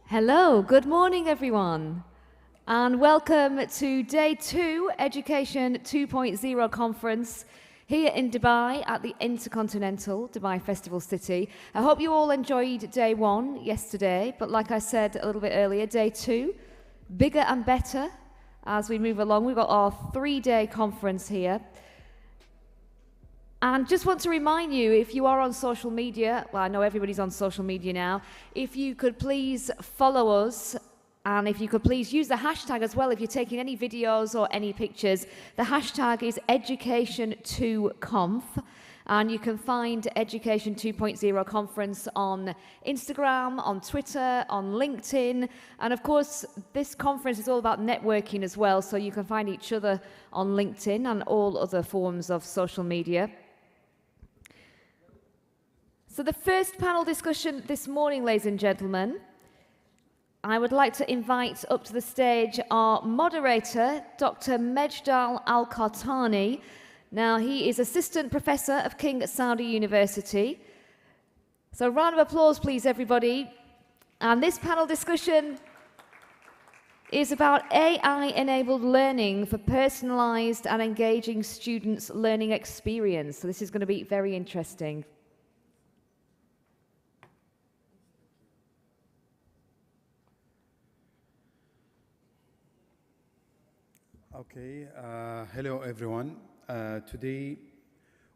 Hello, good morning everyone, and welcome to Day 2 Education 2.0 Conference here in Dubai at the Intercontinental Dubai Festival City. I hope you all enjoyed Day 1 yesterday, but like I said a little bit earlier, Day 2, bigger and better as we move along. We've got our 3-day conference here. And just want to remind you, if you are on social media, well, I know everybody's on social media now, if you could please follow us, and if you could please use the hashtag as well if you're taking any videos or any pictures. The hashtag is Education2Conf, and you can find Education 2.0 Conference on Instagram, on Twitter, on LinkedIn, and of course this conference is all about networking as well, so you can find each other on LinkedIn and all other forms of social media. So the first panel discussion this morning, ladies and gentlemen, I would like to invite up to the stage our moderator, Dr. Mejdal Al-Qartani. Now, he is Assistant Professor of King Saudi University. So a round of applause, please, everybody. And this panel discussion is about AI-enabled learning for personalized and engaging students' learning experience. So this is going to be very interesting. Okay, hello everyone. Today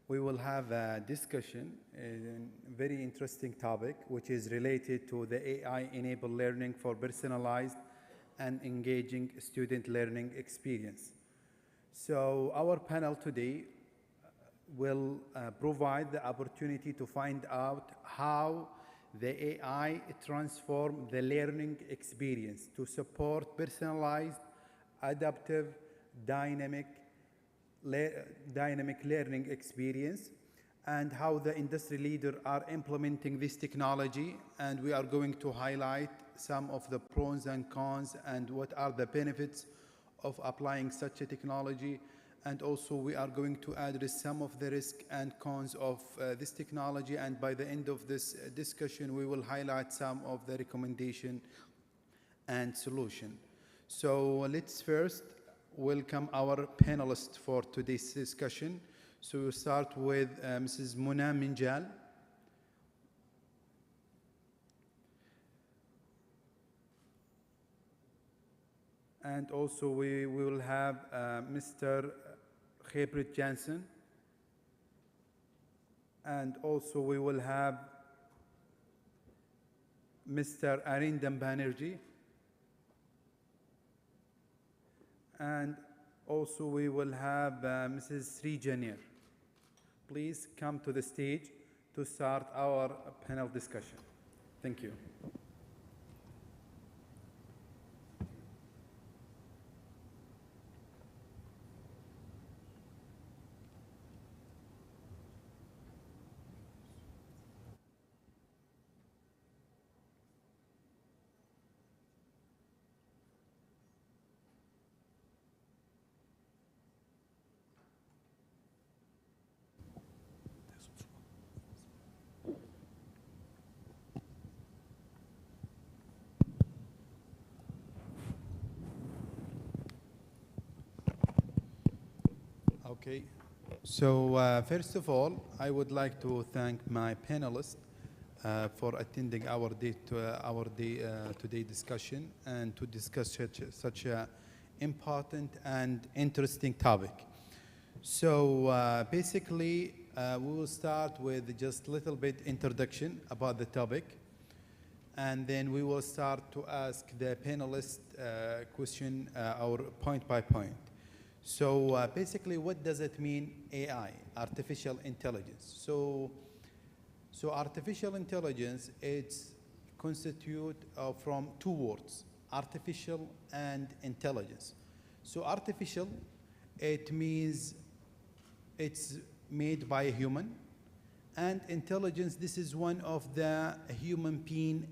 we will have a discussion on a very interesting topic which is related to the AI-enabled learning for personalized and engaging student learning experience. So our panel today will provide the opportunity to find out how the AI transform the learning experience to support personalized, adaptive, dynamic learning experience, and how the industry leaders are implementing this technology. And we are going to highlight some of the pros and cons and what are the benefits of applying such a technology. And also we are going to address some of the risks and cons of this technology. And by the end of this discussion, we will highlight some of the recommendation and solution. So let's first welcome our panelists for today's discussion. So we'll start with Mrs. Mona Minjal. And also we will have Mr. Gebrit Jansen. And also we will have Mr. Arindam Banerjee. And also we will have Mrs. Sri Janir. Please come to the stage to start our panel discussion. Thank you. Okay, so first of all, I would like to thank my panelists for attending our today discussion and to discuss such a important and interesting topic. So basically, we will start with just a little bit introduction about the topic, and then we will start to ask the panelists question or point by point. So basically, what does it mean AI, artificial intelligence? So artificial intelligence, it's constitute from two words, artificial and intelligence. So artificial, it means it's made by a human, and intelligence, this is one of the human being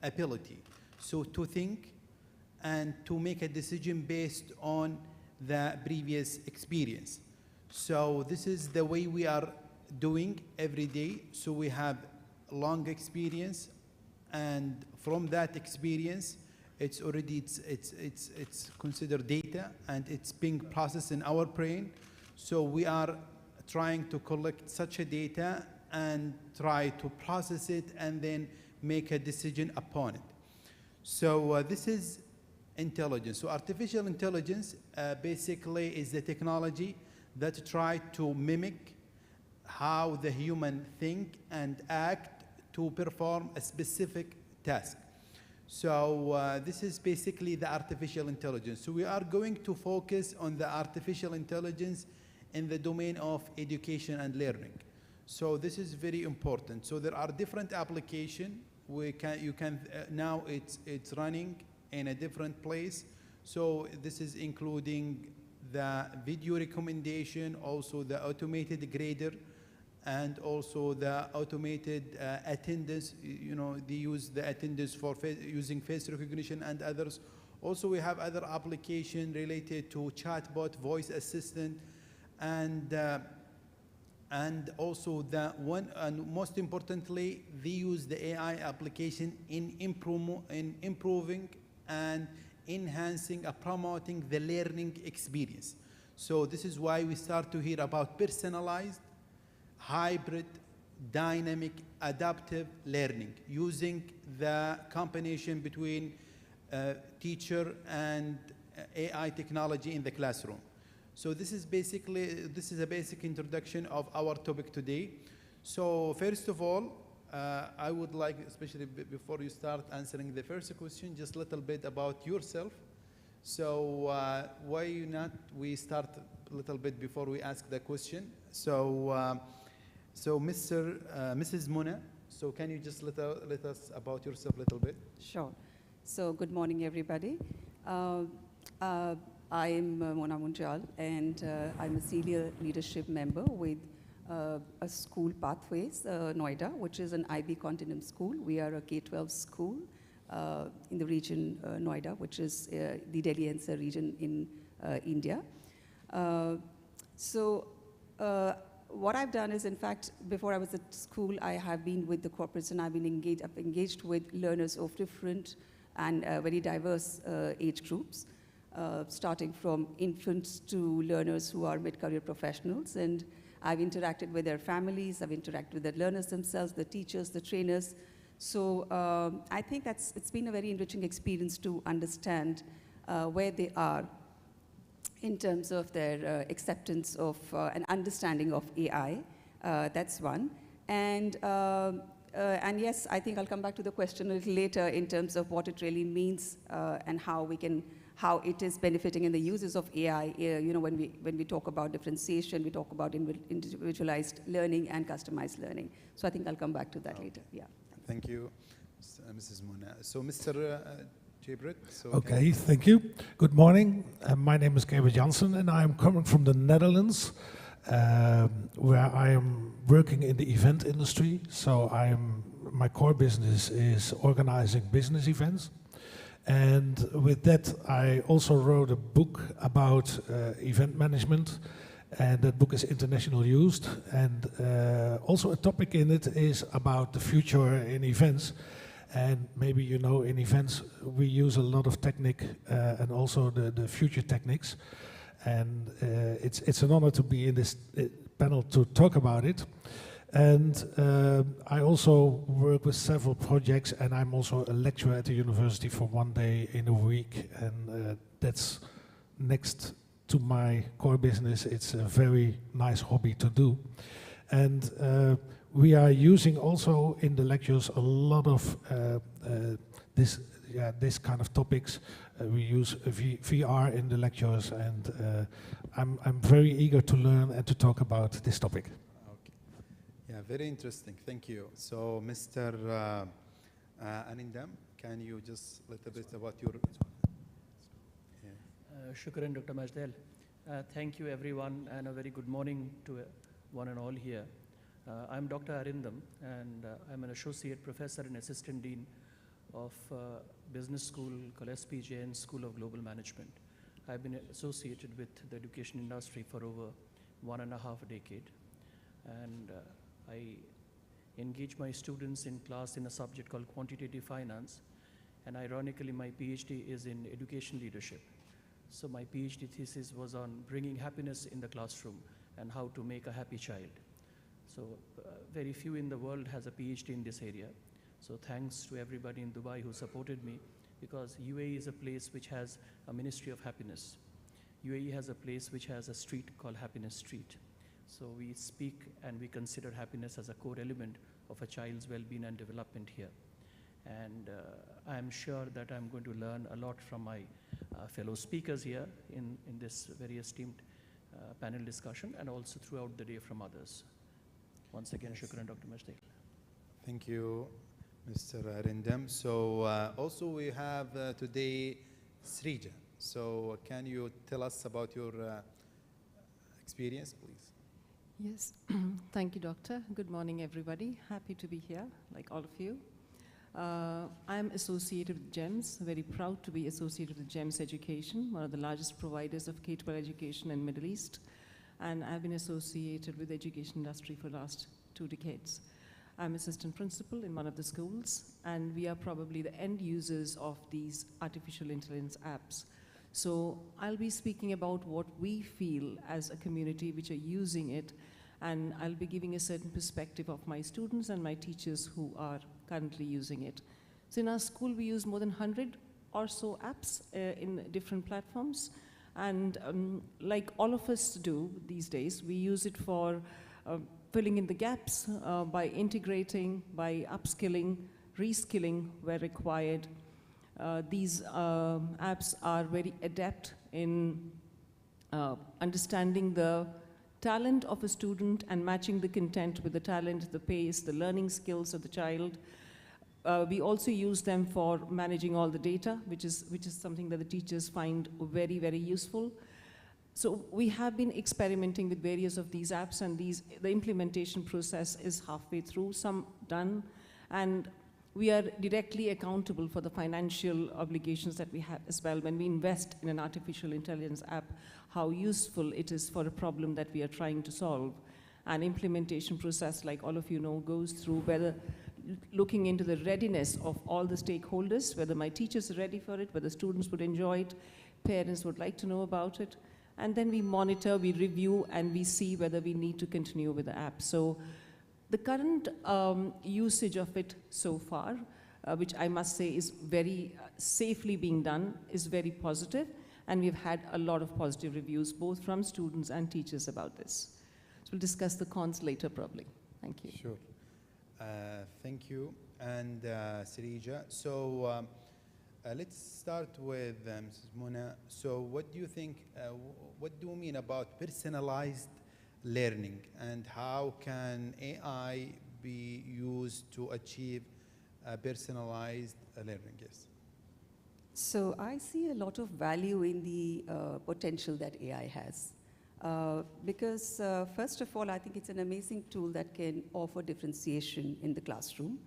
ability. So to think and to make a decision based on the previous experience. So this is the way we are doing every day. So we have long experience and from that experience, it's already it's considered data, and it's being processed in our brain. So we are trying to collect such a data and try to process it and then make a decision upon it. So this is intelligence. So artificial intelligence basically is the technology that try to mimic how the human think and act to perform a specific task. So this is basically the artificial intelligence. So we are going to focus on the artificial intelligence in the domain of education and learning. So this is very important. So there are different applications. Now it's running in a different place. So this is including the video recommendation, also the automated grader, and also the automated attendance. You know, they use the attendance for using face recognition and others. Also, we have other applications related to chatbot, voice assistant, and also the one, and most importantly, they use the AI application in improving and enhancing and promoting the learning experience. So this is why we start to hear about personalized, hybrid, dynamic, adaptive learning, using the combination between teacher and AI technology in the classroom. So this is a basic introduction of our topic today. So first of all, I would like, especially before you start answering the first question, just a little bit about yourself. So why not we start a little bit before we ask the question. So Mrs. Mona, so can you just let us about yourself a little bit? Sure. So good morning, everybody. I'm Mona Munjal, and I'm a senior leadership member with a school Pathways, Noida, which is an IB Continuum school. We are a K-12 school in the region Noida, which is the Delhi NCR region in India. What I've done is, in fact, before I was at school, I have been with the corporates, and I've engaged with learners of different and very diverse age groups, starting from infants to learners who are mid-career professionals. And I've interacted with their families, I've interacted with the learners themselves, the teachers, the trainers. So I think it's been a very enriching experience to understand where they are in terms of their acceptance of and understanding of AI. That's one. And yes, I think I'll come back to the question a little later in terms of what it really means and how it is benefiting in the uses of AI. You know, when we talk about differentiation, we talk about individualized learning and customized learning. So I think I'll come back to that later. Yeah. Thank you, Mrs. Mona. So Mr. Jabrit. So okay, thank you. Good morning. My name is Gabriel Janssen, and I am coming from the Netherlands, where I am working in the event industry. So my core business is organizing business events. And with that, I also wrote a book about event management, and that book is internationally used. And also a topic in it is about the future in events. And maybe you know, in events, we use a lot of technique and also the future techniques. And it's an honor to be in this panel to talk about it. And I also work with several projects, and I'm also a lecturer at the university for 1 day in a week. And that's next to my core business. It's a very nice hobby to do. And we are using also in the lectures a lot of this kind of topics. We use VR in the lectures, and I'm very eager to learn and to talk about this topic. Okay. Yeah, very interesting. Thank you. So, Mr. Anindam, can you just a little bit about your... Shukran, Dr. Majdal. Thank you, everyone, and a very good morning to one and all here. I'm Dr. Arindam, and I'm an associate professor and assistant dean of Business School, Gillespie Jain School of Global Management. I've been associated with the education industry for over 1.5 decades, and I engage my students in class in a subject called quantitative finance. And ironically, my PhD is in education leadership. So my PhD thesis was on bringing happiness in the classroom and how to make a happy child. So very few in the world has a PhD in this area. So thanks to everybody in Dubai who supported me, because UAE is a place which has a Ministry of Happiness. UAE has a place which has a street called Happiness Street. So we speak and we consider happiness as a core element of a child's well-being and development here. And I'm sure that I'm going to learn a lot from my fellow speakers here in this very esteemed panel discussion, and also throughout the day from others. Once again, shukran, Dr. Majdi. Thank you, Mr. Arindam. So also we have today Srija. So can you tell us about your experience, please? Yes, thank you, Doctor. Good morning, everybody. Happy to be here, like all of you. I'm associated with GEMS, very proud to be associated with GEMS Education, one of the largest providers of K-12 education in Middle East. And I've been associated with the education industry for the last 2 decades. I'm assistant principal in one of the schools, and we are probably the end users of these artificial intelligence apps. So I'll be speaking about what we feel as a community which are using it, and I'll be giving a certain perspective of my students and my teachers who are currently using it. So in our school, we use more than 100 or so apps in different platforms. And like all of us do these days, we use it for filling in the gaps by integrating, by upskilling, reskilling where required. These apps are very adept in understanding the talent of a student and matching the content with the talent, the pace, the learning skills of the child. We also use them for managing all the data, which is something that the teachers find very, very useful. So we have been experimenting with various of these apps, and the implementation process is halfway through, some done, and we are directly accountable for the financial obligations that we have as well when we invest in an artificial intelligence app, how useful it is for a problem that we are trying to solve. And implementation process, like all of you know, goes through whether looking into the readiness of all the stakeholders, whether my teachers are ready for it, whether students would enjoy it, parents would like to know about it. And then we monitor, we review, and we see whether we need to continue with the app. So the current usage of it so far, which I must say is very safely being done, is very positive. And we've had a lot of positive reviews, both from students and teachers about this. So we'll discuss the cons later, probably. Thank you. Sure. Thank you. And Srija, so let's start with Mrs. Mona. So what do you think, what do you mean about personalized learning, and how can AI be used to achieve personalized learning? Yes. So I see a lot of value in the potential that AI has. Because first of all, I think it's an amazing tool that can offer differentiation in the classroom.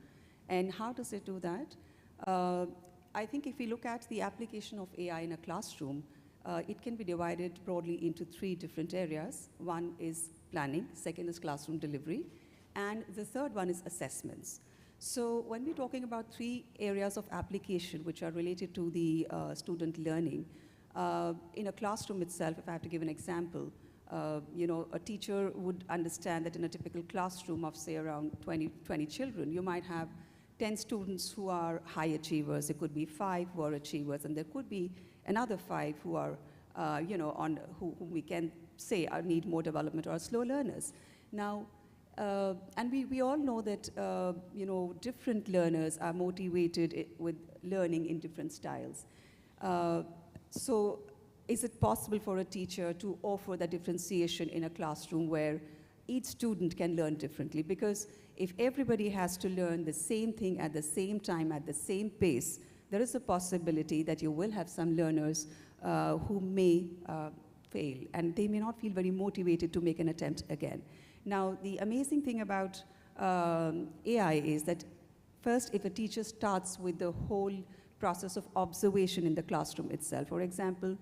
And how does it do that? I think if we look at the application of AI in a classroom, it can be divided broadly into 3 different areas. One is planning, second is classroom delivery, and the third one is assessments. So when we're talking about 3 areas of application which are related to the student learning, in a classroom itself, if I have to give an example, a teacher would understand that in a typical classroom of, say, around 20 children, you might have 10 students who are high achievers. There could be 5 who are achievers, and there could be another 5 who are, who we can say need more development or are slow learners. Now, and we all know that, different learners are motivated with learning in different styles. So is it possible for a teacher to offer the differentiation in a classroom where each student can learn differently? Because if everybody has to learn the same thing at the same time, at the same pace, there is a possibility that you will have some learners who may fail, and they may not feel very motivated to make an attempt again. Now, the amazing thing about AI is that first, if a teacher starts with the whole process of observation in the classroom itself, for example,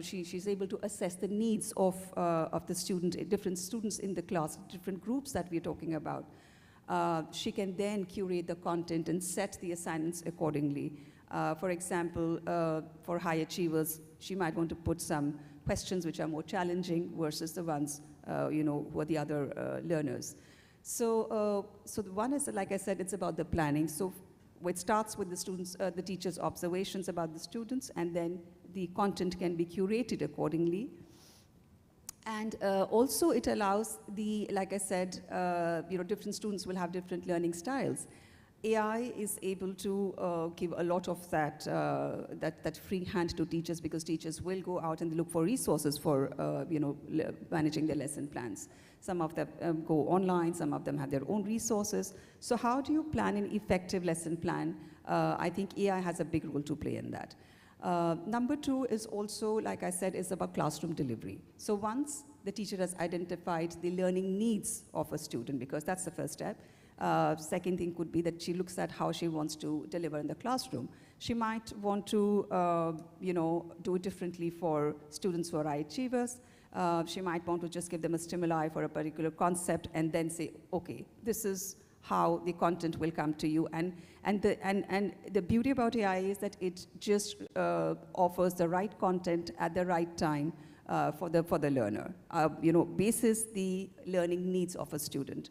she's able to assess the needs of the student, different students in the class, different groups that we're talking about. she can then curate the content and set the assignments accordingly. For example, for high achievers, she might want to put some questions which are more challenging versus the ones, who are the other learners. So the one is, like I said, it's about the planning. So it starts with the students, the teacher's observations about the students, and then the content can be curated accordingly. And also it allows like I said, different students will have different learning styles. AI is able to give a lot of that free hand to teachers, because teachers will go out and look for resources for managing their lesson plans. Some of them go online, some of them have their own resources. So how do you plan an effective lesson plan? I think AI has a big role to play in that. Number two is also, like I said, is about classroom delivery. So once the teacher has identified the learning needs of a student, because that's the first step, second thing could be that she looks at how she wants to deliver in the classroom. She might want to, do it differently for students who are high achievers. She might want to just give them a stimuli for a particular concept and then say, okay, this is how the content will come to you. And the beauty about AI is that it just offers the right content at the right time for the learner, basis the learning needs of a student.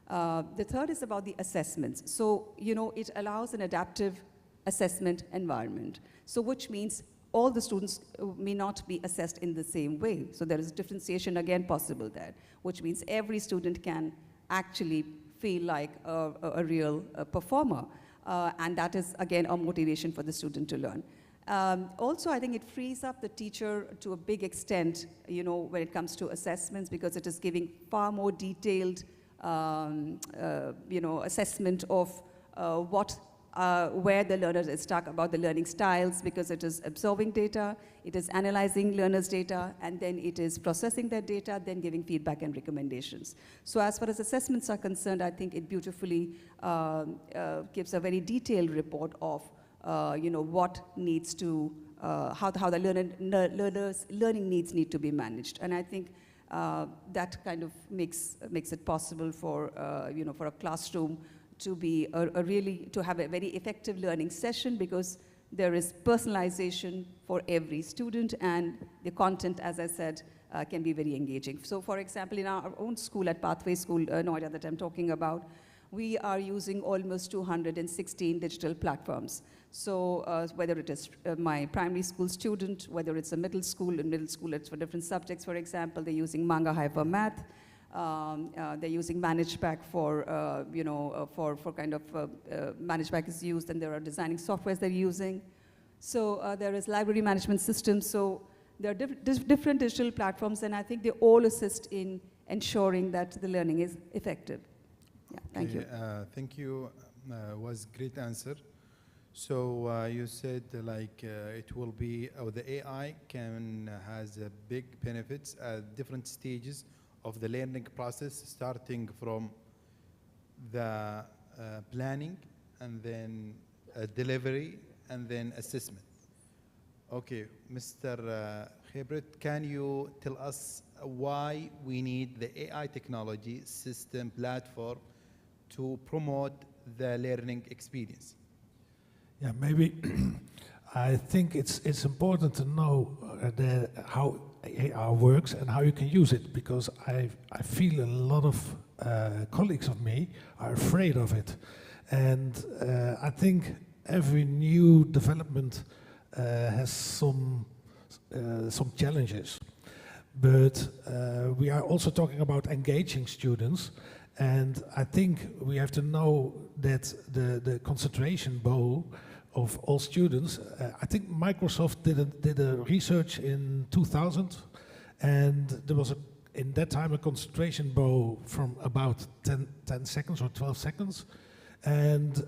The third is about the assessments. So, it allows an adaptive assessment environment. So which means all the students may not be assessed in the same way. So there is differentiation again possible there, which means every student can actually feel like a real performer. And that is, again, a motivation for the student to learn. Also, I think it frees up the teacher to a big extent, when it comes to assessments, because it is giving far more detailed assessment of where the learner is stuck, about the learning styles, because it is absorbing data, it is analyzing learners' data, and then it is processing that data, then giving feedback and recommendations. So as far as assessments are concerned, I think it beautifully gives a very detailed report of what needs to, how the learner's learning needs need to be managed. And I think that kind of makes it possible for for a classroom to be to have a very effective learning session, because there is personalization for every student, and the content, as I said, can be very engaging. So for example, in our own school at Pathway School, Noida, that I'm talking about, we are using almost 216 digital platforms. So whether it is my primary school student, whether it's a middle school, it's for different subjects, for example, they're using Manga High for math. They're using ManagePack for ManagePack is used, and there are designing softwares they're using. So there is library management systems. So there are different digital platforms, and I think they all assist in ensuring that the learning is effective. Yeah, thank you. Thank you. Was great answer. So you said it will be, the AI has big benefits at different stages of the learning process, starting from the planning, and then delivery, and then assessment. Okay, Mr. Khibret, can you tell us why we need the AI technology system platform to promote the learning experience? Yeah, maybe I think it's important to know how AI works and how you can use it, because I feel a lot of colleagues of me are afraid of it. And I think every new development has some challenges. But we are also talking about engaging students, and I think we have to know that the concentration bow of all students, I think Microsoft did a research in 2000, and there was in that time a concentration bow from about 10 seconds or 12 seconds, and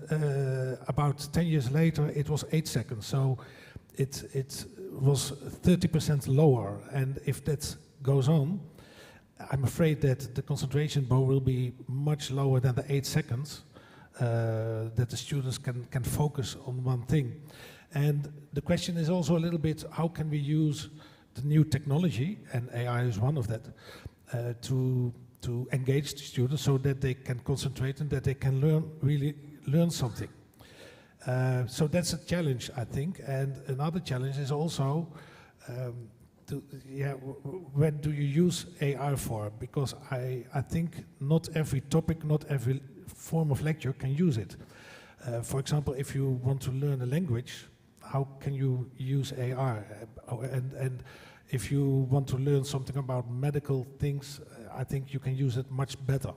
about 10 years later it was 8 seconds. So it was 30% lower, and if that goes on, I'm afraid that the concentration bow will be much lower than the 8 seconds. That the students can focus on one thing. And the question is also a little bit, how can we use the new technology, and AI is one of that, to to engage the students so that they can concentrate and that they can really learn something. So that's a challenge, I think. And another challenge is also, when do you use AI for? Because I think not every topic, not every form of lecture can use it. For example, if you want to learn a language, how can you use AI? And if you want to learn something about medical things, I think you can use it much better.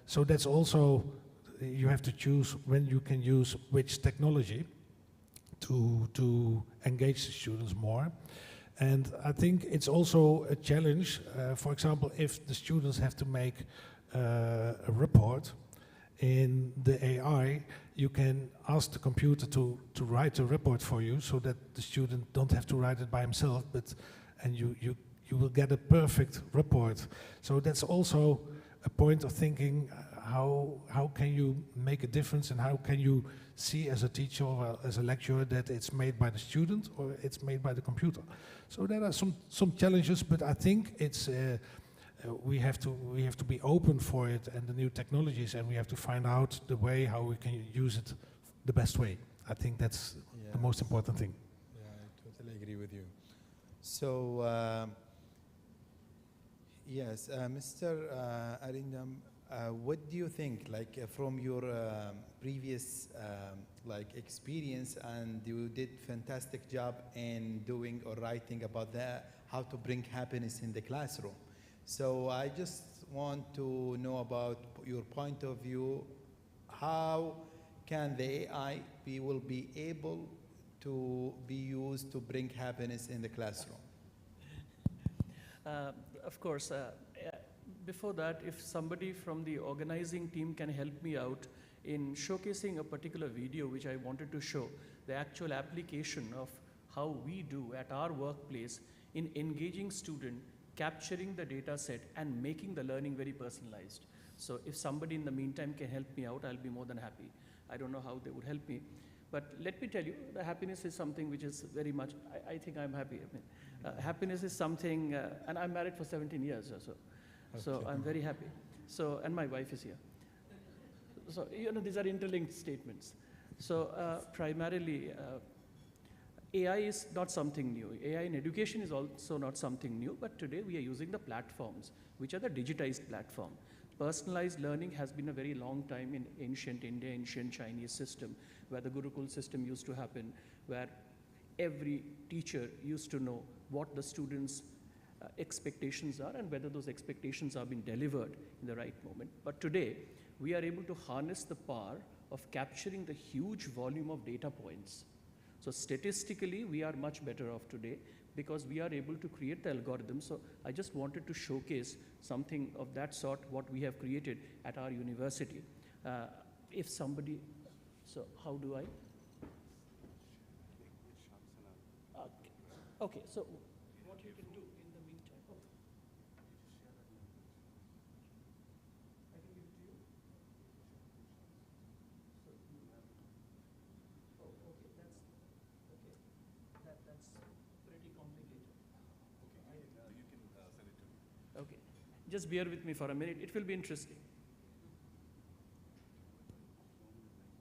So that's also, you have to choose when you can use which technology to engage the students more. And I think it's also a challenge, for example, if the students have to make a report in the AI, you can ask the computer to write a report for you so that the student don't have to write it by himself, and you will get a perfect report. So that's also a point of thinking, how can you make a difference, and how can you see as a teacher or as a lecturer that it's made by the student or it's made by the computer. So there are some challenges, but I think it's we have to be open for it and the new technologies, and we have to find out the way how we can use it the best way. I think that's the most important thing. Yeah, I totally agree with you. So, yes, Mr. Arindam, what do you think, like from your previous experience, and you did fantastic job in doing or writing about how to bring happiness in the classroom. So I just want to know about your point of view. How can the AI will be able to be used to bring happiness in the classroom? Of course, before that, if somebody from the organizing team can help me out in showcasing a particular video which I wanted to show, the actual application of how we do at our workplace in engaging student, capturing the data set and making the learning very personalized. So if somebody in the meantime can help me out, I'll be more than happy. I don't know how they would help me, but let me tell you, the happiness is something which is very much, I think I'm happy. I mean, happiness is something, and I'm married for 17 years or so. Okay. So I'm very happy. So, and my wife is here. So, you know, these are interlinked statements. So primarily, AI is not something new. AI in education is also not something new, but today we are using the platforms, which are the digitized platform. Personalized learning has been a very long time in ancient India, ancient Chinese system, where the Gurukul system used to happen, where every teacher used to know what the students' expectations are and whether those expectations are being delivered in the right moment. But today, we are able to harness the power of capturing the huge volume of data points. So statistically, we are much better off today because we are able to create the algorithm. So I just wanted to showcase something of that sort, what we have created at our university. If somebody, so how do I? Okay, so what you can do in the meantime. Oh. I can give it to you. So you have. Oh, okay, that's pretty complicated. Okay, you can send it to me. Okay, just bear with me for a minute. It will be interesting.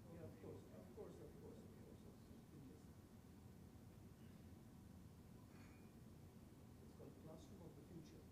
Yeah, of course. It's called Classroom of the Future.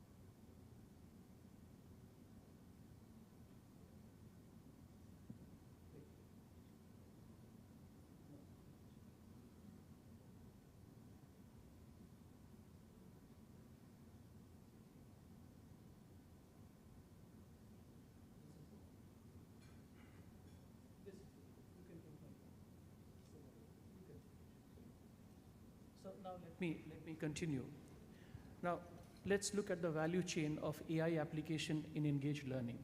So now let me continue. Now let's look at the value chain of AI application in engaged learning.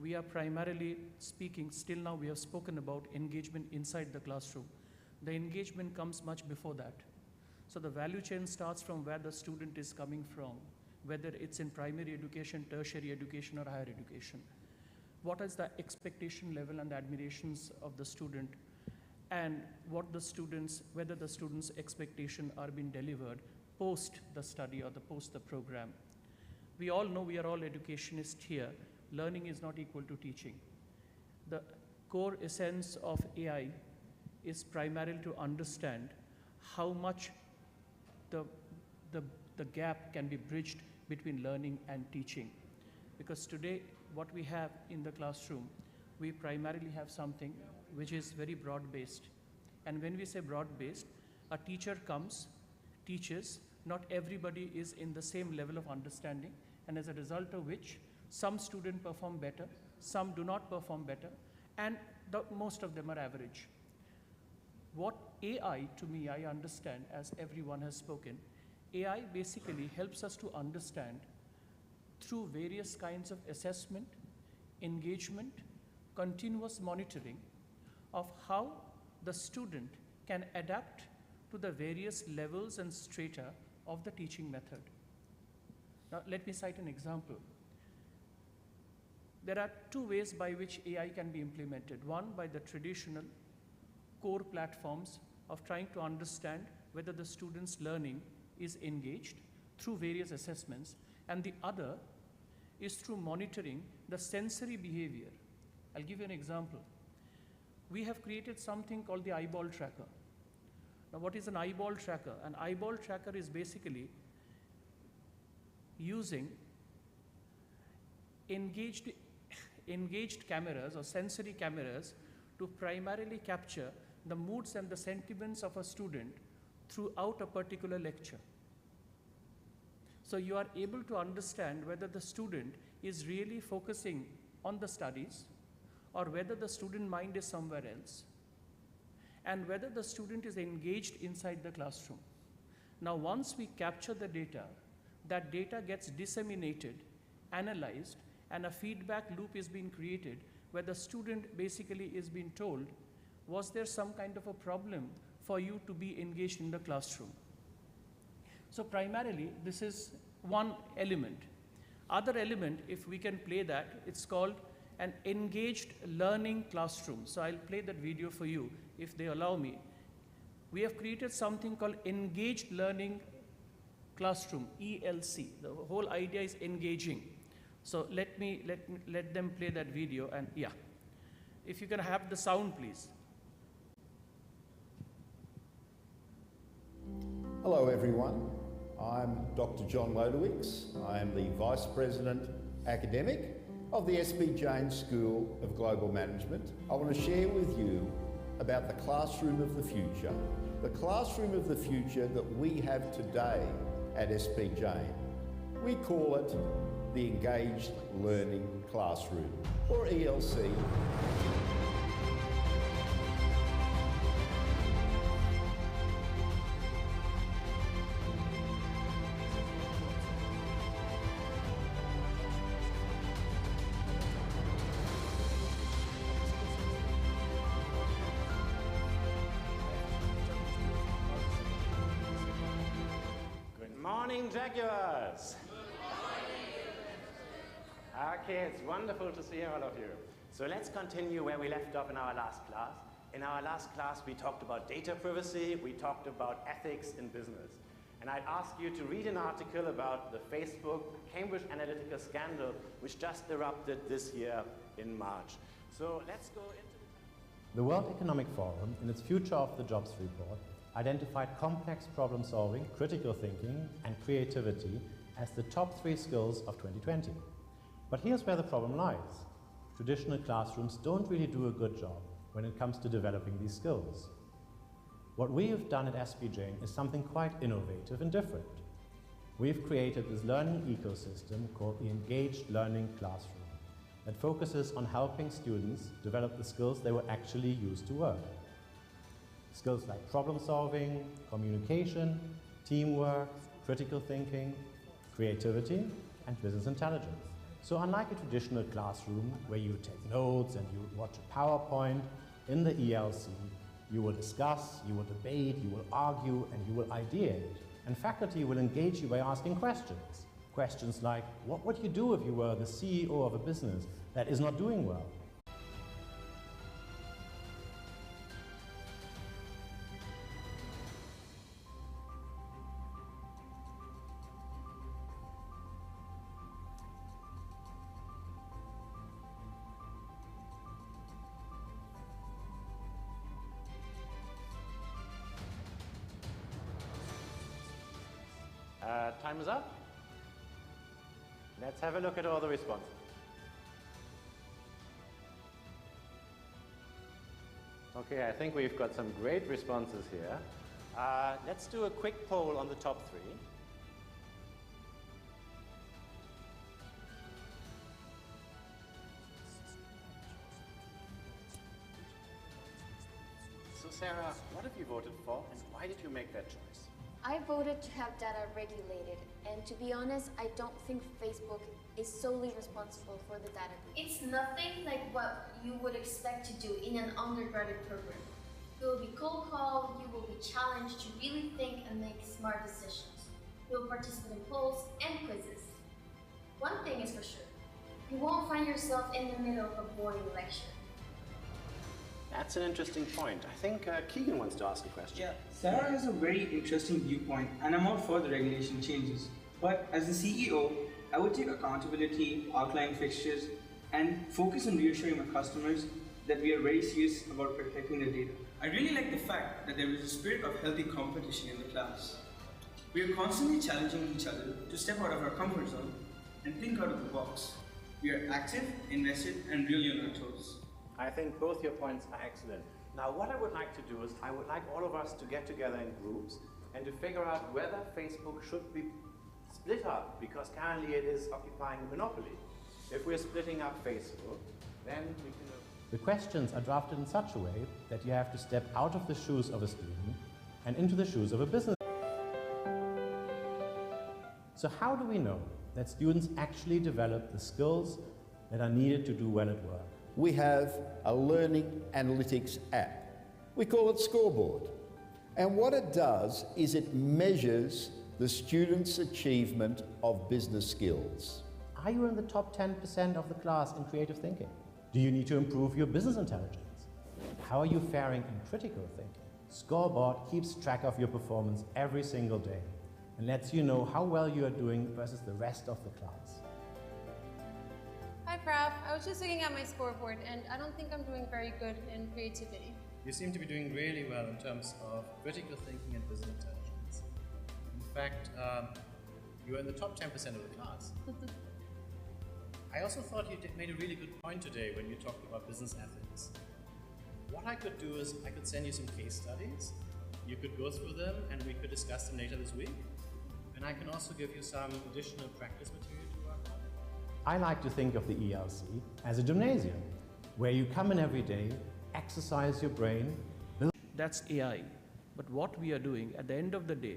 We are primarily speaking, still now we have spoken about engagement inside the classroom. The engagement comes much before that. So the value chain starts from where the student is coming from, whether it's in primary education, tertiary education, or higher education. What is the expectation level and the admirations of the student, and what the students, whether the students' expectations are being delivered post the study or post the program. We all know, we are all educationists here. Learning is not equal to teaching. The core essence of AI is primarily to understand how much the gap can be bridged between learning and teaching. Because today, what we have in the classroom, we primarily have something which is very broad-based. And when we say broad-based, a teacher comes, teaches, not everybody is in the same level of understanding, and as a result of which, some students perform better, some do not perform better, and most of them are average. What AI, to me, I understand, as everyone has spoken, AI basically helps us to understand through various kinds of assessment, engagement, continuous monitoring of how the student can adapt to the various levels and strata of the teaching method. Now, let me cite an example. There are two ways by which AI can be implemented. One, by the traditional core platforms of trying to understand whether the student's learning is engaged through various assessments, and the other is through monitoring the sensory behavior. I'll give you an example. We have created something called the eyeball tracker. Now, what is an eyeball tracker? An eyeball tracker is basically using engaged cameras or sensory cameras to primarily capture the moods and the sentiments of a student throughout a particular lecture. So you are able to understand whether the student is really focusing on the studies or whether the student mind is somewhere else, and whether the student is engaged inside the classroom. Now, once we capture the data, that data gets disseminated, analyzed, and a feedback loop is being created where the student basically is being told, was there some kind of a problem for you to be engaged in the classroom? So primarily, this is one element. Other element, if we can play that, it's called an engaged learning classroom. So I'll play that video for you, if they allow me. We have created something called engaged learning classroom, ELC. The whole idea is engaging. So let them play that video, and yeah. If you can have the sound, please. Hello everyone, I'm Dr. John Lodewicks. I am the Vice President Academic of the S.B. Jain School of Global Management. I want to share with you about the classroom of the future. The classroom of the future that we have today at S.B. Jain. We call it the Engaged Learning Classroom, or ELC. Jaguars. Okay, it's wonderful to see all of you. So let's continue where we left off in our last class. In our last class, we talked about data privacy, we talked about ethics in business. And I'd ask you to read an article about the Facebook Cambridge Analytica scandal, which just erupted this year in March. So let's go into the World Economic Forum, in its Future of the Jobs report, identified complex problem solving, critical thinking, and creativity as the top 3 skills of 2020. But here's where the problem lies. Traditional classrooms don't really do a good job when it comes to developing these skills. What we have done at SB Jain is something quite innovative and different. We've created this learning ecosystem called the Engaged Learning Classroom that focuses on helping students develop the skills they will actually use to work. Skills like problem solving, communication, teamwork, critical thinking, creativity, and business intelligence. So unlike a traditional classroom where you take notes and you watch a PowerPoint, in the ELC, you will discuss, you will debate, you will argue, and you will ideate. And faculty will engage you by asking questions. Questions like, what would you do if you were the CEO of a business that is not doing well? Time is up. Let's have a look at all the responses. Okay, I think we've got some great responses here. Let's do a quick poll on the top 3. So Sarah, what have you voted for and why did you make that choice? I voted to have data regulated, and to be honest, I don't think Facebook is solely responsible for the data breach. It's nothing like what you would expect to do in an undergraduate program. You will be cold called, you will be challenged to really think and make smart decisions. You will participate in polls and quizzes. One thing is for sure, you won't find yourself in the middle of a boring lecture. That's an interesting point. I think Keegan wants to ask a question. Yeah, Sarah has a very interesting viewpoint, and I'm all for the regulation changes. But as the CEO, I would take accountability, outline fixtures, and focus on reassuring my customers that we are very serious about protecting their data. I really like the fact that there is a spirit of healthy competition in the class. We are constantly challenging each other to step out of our comfort zone and think out of the box. We are active, invested, and really on our toes. I think both your points are excellent. Now, what I would like to do is I would like all of us to get together in groups and to figure out whether Facebook should be split up, because currently it is occupying a monopoly. If we're splitting up Facebook, then we can... The questions are drafted in such a way that you have to step out of the shoes of a student and into the shoes of a business. So how do we know that students actually develop the skills that are needed to do well at work? We have a learning analytics app. We call it Scoreboard. And what it does is it measures the students' achievement of business skills. Are you in the top 10% of the class in creative thinking? Do you need to improve your business intelligence? How are you faring in critical thinking? Scoreboard keeps track of your performance every single day and lets you know how well you are doing versus the rest of the class. Hi, Prof. I was just looking at my scoreboard, and I don't think I'm doing very good in creativity. You seem to be doing really well in terms of critical thinking and business intelligence. In fact, you are in the top 10% of the class. I also thought you made a really good point today when you talked about business ethics. What I could do is I could send you some case studies. You could go through them and we could discuss them later this week. And I can also give you some additional practice material to work on. I like to think of the ELC as a gymnasium, where you come in every day, exercise your brain. That's AI. But what we are doing at the end of the day,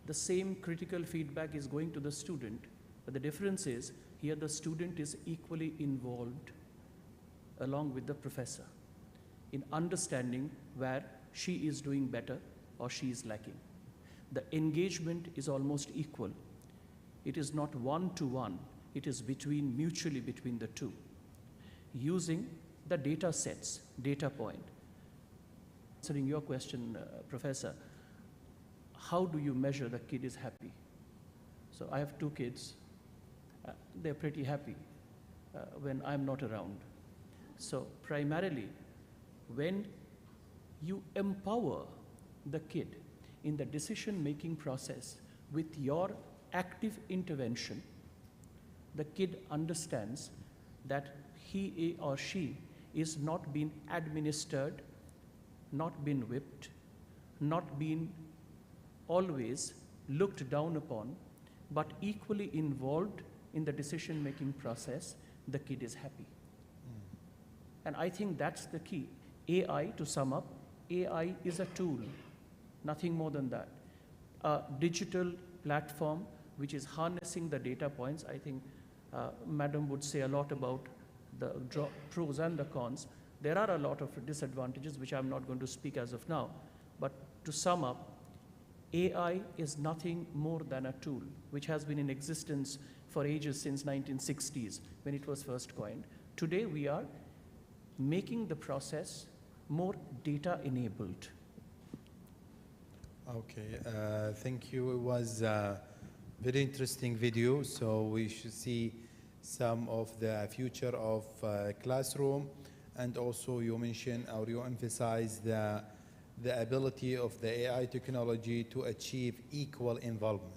the same critical feedback is going to the student, but the difference is here the student is equally involved along with the professor in understanding where she is doing better or she is lacking. The engagement is almost equal. It is not one-to-one, it is mutually between the two. Using the data sets, data point. Answering your question, Professor, how do you measure the kid is happy? So I have 2 kids. They're pretty happy when I'm not around. So primarily, when you empower the kid in the decision-making process with your active intervention, the kid understands that he or she is not being administered, not being whipped, not being always looked down upon, but equally involved in the decision-making process, the kid is happy. And I think that's the key. AI, to sum up, AI is a tool, nothing more than that. A digital platform which is harnessing the data points. I think Madam would say a lot about the pros and the cons. There are a lot of disadvantages which I'm not going to speak as of now. But to sum up, AI is nothing more than a tool which has been in existence for ages since 1960s when it was first coined. Today we are making the process more data enabled. Okay, thank you. It was a very interesting video. So we should see some of the future of classroom, and also you mentioned or you emphasize the ability of the AI technology to achieve equal involvement.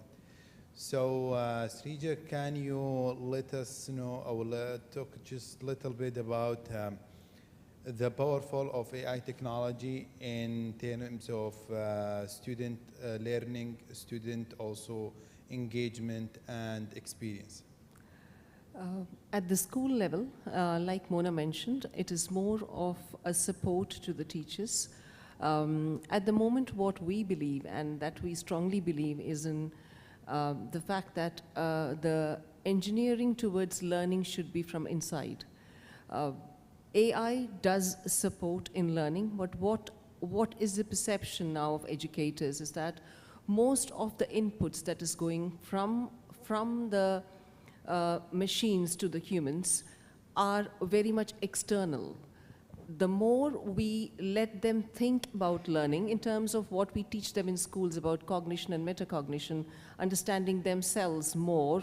So, Srija, can you let us know, or talk just a little bit about the powerful of AI technology in terms of student learning, student also engagement and experience? At the school level, like Mona mentioned, it is more of a support to the teachers. At the moment, what we believe, and that we strongly believe, is in the fact that the engineering towards learning should be from inside. AI does support in learning, but what is the perception now of educators is that most of the inputs that is going from the machines to the humans are very much external. The more we let them think about learning in terms of what we teach them in schools about cognition and metacognition, understanding themselves more,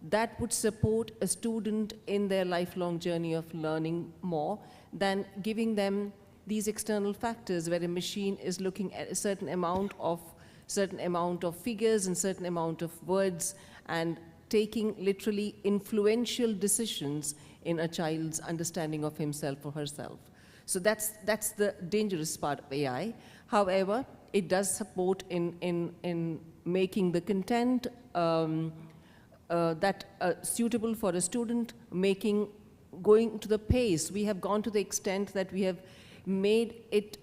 that would support a student in their lifelong journey of learning more than giving them these external factors where a machine is looking at a certain amount of figures and certain amount of words and taking literally influential decisions in a child's understanding of himself or herself. So that's the dangerous part of AI. However, it does support in making the content that suitable for a student, going to the pace. We have gone to the extent that we have made it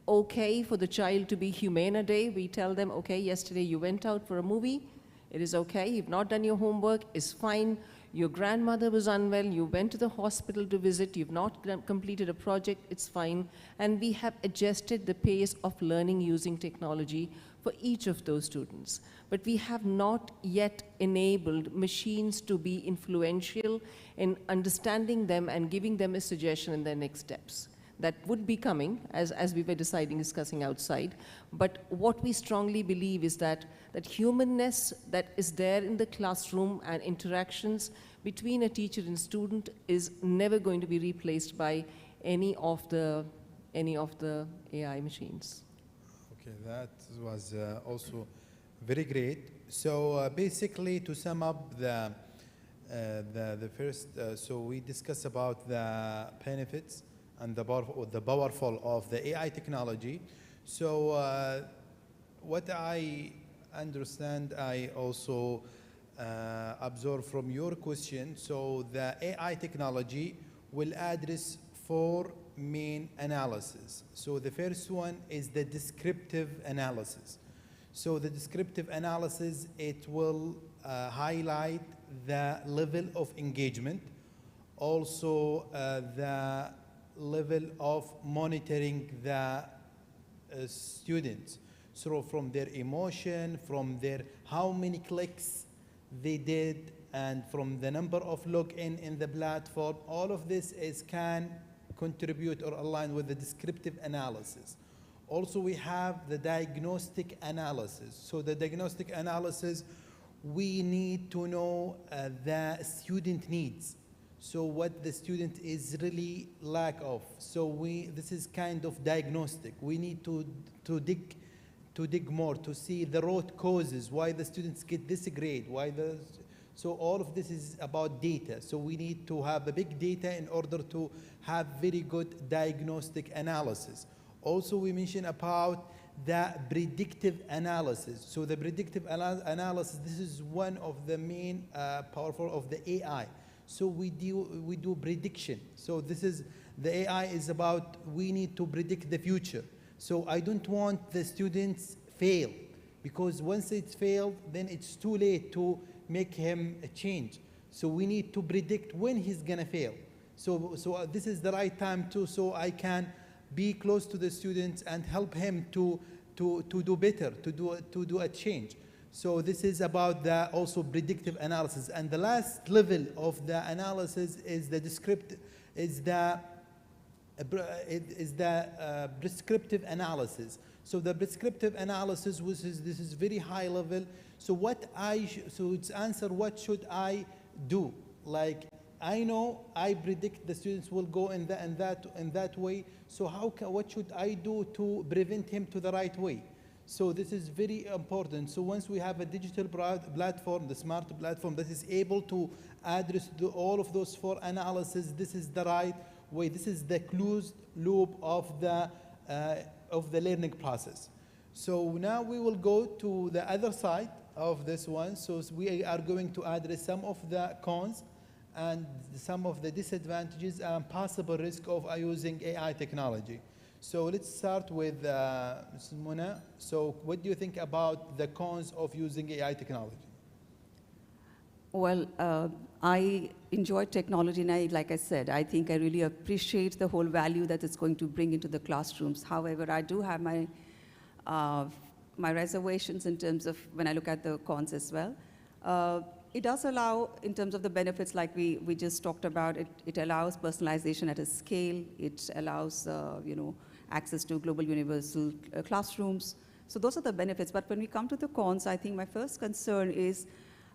okay for the child to be humane a day. We tell them, okay, yesterday you went out for a movie, it is okay. You've not done your homework, it's fine. Your grandmother was unwell, you went to the hospital to visit, you've not completed a project, it's fine. And we have adjusted the pace of learning using technology for each of those students. But we have not yet enabled machines to be influential in understanding them and giving them a suggestion in their next steps. That would be coming as we were discussing outside. But what we strongly believe is that humanness that is there in the classroom and interactions between a teacher and student is never going to be replaced by any of the AI machines. Okay, that was also very great. So basically, to sum up the first, so we discussed about the benefits and the powerful of the AI technology. So what I understand, I also absorb from your question, so the AI technology will address 4 main analysis. So the first one is the descriptive analysis. So the descriptive analysis, it will highlight the level of engagement, also the level of monitoring the students. So from their emotion, from their how many clicks they did, and from the number of login in the platform, all of this can contribute or align with the descriptive analysis. Also, we have the diagnostic analysis. So the diagnostic analysis, we need to know the student needs. So what the student is really lack of. So this is kind of diagnostic. We need to dig more to see the root causes, why the students get this grade, so all of this is about data. So we need to have a big data in order to have very good diagnostic analysis. Also, we mentioned about the predictive analysis. So the predictive analysis, this is one of the main powerful of the AI. So we do prediction. So the AI is about, we need to predict the future. So I don't want the students fail, because once it's failed, then it's too late to make him a change. So we need to predict when he's gonna fail. So this is the right time so I can be close to the students and help him to do better, to do a change. So this is about the also predictive analysis. And the last level of the analysis is the prescriptive analysis. So the prescriptive analysis, this is very high level. So it's answer, what should I do? Like, I know I predict the students will go in that way. So what should I do to prevent him to the right way? So this is very important. So once we have a digital platform, the smart platform that is able to address all of those 4 analyses, this is the right way. This is the closed loop of the learning process. So now we will go to the other side of this one. So we are going to address some of the cons and some of the disadvantages and possible risk of using AI technology. So let's start with Ms. Mona. So what do you think about the cons of using AI technology? Well, I enjoy technology, and like I said, I think I really appreciate the whole value that it's going to bring into the classrooms. However, I do have my reservations in terms of when I look at the cons as well. It does allow, in terms of the benefits like we just talked about, it allows personalization at a scale. It allows, access to global universal classrooms. So those are the benefits. But when we come to the cons, I think my first concern is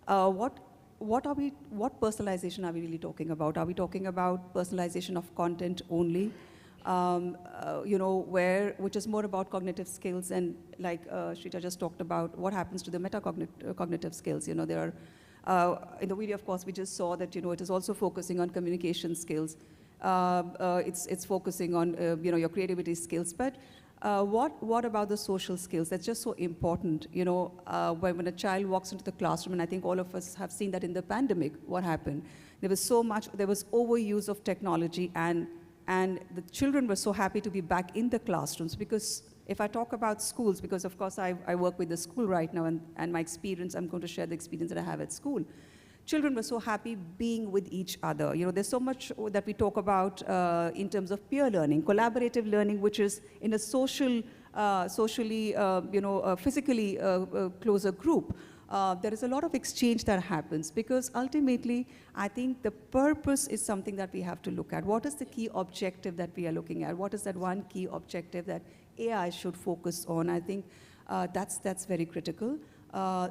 what personalization are we really talking about? Are we talking about personalization of content only? Which is more about cognitive skills, and like Shrita just talked about, what happens to the metacognitive skills? There are, in the video, of course, we just saw that, it is also focusing on communication skills. It's focusing on, your creativity skills. But what about the social skills? That's just so important. When a child walks into the classroom, and I think all of us have seen that in the pandemic, what happened? There was overuse of technology, and the children were so happy to be back in the classrooms. Because if I talk about schools, because of course I work with the school right now, and my experience, I'm going to share the experience that I have at school. Children were so happy being with each other. There's so much that we talk about in terms of peer learning, collaborative learning, which is in a socially, physically closer group. There is a lot of exchange that happens, because ultimately, I think the purpose is something that we have to look at. What is the key objective that we are looking at? What is that one key objective that AI should focus on? I think that's very critical.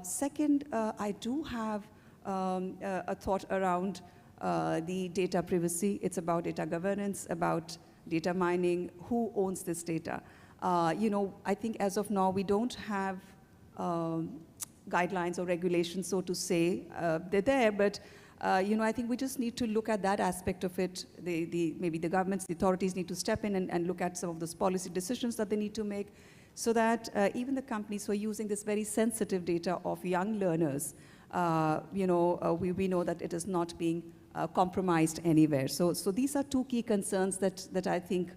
Second, I do have a thought around the data privacy. It's about data governance, about data mining, who owns this data. I think as of now, we don't have guidelines or regulations, so to say. They're there, but I think we just need to look at that aspect of it. Maybe the governments, the authorities need to step in and look at some of those policy decisions that they need to make, so that even the companies who are using this very sensitive data of young learners, we know that it is not being compromised anywhere. So these are 2 key concerns that I think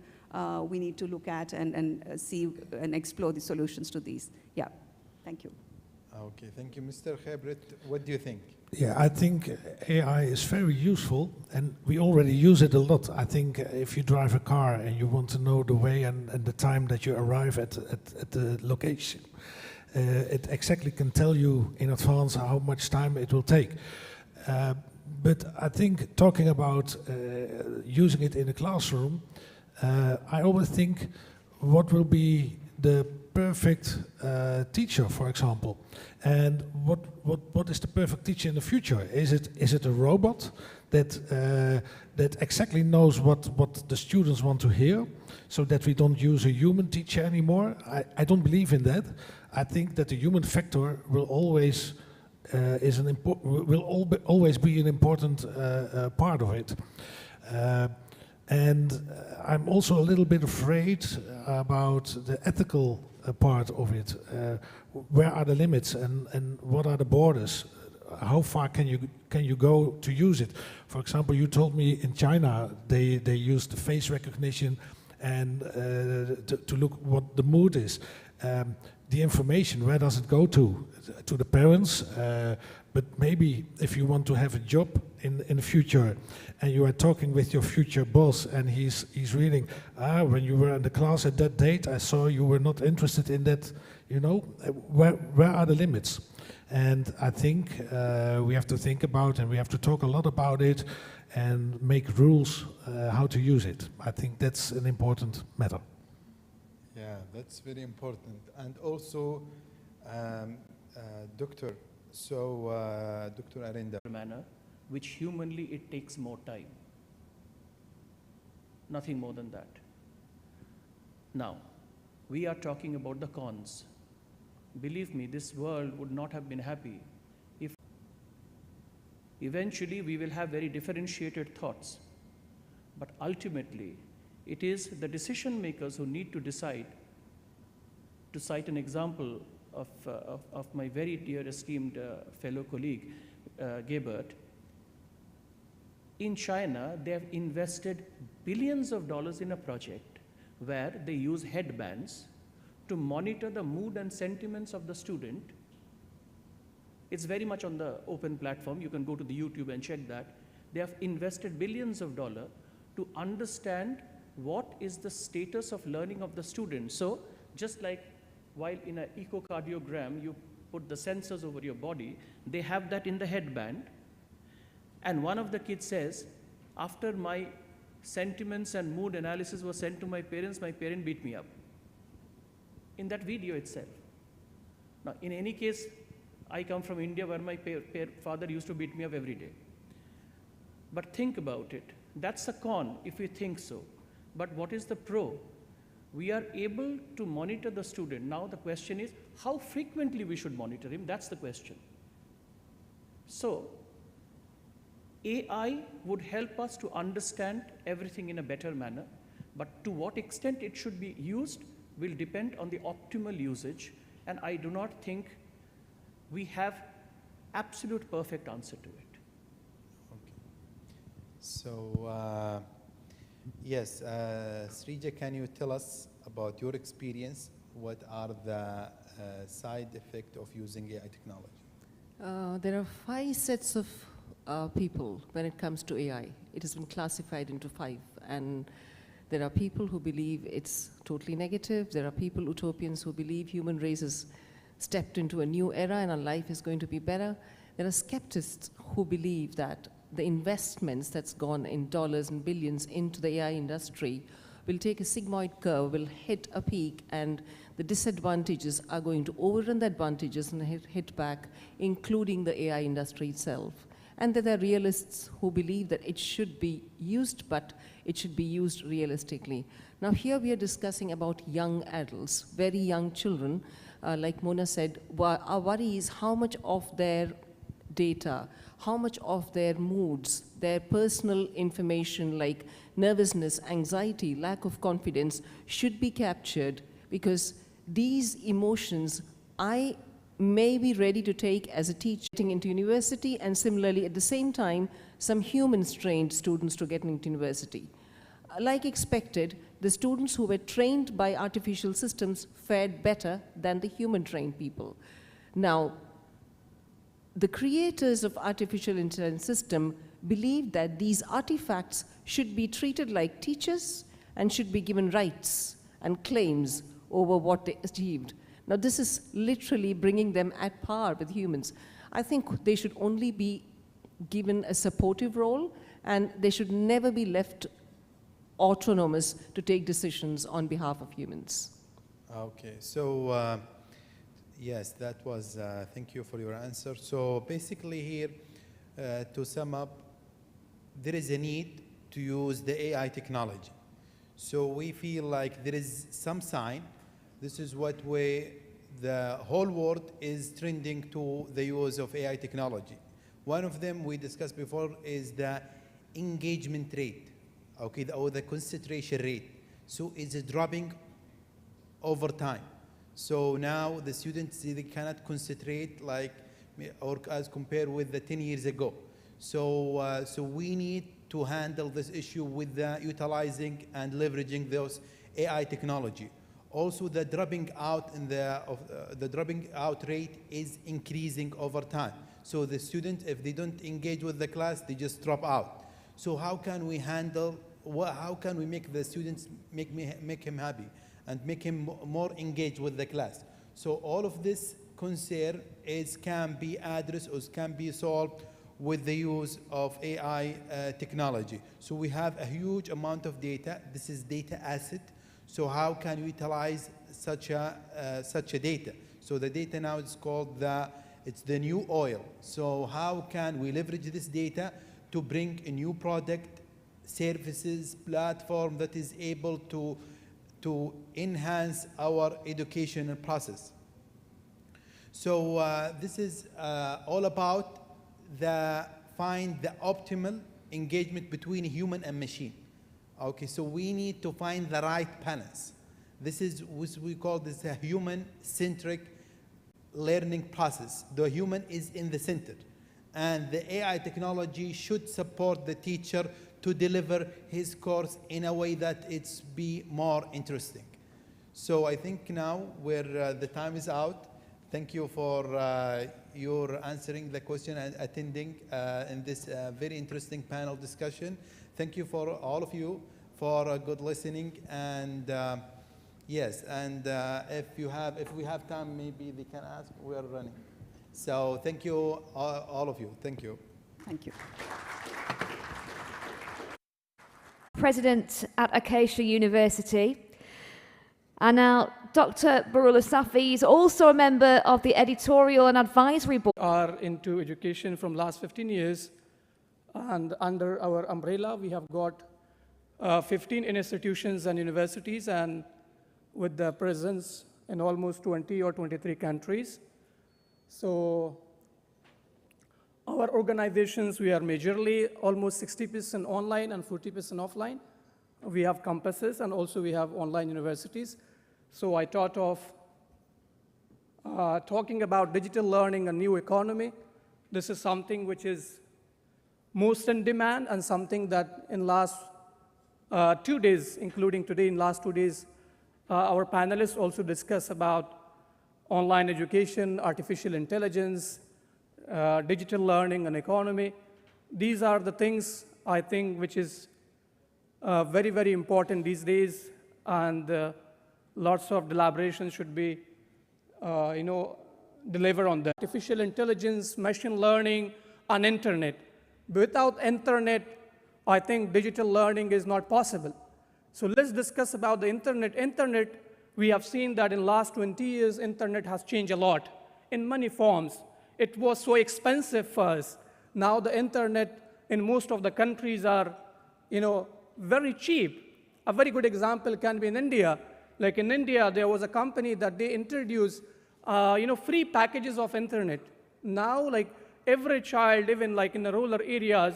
we need to look at and see and explore the solutions to these. Yeah, thank you. Okay, thank you. Mr. Khabrit, what do you think? Yeah, I think AI is very useful, and we already use it a lot. I think if you drive a car and you want to know the way and the time that you arrive at the location, it exactly can tell you in advance how much time it will take. But I think talking about using it in a classroom, I always think, what will be the perfect teacher, for example? And what is the perfect teacher in the future? Is it a robot that exactly knows what the students want to hear, so that we don't use a human teacher anymore? I don't believe in that. I think that the human factor will always always be an important part of it. And I'm also a little bit afraid about the ethical part of it. Where are the limits, and what are the borders? How far can you go to use it? For example, you told me in China they use the face recognition and to look what the mood is. The information, where does it go to? To the parents, but maybe if you want to have a job in the future, and you are talking with your future boss, and he's reading, when you were in the class at that date, I saw you were not interested in that, where are the limits? And I think we have to think about, and we have to talk a lot about it, and make rules how to use it. I think that's an important matter. Yeah, that's very important. And also, Doctor, Dr. Arinda. Manner, which humanly it takes more time. Nothing more than that. Now, we are talking about the cons. believe me, this world would not have been happy if eventually we will have very differentiated thoughts. But ultimately, it is the decision makers who need to decide. To cite an example of my very dear esteemed fellow colleague, Gebert, in China, they have invested billions of dollars in a project where they use headbands to monitor the mood and sentiments of the student. It's very much on the open platform. You can go to the YouTube and check that. They have invested billions of dollars to understand what is the status of learning of the student. So just like while in an echocardiogram, you put the sensors over your body, they have that in the headband. And one of the kids says, after my sentiments and mood analysis was sent to my parent beat me up. In that video itself. Now, in any case, I come from India where my father used to beat me up every day. But think about it. That's a con if you think so. But what is the pro? We are able to monitor the student. Now the question is, how frequently we should monitor him? That's the question. So, AI would help us to understand everything in a better manner, but to what extent it should be used will depend on the optimal usage, and I do not think we have absolute perfect answer to it. Okay. So, yes, Srija, can you tell us about your experience? What are the side effects of using AI technology? There are 5 sets of people when it comes to AI. It has been classified into 5, and there are people who believe it's totally negative. There are people, utopians, who believe human race has stepped into a new era and our life is going to be better. There are skeptics who believe that the investments that's gone in dollars and billions into the AI industry will take a sigmoid curve, will hit a peak, and the disadvantages are going to overrun the advantages and hit back, including the AI industry itself. And there are realists who believe that it should be used, but it should be used realistically. Now here we are discussing about young adults, very young children. Like Mona said, our worry is how much of their data, how much of their moods, their personal information like nervousness, anxiety, lack of confidence should be captured, because these emotions I may be ready to take as a teacher into university, and similarly at the same time some humans-trained students to get into university. Like expected, the students who were trained by artificial systems fared better than the human-trained people. Now, the creators of artificial intelligence system believe that these artifacts should be treated like teachers and should be given rights and claims over what they achieved. Now, this is literally bringing them at par with humans. I think they should only be given a supportive role, and they should never be left autonomous to take decisions on behalf of humans. Okay, so yes, that was, thank you for your answer. So basically here, to sum up, there is a need to use the AI technology. So we feel like there is some sign. This is what the whole world is trending to the use of AI technology. One of them we discussed before is the engagement rate, okay, or the concentration rate. So it's dropping over time. So now the students, they cannot concentrate like, or as compared with the 10 years ago. So, so we need to handle this issue with the utilizing and leveraging those AI technology. Also, the dropping out in the dropping out rate is increasing over time. So the students, if they don't engage with the class, they just drop out. So how can we handle? How can we make the students make him happy and make him more engaged with the class? So all of this concern can be addressed or can be solved with the use of AI technology. So we have a huge amount of data. This is data asset. So how can we utilize such a data? So the data now is called it's the new oil. So how can we leverage this data to bring a new product, services, platform that is able to enhance our educational process? So this is all about find the optimal engagement between human and machine. Okay, so we need to find the right balance. This is what we call this a human-centric learning process. The human is in the center. And the AI technology should support the teacher to deliver his course in a way that it's be more interesting. So I think now the time is out. Thank you for your answering the question and attending in this very interesting panel discussion. Thank you for all of you for good listening. And yes, and if we have time, maybe they can ask. We are running. So thank you, all of you. Thank you. Thank you. President at Acacia University. And now Dr. Barullah Safi is also a member of the editorial and advisory board. Are into education from last 15 years, and under our umbrella we have got 15 institutions and universities, and with the presence in almost 20 or 23 countries. So our organizations, we are majorly almost 60% online and 40% offline. We have campuses and also we have online universities. So I thought of talking about digital learning and new economy. This is something which is most in demand and something that in last 2 days, including today, in last 2 days, our panelists also discuss about online education, artificial intelligence, digital learning and economy. These are the things I think which is very, very important these days, and lots of deliberation should be, delivered on that. Artificial intelligence, machine learning, and internet. Without internet, I think digital learning is not possible. So let's discuss about the internet. Internet, we have seen that in last 20 years, internet has changed a lot in many forms. It was so expensive first. Now the internet in most of the countries are, very cheap. A very good example can be in India. Like in India, there was a company that they introduced, free packages of internet. Now, like every child, even like in the rural areas,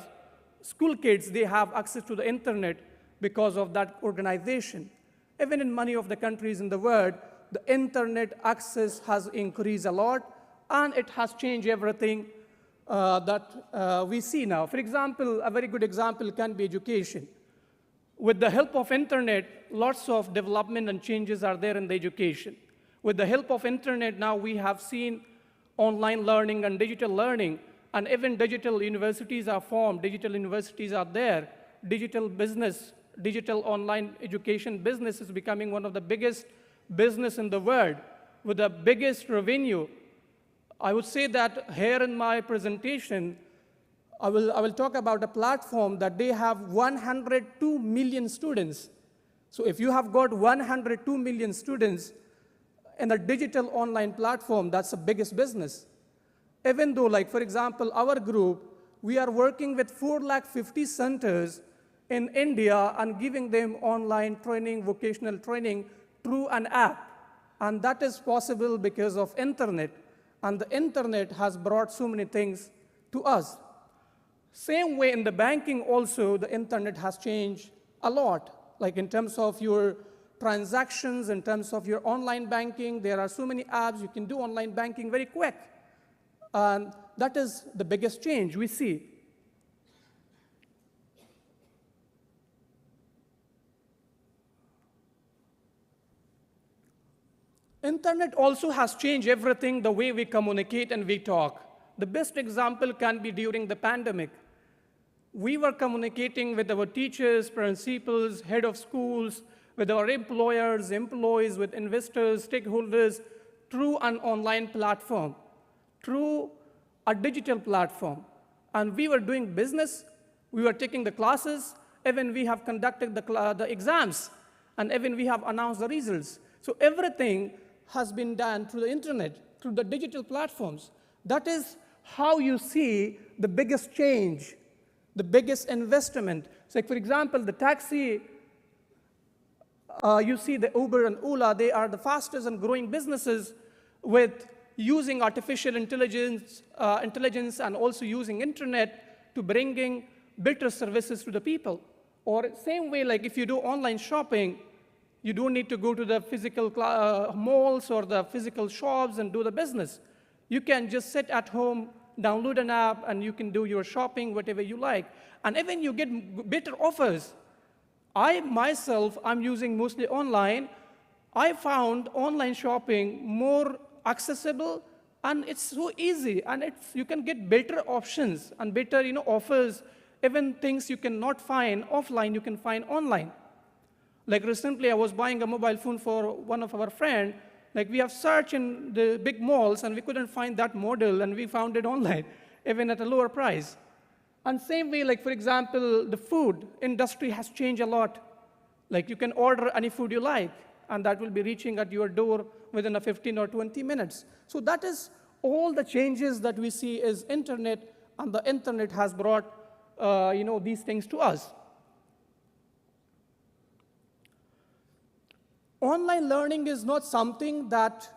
school kids, they have access to the internet because of that organization. Even in many of the countries in the world, the internet access has increased a lot, and it has changed everything that we see now. For example, a very good example can be education. With the help of internet, lots of development and changes are there in the education. With the help of internet, now we have seen online learning and digital learning, and even digital universities are formed, digital universities are there, digital business, digital online education business is becoming one of the biggest business in the world with the biggest revenue. I would say that here in my presentation, I will talk about a platform that they have 102 million students. So if you have got 102 million students in a digital online platform, that's the biggest business. Even though, like for example, our group, we are working with 450 centers in India and giving them online training, vocational training through an app. And that is possible because of internet. And the internet has brought so many things to us. Same way in the banking also, the internet has changed a lot. Like in terms of your transactions, in terms of your online banking, there are so many apps, you can do online banking very quick. And that is the biggest change we see. Internet also has changed everything, the way we communicate and we talk. The best example can be during the pandemic. We were communicating with our teachers, principals, head of schools, with our employers, employees, with investors, stakeholders, through an online platform, through a digital platform. And we were doing business, we were taking the classes, even we have conducted the exams, and even we have announced the results. So everything has been done through the internet, through the digital platforms. That is how you see the biggest change, the biggest investment. So like for example, the taxi, you see the Uber and Ola, they are the fastest and growing businesses with using artificial intelligence, and also using internet to bringing better services to the people. Or same way, like if you do online shopping, you don't need to go to the physical malls or the physical shops and do the business. You can just sit at home, download an app, and you can do your shopping, whatever you like. And even you get better offers. I myself, I'm using mostly online. I found online shopping more accessible, and it's so easy, and you can get better options and better offers. Even things you cannot find offline, you can find online. Like recently, I was buying a mobile phone for one of our friends. Like we have searched in the big malls, and we couldn't find that model, and we found it online, even at a lower price. And same way, like for example, the food industry has changed a lot. Like you can order any food you like, and that will be reaching at your door within 15 or 20 minutes. So that is all the changes that we see is internet, and the internet has brought these things to us. Online learning is not something that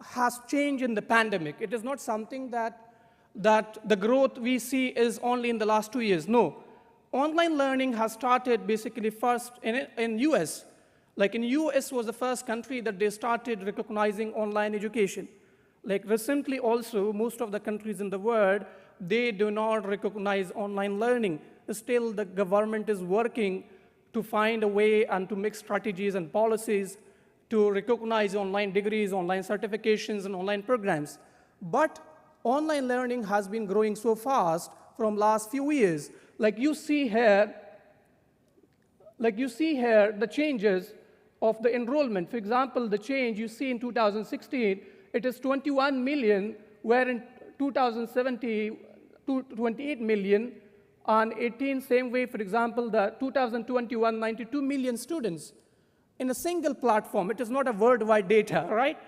has changed in the pandemic. It is not something that the growth we see is only in the last 2 years. No. Online learning has started basically first in US. Like in US was the first country that they started recognizing online education. Like recently also, most of the countries in the world, they do not recognize online learning. Still, the government is working to find a way and to make strategies and policies to recognize online degrees, online certifications, and online programs. But online learning has been growing so fast from last few years. Like you see here the changes of the enrollment. For example, the change you see in 2016, it is 21 million, where in 2017, 28 million, and 18, same way, for example, the 2021, 92 million students in a single platform. It is not a worldwide data, right?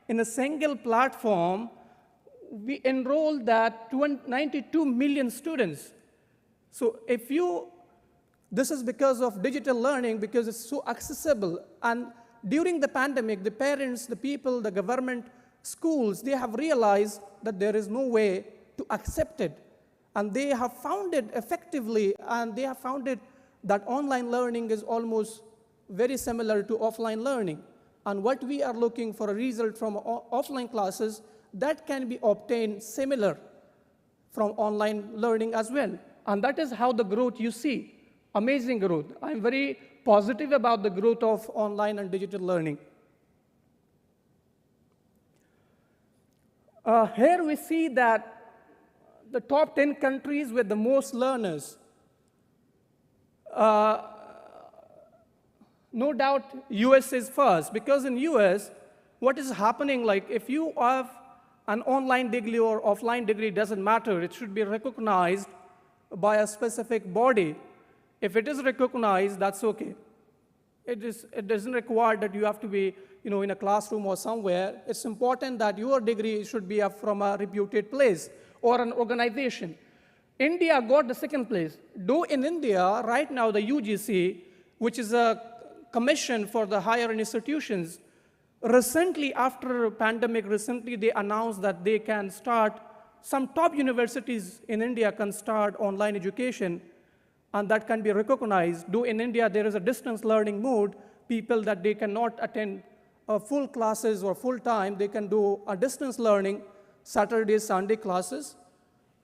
In a single platform, we enrolled that 92 million students. So this is because of digital learning, because it's so accessible. And during the pandemic, the parents, the people, the government, schools, they have realized that there is no way to accept it. And they have found it effectively, and they have found it that online learning is almost very similar to offline learning. And what we are looking for a result from offline classes, that can be obtained similar from online learning as well. And that is how the growth you see, amazing growth. I'm very positive about the growth of online and digital learning. Here we see that the top 10 countries with the most learners. No doubt US is first, because in US, what is happening, like if you have an online degree or offline degree, doesn't matter. It should be recognized by a specific body. If it is recognized, that's okay. It doesn't require that you have to be in a classroom or somewhere. It's important that your degree should be from a reputed place or an organization. India got the second place. Though in India, right now, the UGC, which is a commission for the higher institutions, recently, after pandemic, they announced that they can start, some top universities in India can start online education, and that can be recognized. Though in India, there is a distance learning mode, people that they cannot attend full classes or full time, they can do a distance learning, Saturday, Sunday classes.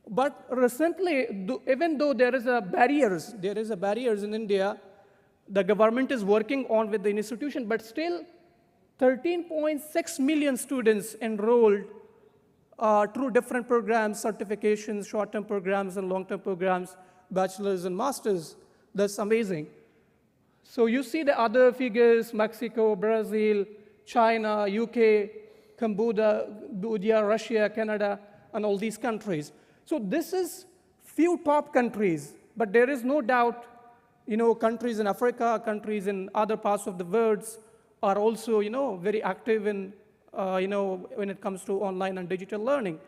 But recently, even though there is barriers in India, the government is working on with the institution, but still 13.6 million students enrolled through different programs, certifications, short-term programs and long-term programs, bachelor's and master's. That's amazing. So you see the other figures: Mexico, Brazil, China, UK, Cambodia, Russia, Canada, and all these countries. So this is few top countries, but there is no doubt, countries in Africa, countries in other parts of the world are also, very active in, when it comes to online and digital learning.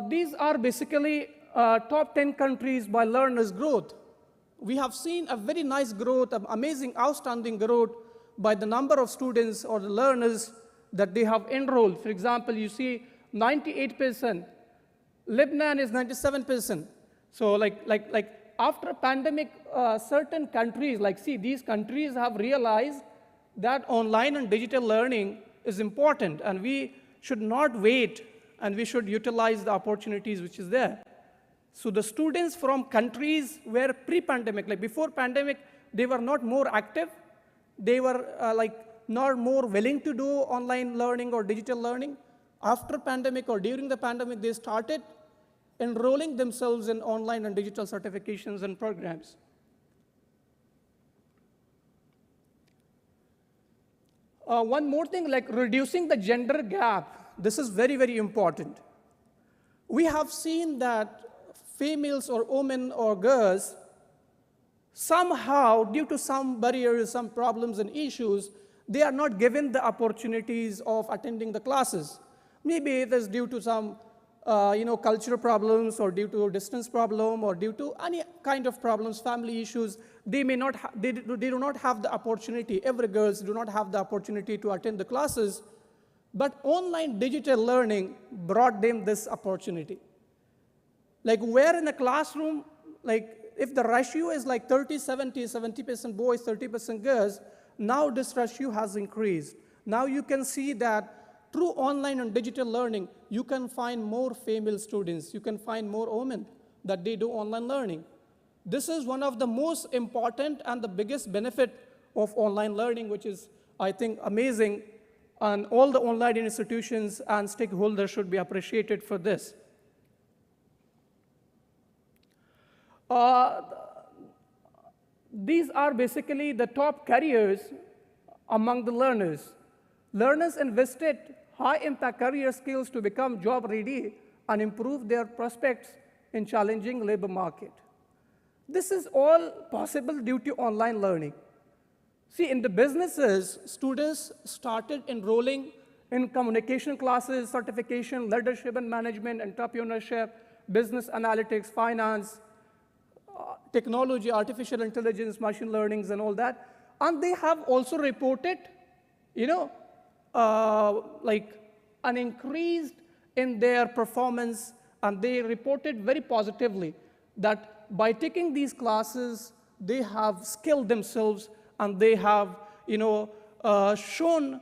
These are basically top 10 countries by learners' growth. we have seen a very nice growth, amazing, outstanding growth by the number of students or the learners that they have enrolled. For example, you see 98%. Lebanon is 97%. So like after pandemic, certain countries, these countries have realized that online and digital learning is important, and we should not wait, and we should utilize the opportunities which is there. So the students from countries where pre-pandemic, like before pandemic, they were not more active. They were not more willing to do online learning or digital learning. After pandemic or during the pandemic, they started enrolling themselves in online and digital certifications and programs. One more thing, like reducing the gender gap. This is very, very important. We have seen that females or women or girls, somehow, due to some barriers, some problems and issues, they are not given the opportunities of attending the classes. Maybe it is due to some cultural problems, or due to a distance problem, or due to any kind of problems, family issues. They may not, they do not have the opportunity. Every girls do not have the opportunity to attend the classes. But online digital learning brought them this opportunity. Like where in a classroom, like if the ratio is like 70% boys, 30% girls, now this ratio has increased. Now you can see that through online and digital learning, you can find more female students. You can find more women that they do online learning. This is one of the most important and the biggest benefit of online learning, which is, I think, amazing. And all the online institutions and stakeholders should be appreciated for this. These are basically the top careers among the learners. Learners invested high-impact career skills to become job-ready and improve their prospects in challenging labor market. This is all possible due to online learning. See, in the businesses, students started enrolling in communication classes, certification, leadership and management, entrepreneurship, business analytics, finance, technology, artificial intelligence, machine learning, and all that. And they have also reported, an increase in their performance, and they reported very positively that by taking these classes, they have skilled themselves, and they have, shown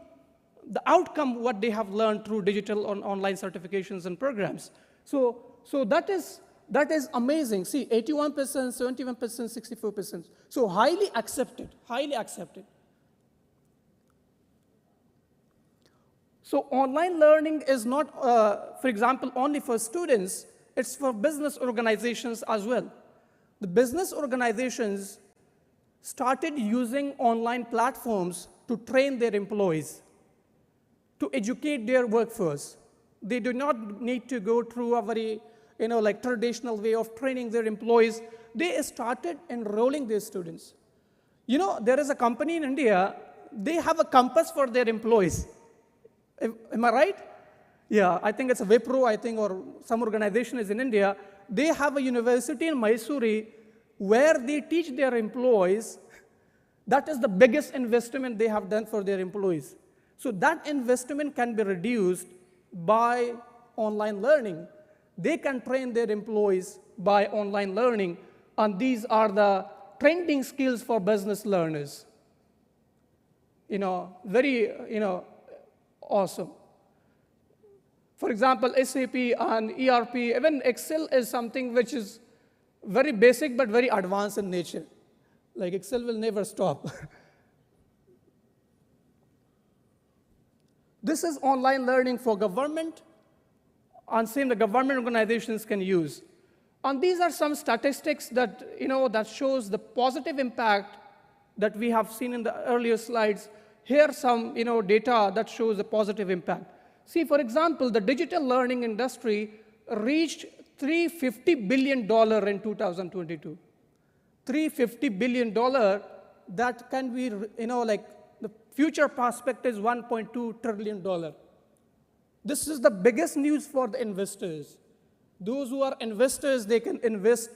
the outcome what they have learned through digital and online certifications and programs. So that is amazing. See, 81%, 71%, 64%. So highly accepted, highly accepted. So online learning is not, for example, only for students. It's for business organizations as well. The business organizations started using online platforms to train their employees, to educate their workforce. They do not need to go through a very, traditional way of training their employees. They started enrolling their students. There is a company in India, they have a campus for their employees. Am I right? Yeah, I think it's a Wipro, or some organization is in India. They have a university in Mysore where they teach their employees. That is the biggest investment they have done for their employees. So that investment can be reduced by online learning. They can train their employees by online learning, and these are the trending skills for business learners. Very, awesome. For example, SAP and ERP, even Excel is something which is very basic but very advanced in nature. Like Excel will never stop. This is online learning for government, and same the government organizations can use. And these are some statistics that, that shows the positive impact that we have seen in the earlier slides. Here some, data that shows the positive impact. See, for example, the digital learning industry reached $350 billion in 2022. $350 billion, that can be, the future prospect is $1.2 trillion. This is the biggest news for the investors. Those who are investors, they can invest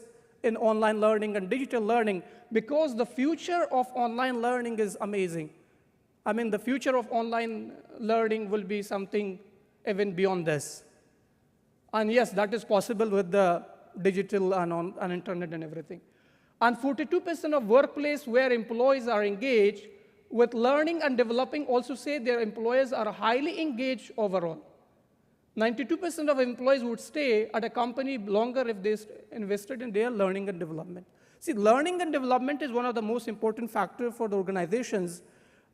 in online learning and digital learning, because the future of online learning is amazing. I mean, the future of online learning will be something even beyond this. And yes, that is possible with the digital and internet and everything. And 42% of workplace where employees are engaged with learning and developing also say their employers are highly engaged overall. 92% of employees would stay at a company longer if they invested in their learning and development. See, learning and development is one of the most important factors for the organizations,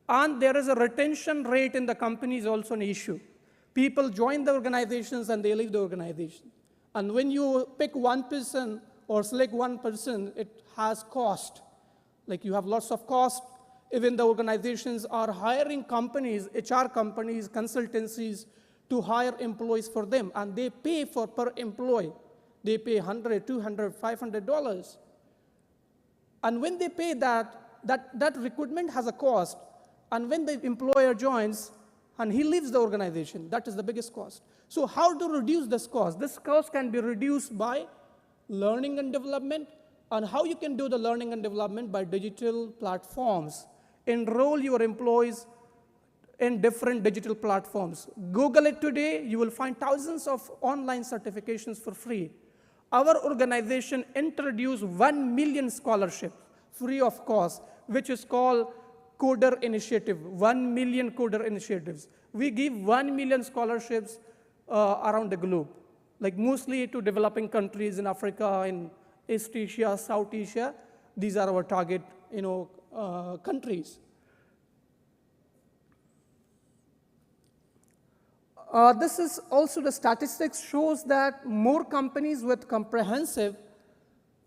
and there is a retention rate in the company is also an issue. People join the organizations and they leave the organization. And when you pick one person or select one person, it has cost. Like you have lots of cost. Even the organizations are hiring companies, HR companies, consultancies, to hire employees for them, and they pay for per employee. They pay $100, $200, $500. And when they pay that recruitment has a cost, and when the employer joins and he leaves the organization, that is the biggest cost. So how to reduce this cost? This cost can be reduced by learning and development, and how you can do the learning and development by digital platforms. Enroll your employees in different digital platforms. Google it today, you will find thousands of online certifications for free. Our organization introduced 1 million scholarships free of cost, which is called Coder Initiative, 1 million Coder Initiatives. We give 1 million scholarships around the globe, like mostly to developing countries in Africa, in East Asia, South Asia. These are our target countries. This is also the statistics shows that more companies with comprehensive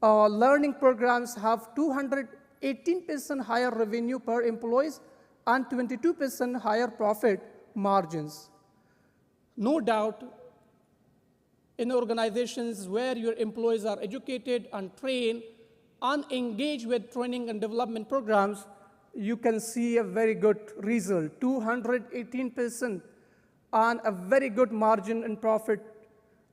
learning programs have 218% higher revenue per employees and 22% higher profit margins. No doubt, in organizations where your employees are educated and trained and engaged with training and development programs, you can see a very good result, 218%. And a very good margin in profit.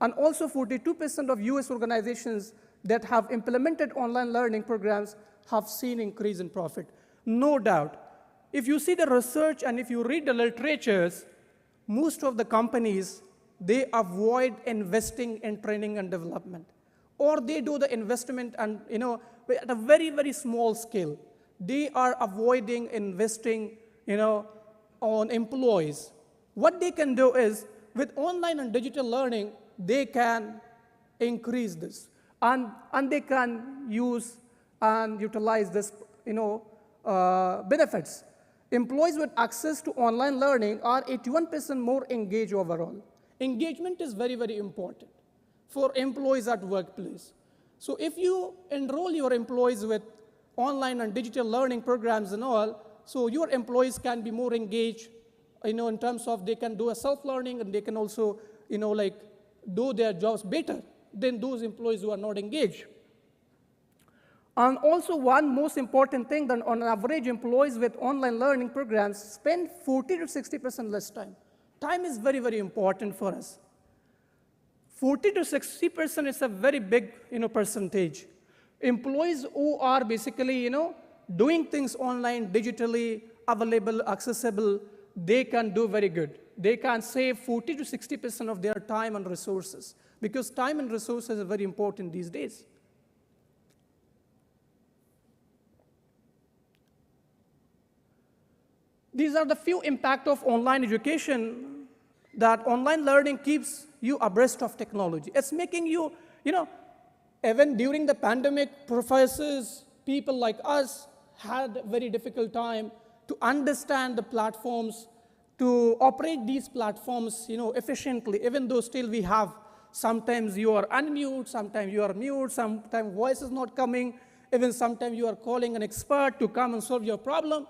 And also 42% of US organizations that have implemented online learning programs have seen increase in profit. No doubt. If you see the research and if you read the literatures, most of the companies, they avoid investing in training and development. Or they do the investment and at a very, very small scale. They are avoiding investing on employees. What they can do is, with online and digital learning, they can increase this. And they can use and utilize this benefits. Employees with access to online learning are 81% more engaged overall. Engagement is very, very important for employees at workplace. So if you enroll your employees with online and digital learning programs and all, so your employees can be more engaged in terms of they can do a self-learning and they can also, do their jobs better than those employees who are not engaged. And also one most important thing that on average employees with online learning programs spend 40 to 60% less time. Time is very, very important for us. 40 to 60% is a very big, percentage. Employees who are basically, doing things online, digitally available, accessible, they can do very good. They can save 40 to 60% of their time and resources, because time and resources are very important these days. These are the few impact of online education, that online learning keeps you abreast of technology. It's making you, even during the pandemic, professors, people like us had a very difficult time to understand the platforms, to operate these platforms efficiently, even though still we have, sometimes you are unmute, sometimes you are mute, sometimes voice is not coming, even sometimes you are calling an expert to come and solve your problem.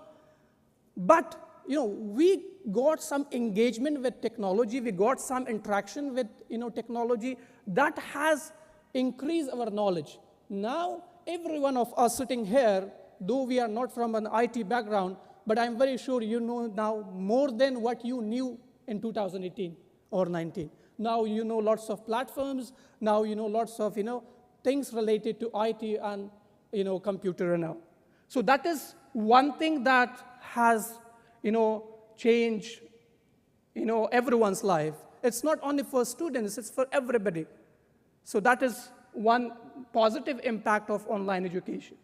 But we got some engagement with technology, we got some interaction with technology that has increased our knowledge. Now, every one of us sitting here, though we are not from an IT background, but I'm very sure you know now more than what you knew in 2018 or 19. Now you know lots of platforms. Now you know lots of things related to IT and computer and all. So that is one thing that has changed everyone's life. It's not only for students, it's for everybody. So that is one positive impact of online education.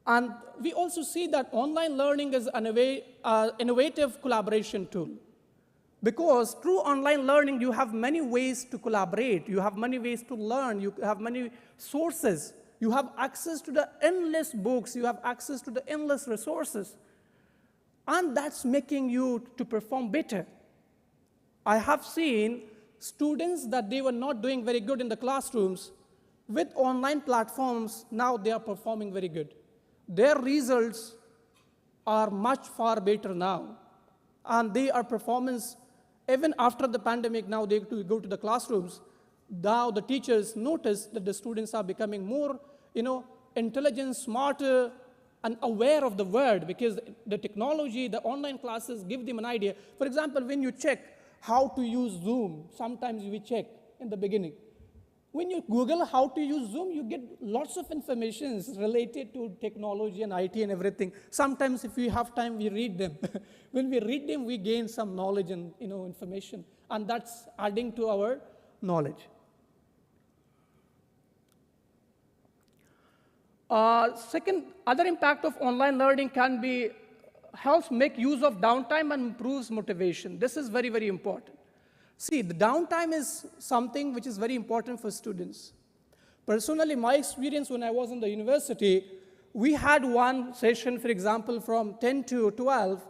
And we also see that online learning is an innovative collaboration tool. Because through online learning, you have many ways to collaborate. You have many ways to learn. You have many sources. You have access to the endless books. You have access to the endless resources. And that's making you to perform better. I have seen students that they were not doing very good in the classrooms. With online platforms, now they are performing very good. Their results are much far better now. And they are performance, even after the pandemic, now they go to the classrooms. Now the teachers notice that the students are becoming more, intelligent, smarter, and aware of the world, because the technology, the online classes give them an idea. For example, when you check how to use Zoom, sometimes we check in the beginning. When you Google how to use Zoom, you get lots of information related to technology and IT and everything. Sometimes if we have time, we read them. When we read them, we gain some knowledge and information, and that's adding to our knowledge. Second, other impact of online learning can be helps make use of downtime and improves motivation. This is very, very important. See, the downtime is something which is very important for students. Personally, my experience when I was in the university, we had one session, for example, from 10 to 12,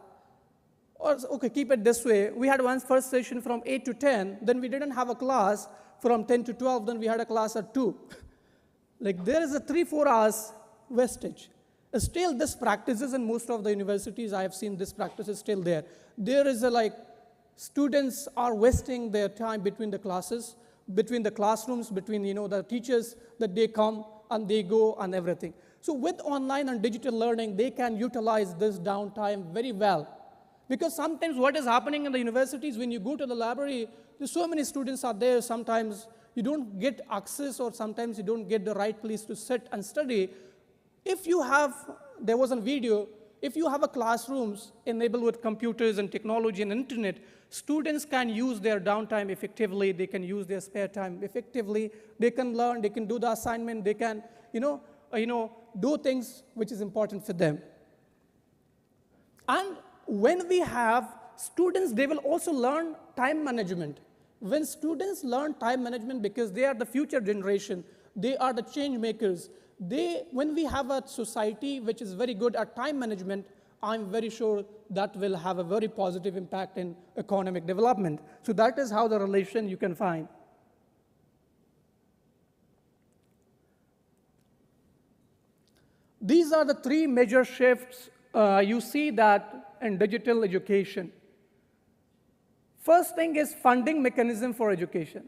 or okay, keep it this way. We had one first session from 8 to 10, then we didn't have a class from 10 to 12, then we had a class at 2. Like there is a 3-4 hours wastage. Still, this practices in most of the universities. I have seen this practice is still there. There is students are wasting their time between the classes, between the classrooms, between the teachers that they come and they go and everything. So with online and digital learning, they can utilize this downtime very well. Because sometimes what is happening in the universities, when you go to the library, there's so many students are there, sometimes you don't get access, or sometimes you don't get the right place to sit and study. If you have, there was a video, if you have a classrooms enabled with computers and technology and internet, students can use their downtime effectively, they can use their spare time effectively, they can learn, they can do the assignment, they can, do things which is important for them. And when we have students, they will also learn time management. When students learn time management, because they are the future generation, they are the change makers. When we have a society which is very good at time management, I'm very sure that will have a very positive impact in economic development. So that is how the relation you can find. These are the 3 major shifts you see that in digital education. First thing is funding mechanism for education.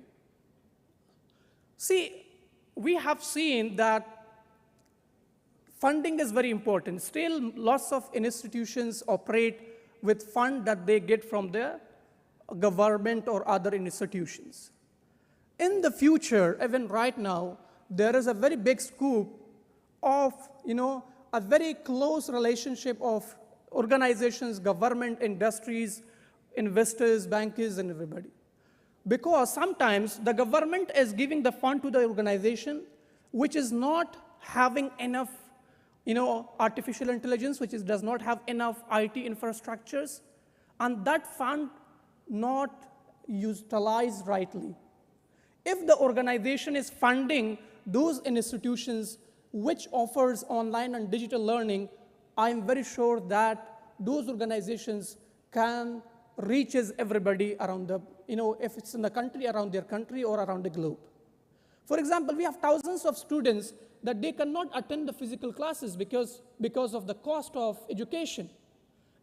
See, we have seen that funding is very important. Still, lots of institutions operate with fund that they get from the government or other institutions. In the future, even right now, there is a very big scope of, a very close relationship of organizations, government, industries, investors, bankers, and everybody. Because sometimes the government is giving the fund to the organization which is not having enough artificial intelligence, which does not have enough IT infrastructures, and that fund not utilized rightly. If the organization is funding those institutions which offers online and digital learning, I'm very sure that those organizations can reach everybody around the, if it's in the country, around their country or around the globe. For example, we have thousands of students that they cannot attend the physical classes because of the cost of education.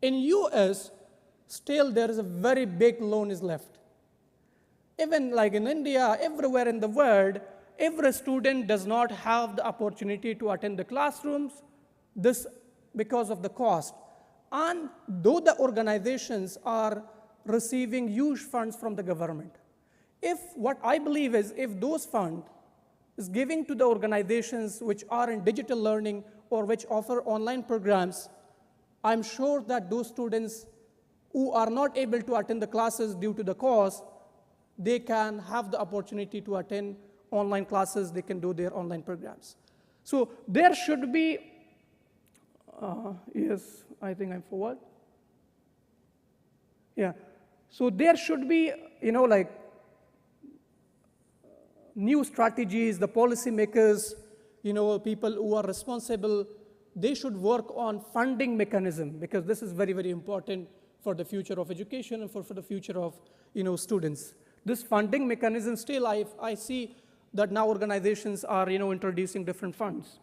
In US, still there is a very big loan is left. Even like in India, everywhere in the world, every student does not have the opportunity to attend the classrooms, this because of the cost. And though the organizations are receiving huge funds from the government. What I believe is if those funds is giving to the organizations which are in digital learning or which offer online programs, I'm sure that those students who are not able to attend the classes due to the cost, they can have the opportunity to attend online classes, they can do their online programs. So there should be, yes, I think I'm forward. Yeah, so there should be, like new strategies, the policymakers, people who are responsible, they should work on funding mechanism because this is very, very important for the future of education and for the future of, students. This funding mechanism still, I see that now organizations are, introducing different funds.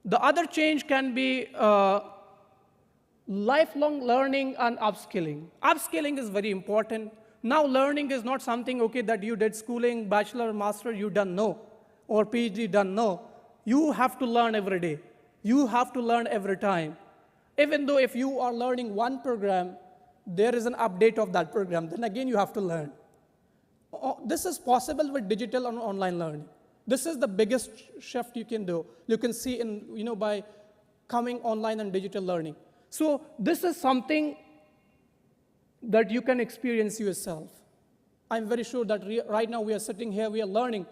The other change can be lifelong learning and upskilling. Upskilling is very important. Now learning is not something, okay, that you did schooling, bachelor, master, you done, no, or PhD done, no. You have to learn every day. You have to learn every time. Even though if you are learning one program, there is an update of that program, then again you have to learn. This is possible with digital and online learning. This is the biggest shift you can do. You can see in, by coming online and digital learning. So this is something that you can experience yourself. I'm very sure that right now we are sitting here, we are learning.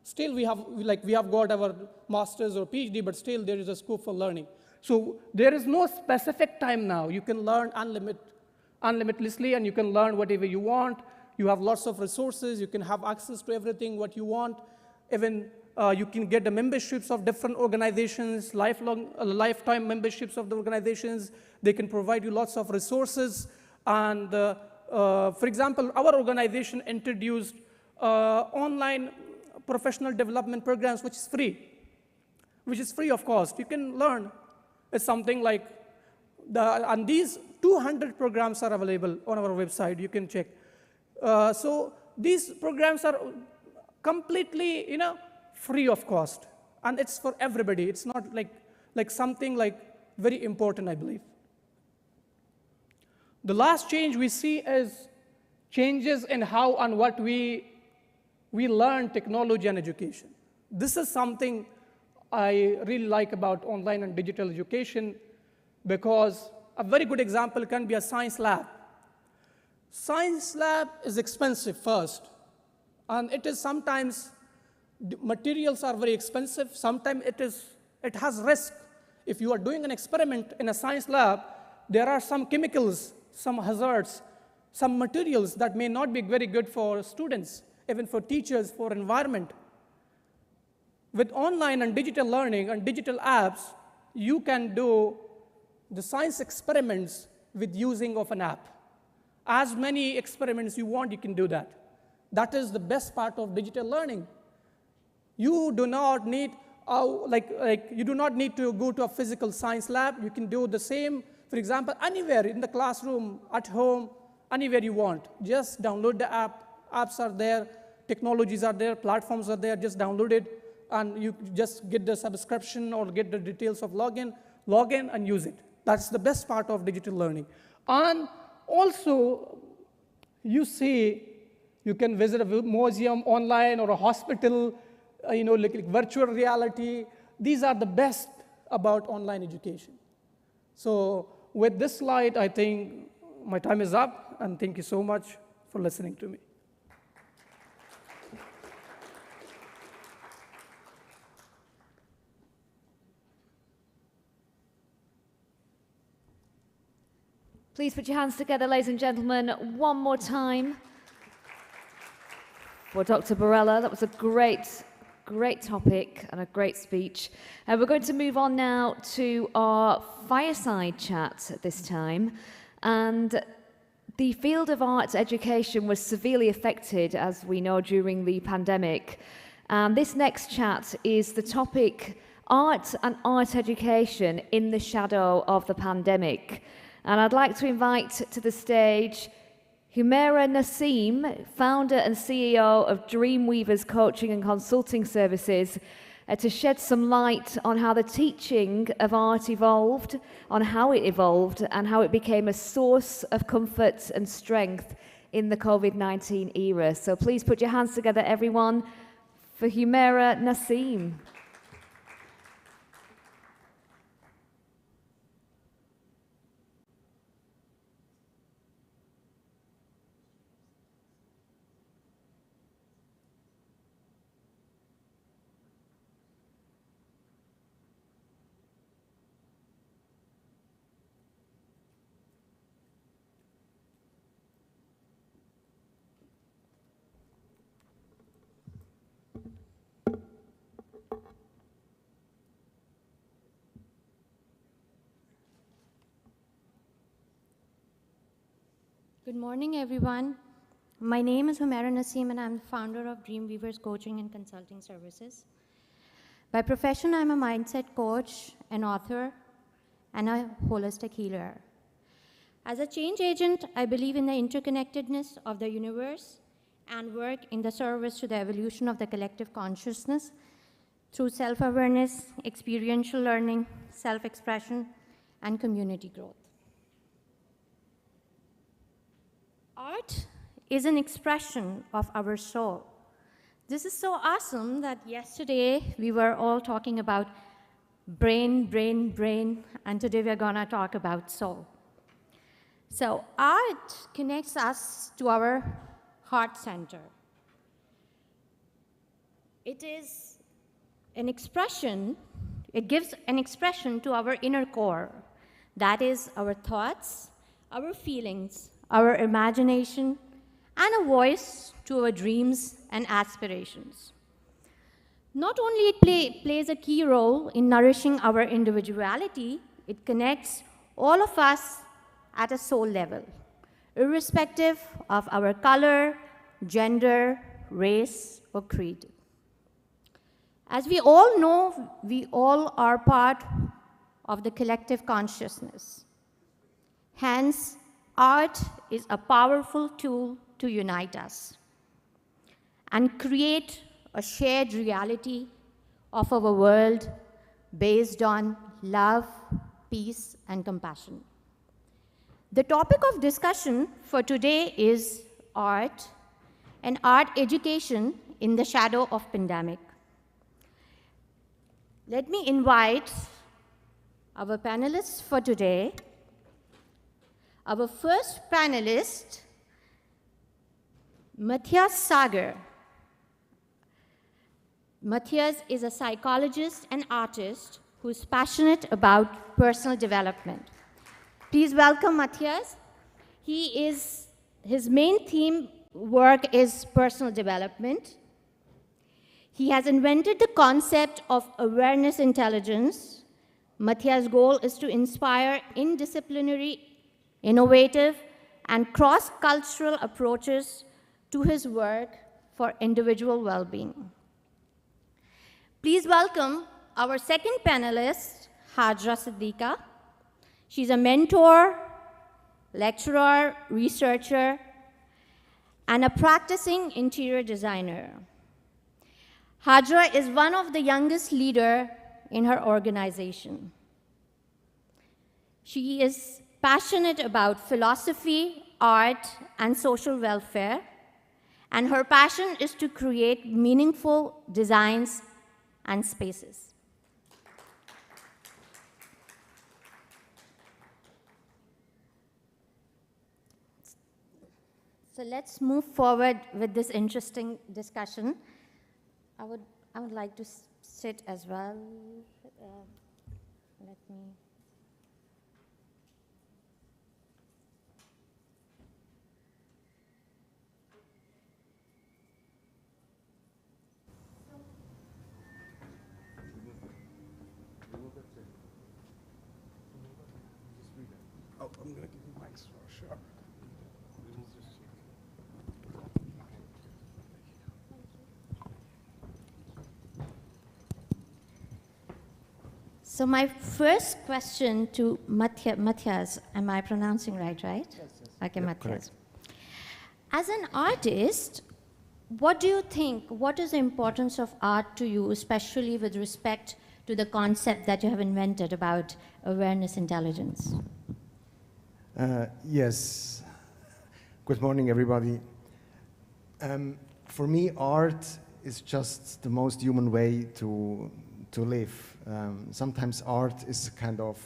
Still we have got our master's or PhD, but still there is a scope for learning. So there is no specific time now. You can learn unlimitedly, and you can learn whatever you want. You have lots of resources. You can have access to everything what you want. Even you can get the memberships of different organizations, lifetime memberships of the organizations. They can provide you lots of resources. And for example, our organization introduced online professional development programs, which is free of cost. You can learn. It's something like, and these 200 programs are available on our website. You can check. So these programs are completely, free of cost, and it's for everybody. It's not like something like very important, I believe. The last change we see is changes in how and what we learn technology and education. This is something I really like about online and digital education, because a very good example can be a science lab. Science lab is expensive first, and it is sometimes, materials are very expensive. Sometimes it has risk. If you are doing an experiment in a science lab, there are some chemicals, some hazards, some materials that may not be very good for students, even for teachers, for environment. With online and digital learning and digital apps, you can do the science experiments with using of an app. As many experiments you want, you can do that. That is the best part of digital learning. You do not need, you do not need to go to a physical science lab. You can do the same, for example, anywhere in the classroom, at home, anywhere you want. Just download the app. Apps are there, technologies are there, platforms are there. Just download it, and you just get the subscription or get the details of login, log in, and use it. That's the best part of digital learning. And also, you see, you can visit a museum online or a hospital, like virtual reality. These are the best about online education. So with this slide, I think my time is up, and thank you so much for listening to me. Please put your hands together, ladies and gentlemen, one more time for Dr. Borrella. That was a great topic and a great speech. We're going to move on now to our fireside chat at this time. And the field of arts education was severely affected, as we know, during the pandemic. And this next chat is the topic, art and art education in the shadow of the pandemic. And I'd like to invite to the stage Humaira Naseem, founder and CEO of Dreamweavers Coaching and Consulting Services. to shed some light on how the teaching of art evolved, on how it evolved, and how it became a source of comfort and strength in the COVID-19 era. So please put your hands together, everyone, for Humaira Nassim. Good morning, everyone. My name is Humaira Nassim, and I'm the founder of Dreamweavers Coaching and Consulting Services. By profession, I'm a mindset coach, an author, and a holistic healer. As a change agent, I believe in the interconnectedness of the universe and work in the service to the evolution of the collective consciousness through self-awareness, experiential learning, self-expression, and community growth. Art is an expression of our soul. This is so awesome that yesterday we were all talking about brain, brain, brain, and today we're gonna talk about soul. So art connects us to our heart center. It is an expression, it gives an expression to our inner core. That is our thoughts, our feelings, our imagination, and a voice to our dreams and aspirations. Not only it plays a key role in nourishing our individuality, it connects all of us at a soul level, irrespective of our color, gender, race, or creed. As we all know, we all are part of the collective consciousness. Hence, art is a powerful tool to unite us and create a shared reality of our world based on love, peace, and compassion. The topic of discussion for today is art and art education in the shadow of pandemic. Let me invite our panelists for today. Our first panelist, Matthias Sager. Matthias is a psychologist and artist who is passionate about personal development. Please welcome Matthias. His main theme work is personal development. He has invented the concept of awareness intelligence. Matthias' goal is to inspire interdisciplinary, innovative, and cross-cultural approaches to his work for individual well-being. Please welcome our second panelist, Hajra Siddiqa. She's a mentor, lecturer, researcher, and a practicing interior designer. Hajra is one of the youngest leaders in her organization. She is passionate about philosophy, art, and social welfare, and her passion is to create meaningful designs and spaces. So let's move forward with this interesting discussion. I would like to sit as well. Let me. Oh, I'm going to give you mics for sure. So my first question to Matthias, am I pronouncing right? Yes. Okay, Yep, Matthias. correct. As an artist, what do you think, what is the importance of art to you, especially with respect to the concept that you have invented about awareness intelligence? Yes. Good morning, everybody. For me, art is just the most human way to live. Sometimes art is kind of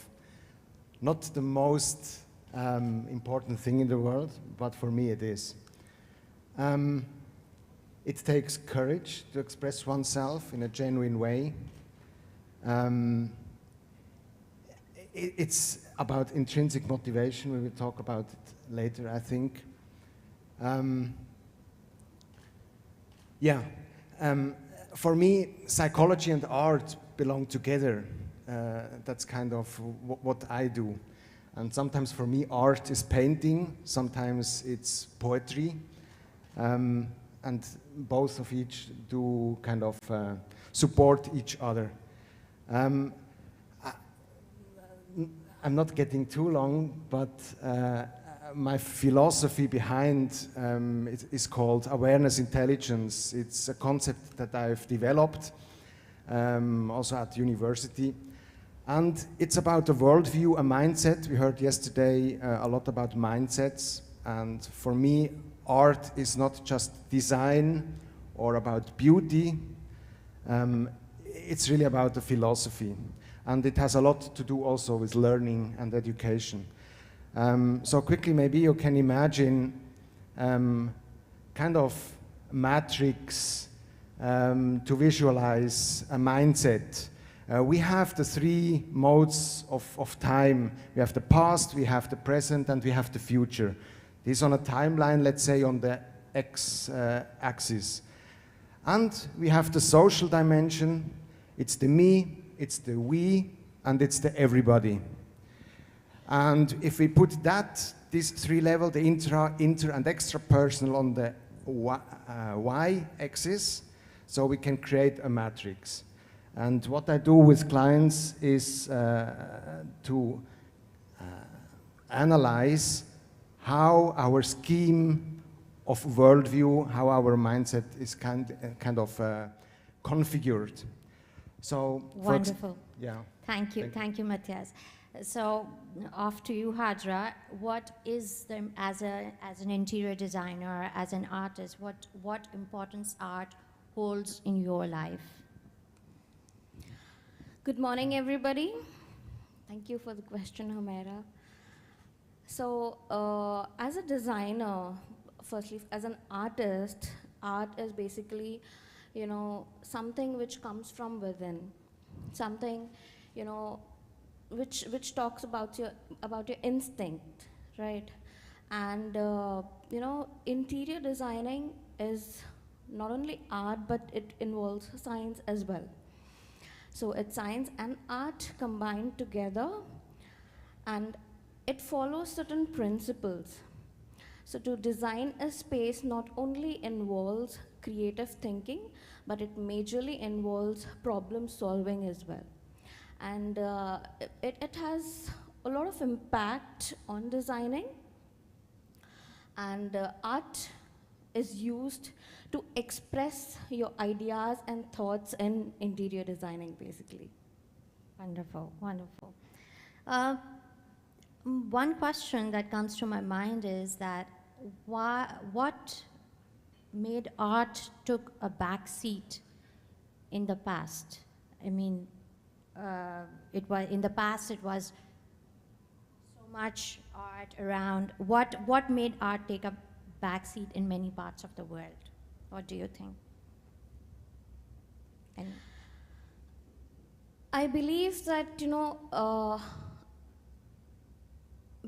not the most important thing in the world, but for me it is. It takes courage to express oneself in a genuine way. It's about intrinsic motivation. We will talk about it later, I think. For me, psychology and art belong together. That's kind of what I do. And sometimes for me, art is painting, sometimes it's poetry. And both of each do kind of support each other. I'm not getting too long, but my philosophy behind it is called awareness intelligence. It's a concept that I've developed also at university. And it's about a worldview, a mindset. We heard yesterday a lot about mindsets. And for me, art is not just design or about beauty. It's really about the philosophy. And it has a lot to do also with learning and education. So quickly, maybe you can imagine kind of matrix to visualize a mindset. We have the three modes of time. We have the past, we have the present, and we have the future. This is on a timeline, let's say, on the x-axis. And we have the social dimension. It's the me, it's the we, and it's the everybody. And if we put these three levels, the inter, and extra-personal on the y-axis, so we can create a matrix. And what I do with clients is to analyze how our scheme of worldview, how our mindset is kind of configured. So wonderful. Yeah. Thank you, Matthias. So, off to you, Hajra. What is as an interior designer, as an artist, what importance art holds in your life? Good morning, everybody. Thank you for the question, Humaira. So, as a designer, firstly, as an artist, art is basically, something which comes from within, something, which talks about your instinct, right? And interior designing is not only art, but it involves science as well. So it's science and art combined together, and it follows certain principles. So to design a space not only involves creative thinking, but it majorly involves problem solving as well. And it has a lot of impact on designing, and art is used to express your ideas and thoughts in interior designing, basically. Wonderful, wonderful. One question that comes to my mind is that what made art took a back seat in the past? I mean, in the past it was so much art around. What made art take a back seat in many parts of the world? What do you think? And I believe that,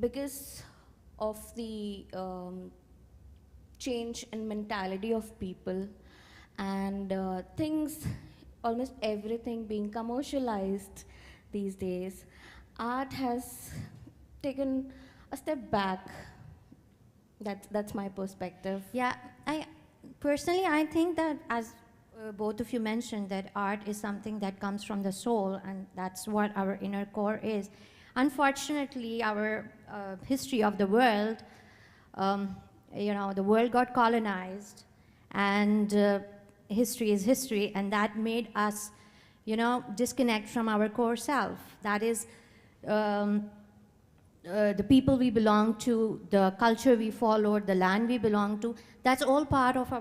because of the change in mentality of people and things, almost everything being commercialized these days, art has taken a step back. That's my perspective. Yeah, personally, I think that, as both of you mentioned, that art is something that comes from the soul, and that's what our inner core is. Unfortunately, our history of the world, the world got colonized, And history is history, and that made us, disconnect from our core self. That is the people we belong to, the culture we followed, the land we belong to. That's all part of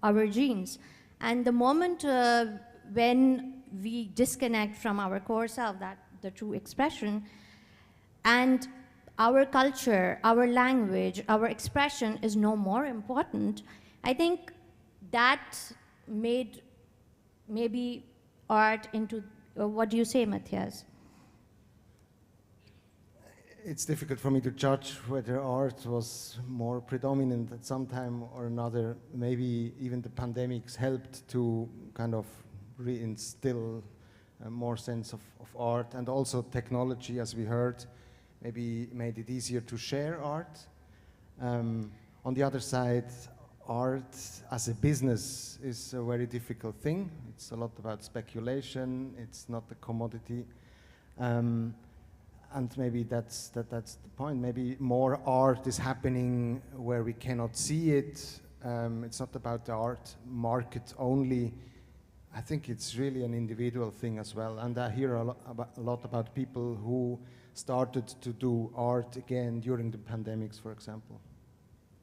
our genes. And the moment when we disconnect from our core self, that the true expression, and our culture, our language, our expression is no more important, I think that made maybe art into, what do you say, Matthias? It's difficult for me to judge whether art was more predominant at some time or another. Maybe even the pandemics helped to kind of reinstill a more sense of art, and also technology, as we heard, maybe made it easier to share art. On the other side, art as a business is a very difficult thing. It's a lot about speculation. It's not a commodity. And maybe that's the point. Maybe more art is happening where we cannot see it. It's not about the art market only. I think it's really an individual thing as well. And I hear a lot about people who started to do art again during the pandemics, for example.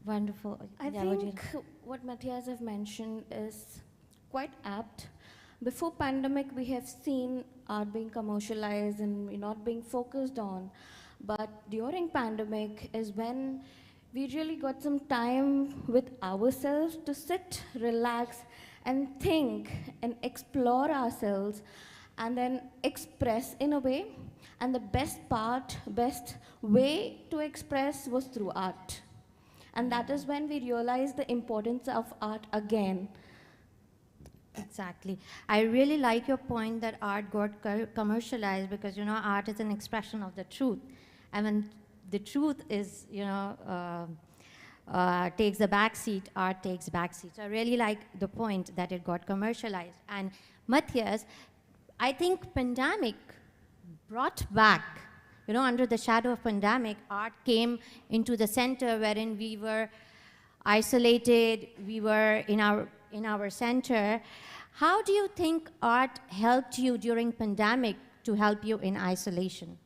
Wonderful. I think what Matthias have mentioned is quite apt. Before pandemic, we have seen art being commercialized and not being focused on. But during pandemic is when we really got some time with ourselves to sit, relax, and think and explore ourselves, and then express in a way. And the best way to express was through art. And that is when we realized the importance of art again. Exactly. I really like your point that art got commercialized, because, art is an expression of the truth. And when the truth is, takes the back seat, art takes back seat. So I really like the point that it got commercialized. And Matthias, I think pandemic brought back, under the shadow of pandemic, art came into the center wherein we were isolated, we were in our center. How do you think art helped you during pandemic to help you in isolation?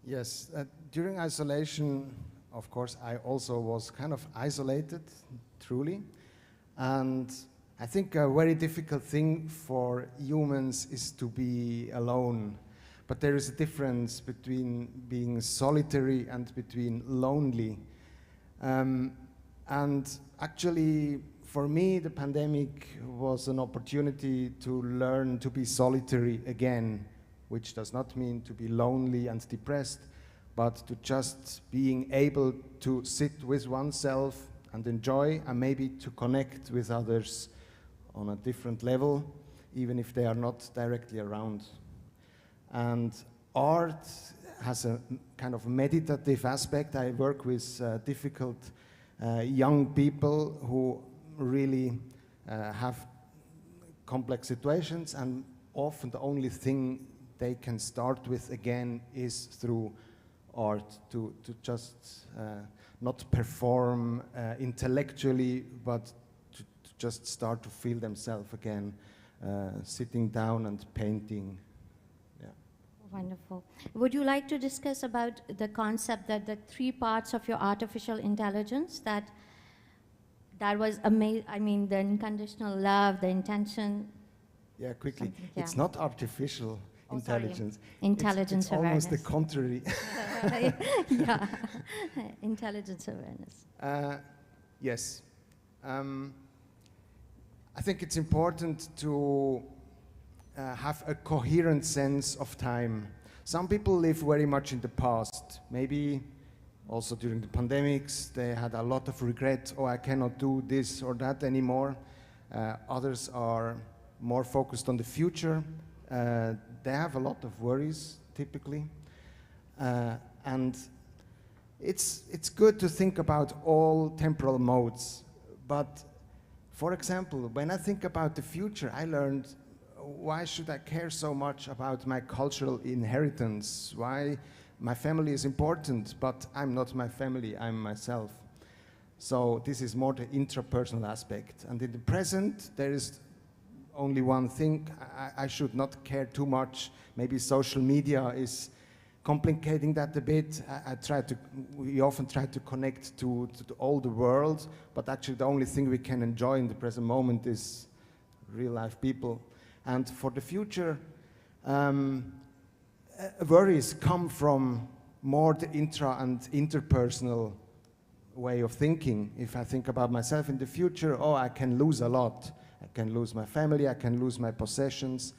Yes, during isolation, of course, I also was kind of isolated, truly. And I think a very difficult thing for humans is to be alone. But there is a difference between being solitary and between lonely. And actually, for me, the pandemic was an opportunity to learn to be solitary again, which does not mean to be lonely and depressed, but to just being able to sit with oneself and enjoy, and maybe to connect with others on a different level, even if they are not directly around. And art has a kind of meditative aspect. I work with difficult young people who really have complex situations, and often the only thing they can start with again is through art, to just not perform intellectually, but to just start to feel themselves again, sitting down and painting. Wonderful. Would you like to discuss about the concept that the 3 parts of your artificial intelligence, that was amazing? I mean, the unconditional love, the intention. Yeah, quickly. Yeah. It's not artificial intelligence. Sorry. Intelligence it's almost the awareness. contrary. Yeah, intelligence awareness. Yes. I think it's important to have a coherent sense of time. Some people live very much in the past. Maybe also during the pandemics, they had a lot of regret. Oh, I cannot do this or that anymore. Others are more focused on the future. They have a lot of worries, typically. And it's good to think about all temporal modes. But, for example, when I think about the future, I learned, why should I care so much about my cultural inheritance? Why my family is important, but I'm not my family, I'm myself. So this is more the intrapersonal aspect. And in the present, there is only one thing. I should not care too much. Maybe social media is complicating that a bit. We often try to connect to all the world, but actually the only thing we can enjoy in the present moment is real life people. And for the future, worries come from more the intra and interpersonal way of thinking. If I think about myself in the future, oh, I can lose a lot. I can lose my family, I can lose my possessions.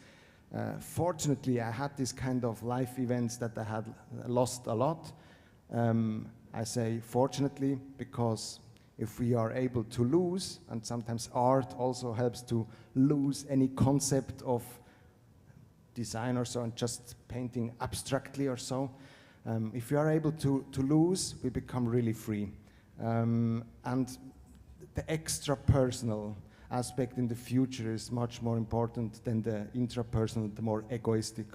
Fortunately, I had this kind of life events that I had lost a lot. I say fortunately, because if we are able to lose, and sometimes art also helps to lose any concept of design or so, and just painting abstractly or so. If we are able to lose, we become really free. And the extra personal aspect in the future is much more important than the intrapersonal, the more egoistic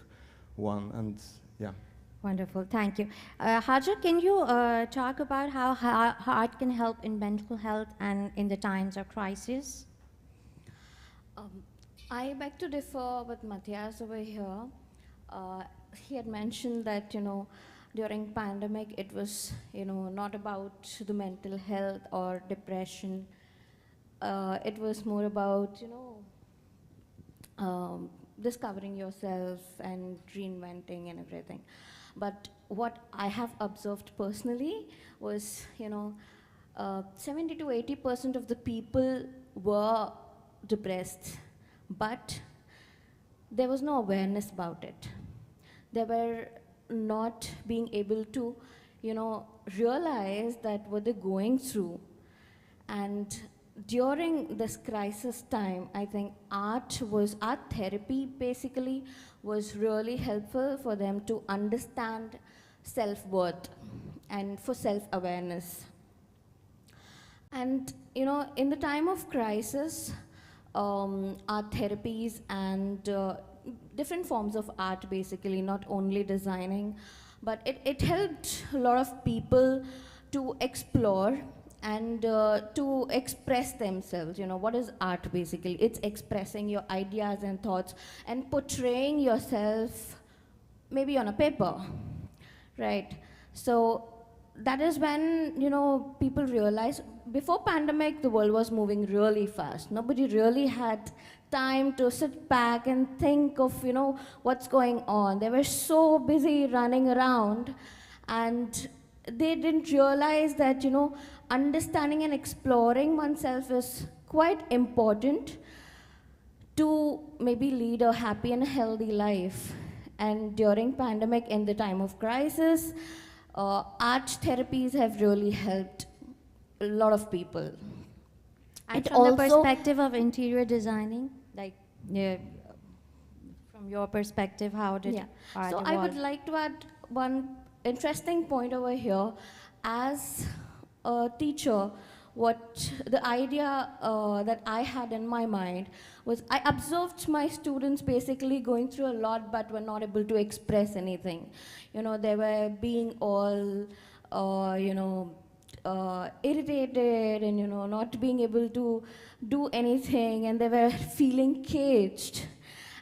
one. And yeah. Wonderful, thank you. Hajar, can you talk about how art can help in mental health and in the times of crisis? I beg to differ with Matthias over here. He had mentioned that, during pandemic, it was, not about the mental health or depression. It was more about, discovering yourself and reinventing and everything. But what I have observed personally was, 70 to 80% of the people were depressed, but there was no awareness about it. They were not being able to, realize that what they're going through. And during this crisis time, I think art therapy basically was really helpful for them to understand self-worth and for self-awareness. And, in the time of crisis, art therapies and different forms of art basically, not only designing, but it helped a lot of people to explore and to express themselves. What is art basically? It's expressing your ideas and thoughts and portraying yourself maybe on a paper, right? So that is when, people realize, before pandemic, the world was moving really fast. Nobody really had time to sit back and think of, what's going on. They were so busy running around, and they didn't realize that, understanding and exploring oneself is quite important to maybe lead a happy and healthy life. And during pandemic, in the time of crisis, art therapies have really helped a lot of people. And from the perspective of interior designing, from your perspective, how did art So evolve? I would like to add one interesting point over here. As a teacher, what the idea that I had in my mind was, I observed my students basically going through a lot but were not able to express anything. They were being all, irritated and, not being able to do anything, and they were feeling caged.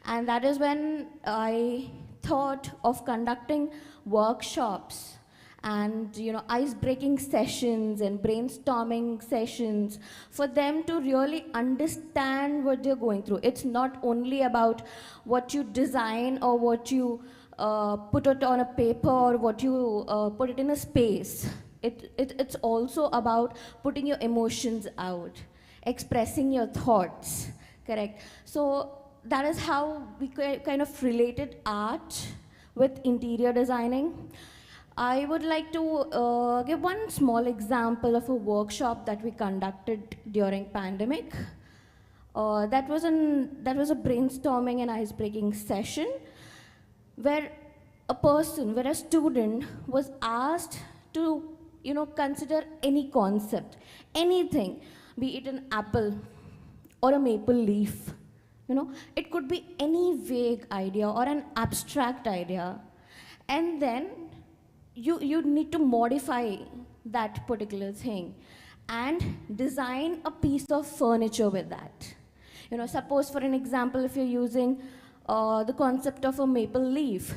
And that is when I thought of conducting workshops and ice-breaking sessions and brainstorming sessions for them to really understand what they're going through. It's not only about what you design or what you put it on a paper or what you put it in a space. It's also about putting your emotions out, expressing your thoughts, correct? So that is how we kind of related art with interior designing. I would like to give one small example of a workshop that we conducted during pandemic. That was a brainstorming and ice-breaking session where a student was asked to consider any concept, anything, be it an apple or a maple leaf. It could be any vague idea or an abstract idea. And then you need to modify that particular thing. and design a piece of furniture with that. You know, suppose for an example, if you're using the concept of a maple leaf,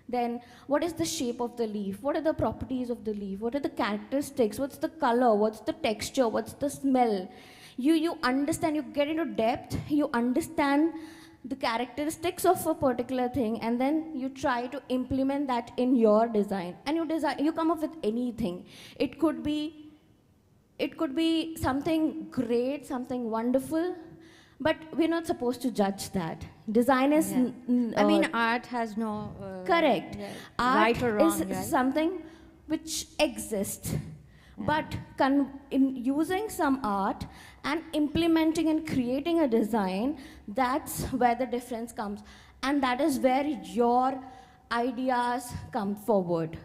then what is the shape of the leaf? What are the properties of the leaf? What are the characteristics? What's the color? What's the texture? What's the smell? You understand, you get into depth, you understand the characteristics of a particular thing, and then you try to implement that in your design. And you come up with anything. It could be something great, something wonderful, but we're not supposed to judge that. Design is... I mean, art has no... correct. Art right or wrong, is right? something which exists. But in using some art and implementing and creating a design, that's where the difference comes. And that is where your ideas come forward.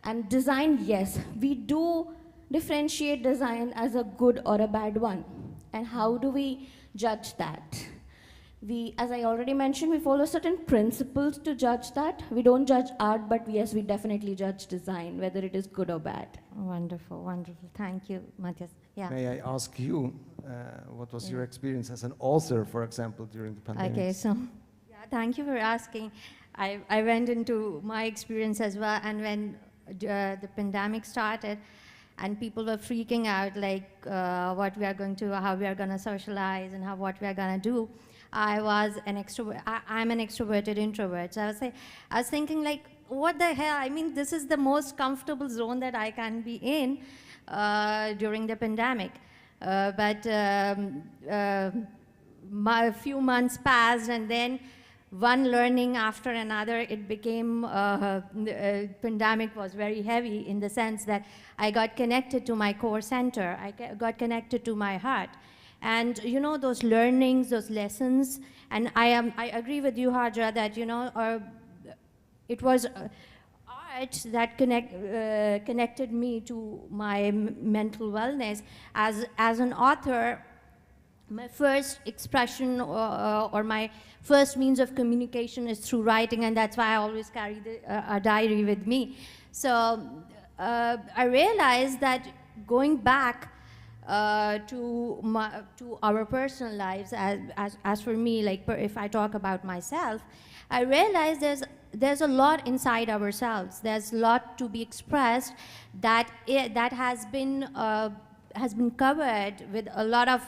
And design, yes, we do differentiate design as a good or a bad one. And how do we judge that? We, as I already mentioned, we follow certain principles to judge that. We don't judge art, but yes, we definitely judge design, whether it is good or bad. Wonderful, wonderful. Thank you, Matthias. Yeah. May I ask you, what was your experience as an author, for example, during the pandemic? Okay, so thank you for asking. I went into my experience as well, and when the pandemic started, and people were freaking out, like what we are going to, how we are going to socialize, and what we are going to do. I was an extrovert. I'm an extroverted introvert. So I was thinking, like, what the hell? I mean, this is the most comfortable zone that I can be in during the pandemic. But a few months passed, and then one learning after another, it became, pandemic was very heavy in the sense that I got connected to my core center. I got connected to my heart. And you know, those learnings, those lessons, and I agree with you, Hajra, that, you know, it was art that connected me to my mental wellness. As an author, my first expression or my first means of communication is through writing, and that's why I always carry a diary with me. So I realized that going back to our personal lives, as for me, like if I talk about myself, I realize there's a lot inside ourselves. There's a lot to be expressed that has been covered with a lot of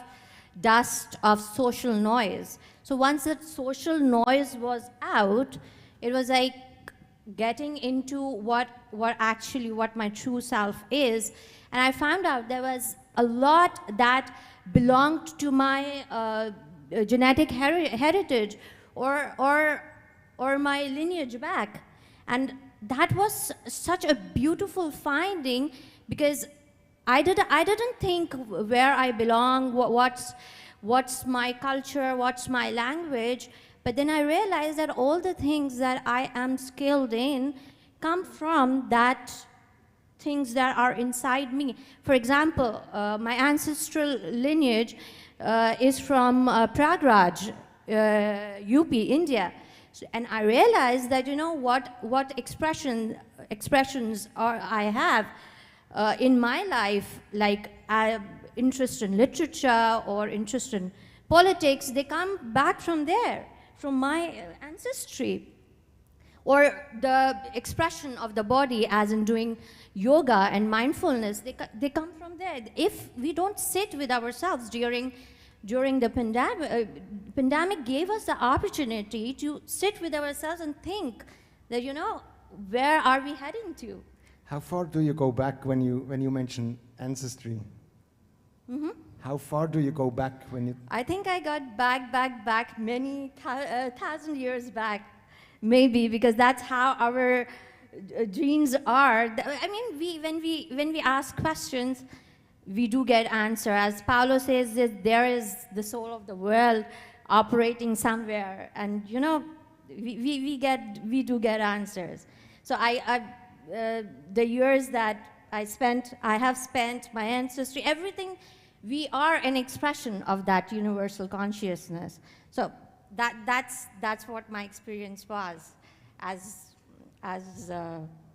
dust of social noise. So once that social noise was out, it was like getting into what my true self is, and I found out there was a lot that belonged to my genetic heritage or my lineage back. And that was such a beautiful finding, because I didn't think where I belong, what's my culture, what's my language, but then I realized that all the things that I am skilled in come from that things that are inside me. For example, my ancestral lineage is from Pragraj, UP, India. And I realized that, you know, what expressions I have in my life, like interest in literature or interest in politics, they come back from there, from my ancestry. Or the expression of the body, as in doing yoga and mindfulness, they come from there. If we don't sit with ourselves during the pandemic gave us the opportunity to sit with ourselves and think that, you know, where are we heading to? How far do you go back when you mention ancestry? Mm-hmm. How far do you go back when you... I think I got back many thousand years back, maybe, because that's how our genes are. I mean, when we ask questions, we do get answer. As Paulo says, that there is the soul of the world operating somewhere, and you know, we do get answers. So the years that I have spent, my ancestry, everything, we are an expression of that universal consciousness. So that's what my experience was as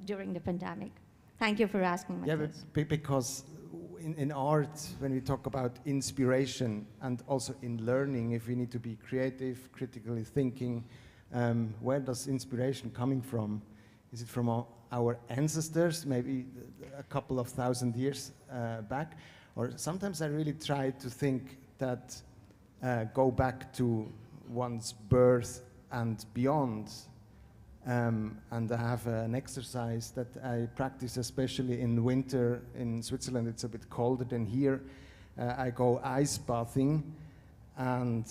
during the pandemic. Thank you for asking me. Yeah, because in art, when we talk about inspiration and also in learning, if we need to be creative, critically thinking, where does inspiration coming from? Is it from our ancestors, maybe a couple of thousand years back? Or sometimes I really try to think that go back to one's birth and beyond. And I have an exercise that I practice, especially in winter. In Switzerland, it's a bit colder than here. I go ice bathing, and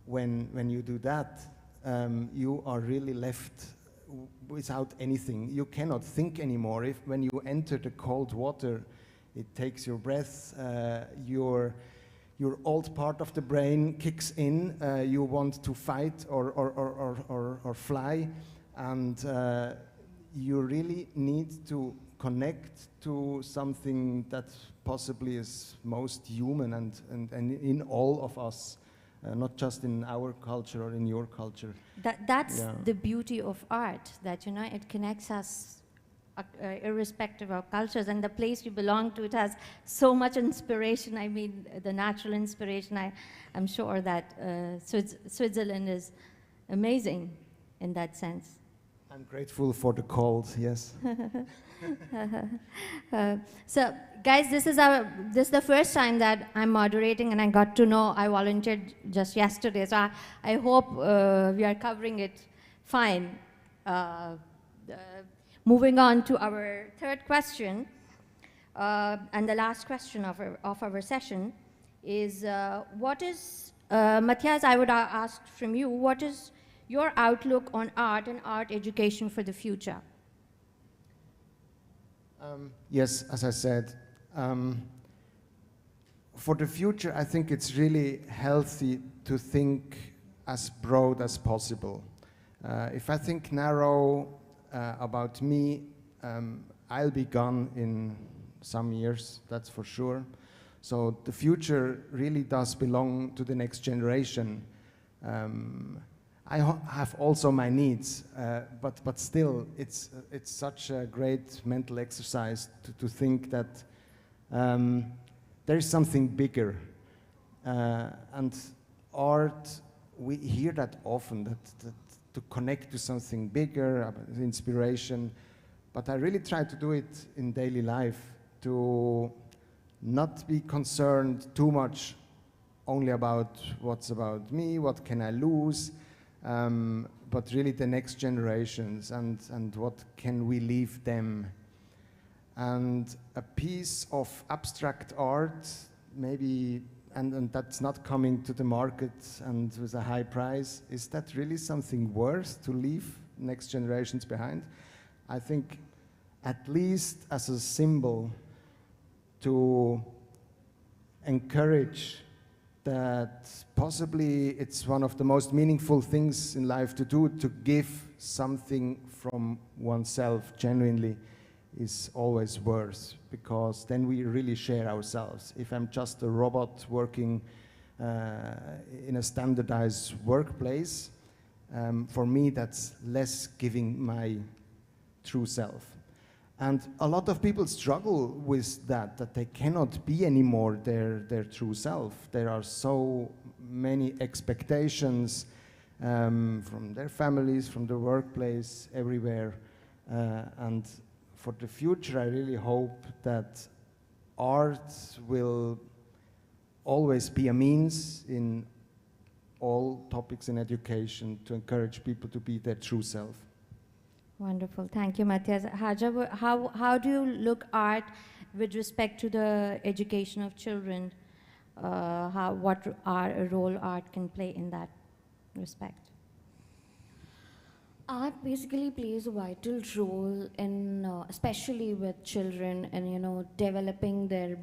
when you do that, you are really left without anything. You cannot think anymore. When you enter the cold water, it takes your breath, your old part of the brain kicks in. You want to fight or fly. And you really need to connect to something that possibly is most human and in all of us, not just in our culture or in your culture. That's the beauty of art, that, you know, it connects us irrespective of cultures, and the place you belong to, it has so much inspiration. I mean, the natural inspiration. I'm sure that Switzerland is amazing in that sense. I'm grateful for the cold, yes. So, guys, this is the first time that I'm moderating, and I got to know. I volunteered just yesterday, so I hope we are covering it fine. Moving on to our third question, and the last question of our session is, what is, Matthias, I would ask from you, what is your outlook on art and art education for the future? Yes, as I said, for the future, I think it's really healthy to think as broad as possible. If I think narrow about me, I'll be gone in some years, that's for sure. So the future really does belong to the next generation. I have also my needs, but still, it's such a great mental exercise to think that there is something bigger. And art, we hear that often, that to connect to something bigger, inspiration, but I really try to do it in daily life, to not be concerned too much only about what's about me, what can I lose, but really the next generations and what can we leave them. And a piece of abstract art, maybe, and that's not coming to the market and with a high price, is that really something worth to leave next generations behind? I think at least as a symbol to encourage that possibly it's one of the most meaningful things in life to do, to give something from oneself genuinely, is always worth, because then we really share ourselves. If I'm just a robot working in a standardized workplace, for me that's less giving my true self. And a lot of people struggle with that they cannot be anymore their true self. There are so many expectations from their families, from the workplace, everywhere. And for the future, I really hope that art will always be a means in all topics in education to encourage people to be their true self. Wonderful, thank you, Matthias. Haja, how do you look art with respect to the education of children? What role art can play in that respect? Art basically plays a vital role in, especially with children, and, you know, developing their,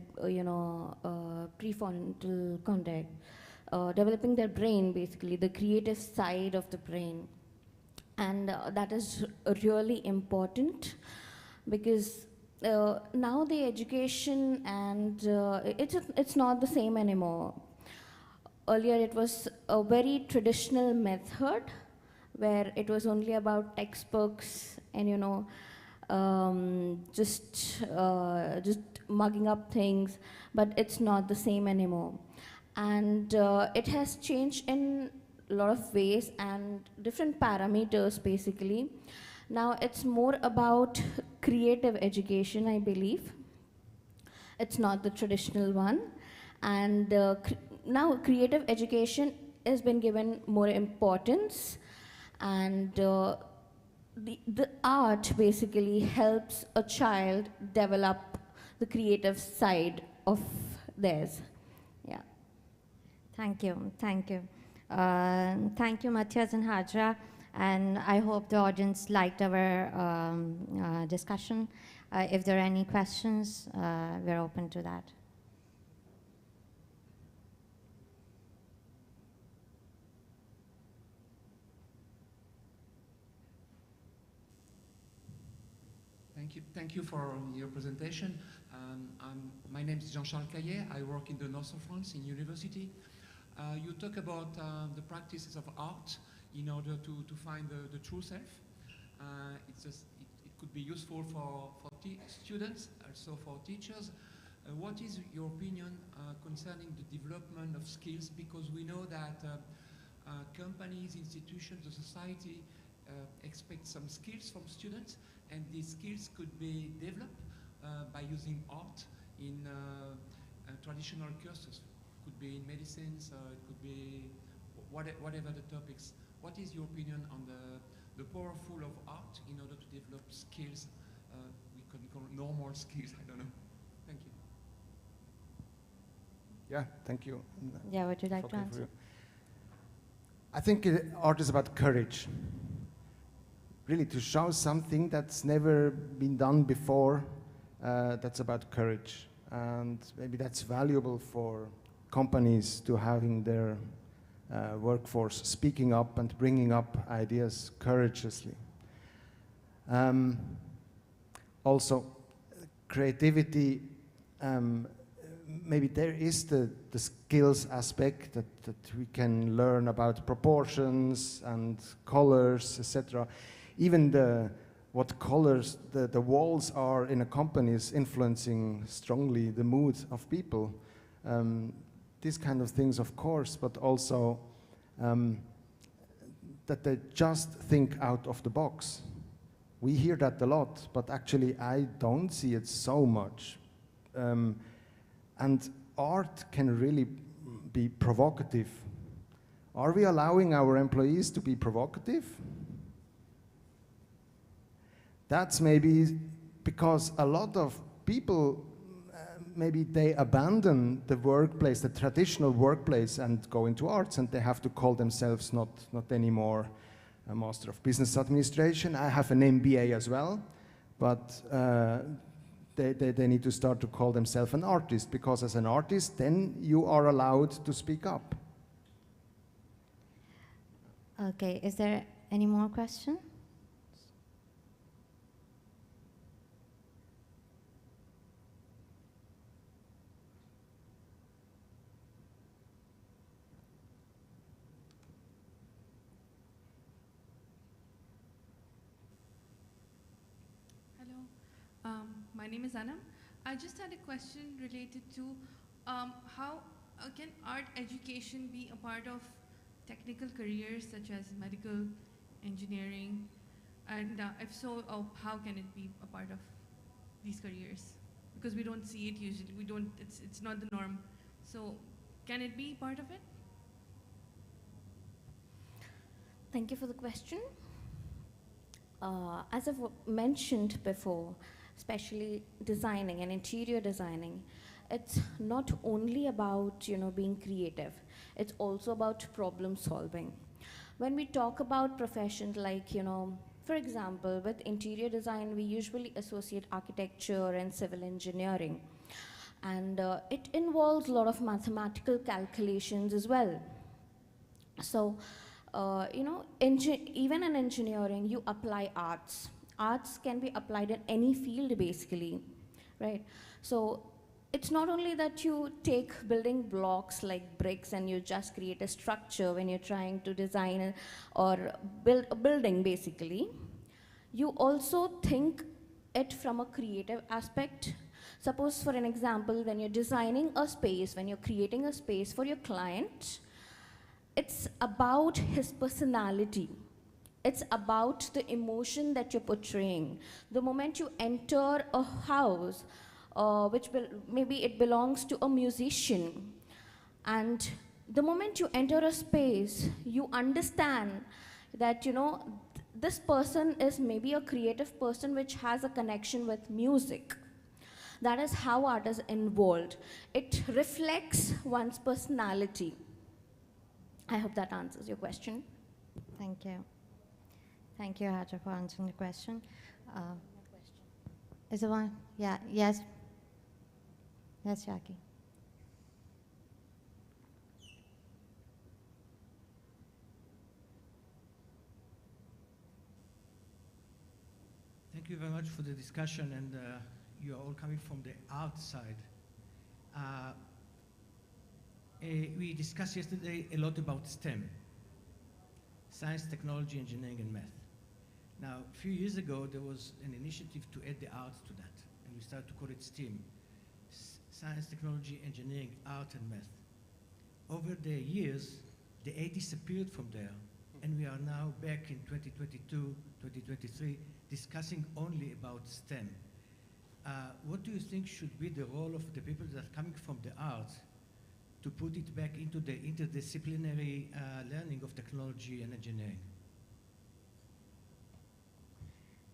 prefrontal cortex, developing their brain, basically the creative side of the brain. And that is really important, because now the education and it's not the same anymore. Earlier it was a very traditional method where it was only about textbooks and, you know, just mugging up things, but it's not the same anymore. And it has changed in a lot of ways and different parameters basically. Now it's more about creative education, I believe. It's not the traditional one. And now creative education has been given more importance, and the art basically helps a child develop the creative side of theirs. Yeah. Thank you, thank you. Thank you, Matthias and Hajra, and I hope the audience liked our discussion. If there are any questions, we're open to that. Thank you for your presentation. My name is Jean-Charles Caillet. I work in the north of France in university. You talk about the practices of art in order to find the true self. It could be useful for students, also for teachers. What is your opinion concerning the development of skills? Because we know that companies, institutions, the society expect some skills from students, and these skills could be developed by using art in traditional courses. It could be in medicines, it could be whatever the topics. What is your opinion on the powerful of art in order to develop skills? We can call normal skills, I don't know. Thank you. Yeah, thank you. Yeah, would you like to answer? I think art is about courage. Really, to show something that's never been done before, that's about courage. And maybe that's valuable for companies to having their workforce speaking up and bringing up ideas courageously. Also, creativity, maybe there is the skills aspect that we can learn about proportions and colors, etc. Even what colors the walls are in a company is influencing strongly the mood of people. These kind of things, of course, but also that they just think out of the box. We hear that a lot, but actually I don't see it so much. And art can really be provocative. Are we allowing our employees to be provocative? That's maybe because a lot of people, maybe they abandon the workplace, the traditional workplace, and go into arts, and they have to call themselves not anymore a Master of Business Administration. I have an MBA as well, but they need to start to call themselves an artist, because as an artist, then you are allowed to speak up. Okay, is there any more questions? My name is Anam. I just had a question related to how can art education be a part of technical careers such as medical, engineering, and if so, how can it be a part of these careers? Because we don't see it usually. We don't. It's not the norm. So, can it be part of it? Thank you for the question. As I've mentioned before, especially designing and interior designing, it's not only about being creative. It's also about problem solving. When we talk about professions like for example, with interior design, we usually associate architecture and civil engineering, and it involves a lot of mathematical calculations as well. So, even in engineering, you apply arts. Arts can be applied in any field, basically, right? So it's not only that you take building blocks like bricks and you just create a structure when you're trying to design or build a building, basically. You also think it from a creative aspect. Suppose, for an example, when you're designing a space, when you're creating a space for your client, it's about his personality. It's about the emotion that you're portraying. The moment you enter a house, maybe it belongs to a musician, and the moment you enter a space, you understand that, this person is maybe a creative person which has a connection with music. That is how art is involved. It reflects one's personality. I hope that answers your question. Thank you. Thank you, Haja, for answering the question. Is there one? Yeah, yes. Yes, Jackie. Thank you very much for the discussion, and you are all coming from the art side. We discussed yesterday a lot about STEM, science, technology, engineering, and math. Now, a few years ago, there was an initiative to add the arts to that, and we started to call it STEAM, science, technology, engineering, art, and math. Over the years, the A disappeared from there, and we are now back in 2022, 2023, discussing only about STEM. What do you think should be the role of the people that are coming from the arts to put it back into the interdisciplinary learning of technology and engineering?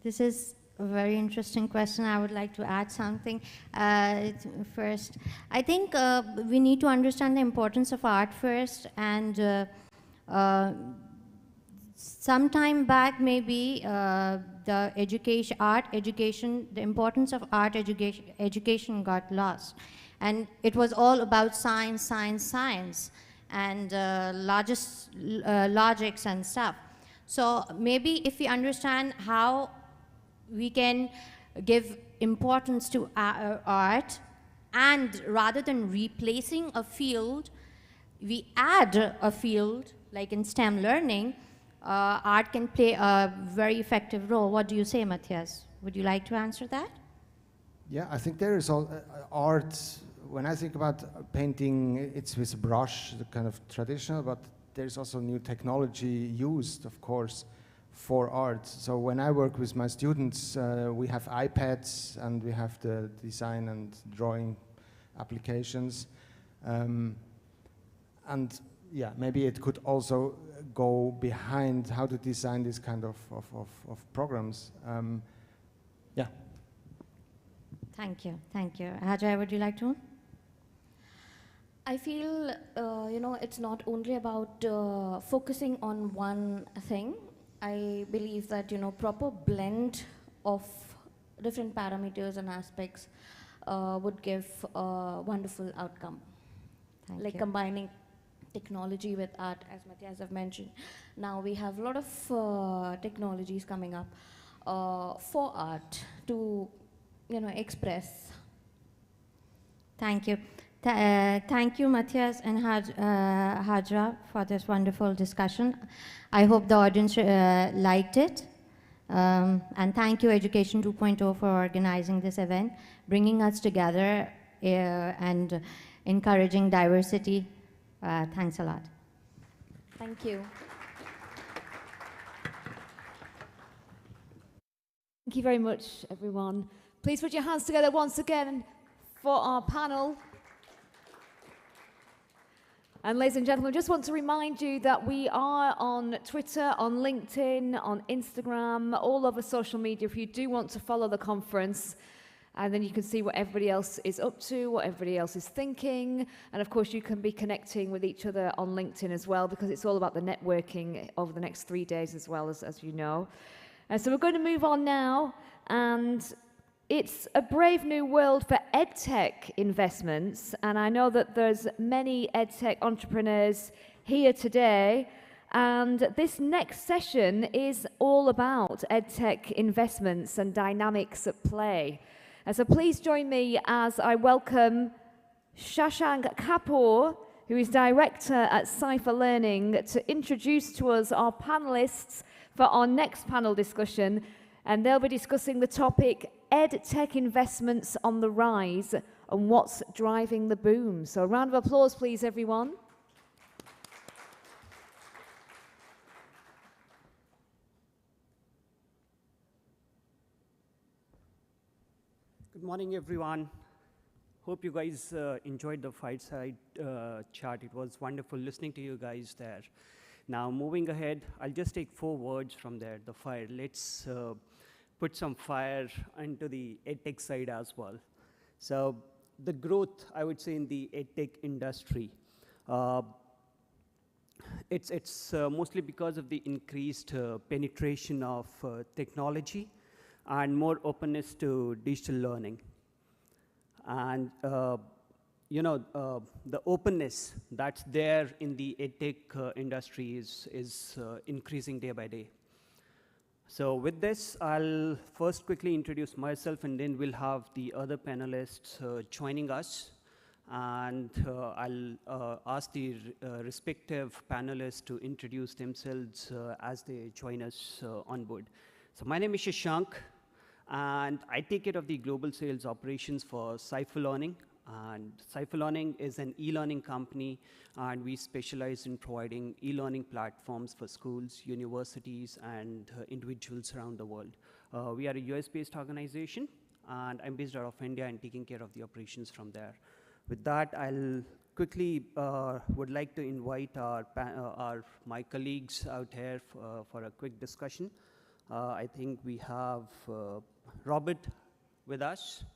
This is a very interesting question. I would like to add something first. I think we need to understand the importance of art first, and some time back maybe the importance of art education got lost. And it was all about science, science, science, and logics and stuff. So maybe if we understand how we can give importance to art, and rather than replacing a field, we add a field, like in STEM learning, art can play a very effective role. What do you say, Matthias? Would you like to answer that? Yeah, I think there is all art. When I think about painting, it's with a brush, the kind of traditional, but there's also new technology used, of course, for art. So when I work with my students, we have iPads and we have the design and drawing applications. And yeah, maybe it could also go behind how to design this kind of programs. Yeah. Thank you, thank you. Haja, would you like to? I feel, it's not only about focusing on one thing. I believe that, proper blend of different parameters and aspects would give a wonderful outcome. Like combining technology with art, as Matthias have mentioned. Now we have a lot of technologies coming up for art to, express. Thank you. Thank you, Matthias and Hajra, for this wonderful discussion. I hope the audience liked it. And thank you, Education 2.0, for organizing this event, bringing us together and encouraging diversity. Thanks a lot. Thank you. Thank you very much, everyone. Please put your hands together once again for our panel. And ladies and gentlemen, I just want to remind you that we are on Twitter, on LinkedIn, on Instagram, all over social media if you do want to follow the conference. And then you can see what everybody else is up to, what everybody else is thinking. And of course, you can be connecting with each other on LinkedIn as well, because it's all about the networking over the next 3 days as well, as you know. So we're going to move on now. And it's a brave new world for Edtech investments. And I know that there's many Edtech entrepreneurs here today. And this next session is all about Edtech investments and dynamics at play. So please join me as I welcome Shashank Kapoor, who is Director at Cypher Learning, to introduce to us our panelists for our next panel discussion. And they'll be discussing the topic Edtech investments on the rise and what's driving the boom? So a round of applause, please, everyone. Good morning, everyone. Hope you guys enjoyed the fireside chat. It was wonderful listening to you guys there. Now, moving ahead, I'll just take 4 words from there, the fire. Let's put some fire into the edtech side as well. So the growth, I would say, in the edtech industry, it's mostly because of the increased penetration of technology and more openness to digital learning. And the openness that's there in the edtech industry is increasing day by day. So with this, I'll first quickly introduce myself, and then we'll have the other panelists joining us. And I'll ask the respective panelists to introduce themselves as they join us on board. So my name is Shashank, and I take care of the global sales operations for Cypher Learning. And Cypher Learning is an e-learning company, and we specialize in providing e-learning platforms for schools, universities, and individuals around the world. We are a US-based organization, and I'm based out of India and taking care of the operations from there. With that, I'll quickly would like to invite my colleagues out here for a quick discussion. I think we have Robert with us.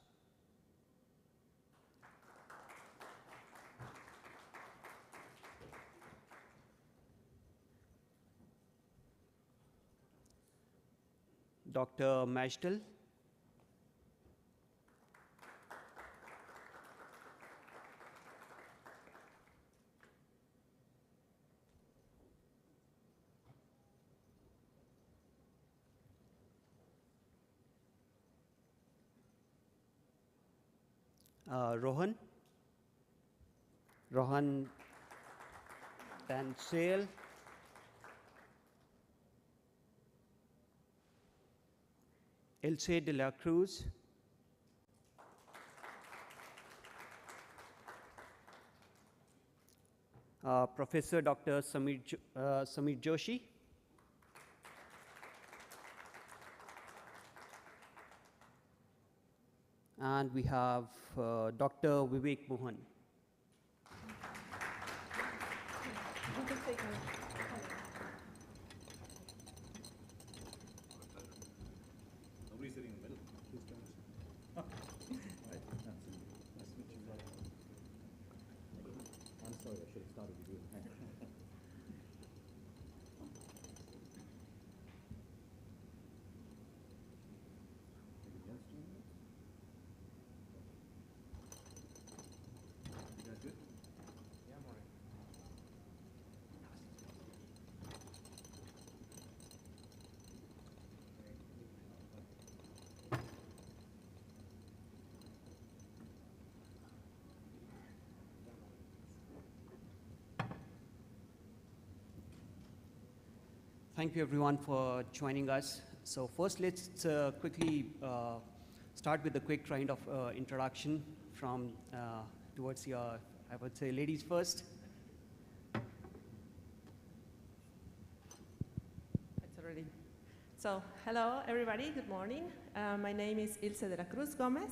Dr. Majdal. Rohan Tansale. Ilse de la Cruz. Professor Dr. Samir Joshi. And we have Dr. Vivek Mohan. Nobody's sitting in the middle. Who's doing this? Oh. Right. Nice to meet you. I'm sorry, I should have started with you. You guys good? Yeah, I'm all right. Thank you, everyone, for joining us. So first, let's quickly start with a quick kind of introduction from towards your, I would say, ladies first. It's already. So, hello, everybody. Good morning. My name is Ilse de la Cruz Gomez,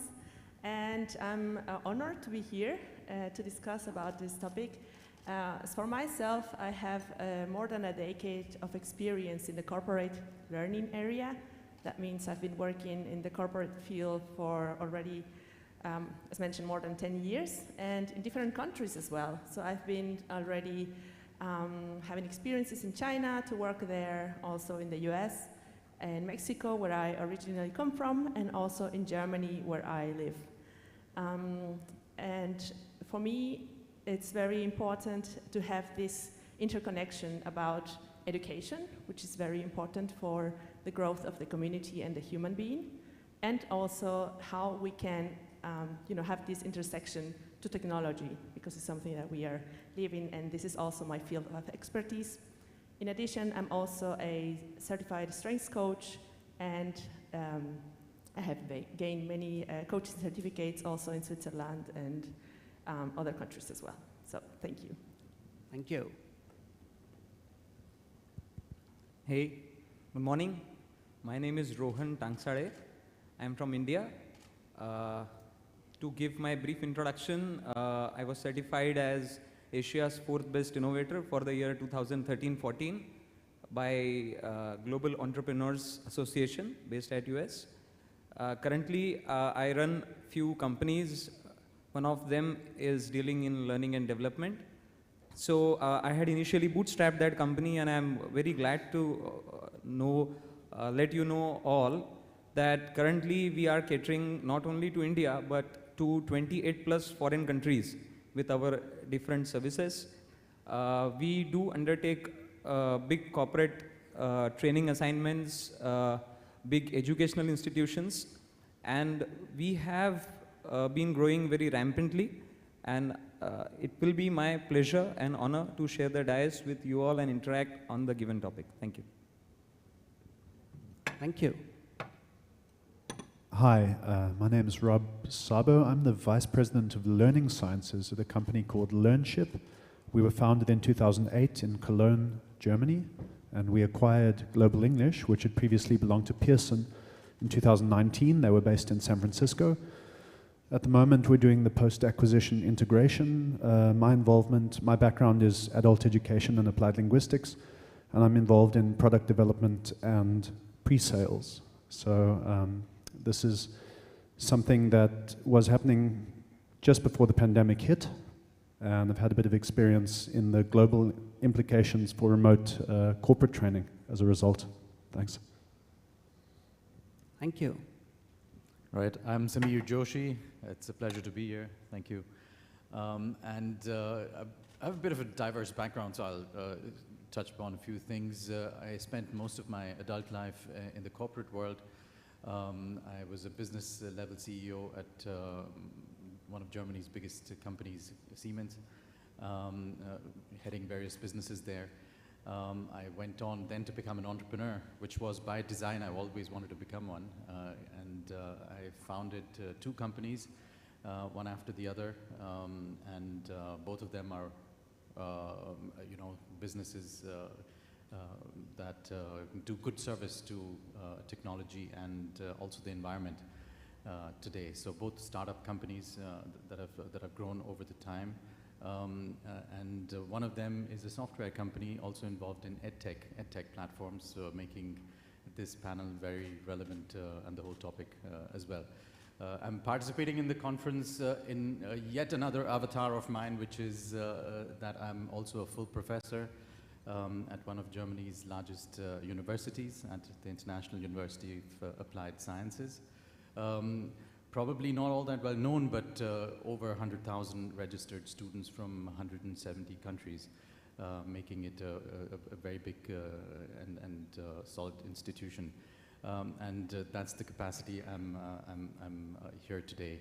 and I'm honored to be here to discuss about this topic. As for myself, I have more than a decade of experience in the corporate learning area. That means I've been working in the corporate field for already, as mentioned, more than 10 years, and in different countries as well. So I've been already having experiences in China to work there, also in the US, and Mexico, where I originally come from, and also in Germany, where I live. And for me, it's very important to have this interconnection about education, which is very important for the growth of the community and the human being, and also how we can have this intersection to technology, because it's something that we are living, and this is also my field of expertise. In addition, I'm also a certified strengths coach and I have gained many coaching certificates also in Switzerland and other countries as well. So thank you. Thank you. Hey, good morning. My name is Rohan Tangsade. I'm from India. To give my brief introduction, I was certified as Asia's 4th best innovator for the year 2013-14 by Global Entrepreneurs Association based at US. Currently, I run few companies. One of them is dealing in learning and development. So I had initially bootstrapped that company, and I'm very glad to let you know all that currently we are catering not only to India, but to 28 plus foreign countries with our different services. We do undertake big corporate training assignments, big educational institutions, and we have been growing very rampantly, and it will be my pleasure and honor to share the dais with you all and interact on the given topic. Thank you. Thank you. Hi, my name is Rob Sabo. I'm the Vice President of Learning Sciences at a company called LearnShip. We were founded in 2008 in Cologne, Germany, and we acquired Global English, which had previously belonged to Pearson. In 2019, they were based in San Francisco. At the moment, we're doing the post-acquisition integration. My background is adult education and applied linguistics, and I'm involved in product development and pre-sales. So this is something that was happening just before the pandemic hit, and I've had a bit of experience in the global implications for remote corporate training as a result. Thanks. Thank you. Right, I'm Samir Joshi. It's a pleasure to be here. Thank you. I have a bit of a diverse background, so I'll touch upon a few things. I spent most of my adult life in the corporate world. I was a business level CEO at one of Germany's biggest companies, Siemens, heading various businesses there. I went on then to become an entrepreneur, which was by design. I always wanted to become one. I founded 2 companies, one after the other, and both of them are, businesses that do good service to technology and also the environment today. So both startup companies that have grown over the time. One of them is a software company also involved in Edtech platforms, so making this panel very relevant and the whole topic as well. I'm participating in the conference in yet another avatar of mine, which is that I'm also a full professor at one of Germany's largest universities, at the International University of Applied Sciences. Probably not all that well known, but over 100,000 registered students from 170 countries, making it a very big and solid institution. That's the capacity I'm here today,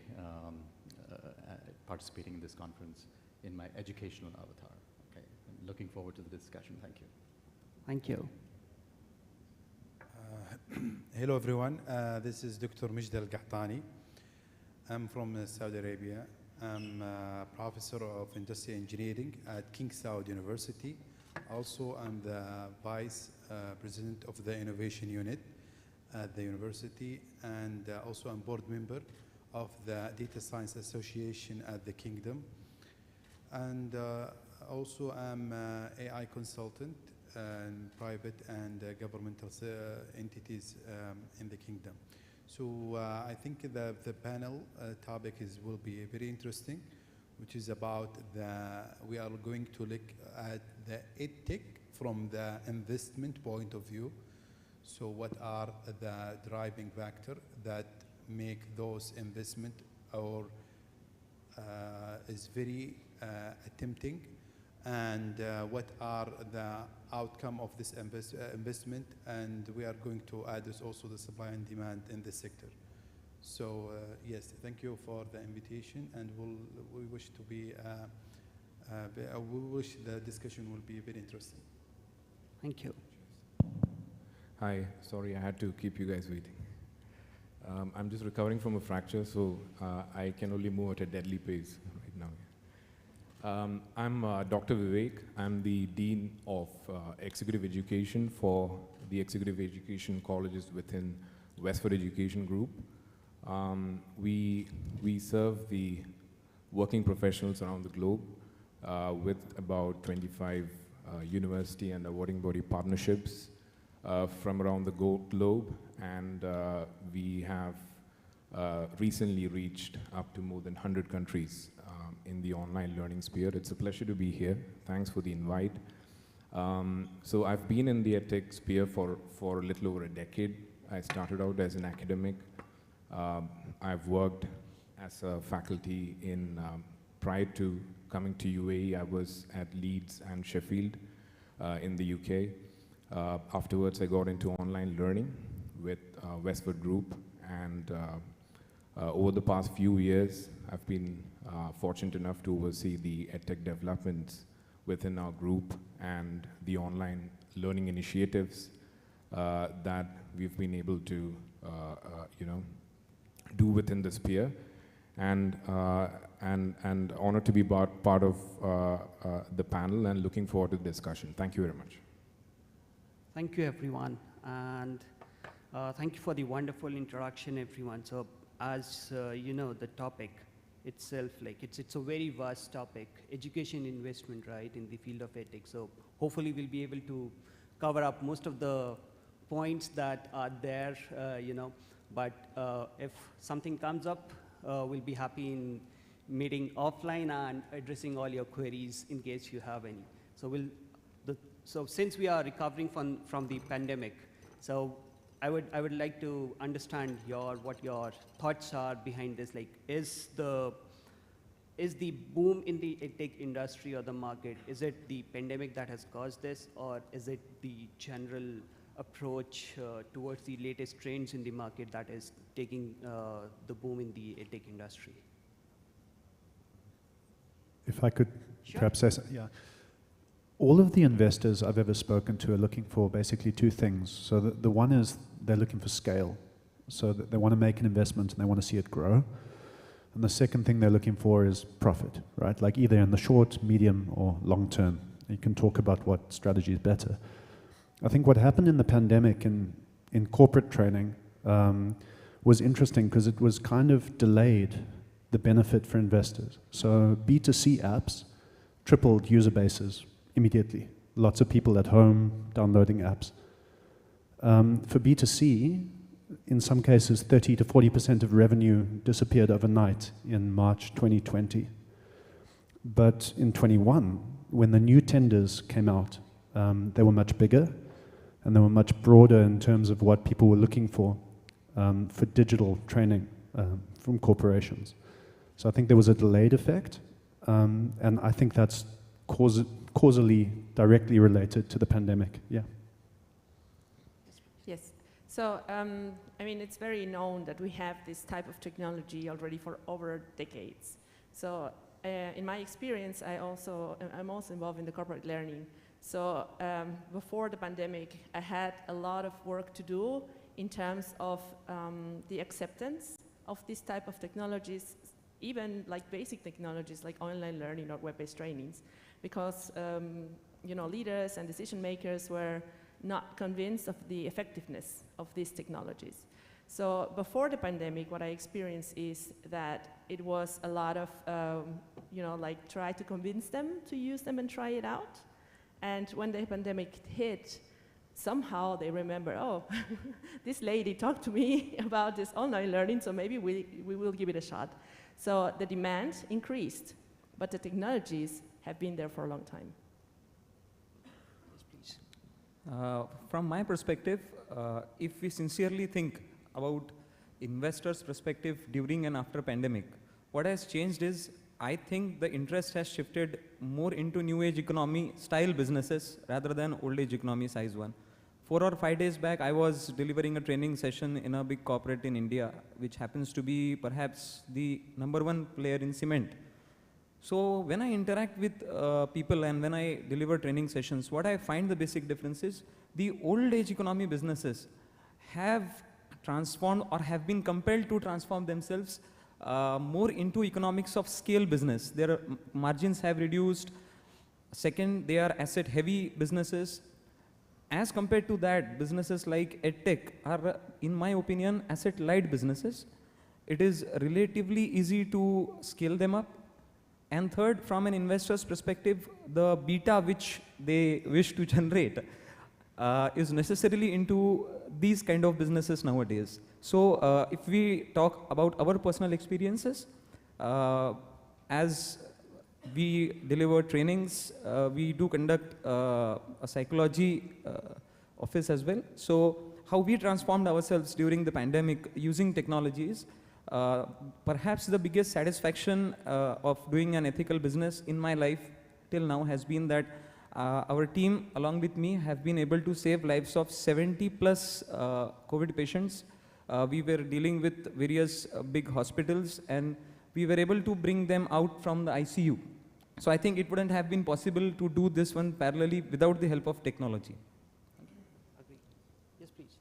participating in this conference in my educational avatar. Okay, I'm looking forward to the discussion. Thank you. Thank you. Hello everyone, this is Dr. Majd Al-Qahtani. I'm from Saudi Arabia. I'm a professor of industrial engineering at King Saud University. Also, I'm the vice president of the innovation unit at the university, and also I'm board member of the Data Science Association at the Kingdom. And also I'm AI consultant in private and governmental entities in the Kingdom. So I think the panel topic will be very interesting, which is about we are going to look at the Edtech from the investment point of view. So what are the driving factors that make those investment or is very tempting, and what are the outcome of this investment, and we are going to address also the supply and demand in the sector. So yes, thank you for the invitation, and we wish to be we wish the discussion will be very interesting. Thank you. Hi, sorry I had to keep you guys waiting. I'm just recovering from a fracture, so I can only move at a deadly pace right now. I'm Dr. Vivek. I'm the Dean of Executive Education for the Executive Education Colleges within Westford Education Group. We serve the working professionals around the globe with about 25 university and awarding body partnerships from around the globe, and we have recently reached up to more than 100 countries in the online learning sphere. It's a pleasure to be here. Thanks for the invite. So I've been in the Edtech sphere for a little over a decade. I started out as an academic. I've worked as a faculty in, prior to coming to UAE, I was at Leeds and Sheffield in the UK. Afterwards, I got into online learning with Westford Group, and over the past few years, I've been fortunate enough to oversee the Edtech developments within our group and the online learning initiatives that we've been able to, do within the sphere, and honored to be part of the panel and looking forward to the discussion. Thank you very much. Thank you, everyone, and thank you for the wonderful introduction, everyone. So, as you know, the topic itself, like it's a very vast topic, education investment, right, in the field of Edtech. So, hopefully, we'll be able to cover up most of the points that are there, But if something comes up, we'll be happy in meeting offline and addressing all your queries in case you have any. So so since we are recovering from the pandemic, so I would like to understand what your thoughts are behind this. Like, is the boom in the Edtech industry or the market, is it the pandemic that has caused this, or is it the general approach towards the latest trends in the market that is taking the boom in the Edtech industry? If I could perhaps say something. Yeah. All of the investors I've ever spoken to are looking for basically two things. So the one is they're looking for scale. So that they want to make an investment and they want to see it grow. And the second thing they're looking for is profit, right? Like either in the short, medium, or long term. You can talk about what strategy is better. I think what happened in the pandemic in corporate training was interesting because it was kind of delayed the benefit for investors. So B2C apps tripled user bases immediately. Lots of people at home downloading apps. For B2C, in some cases, 30 to 40% of revenue disappeared overnight in March 2020. But in 21, when the new tenders came out, they were much bigger and they were much broader in terms of what people were looking for digital training from corporations. So I think there was a delayed effect, and I think that's causally directly related to the pandemic. Yeah. Yes. So, I mean, it's very known that we have this type of technology already for over decades. So, in my experience, I'm also involved in the corporate learning. So, before the pandemic, I had a lot of work to do in terms of the acceptance of this type of technologies, even like basic technologies like online learning or web-based trainings, because leaders and decision makers were not convinced of the effectiveness of these technologies. So before the pandemic, what I experienced is that it was a lot of, like try to convince them to use them and try it out. And when the pandemic hit, somehow they remember, oh, this lady talked to me about this online learning, so maybe we will give it a shot. So the demand increased, but the technologies have been there for a long time. Yes, please. From my perspective, if we sincerely think about investors' perspective during and after pandemic, what has changed is, I think the interest has shifted more into new age economy style businesses rather than old age economy size one. 4 or 5 days back, I was delivering a training session in a big corporate in India, which happens to be perhaps the #1 player in cement. So when I interact with people and when I deliver training sessions, what I find the basic difference is the old age economy businesses have transformed or have been compelled to transform themselves more into economics of scale business. Their margins have reduced. Second, they are asset heavy businesses. As compared to that, businesses like Edtech are, in my opinion, asset light businesses. It is relatively easy to scale them up. And third, from an investor's perspective, the beta which they wish to generate is necessarily into these kind of businesses nowadays. So if we talk about our personal experiences, as we deliver trainings, we do conduct a psychology office as well. So how we transformed ourselves during the pandemic using technologies, perhaps the biggest satisfaction of doing an ethical business in my life till now has been that our team along with me have been able to save lives of 70 plus COVID patients. We were dealing with various big hospitals and we were able to bring them out from the ICU. So I think it wouldn't have been possible to do this one parallelly without the help of technology. Agree. Yes, please.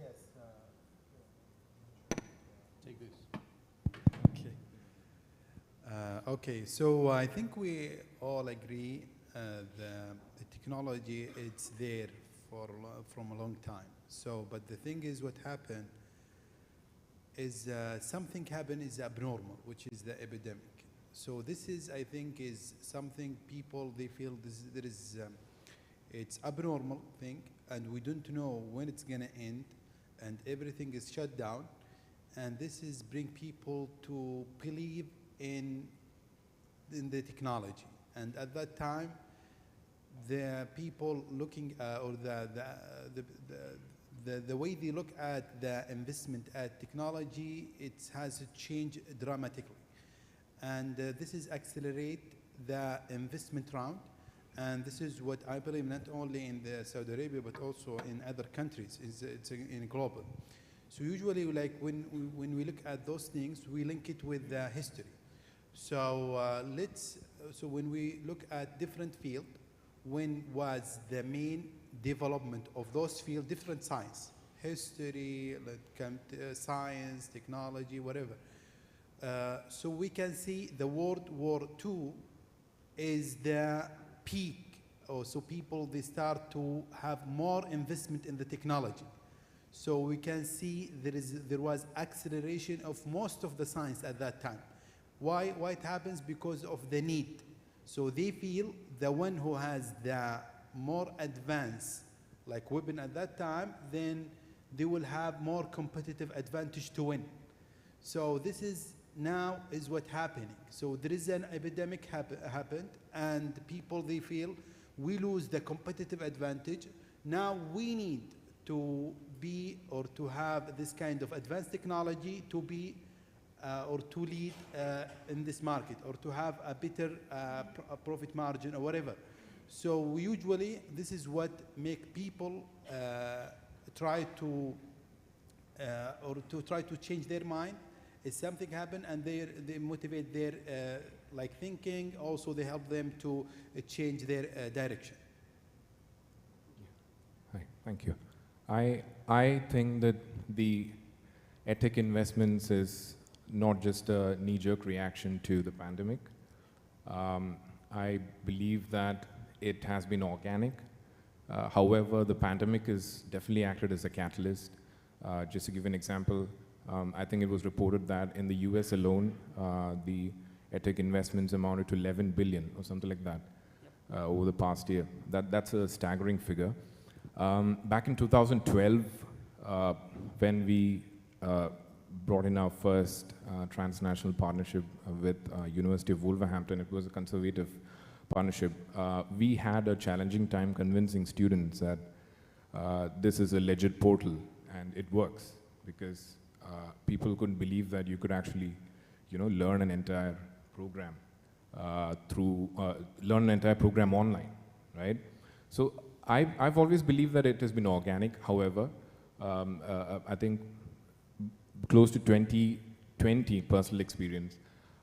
Yes. Take this. Okay. Okay. So I think we all agree the technology it's there from a long time. So, but the thing is, what happened is something happened is abnormal, which is the epidemic. So this is, I think, is something people they feel there is it's abnormal thing, and we don't know when it's gonna end, and everything is shut down, and this is bring people to believe in the technology, and at that time, the people looking or the way they look at the investment at technology, it has changed dramatically. And this is accelerate the investment round. And this is what I believe not only in the Saudi Arabia, but also in other countries, it's in global. So usually like when we look at those things, we link it with the history. So so when we look at different field, when was the main development of those fields, different science, history, science, technology, whatever. So we can see the World War II is the peak. So people, they start to have more investment in the technology. So we can see there was acceleration of most of the science at that time. Why it happens? Because of the need. So they feel the one who has the more advanced like weapon at that time, then they will have more competitive advantage to win. So this is now is what happening. So there is an epidemic happened, and people they feel we lose the competitive advantage. Now we need to be or to have this kind of advanced technology to be or to lead in this market, or to have a better profit margin or whatever. So usually this is what make people try to change their mind. If something happen and they motivate their like thinking, also they help them to change their direction. Hi, thank you. I think that the Edtech investments is not just a knee-jerk reaction to the pandemic. I believe that it has been organic. However, the pandemic has definitely acted as a catalyst. Just to give an example, I think it was reported that in the US alone, the Edtech investments amounted to 11 billion or something like that over the past year. That's a staggering figure. Back in 2012, when we brought in our first transnational partnership with University of Wolverhampton, it was a conservative partnership. We had a challenging time convincing students that this is a legit portal and it works, because people couldn't believe that you could actually, learn an entire program learn an entire program online, right? So I've always believed that it has been organic. However, I think close to 2020 personal experience,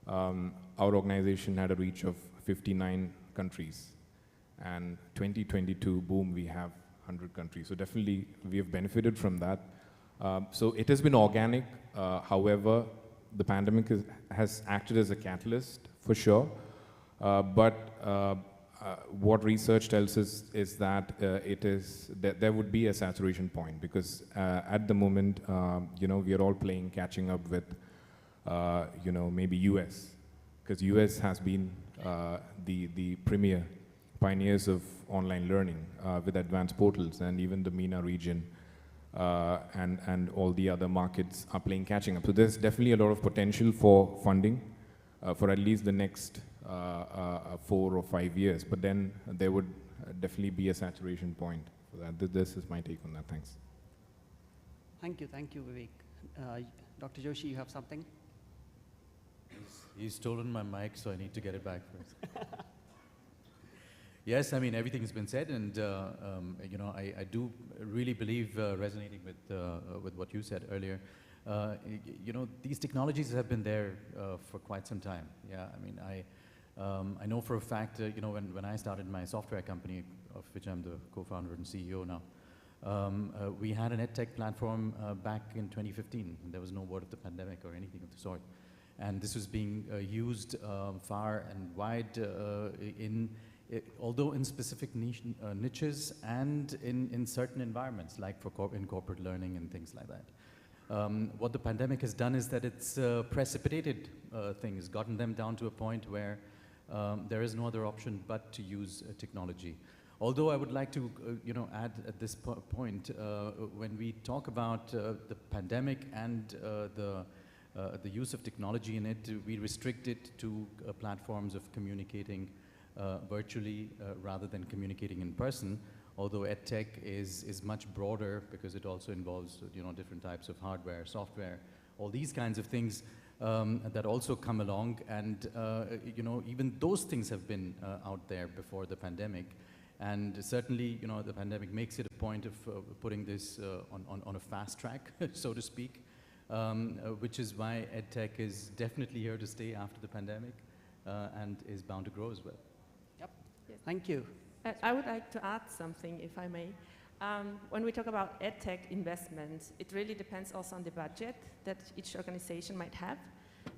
our organization had a reach of 59 countries, and 2022, boom, we have 100 countries. So definitely we have benefited from that. So it has been organic. However, the pandemic has acted as a catalyst for sure. What research tells us is that there would be a saturation point, because at the moment, we are all playing catching up with, maybe US, because US has been the premier pioneers of online learning with advanced portals, and even the MENA region and all the other markets are playing catching up. So there's definitely a lot of potential for funding for at least the next 4 or 5 years, but then there would definitely be a saturation point for that. This is my take on that. Thanks. Thank you, Vivek. Dr. Joshi, you have something? He's stolen my mic, so I need to get it back first. Yes, I mean, everything's been said, and I do really believe, resonating with what you said earlier, these technologies have been there for quite some time. Yeah, I mean, I know for a fact, when I started my software company, of which I'm the co-founder and CEO now, we had an Edtech platform back in 2015. There was no word of the pandemic or anything of the sort. And this was being used far and wide although in specific niches and in certain environments, like in corporate learning and things like that. What the pandemic has done is that it's precipitated things, gotten them down to a point where there is no other option but to use technology. Although I would like to add at this point, when we talk about the pandemic and the use of technology in it, we restrict it to platforms of communicating virtually rather than communicating in person. Although Edtech is much broader, because it also involves different types of hardware, software, all these kinds of things that also come along, and even those things have been out there before the pandemic. And certainly, the pandemic makes it a point of putting this on a fast track, so to speak, which is why Edtech is definitely here to stay after the pandemic and is bound to grow as well. Yep. Yes. Thank you. I would like to add something, if I may. When we talk about EdTech investment, it really depends also on the budget that each organization might have.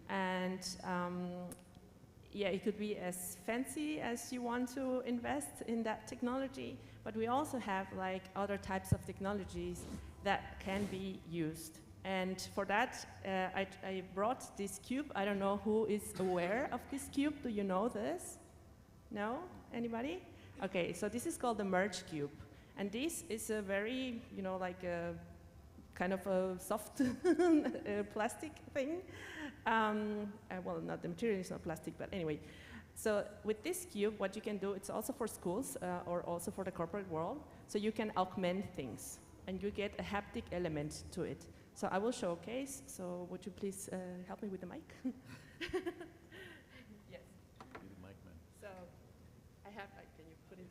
And yeah, it could be as fancy as you want to invest in that technology, but we also have like other types of technologies that can be used. And for that, I brought this cube. I don't know who is aware of this cube. Do you know this? No? Anybody? Okay, so this is called the merge cube. And this is a very, like a kind of a soft plastic thing. Well, not the material is not plastic, but anyway. So with this cube, what you can do, it's also for schools or also for the corporate world. So you can augment things and you get a haptic element to it. So I will showcase. So would you please help me with the mic? Yes. The mic, man. So I have, can you put it?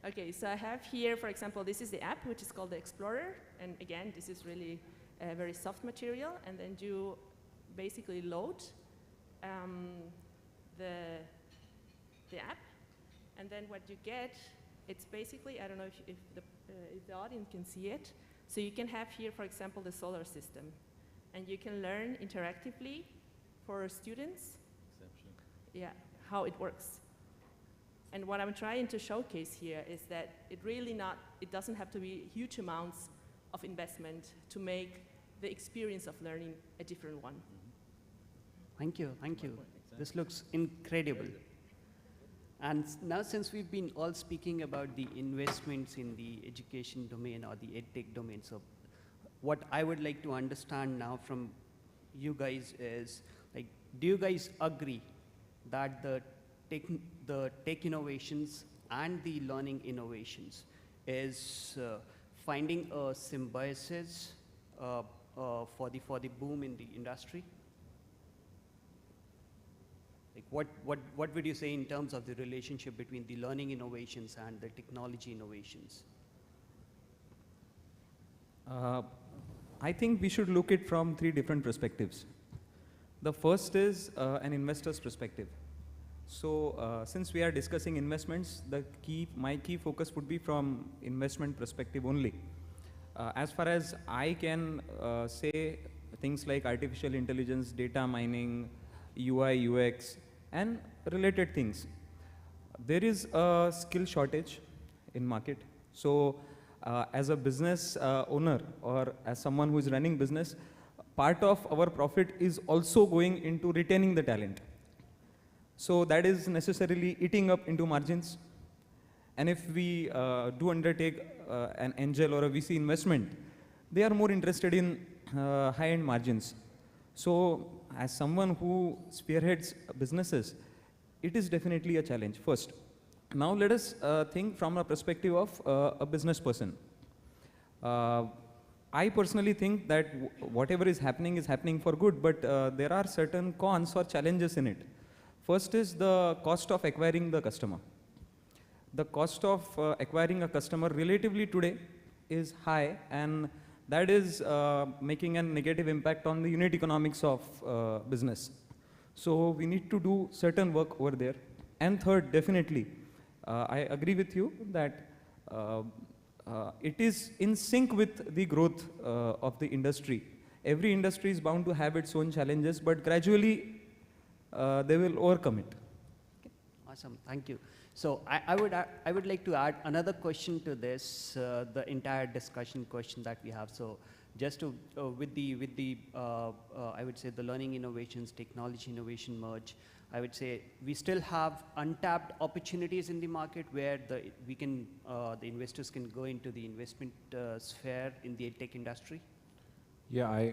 Okay, so I have here, for example, this is the app, which is called the Explorer. And again, this is really a very soft material. And then you basically load the app. And then what you get, it's basically, I don't know if the audience can see it. So you can have here, for example, the solar system. And you can learn interactively for students, how it works. And what I'm trying to showcase here is that it doesn't have to be huge amounts of investment to make the experience of learning a different one. Thank you, thank you. This looks incredible. And now, since we've been all speaking about the investments in the education domain or the EdTech domain, so what I would like to understand now from you guys is, like, do you guys agree that the tech innovations and the learning innovations is finding a symbiosis for the boom in the industry? Like what would you say in terms of the relationship between the learning innovations and the technology innovations? I think we should look at it from 3 different perspectives. The first is an investor's perspective. So since we are discussing investments, my key focus would be from investment perspective only. As far as I can say, things like artificial intelligence, data mining, UI, UX, and related things. There is a skill shortage in market. So as a business owner or as someone who is running business, part of our profit is also going into retaining the talent. So that is necessarily eating up into margins. And if we do undertake an angel or a VC investment, they are more interested in high-end margins. So as someone who spearheads businesses, it is definitely a challenge first. Now let us think from a perspective of a business person. I personally think that whatever is happening for good, but there are certain cons or challenges in it. First is the cost of acquiring the customer. The cost of acquiring a customer relatively today is high, and that is making a negative impact on the unit economics of business. So we need to do certain work over there. And third, definitely, I agree with you that it is in sync with the growth of the industry. Every industry is bound to have its own challenges, but gradually they will overcome it. Okay. Awesome, thank you. So I would like to add another question to this, the entire discussion question that we have. So just to, with the I would say the learning innovations, technology innovation merge, I would say we still have untapped opportunities in the market where the investors can go into the investment sphere in the edtech industry. Yeah,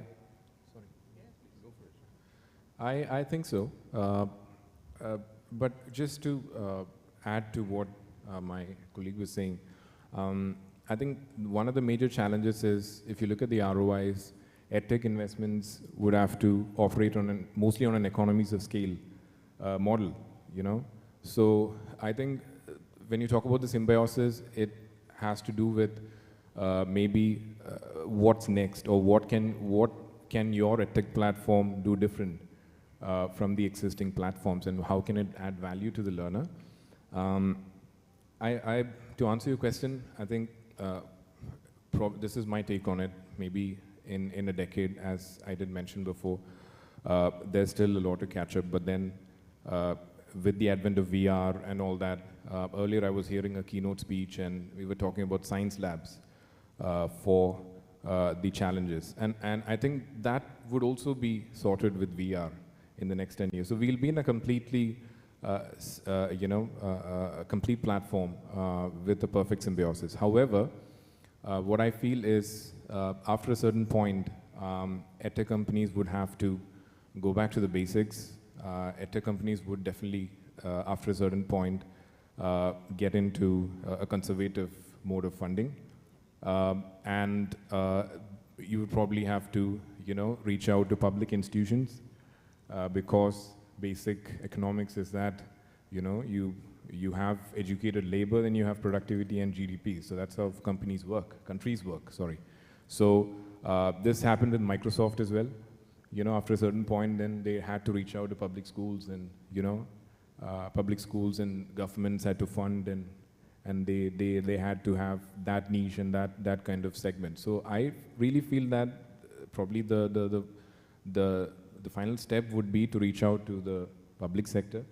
I think so. But just to add to what my colleague was saying, I think one of the major challenges is if you look at the ROIs, edtech investments would have to operate on mostly on an economies of scale model, you know. So I think when you talk about the symbiosis, it has to do with maybe what's next, or what can your edtech platform do different from the existing platforms, and how can it add value to the learner. To answer your question, I think this is my take on it. Maybe in a decade, as I did mention before, there's still a lot to catch up. But then with the advent of VR and all that, earlier I was hearing a keynote speech and we were talking about science labs for the challenges. And I think that would also be sorted with VR in the next 10 years. So we'll be in a completely a complete platform with a perfect symbiosis. However, what I feel is after a certain point, edtech companies would have to go back to the basics. Edtech companies would definitely, after a certain point, get into a conservative mode of funding. And you would probably have to, reach out to public institutions because basic economics is that, you have educated labor, then you have productivity and GDP. So that's how countries work, sorry. So this happened with Microsoft as well. After a certain point, then they had to reach out to public schools, and, public schools and governments had to fund, and they had to have that niche and that kind of segment. So I really feel that probably the final step would be to reach out to the public sector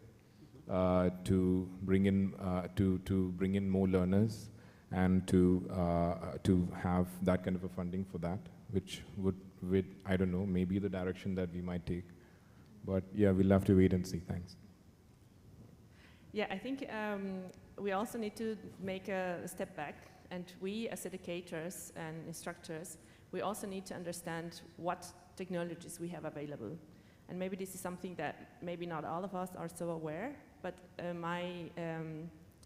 to bring in more learners, and to have that kind of a funding for that, which would, I don't know, maybe the direction that we might take. But yeah, we'll have to wait and see. Thanks. Yeah, I think we also need to make a step back, and we as educators and instructors, we also need to understand what technologies we have available. And maybe this is something that maybe not all of us are so aware, but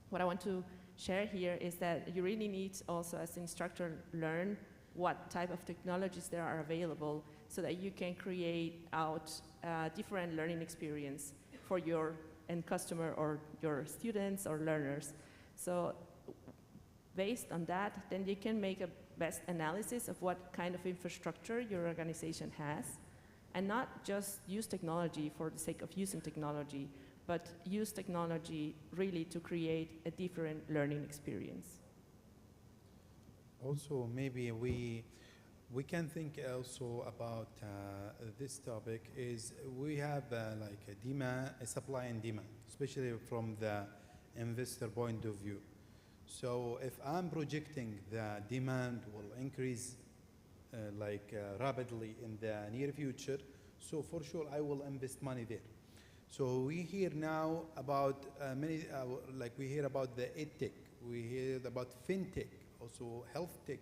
what I want to share here is that you really need also as an instructor learn what type of technologies there are available so that you can create out different learning experience for your end customer or your students or learners. So based on that, then you can make a best analysis of what kind of infrastructure your organization has, and not just use technology for the sake of using technology, but use technology really to create a different learning experience. Also, maybe we can think also about this topic is we have like a demand, a supply and demand, especially from the investor point of view. So if I'm projecting the demand will increase rapidly in the near future, so for sure I will invest money there. So we hear now about we hear about the Edtech, we hear about fintech, also health tech.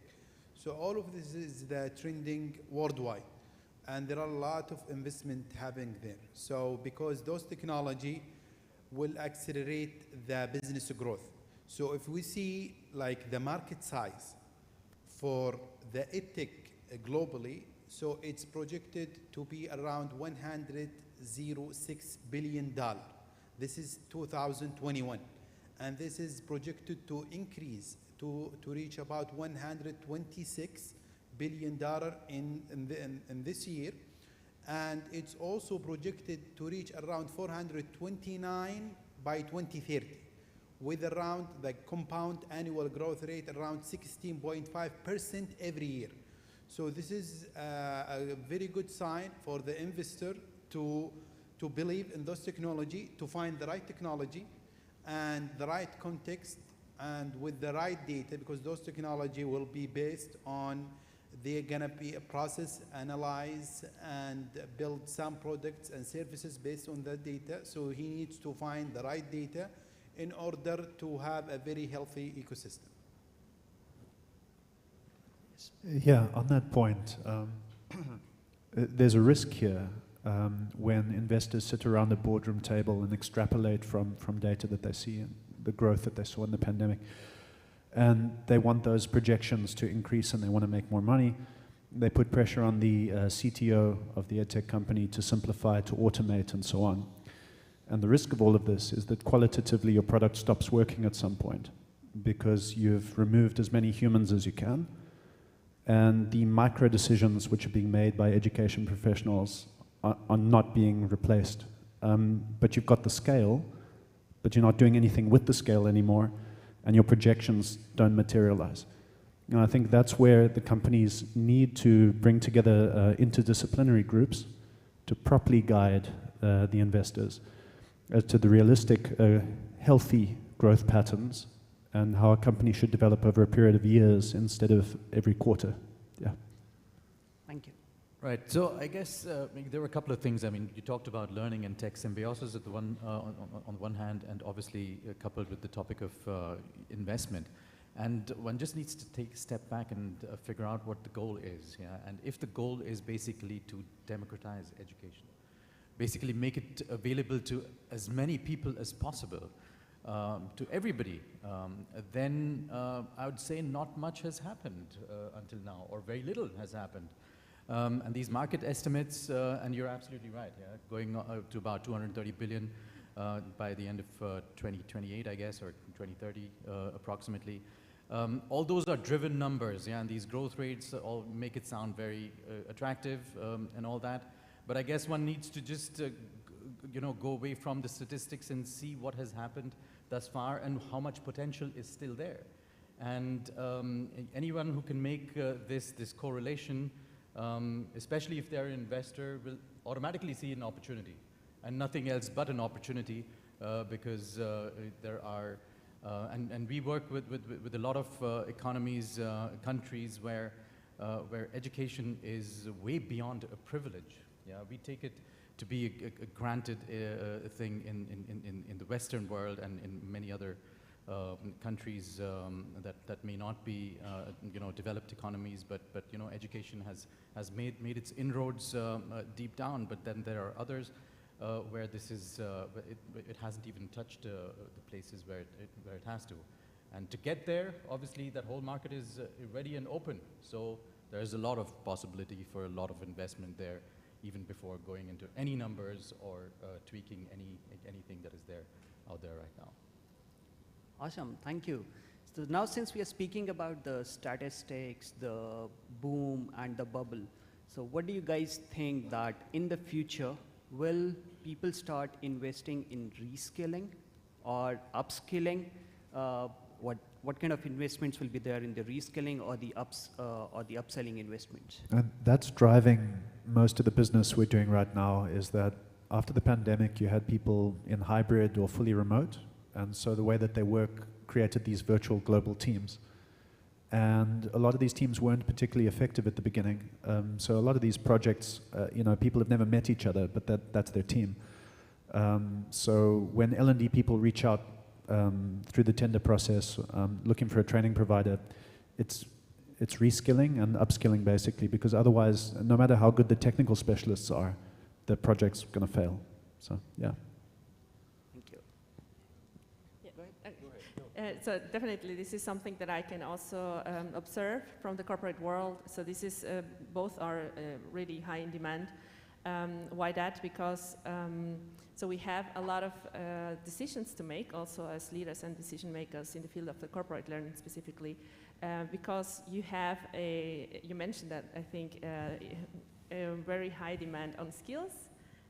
So all of this is the trending worldwide, and there are a lot of investment happening there. So because those technology will accelerate the business growth. So if we see like the market size for the Edtech globally, so it's projected to be around $106 billion. This is 2021, and this is projected to increase to reach about $126 billion in this year, and it's also projected to reach around 429 by 2030, with around the compound annual growth rate around 16.5% every year. So this is a very good sign for the investor to believe in this technology, to find the right technology and the right context and with the right data, because those technology will be based on, they're gonna be a process, analyze and build some products and services based on that data. So he needs to find the right data in order to have a very healthy ecosystem. Yeah, on that point, there's a risk here when investors sit around the boardroom table and extrapolate from data that they see and the growth that they saw in the pandemic. And they want those projections to increase and they want to make more money. They put pressure on the CTO of the Edtech company to simplify, to automate, and so on. And the risk of all of this is that qualitatively your product stops working at some point because you've removed as many humans as you can. And the micro decisions which are being made by education professionals are not being replaced. But you've got the scale, but you're not doing anything with the scale anymore, and your projections don't materialize. And I think that's where the companies need to bring together interdisciplinary groups to properly guide the investors as to the realistic, healthy growth patterns and how a company should develop over a period of years instead of every quarter. Yeah. Thank you. Right. So I guess there were a couple of things. I mean, you talked about learning and tech symbiosis at the on one hand, and obviously coupled with the topic of investment. And one just needs to take a step back and figure out what the goal is. Yeah. And if the goal is basically to democratize education, basically make it available to as many people as possible, to everybody, then I would say not much has happened until now, or very little has happened. And these market estimates, and you're absolutely right, yeah, going to about 230 billion by the end of 2028, I guess, or 2030 approximately. All those are driven numbers, yeah, and these growth rates all make it sound very attractive and all that. But I guess one needs to just go away from the statistics and see what has happened thus far and how much potential is still there. And anyone who can make this correlation, especially if they're an investor, will automatically see an opportunity and nothing else but an opportunity because there are, and we work with a lot of economies, countries where education is way beyond a privilege. Yeah, we take it to be a granted thing in the Western world and in many other countries that may not be developed economies, but education has made its inroads deep down. But then there are others where this is it hasn't even touched the places where it has to. And to get there, obviously, that whole market is ready and open. So there's a lot of possibility for a lot of investment there, even before going into any numbers or tweaking anything that is out there right now. Awesome, thank you. So now since we are speaking about the statistics, the boom and the bubble, so what do you guys think that in the future will people start investing in reskilling or upskilling? What kind of investments will be there in the reskilling or the upselling investments? And that's driving most of the business we're doing right now, is that after the pandemic, you had people in hybrid or fully remote, and so the way that they work created these virtual global teams. And a lot of these teams weren't particularly effective at the beginning. So a lot of these projects, people have never met each other, but that's their team. So when L&D people reach out through the tender process, looking for a training provider, it's reskilling and upskilling basically, because otherwise, no matter how good the technical specialists are, the project's going to fail. So, yeah. Thank you. Yeah, go ahead. So definitely this is something that I can also observe from the corporate world. So this is, both are really high in demand. Why that? Because so we have a lot of decisions to make also as leaders and decision makers in the field of the corporate learning specifically, because you have you mentioned that, I think, a very high demand on skills,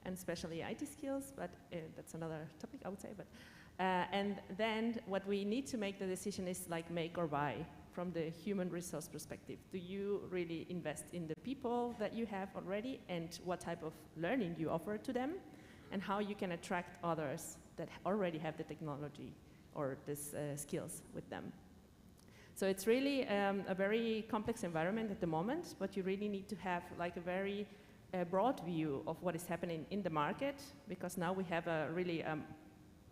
and especially IT skills, but that's another topic, I would say. But and then what we need to make the decision is like make or buy from the human resource perspective. Do you really invest in the people that you have already, and what type of learning you offer to them, and how you can attract others that already have the technology or these skills with them? So it's really a very complex environment at the moment, but you really need to have like a very broad view of what is happening in the market, because now we have a really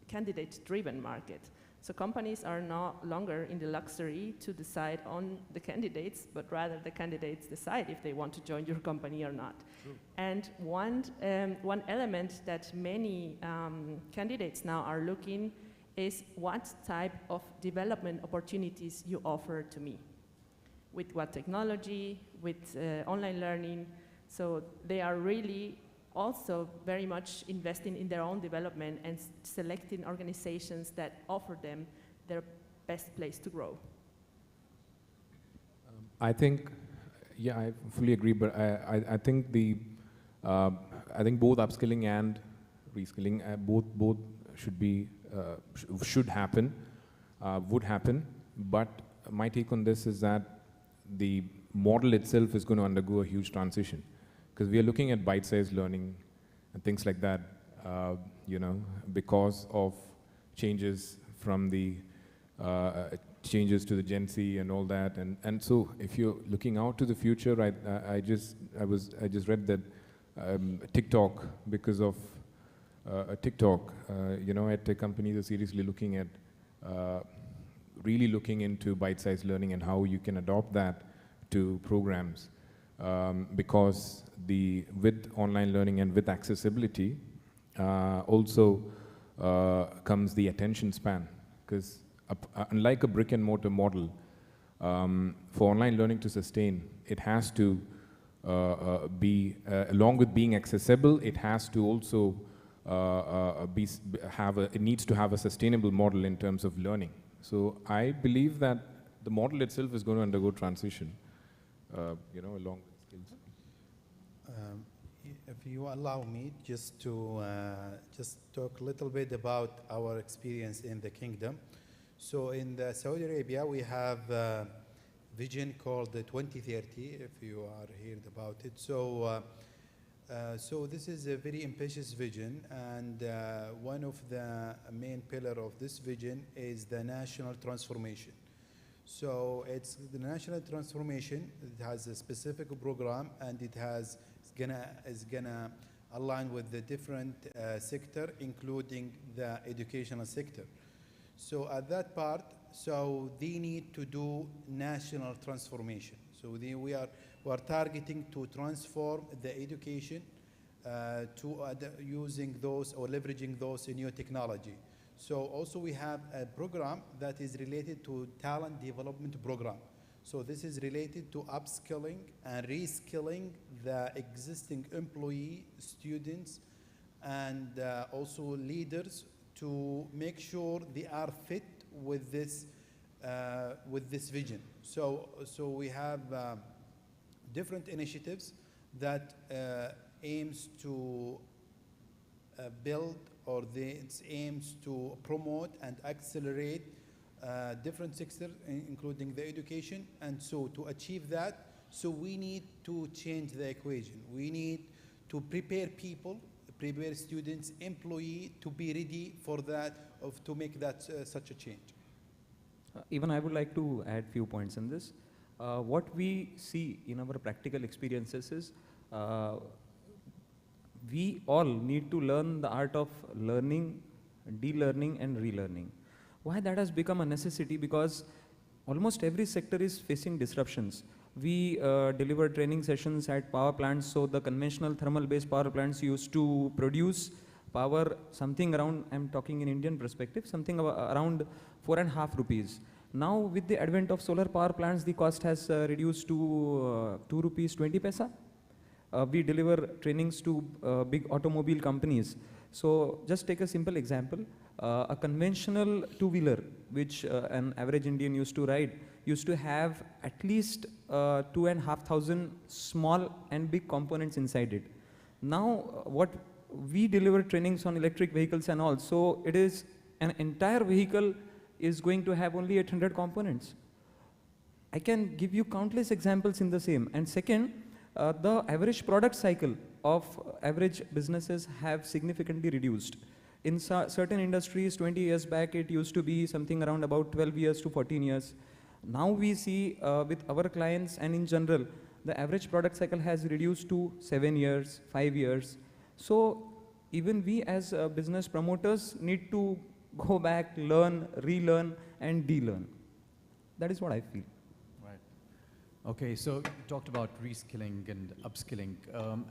candidate-driven market. So companies are no longer in the luxury to decide on the candidates, but rather the candidates decide if they want to join your company or not. True. And one element that many candidates now are looking is what type of development opportunities you offer to me. With what technology, with online learning. So they are really also very much investing in their own development and selecting organizations that offer them their best place to grow. I think, yeah, I fully agree, but I think I think both upskilling and reskilling, both should be should happen, would happen. But my take on this is that the model itself is going to undergo a huge transition, because we are looking at bite-sized learning and things like that, because of changes from the changes to the Gen Z and all that. And so if you're looking out to the future, I just read that TikTok, because of TikTok, Edtech companies are seriously looking at really looking into bite-sized learning and how you can adopt that to programs, because with online learning and with accessibility also comes the attention span, because unlike a brick and mortar model, for online learning to sustain, it has to be, along with being accessible, it has to also it needs to have a sustainable model in terms of learning. So I believe that the model itself is going to undergo transition, along with skills. If you allow me just to just talk a little bit about our experience in the kingdom. So in Saudi Arabia, we have a vision called the 2030, if you are heard about it. So so this is a very ambitious vision, and one of the main pillars of this vision is the national transformation. So it's the national transformation. It has a specific program, and it is gonna align with the different sector, including the educational sector. So at that part, so they need to do national transformation. So we are targeting to transform the education using those or leveraging those new technology. So also we have a program that is related to talent development program. So this is related to upskilling and reskilling the existing employee, students, and also leaders to make sure they are fit with this vision. So we have different initiatives that aims to build, or its aims to promote and accelerate different sectors, including the education. And so to achieve that, so we need to change the equation. We need to prepare people, prepare students, employees to be ready for that, to make that such a change. Even I would like to add few points in this. What we see in our practical experiences is we all need to learn the art of learning, de-learning and relearning. Why that has become a necessity? Because almost every sector is facing disruptions. We deliver training sessions at power plants, so the conventional thermal-based power plants used to produce power something around, I'm talking in Indian perspective, something around 4.5 rupees. Now with the advent of solar power plants, the cost has reduced to 2 rupees 20 paisa. We deliver trainings to big automobile companies. So just take a simple example. A conventional two-wheeler, which an average Indian used to ride, used to have at least 2,500 small and big components inside it. Now what we deliver trainings on electric vehicles and all, so it is an entire vehicle is going to have only 800 components. I can give you countless examples in the same. And second, the average product cycle of average businesses have significantly reduced. In certain industries, 20 years back, it used to be something around about 12 years to 14 years. Now we see with our clients and in general, the average product cycle has reduced to 7 years, 5 years. So even we as business promoters need to go back, learn, relearn and de-learn. That is what I feel. Right. Okay, so you talked about reskilling and upskilling,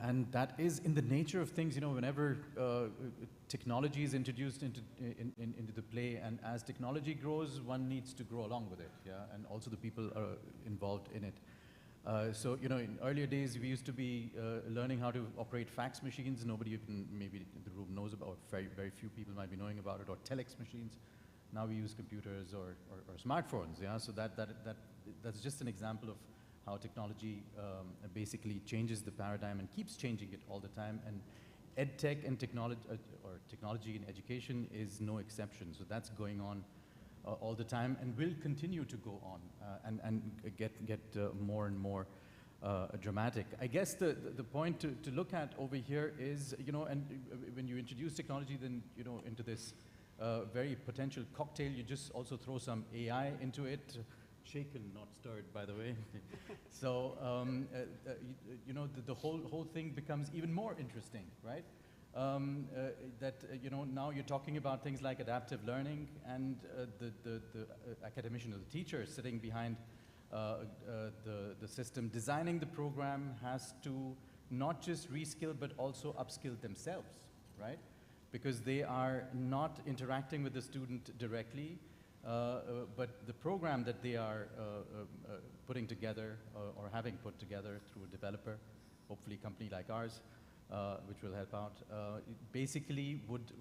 and that is in the nature of things, you know, whenever technology is introduced into the play, and as technology grows, one needs to grow along with it, yeah, and also the people are involved in it. So, you know, in earlier days, we used to be learning how to operate fax machines. Nobody even maybe in the room knows about, very few people might be knowing about it, or telex machines. Now we use computers or smartphones, yeah, so that's just an example of how technology basically changes the paradigm and keeps changing it all the time. And Edtech and technology in education is no exception. So that's going on all the time and will continue to go on and get more and more dramatic. I guess the point to look at over here is, you know, and when you introduce technology, then, you know, into this very potential cocktail, you just also throw some AI into it. Shaken, not stirred, by the way. So, you know, the whole thing becomes even more interesting, right? You know, now you're talking about things like adaptive learning, and the academician or the teacher sitting behind the system designing the program has to not just reskill but also upskill themselves, right? Because they are not interacting with the student directly, but the program that they are putting together or having put together through a developer, hopefully a company like ours, which will help out, basically would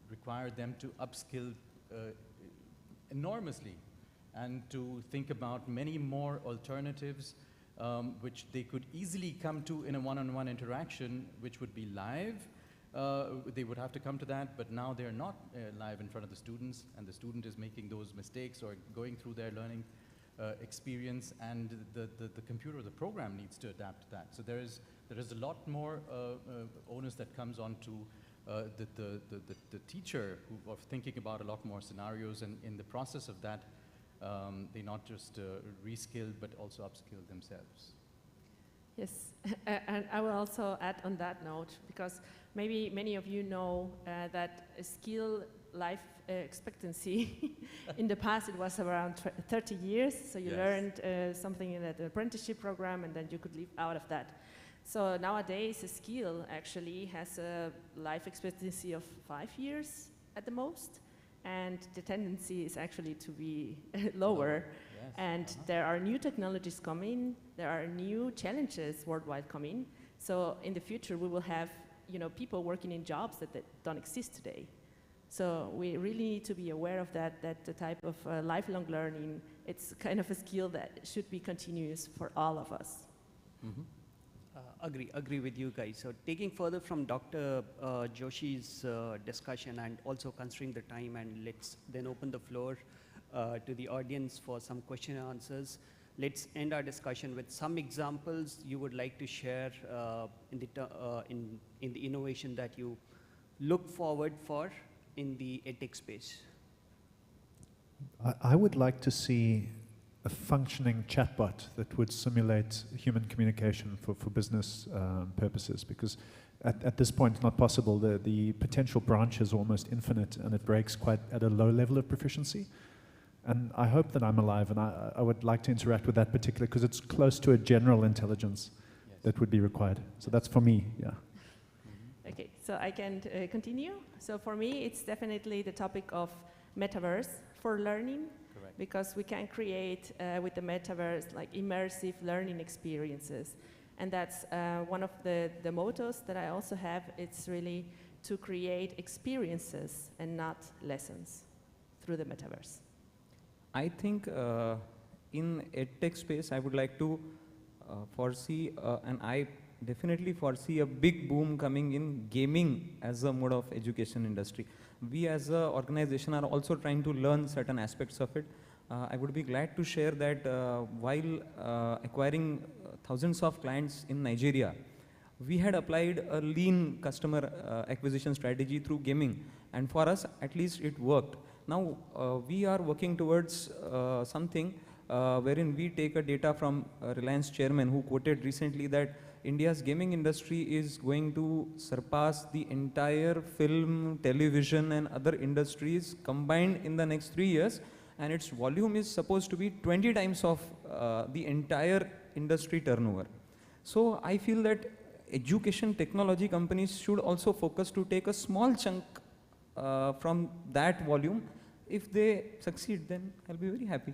require them to upskill enormously and to think about many more alternatives which they could easily come to in a one-on-one interaction, which would be live. They would have to come to that, but now they're not live in front of the students, and the student is making those mistakes or going through their learning experience, and the computer, the program needs to adapt to that. So there is a lot more onus that comes on to the teacher of thinking about a lot more scenarios, and in the process of that, they not just reskill but also upskill themselves. Yes, and I will also add on that note, because maybe many of you know that skill life expectancy in the past it was around 30 years, so you learned something in an apprenticeship program and then you could live out of that. So nowadays a skill actually has a life expectancy of 5 years at the most, and the tendency is actually to be lower. Yes. And there are new technologies coming, there are new challenges worldwide coming, so in the future we will have, you know, people working in jobs that don't exist today. So we really need to be aware of that the type of lifelong learning, it's kind of a skill that should be continuous for all of us. Mm-hmm. Agree with you guys. So taking further from Dr. Joshi's discussion and also considering the time, and let's then open the floor to the audience for some question and answers. Let's end our discussion with some examples you would like to share in the innovation that you look forward for in the Edtech space. I would like to see a functioning chatbot that would simulate human communication for business purposes, because at this point it's not possible. The potential branch is almost infinite, and it breaks quite at a low level of proficiency. And I hope that I'm alive, and I would like to interact with that particular, because it's close to a general intelligence that would be required. So that's for me, yeah. Okay, so I can continue. So for me, it's definitely the topic of metaverse for learning. Correct. Because we can create with the metaverse like immersive learning experiences. And that's one of the mottos that I also have. It's really to create experiences and not lessons through the metaverse. I think in Edtech space, I would like to foresee, and I definitely foresee a big boom coming in gaming as a mode of education industry. We as an organization are also trying to learn certain aspects of it. I would be glad to share that while acquiring thousands of clients in Nigeria, we had applied a lean customer acquisition strategy through gaming, and for us at least it worked. Now we are working towards something wherein we take a data from Reliance chairman, who quoted recently that India's gaming industry is going to surpass the entire film, television and other industries combined in the next 3 years, and its volume is supposed to be 20 times of the entire industry turnover. So I feel that education technology companies should also focus to take a small chunk from that volume. If they succeed, then I'll be very happy.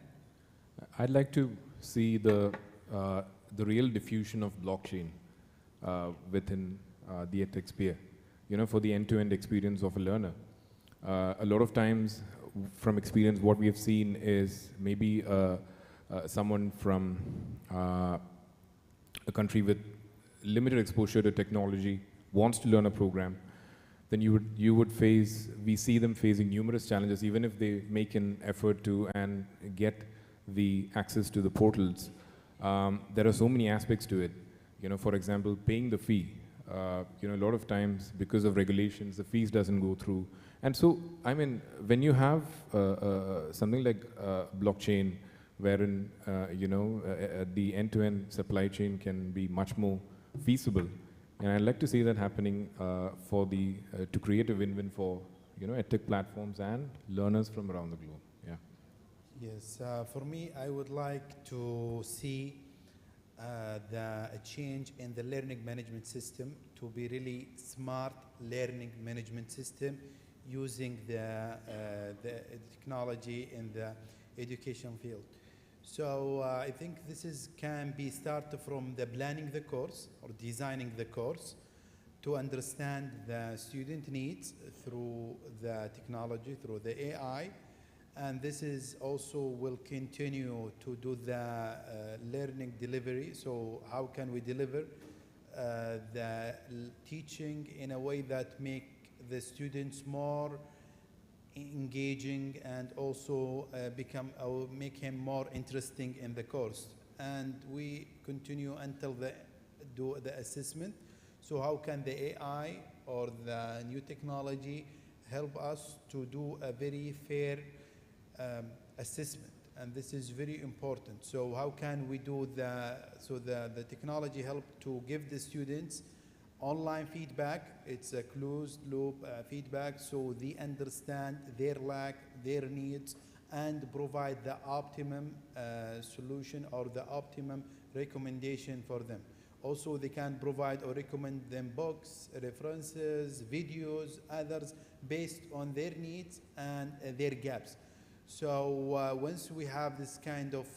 I'd like to see the real diffusion of blockchain within the Edtech sphere, for the end-to-end experience of a learner. A lot of times, from experience, what we have seen is maybe someone from a country with limited exposure to technology wants to learn a program. Then we see them facing numerous challenges, even if they make an effort to and get the access to the portals. There are so many aspects to it. For example, paying the fee. A lot of times, because of regulations, the fees doesn't go through. And so, I mean, when you have something like blockchain, wherein, the end-to-end supply chain can be much more feasible. And I'd like to see that happening to create a win-win for, Edtech platforms and learners from around the globe. Yeah. Yes, for me, I would like to see a change in the learning management system to be really smart learning management system using the technology in the education field. So I think this can be started from the planning the course or designing the course to understand the student needs through the technology, through the AI. And this is also will continue to do the learning delivery. So how can we deliver the teaching in a way that make the students more engaging and also make him more interesting in the course. And we continue until do the assessment. So how can the AI or the new technology help us to do a very fair assessment? And this is very important. So how can we do the technology help to give the students online feedback? It's a closed loop feedback, so they understand their lack, their needs, and provide the optimum solution or the optimum recommendation for them. Also, they can provide or recommend them books, references, videos, others, based on their needs and their gaps. So once we have this kind of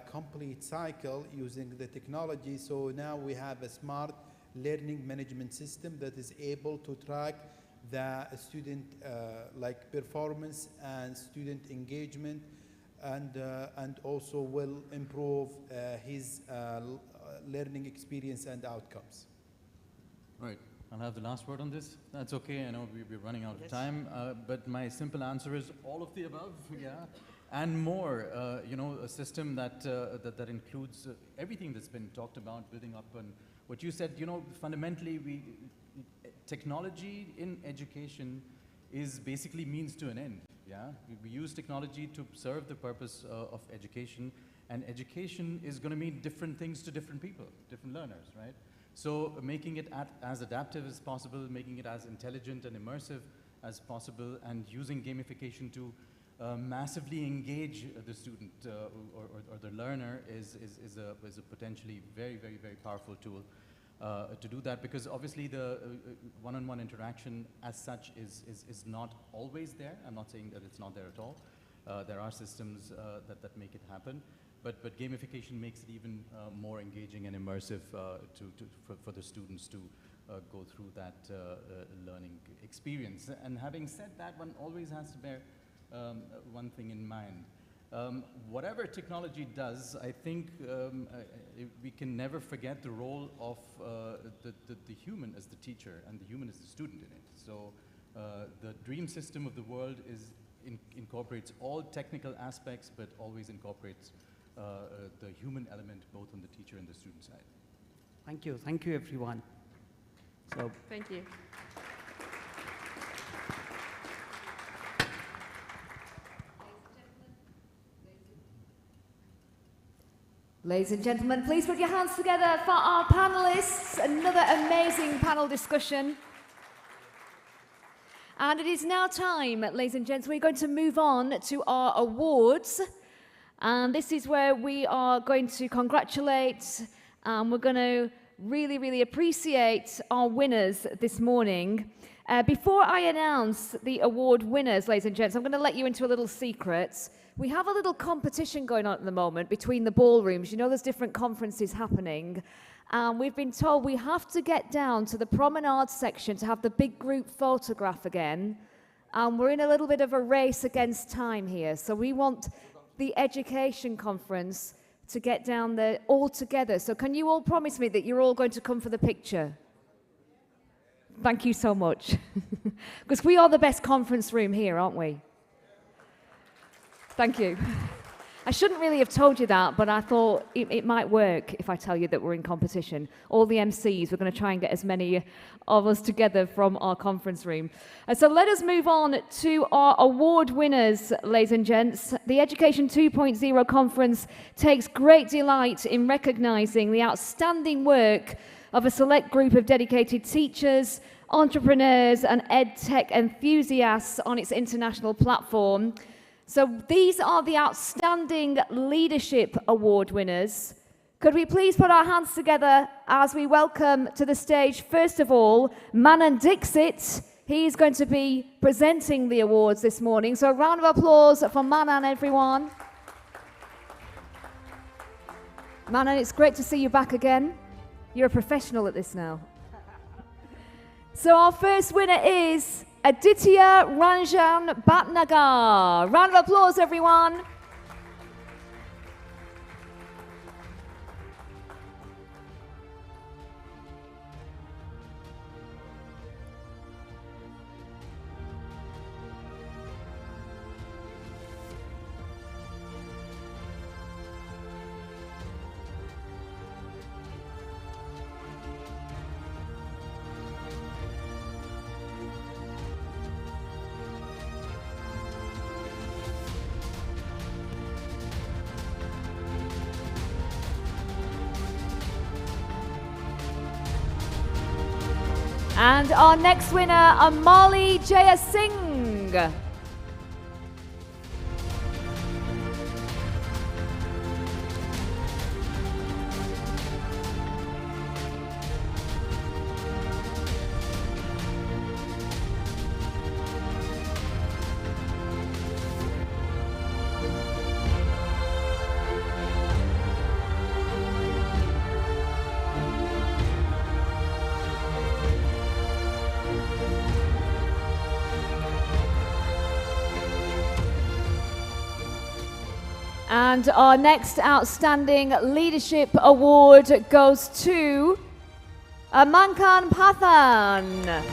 complete cycle using the technology, so now we have a smart learning management system that is able to track the student like performance and student engagement and also will improve his learning experience and outcomes. Right. I'll have the last word on this. That's okay. I know we're running out of time, but my simple answer is all of the above, yeah, and more. You know, a system that that includes everything that's been talked about, building up on what you said. You know, fundamentally, technology in education is basically means to an end. Yeah, we use technology to serve the purpose of education, and education is going to mean different things to different people, different learners, right? So making it as adaptive as possible, making it as intelligent and immersive as possible, and using gamification to massively engage the student or the learner is a potentially very, very, very powerful tool to do that, because obviously the one-on-one interaction as such is not always there. I'm not saying that it's not there at all. There are systems that make it happen. But gamification makes it even more engaging and immersive for the students to go through that learning experience. And having said that, one always has to bear one thing in mind. Whatever technology does, I think we can never forget the role of the human as the teacher and the human as the student in it. So the dream system of the world incorporates all technical aspects, but always incorporates the human element both on the teacher and the student side. Thank you everyone. So thank you. Ladies and gentlemen, please put your hands together for our panelists. Another amazing panel discussion. And it is now time, ladies and gents, we're going to move on to our awards. And this is where we are going to congratulate, we're going to really, really appreciate our winners this morning. Before I announce the award winners, ladies and gents, I'm going to let you into a little secret. We have a little competition going on at the moment between the ballrooms. You know, there's different conferences happening. We've been told we have to get down to the promenade section to have the big group photograph again. We're in a little bit of a race against time here. So we want the education conference to get down there all together. So can you all promise me that you're all going to come for the picture? Thank you so much. Because we are the best conference room here, aren't we? Thank you. I shouldn't really have told you that, but I thought it might work if I tell you that we're in competition. All the MCs, we're going to try and get as many of us together from our conference room. So let us move on to our award winners, ladies and gents. The Education 2.0 conference takes great delight in recognizing the outstanding work of a select group of dedicated teachers, entrepreneurs, and EdTech enthusiasts on its international platform. So these are the Outstanding Leadership Award winners. Could we please put our hands together as we welcome to the stage, first of all, Manan Dixit. He's going to be presenting the awards this morning. So a round of applause for Manan, everyone. Manan, it's great to see you back again. You're a professional at this now. So our first winner is Aditya Ranjan Bhatnagar. Round of applause, everyone. And our next winner, Amali Jayasingh. And our next Outstanding Leadership Award goes to Amankan Pathan.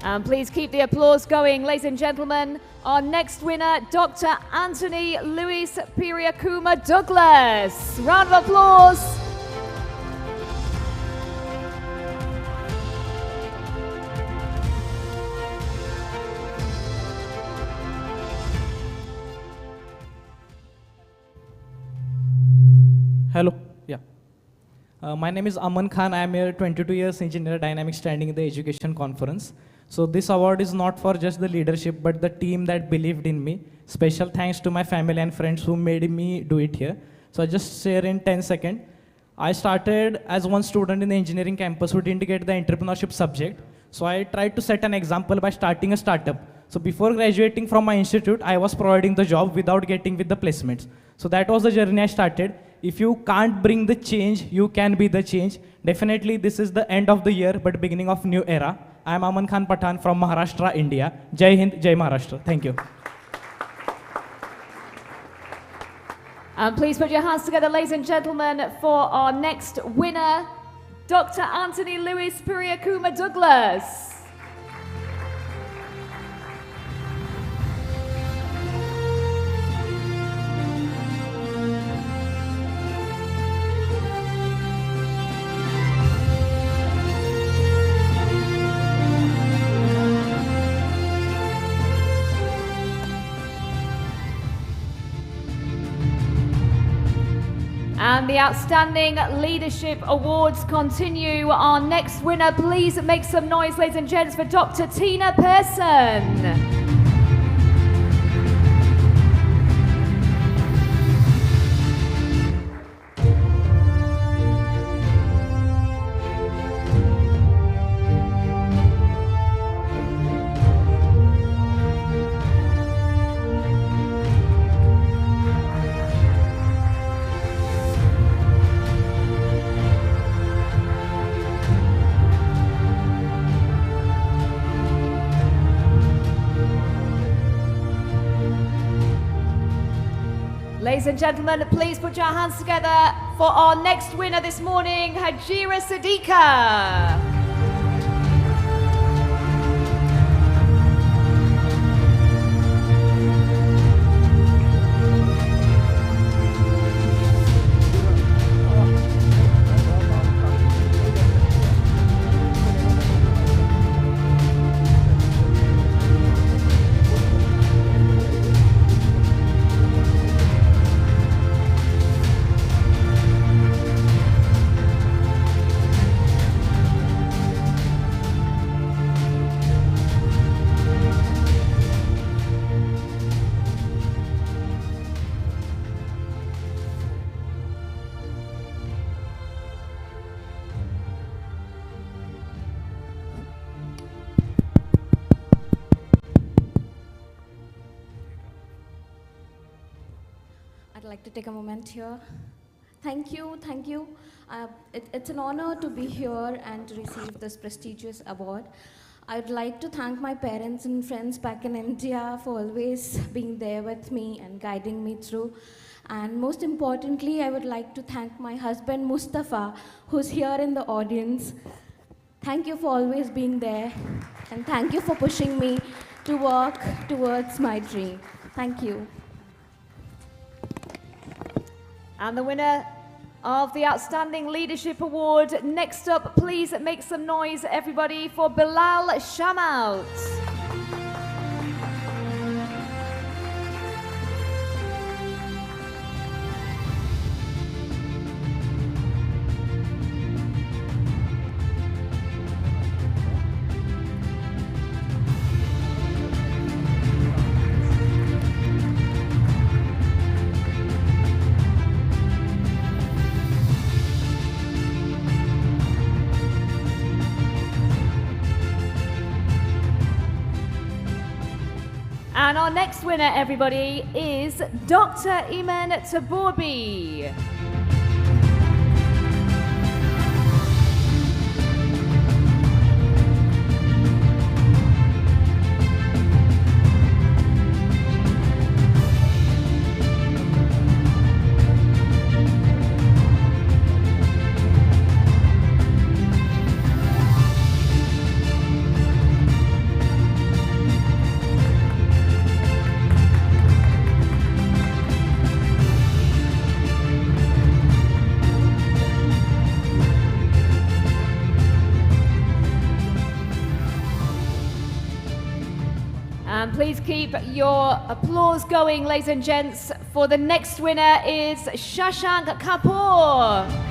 And please keep the applause going, ladies and gentlemen. Our next winner, Dr. Anthony Luis Piriakuma Douglas. Round of applause. Hello. Yeah. My name is Aman Khan. I am a 22 years engineer dynamic standing in the education conference. So this award is not for just the leadership, but the team that believed in me. Special thanks to my family and friends who made me do it here. So I just share in 10 seconds. I started as one student in the engineering campus who didn't get the entrepreneurship subject. So I tried to set an example by starting a startup. So before graduating from my institute, I was providing the job without getting with the placements. So that was the journey I started. If you can't bring the change, you can be the change. Definitely this is the end of the year, but beginning of new era. I am Aman Khan Pathan from Maharashtra, India. Jai Hind, Jai Maharashtra. Thank you. And please put your hands together, ladies and gentlemen, for our next winner, Dr. Anthony Luis Piriakuma Douglas. And the Outstanding Leadership Awards continue. Our next winner, please make some noise, ladies and gents, for Dr. Tina Persson. Ladies and gentlemen, please put your hands together for our next winner this morning, Hajira Siddiqa. I'd like to take a moment here. Thank you, thank you. It's an honor to be here and to receive this prestigious award. I'd like to thank my parents and friends back in India for always being there with me and guiding me through. And most importantly, I would like to thank my husband, Mustafa, who's here in the audience. Thank you for always being there, and thank you for pushing me to work towards my dream. Thank you. And the winner of the Outstanding Leadership Award, next up, please make some noise, everybody, for Bilal Shamaut. And our next winner, everybody, is Dr. Iman Taborbi. And please keep your applause going, ladies and gents, for the next winner is Shashank Kapoor.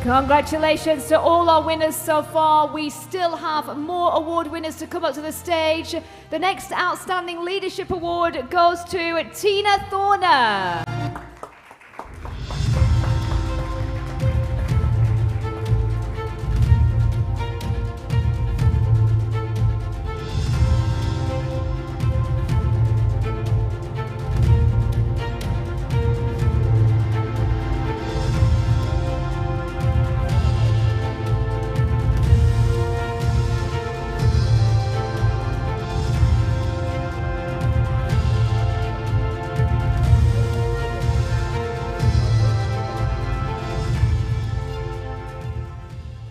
Congratulations to all our winners so far. We still have more award winners to come up to the stage. The next Outstanding Leadership Award goes to Tina Thorner.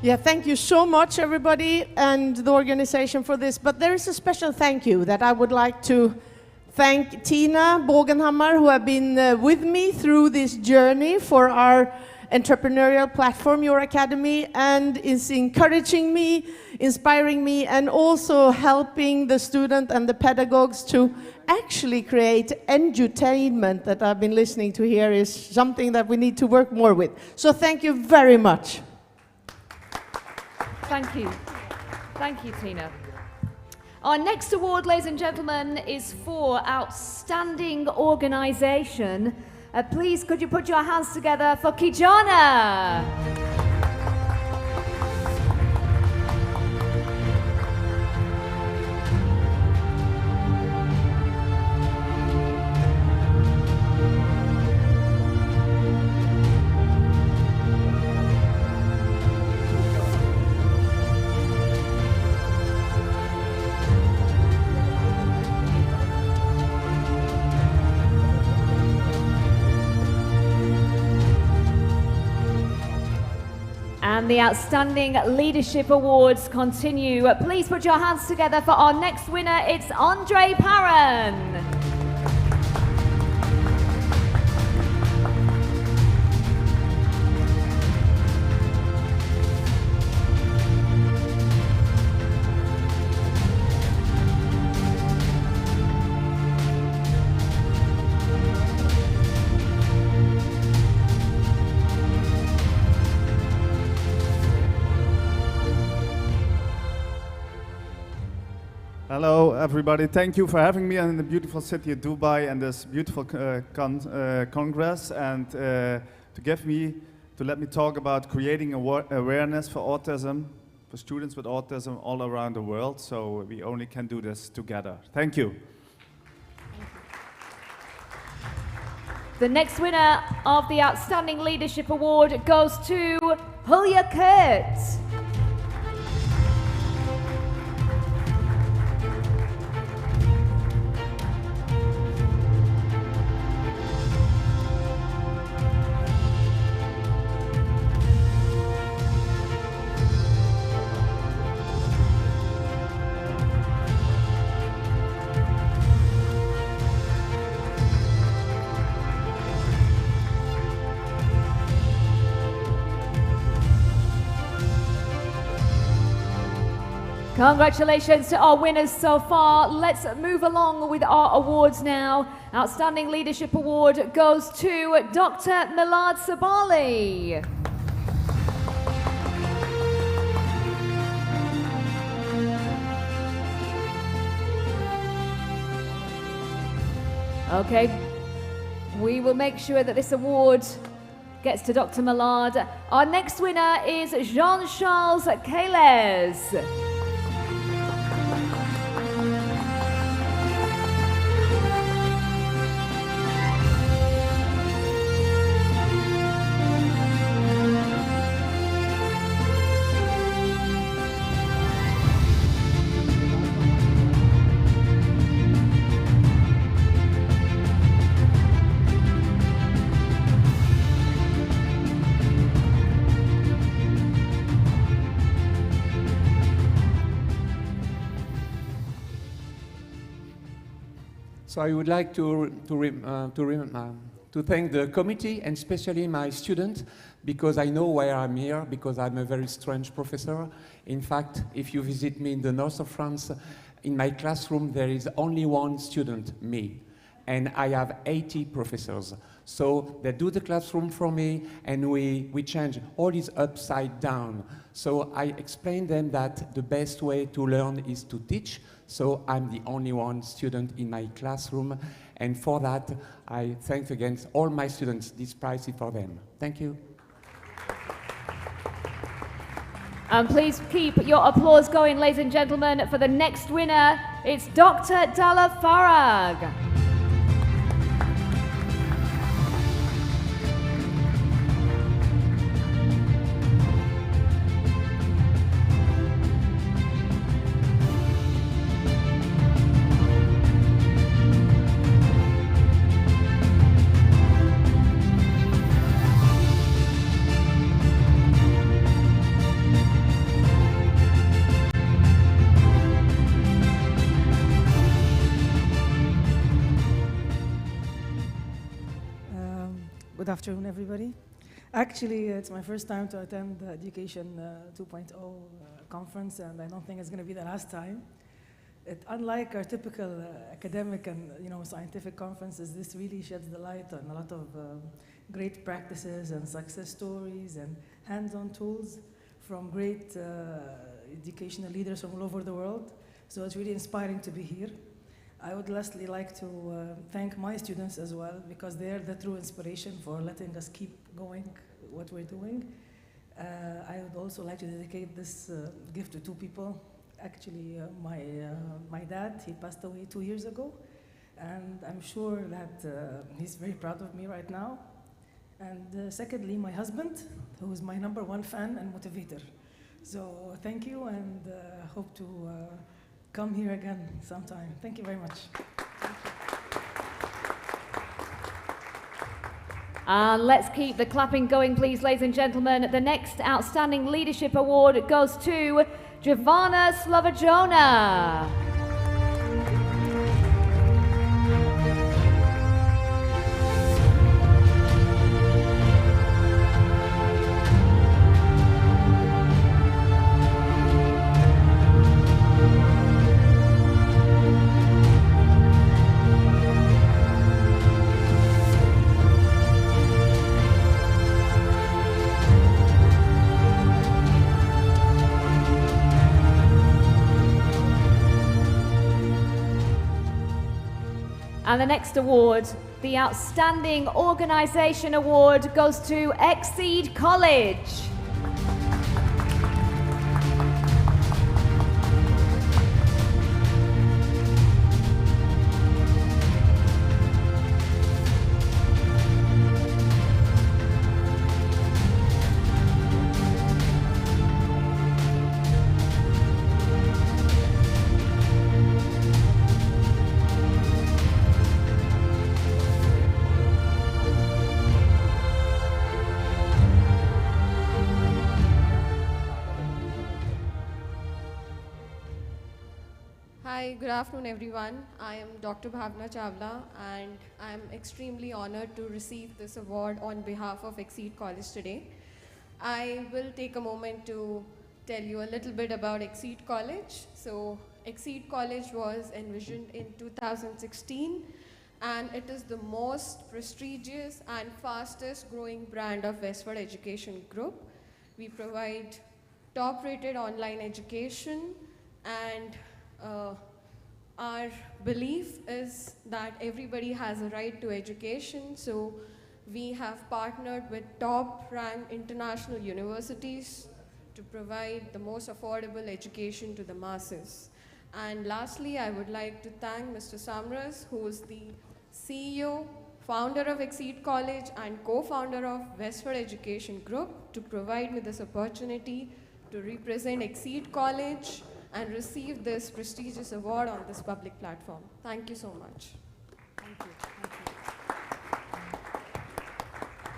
Yeah, thank you so much, everybody, and the organization for this. But there is a special thank you that I would like to thank Tina Bogenhammar, who have been with me through this journey for our entrepreneurial platform, Your Academy, and is encouraging me, inspiring me, and also helping the student and the pedagogues to actually create edutainment that I've been listening to here is something that we need to work more with. So thank you very much. Thank you. Thank you, Tina. Our next award, ladies and gentlemen, is for Outstanding Organisation. Please, could you put your hands together for Kijana? And the Outstanding Leadership Awards continue. Please put your hands together for our next winner. It's Andre Parran. Hello, everybody. Thank you for having me in the beautiful city of Dubai and this beautiful congress, and to let me talk about creating awareness for autism, for students with autism all around the world. So we only can do this together. Thank you. The next winner of the Outstanding Leadership Award goes to Hulya Kurt. Congratulations to our winners so far. Let's move along with our awards now. Outstanding Leadership Award goes to Dr. Milad Sabali. Okay, we will make sure that this award gets to Dr. Milad. Our next winner is Jean-Charles Keles. So I would like to thank the committee and especially my students, because I know why I'm here, because I'm a very strange professor. In fact, if you visit me in the north of France, in my classroom there is only one student, me, and I have 80 professors. So they do the classroom for me, and we change all this upside down. So I explain them that the best way to learn is to teach. So I'm the only one student in my classroom, and for that I thank again all my students. This prize is for them. Thank you. And please keep your applause going, ladies and gentlemen, for the next winner. It's Dr. Dalla Farag. Good afternoon, everybody. Actually, it's my first time to attend the Education 2.0 conference, and I don't think it's going to be the last time. Unlike our typical academic and scientific conferences, this really sheds the light on a lot of great practices and success stories and hands-on tools from great educational leaders from all over the world. So it's really inspiring to be here. I would lastly like to thank my students as well, because they're the true inspiration for letting us keep going what we're doing. I would also like to dedicate this gift to two people. Actually, my dad, he passed away 2 years ago, and I'm sure that he's very proud of me right now. And secondly, my husband, who is my #1 fan and motivator. So thank you, and hope to come here again sometime. Thank you very much. And let's keep the clapping going, please, ladies and gentlemen. The next Outstanding Leadership Award goes to Giovanna Slovagiona. And the next award, the Outstanding Organisation Award, goes to Exceed College. Hi, good afternoon, everyone. I am Dr. Bhavna Chawla, and I am extremely honored to receive this award on behalf of Exceed College today. I will take a moment to tell you a little bit about Exceed College. So Exceed College was envisioned in 2016, and it is the most prestigious and fastest growing brand of Westward Education Group. We provide top-rated online education, and our belief is that everybody has a right to education. So we have partnered with top-ranked international universities to provide the most affordable education to the masses. And lastly, I would like to thank Mr. Samras, who is the CEO, founder of Exceed College, and co-founder of Westward Education Group, to provide me this opportunity to represent Exceed College and receive this prestigious award on this public platform. Thank you so much. Thank you.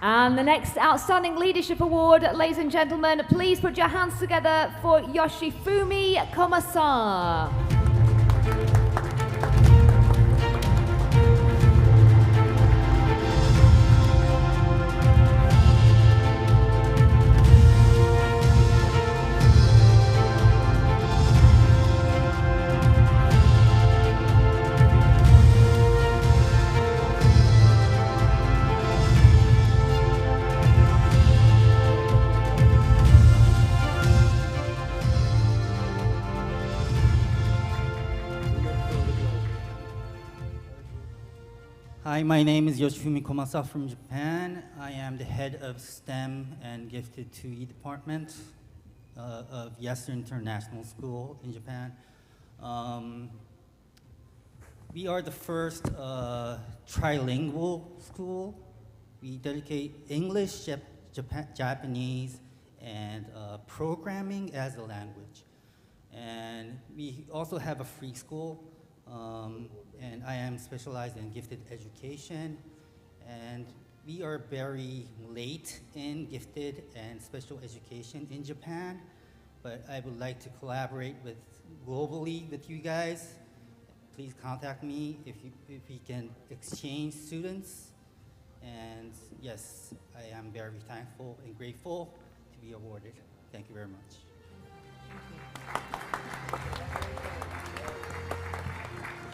And the next Outstanding Leadership Award, ladies and gentlemen, please put your hands together for Yoshifumi Komasa. Hi, my name is Yoshifumi Komasa from Japan. I am the head of STEM and Gifted 2E department of Yasu International School in Japan. We are the first trilingual school. We dedicate English, Japanese, and programming as a language. And we also have a free school. And I am specialized in gifted education, and we are very late in gifted and special education in Japan, but I would like to collaborate globally with you guys. Please contact me if we can exchange students, and yes, I am very thankful and grateful to be awarded. Thank you very much.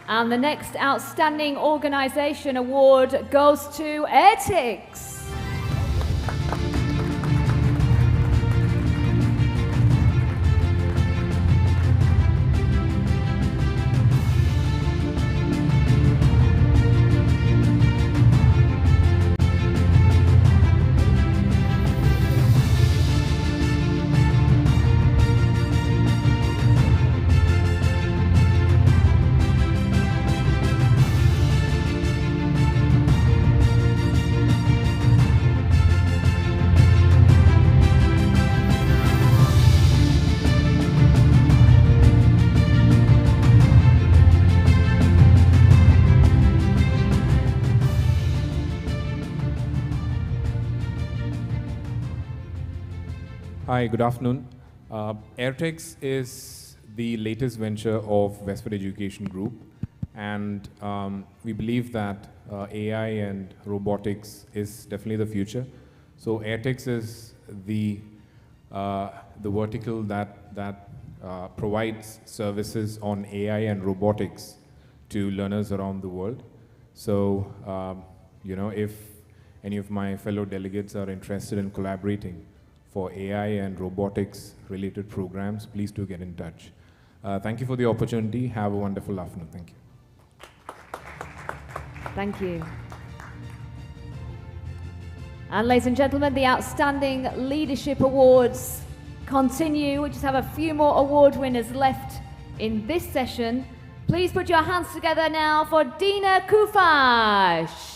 And the next Outstanding Organization Award goes to Edtech. Hi, good afternoon. Edtech is the latest venture of Westward Education Group, and we believe that AI and robotics is definitely the future. So Edtech is the vertical that provides services on AI and robotics to learners around the world. So, if any of my fellow delegates are interested in collaborating for AI and robotics related programs, please do get in touch. Thank you for the opportunity. Have a wonderful afternoon. Thank you. Thank you. And ladies and gentlemen, the Outstanding Leadership Awards continue. We just have a few more award winners left in this session. Please put your hands together now for Dina Kufash.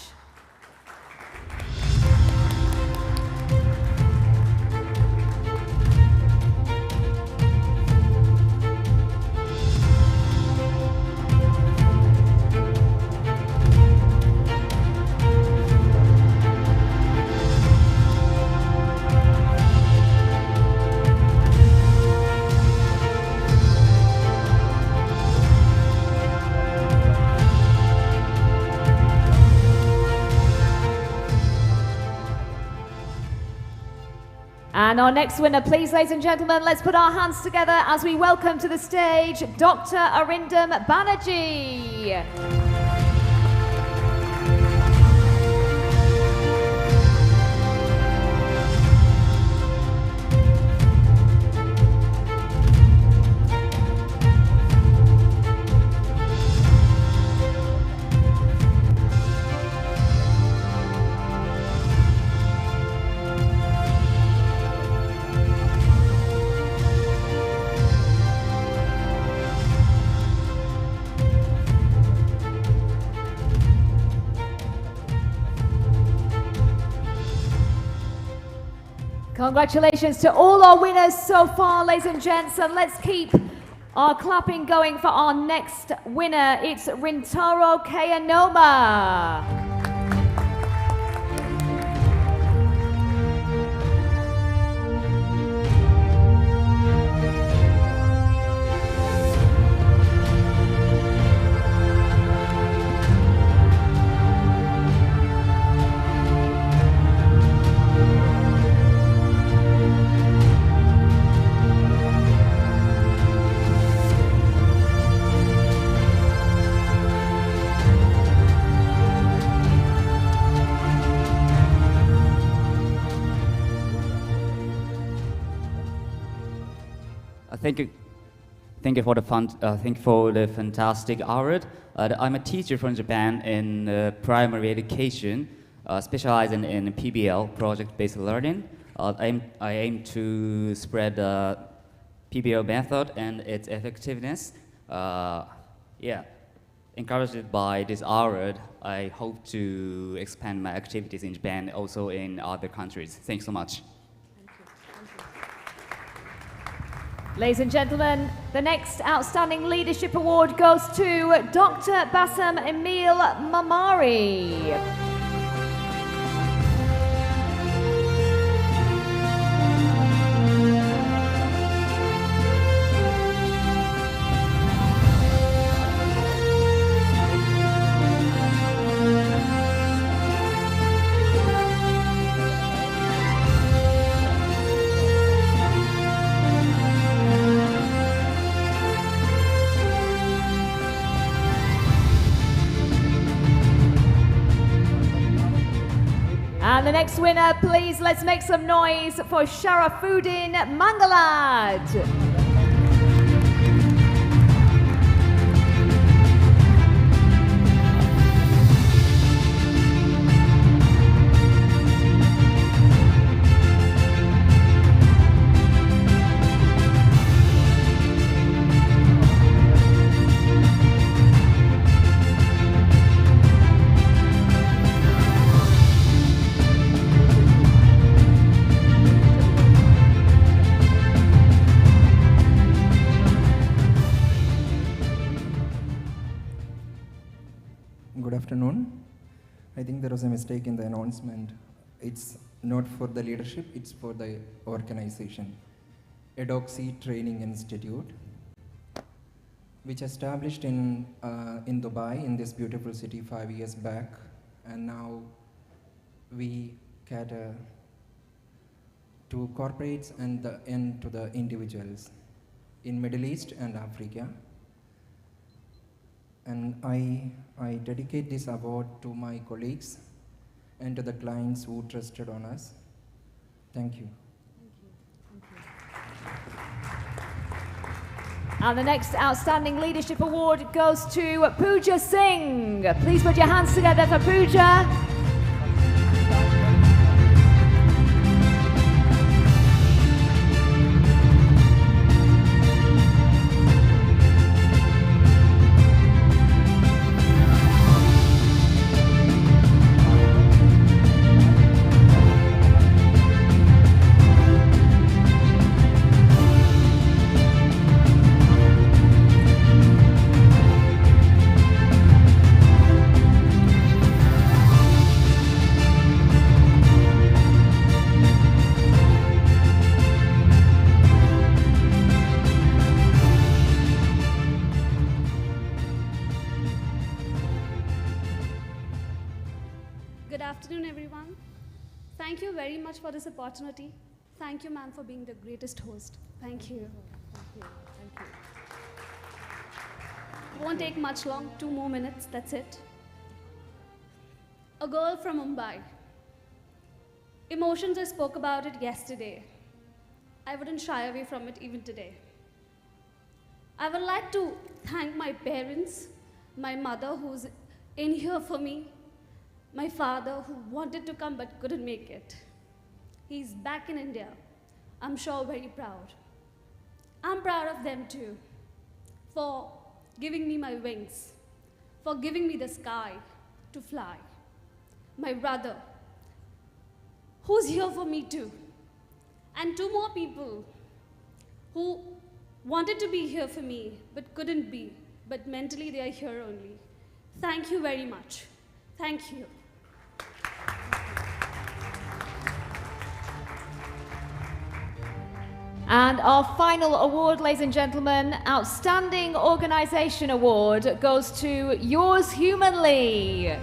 And our next winner, please, ladies and gentlemen, let's put our hands together as we welcome to the stage Dr. Arindam Banerjee. Congratulations to all our winners so far, ladies and gents, and let's keep our clapping going for our next winner. It's Rintaro Kayanoma. Thank you for the fantastic award. I'm a teacher from Japan in primary education, specializing in PBL, project-based learning. I aim to spread the PBL method and its effectiveness. Encouraged by this award, I hope to expand my activities in Japan, also in other countries. Thanks so much. Ladies and gentlemen, the next Outstanding Leadership Award goes to Dr. Bassam Emil Mamari. And the next winner, please, let's make some noise for Sharafuddin Mangalad. Good afternoon. I think there was a mistake in the announcement. It's not for the leadership, it's for the organization. Edtech Training Institute, which established in Dubai, in this beautiful city 5 years back, and now we cater to corporates and to the individuals in Middle East and Africa. And I dedicate this award to my colleagues and to the clients who trusted on us. Thank you. And the next Outstanding Leadership Award goes to Pooja Singh. Please put your hands together for Pooja. Good afternoon, everyone. Thank you very much for this opportunity. Thank you, ma'am, for being the greatest host. Thank you. Thank you. Thank you. It won't take much long, 2 more minutes, that's it. A girl from Mumbai. Emotions, I spoke about it yesterday. I wouldn't shy away from it even today. I would like to thank my parents, my mother who's in here for me, my father who wanted to come but couldn't make it. He's back in India. I'm sure very proud. I'm proud of them too, for giving me my wings, for giving me the sky to fly. My brother, who's here for me too. And 2 more people who wanted to be here for me but couldn't be, but mentally they are here only. Thank you very much. Thank you. And our final award, ladies and gentlemen, Outstanding Organisation Award, goes to Yours Humanly.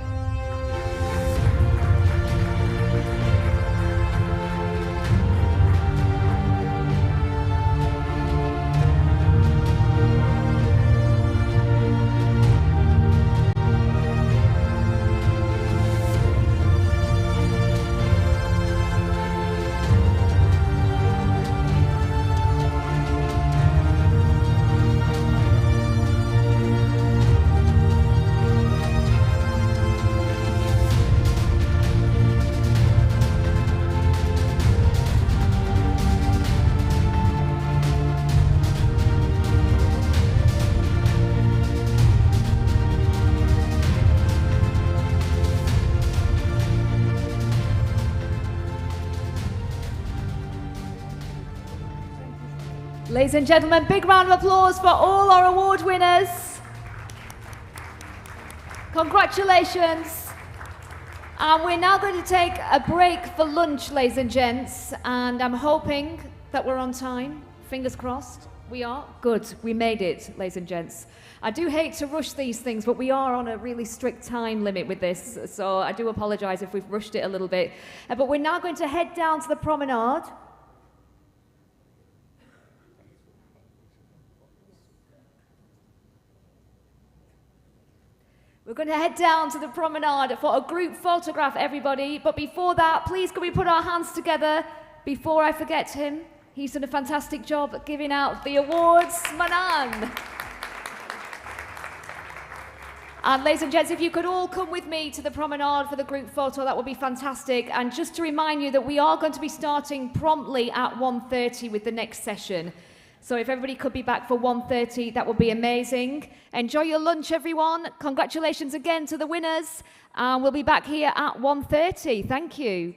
Ladies and gentlemen, big round of applause for all our award winners. Congratulations. And we're now going to take a break for lunch, ladies and gents, and I'm hoping that we're on time. Fingers crossed. We are? Good. We made it, ladies and gents. I do hate to rush these things, but we are on a really strict time limit with this, so I do apologise if we've rushed it a little bit. But we're now going to head down to the promenade. We're going to head down to the promenade for a group photograph, everybody. But before that, please can we put our hands together before I forget him? He's done a fantastic job at giving out the awards. Manan. And ladies and gents, if you could all come with me to the promenade for the group photo, that would be fantastic. And just to remind you that we are going to be starting promptly at 1:30 with the next session. So if everybody could be back for 1:30, that would be amazing. Enjoy your lunch, everyone. Congratulations again to the winners. And we'll be back here at 1:30. Thank you.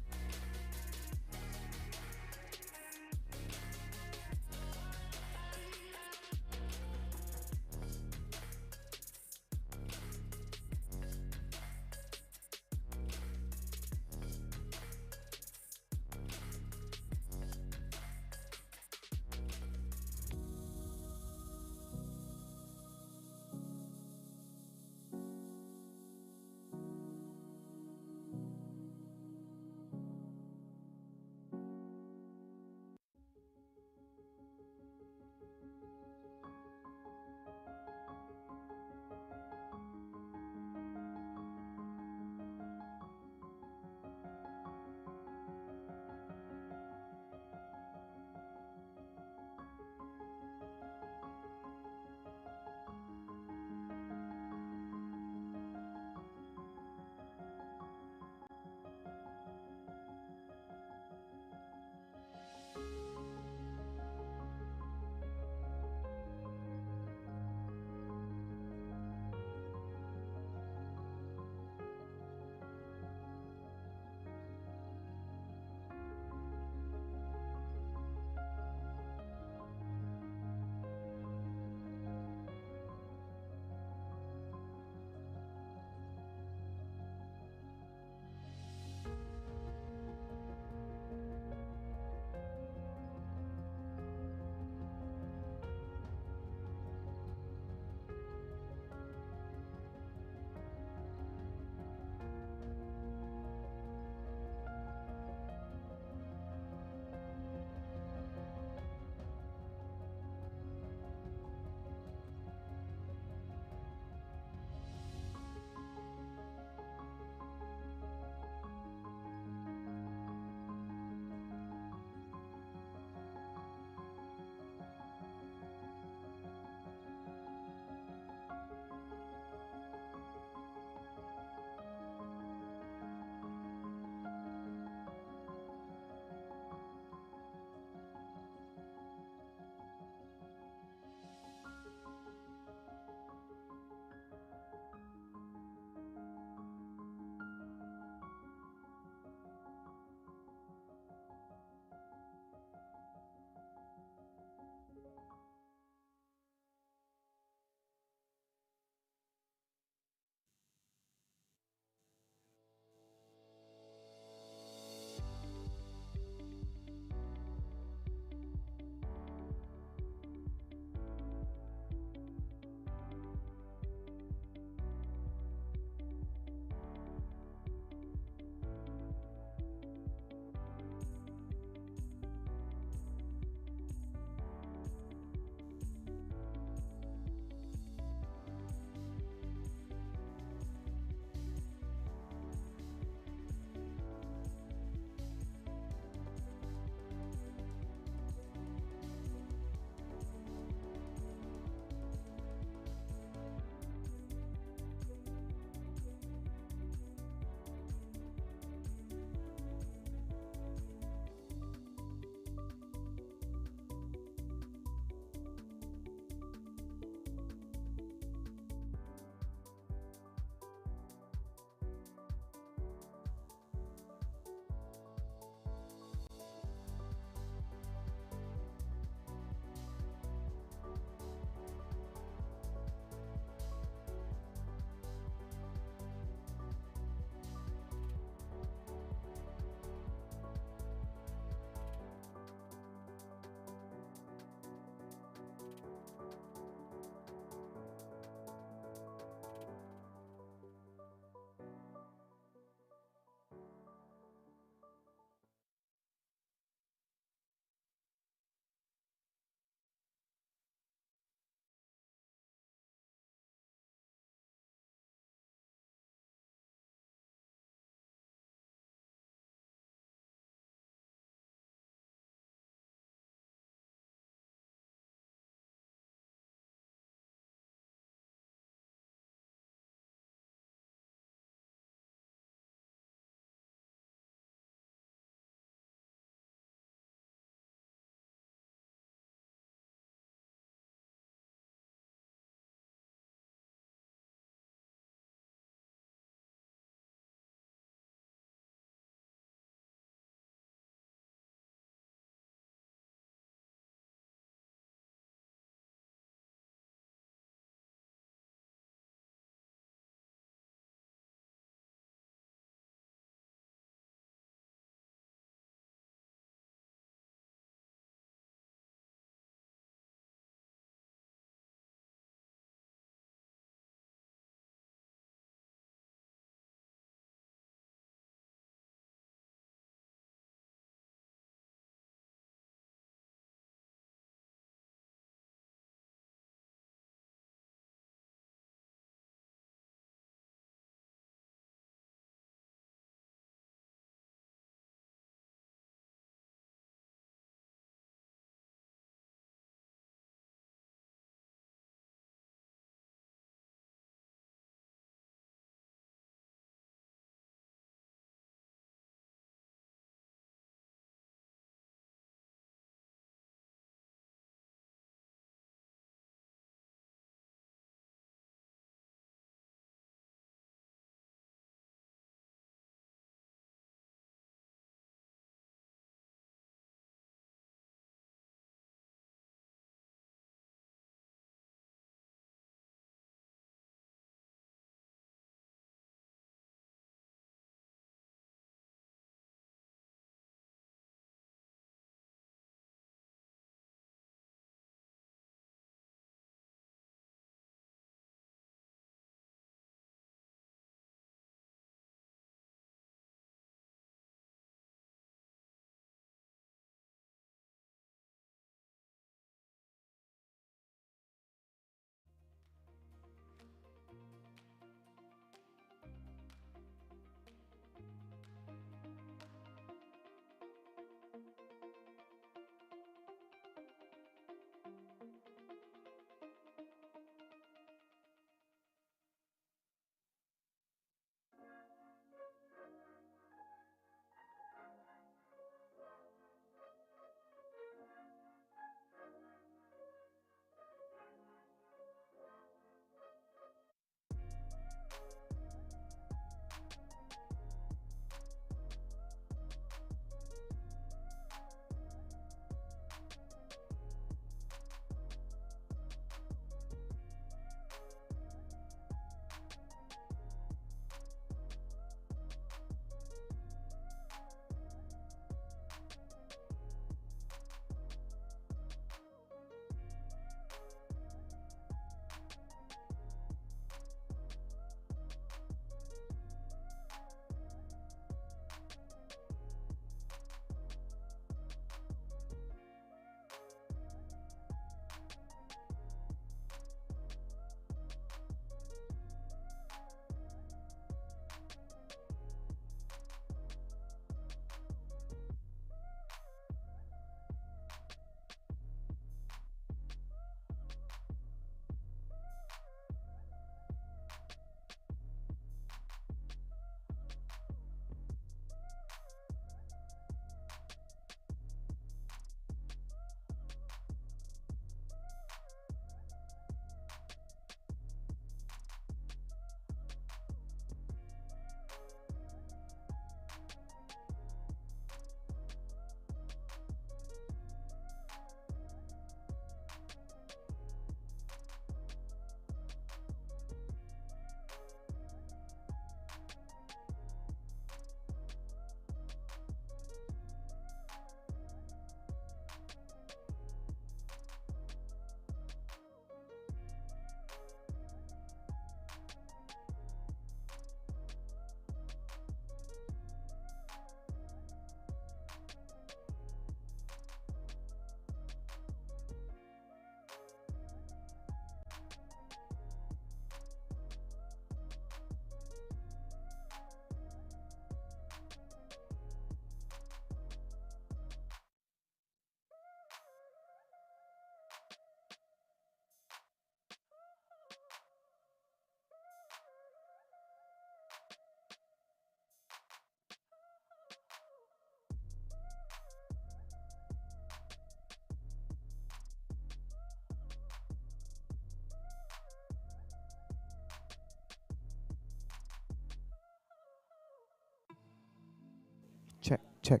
Check, check.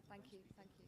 Thank you, thank you.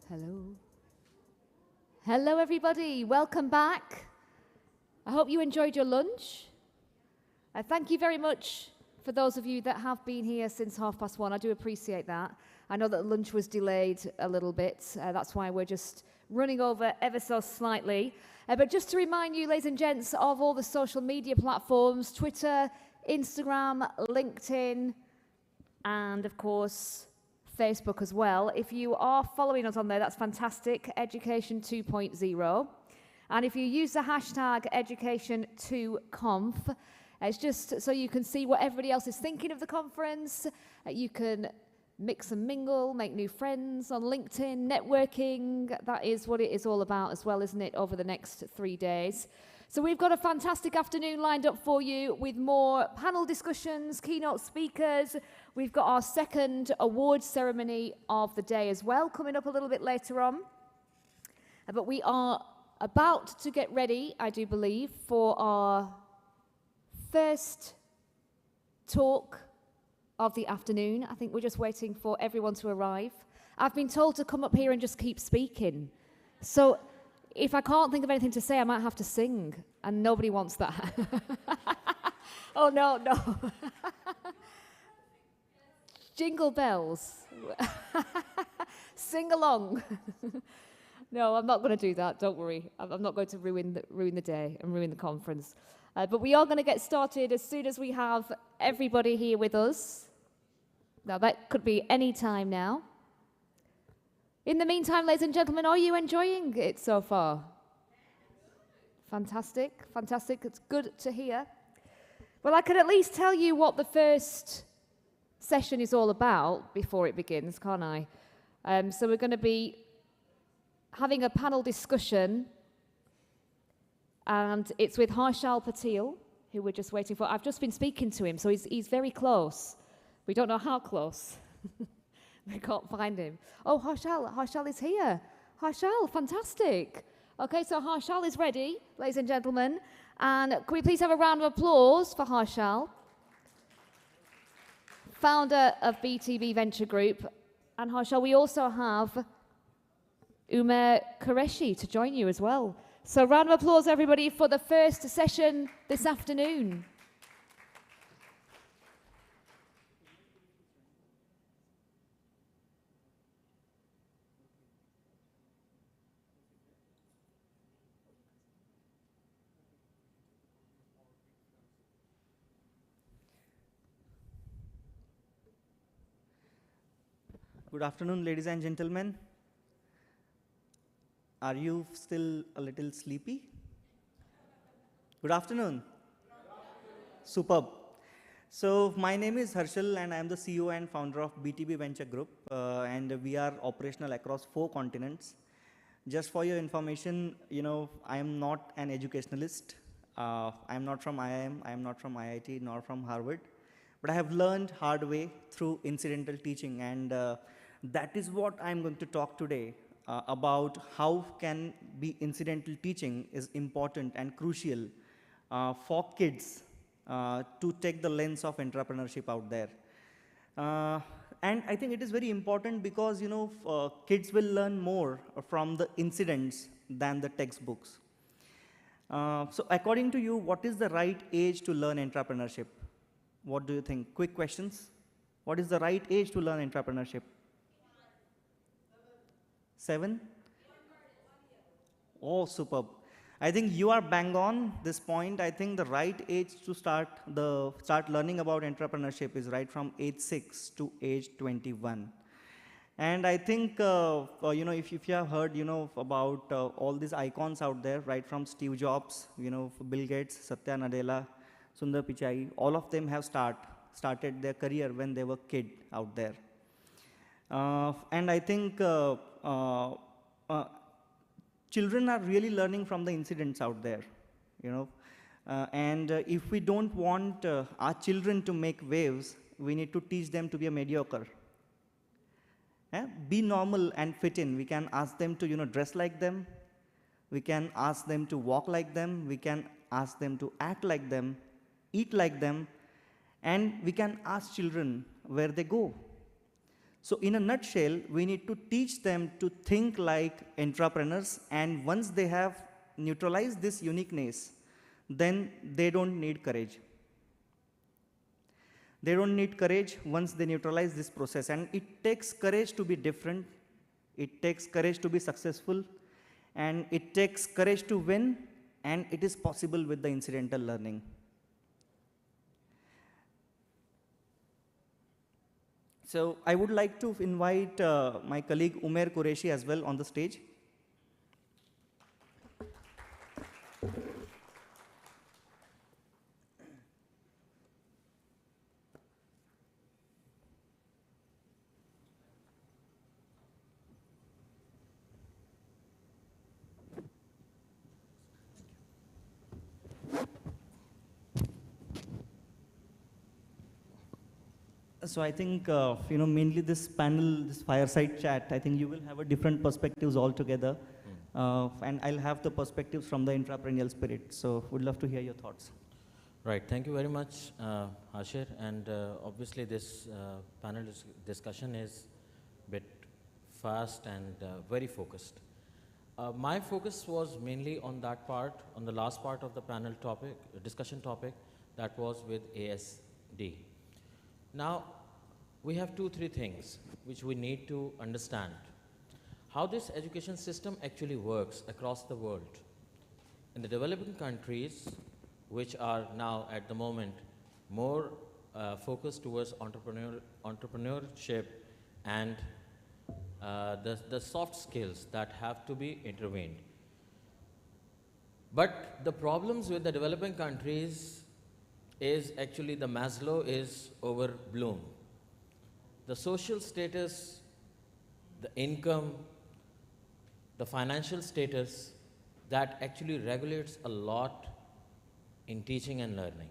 Hello. Hello, everybody. Welcome back. I hope you enjoyed your lunch. Thank you very much for those of you that have been here since 1:30. I do appreciate that. I know that lunch was delayed a little bit. That's why we're just running over ever so slightly. But just to remind you, ladies and gents, of all the social media platforms, Twitter, Instagram, LinkedIn, and of course, Facebook as well. If you are following us on there, that's fantastic, Education 2.0. And if you use the hashtag Education2Conf, it's just so you can see what everybody else is thinking of the conference. You can mix and mingle, make new friends on LinkedIn, networking. That is what it is all about as well, isn't it, over the next 3 days. So we've got a fantastic afternoon lined up for you with more panel discussions, keynote speakers. We've got our second awards ceremony of the day as well, coming up a little bit later on. But we are about to get ready, I do believe, for our first talk of the afternoon. I think we're just waiting for everyone to arrive. I've been told to come up here and just keep speaking. So if I can't think of anything to say, I might have to sing, and nobody wants that. Oh, no, no. Jingle bells. Sing along. No, I'm not going to do that, don't worry. I'm not going to ruin the day and ruin the conference. But we are going to get started as soon as we have everybody here with us. Now, that could be any time now. In the meantime, ladies and gentlemen, are you enjoying it so far? Fantastic, fantastic. It's good to hear. Well, I can at least tell you what the first session is all about before it begins, can't I? So we're going to be having a panel discussion, and it's with Harshal Patel, who we're just waiting for. I've just been speaking to him, so he's very close. We don't know how close. We can't find him. Oh, Harshal is here. Harshal, fantastic. Okay, so Harshal is ready, ladies and gentlemen. And can we please have a round of applause for Harshal, founder of BTB Venture Group. And Harshal, we also have Umer Qureshi to join you as well. So round of applause, everybody, for the first session this afternoon. Good afternoon, ladies and gentlemen. Are you still a little sleepy? Good afternoon. Superb. So my name is Harshal, and I am the CEO and founder of BTB Venture Group, and we are operational across 4 continents. Just for your information, I am not an educationalist. I am not from IIM, I am not from IIT, nor from Harvard, but I have learned hard way through incidental teaching, and that is what I am going to talk today about how can be incidental teaching is important and crucial for kids to take the lens of entrepreneurship out there. And I think it is very important because, kids will learn more from the incidents than the textbooks. So according to you, what is the right age to learn entrepreneurship? What do you think? Quick questions. What is the right age to learn entrepreneurship? 7? Oh, superb. I think you are bang on this point. I think the right age to start learning about entrepreneurship is right from age 6 to age 21. And I think, if you have heard, about all these icons out there, right from Steve Jobs, Bill Gates, Satya Nadella, Sundar Pichai, all of them have started their career when they were kid out there. And I think children are really learning from the incidents out there, and if we don't want our children to make waves, we need to teach them to be a mediocre. Be normal and fit in. We can ask them to, dress like them. We can ask them to walk like them. We can ask them to act like them, eat like them, and we can ask children where they go. So in a nutshell, we need to teach them to think like entrepreneurs, and once they have neutralized this uniqueness, then they don't need courage. They don't need courage once they neutralize this process, and it takes courage to be different, it takes courage to be successful, and it takes courage to win, and it is possible with the incidental learning. So I would like to invite my colleague Umair Qureshi as well on the stage. So I think, mainly this panel, this fireside chat, I think you will have a different perspectives altogether. And I'll have the perspectives from the entrepreneurial spirit. So would love to hear your thoughts. Right, thank you very much, Ashir. And obviously this panel discussion is a bit fast and very focused. My focus was mainly on that part, on the last part of the panel topic, discussion topic, that was with ASD. Now, we have 2-3 things which we need to understand. How this education system actually works across the world. In the developing countries, which are now at the moment more focused towards entrepreneurship and the soft skills that have to be intervened. But the problems with the developing countries is actually the Maslow is overblown. The social status, the income, the financial status, that actually regulates a lot in teaching and learning.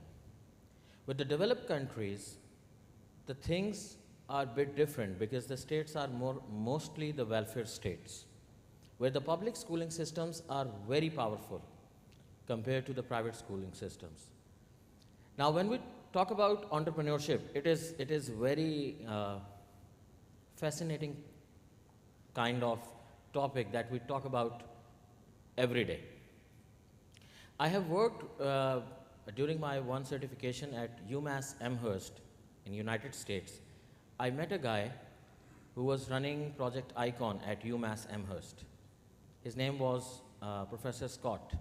With the developed countries, the things are a bit different because the states are mostly the welfare states, where the public schooling systems are very powerful compared to the private schooling systems. Now, when we talk about entrepreneurship, it is very fascinating kind of topic that we talk about every day. I have worked during my one certification at UMass Amherst in United States. I met a guy who was running Project Icon at UMass Amherst. His name was Professor Scott.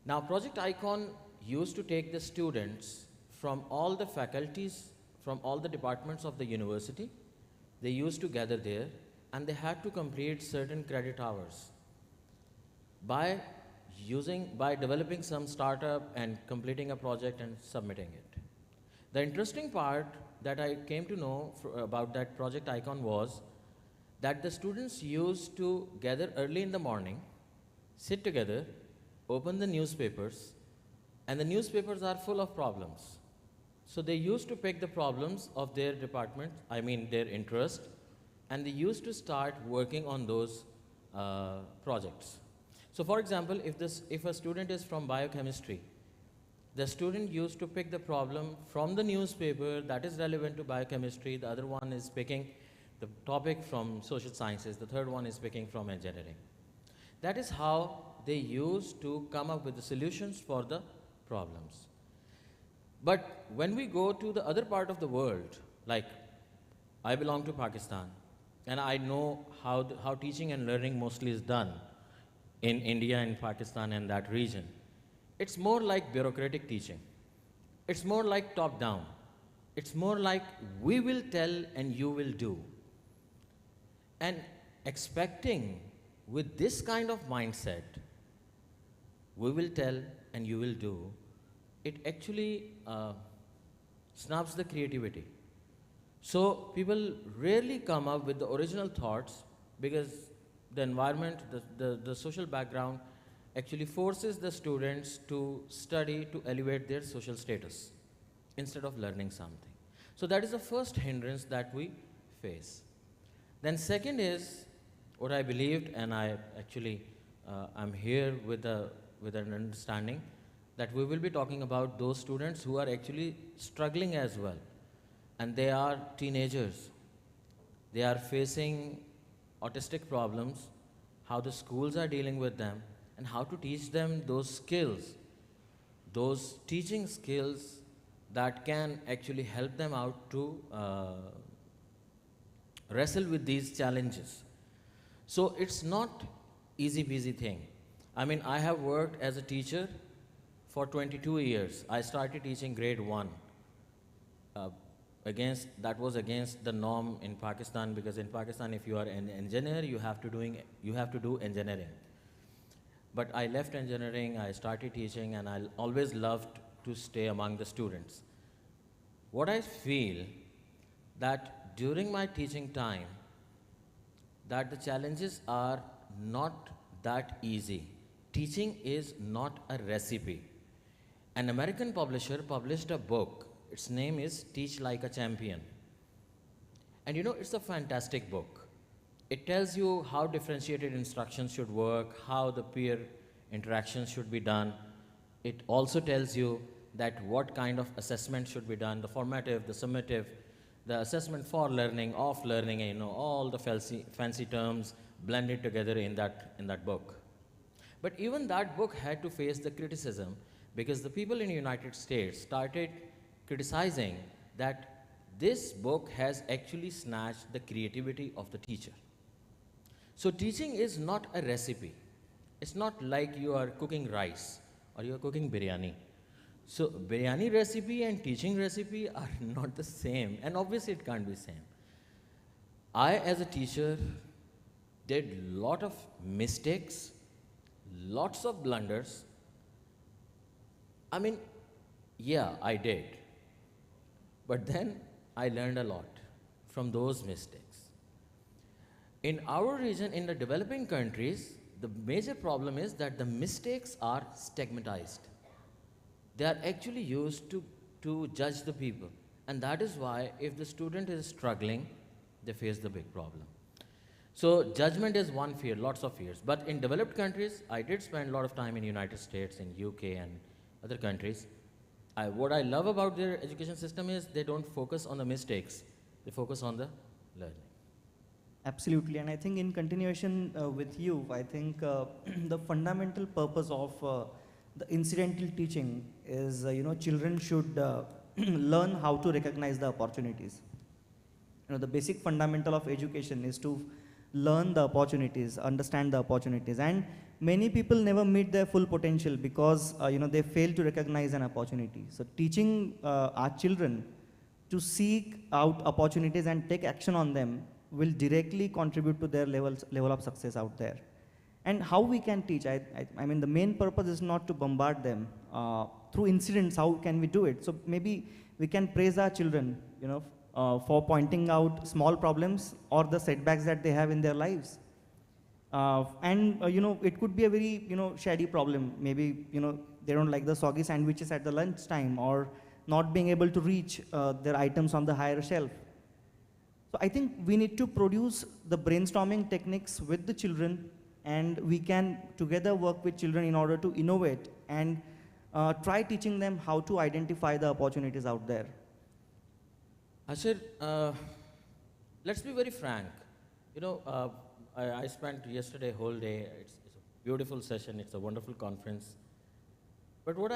Now, Project Icon used to take the students from all the faculties, from all the departments of the university. They used to gather there, and they had to complete certain credit hours by developing some startup and completing a project and submitting it. The interesting part that I came to know about that Project Icon was that the students used to gather early in the morning, sit together, open the newspapers, and the newspapers are full of problems. So they used to pick the problems of their department, their interest, and they used to start working on those projects. So for example, if a student is from biochemistry, the student used to pick the problem from the newspaper that is relevant to biochemistry, the other one is picking the topic from social sciences, the third one is picking from engineering. That is how they used to come up with the solutions for the problems. But when we go to the other part of the world, like I belong to Pakistan, and I know how teaching and learning mostly is done in India and Pakistan and that region. It's more like bureaucratic teaching. It's more like top-down. It's more like we will tell and you will do. And expecting with this kind of mindset, we will tell and you will do, it actually snubs the creativity. So people rarely come up with the original thoughts because the environment, the social background actually forces the students to study to elevate their social status instead of learning something. So that is the first hindrance that we face. Then second is what I believed, and I actually I'm here with an understanding that we will be talking about those students who are actually struggling as well, and they are teenagers. they are facing autistic problems, how the schools are dealing with them, and how to teach them those skills, those teaching skills that can actually help them out to wrestle with these challenges. So it's not easy peasy thing. I mean, I have worked as a teacher for 22 years. I started teaching grade 1. That was against the norm in Pakistan, because in Pakistan, if you are an engineer, you have to do engineering. But I left engineering, I started teaching, and I always loved to stay among the students. What I feel that during my teaching time, that the challenges are not that easy. Teaching is not a recipe. An American publisher published a book. Its name is Teach Like a Champion. And you know, it's a fantastic book. It tells you how differentiated instructions should work, how the peer interactions should be done. It also tells you that what kind of assessment should be done, the formative, the summative, the assessment for learning, of learning, you know, all the fancy terms blended together in that book. But even that book had to face the criticism, because the people in the United States started criticizing that this book has actually snatched the creativity of the teacher. So teaching is not a recipe. It's not like you are cooking rice or you are cooking biryani. So biryani recipe and teaching recipe are not the same, and obviously it can't be same. I, as a teacher, did a lot of mistakes, lots of blunders. I mean, yeah, I did. But then I learned a lot from those mistakes. In our region, in the developing countries, the major problem is that the mistakes are stigmatized. They are actually used to judge the people. And that is why if the student is struggling, they face the big problem. So judgment is one fear, lots of fears. But in developed countries, I did spend a lot of time in United States, in UK and other countries. What I love about their education system is they don't focus on the mistakes. They focus on the learning. Absolutely, and I think in continuation with you, I think the fundamental purpose of the incidental teaching is, children should learn how to recognize the opportunities. The basic fundamental of education is to learn the opportunities, understand the opportunities, and many people never meet their full potential because they fail to recognize an opportunity. So teaching our children to seek out opportunities and take action on them will directly contribute to their level of success out there. And how we can teach, I mean, the main purpose is not to bombard them. Through incidents, how can we do it? So maybe we can praise our children, for pointing out small problems or the setbacks that they have in their lives. It could be a very, shady problem. Maybe, they don't like the soggy sandwiches at the lunchtime, or not being able to reach their items on the higher shelf. So I think we need to produce the brainstorming techniques with the children, and we can together work with children in order to innovate and try teaching them how to identify the opportunities out there. Ashir, let's be very frank. I spent yesterday a whole day. It's a beautiful session. It's a wonderful conference. But what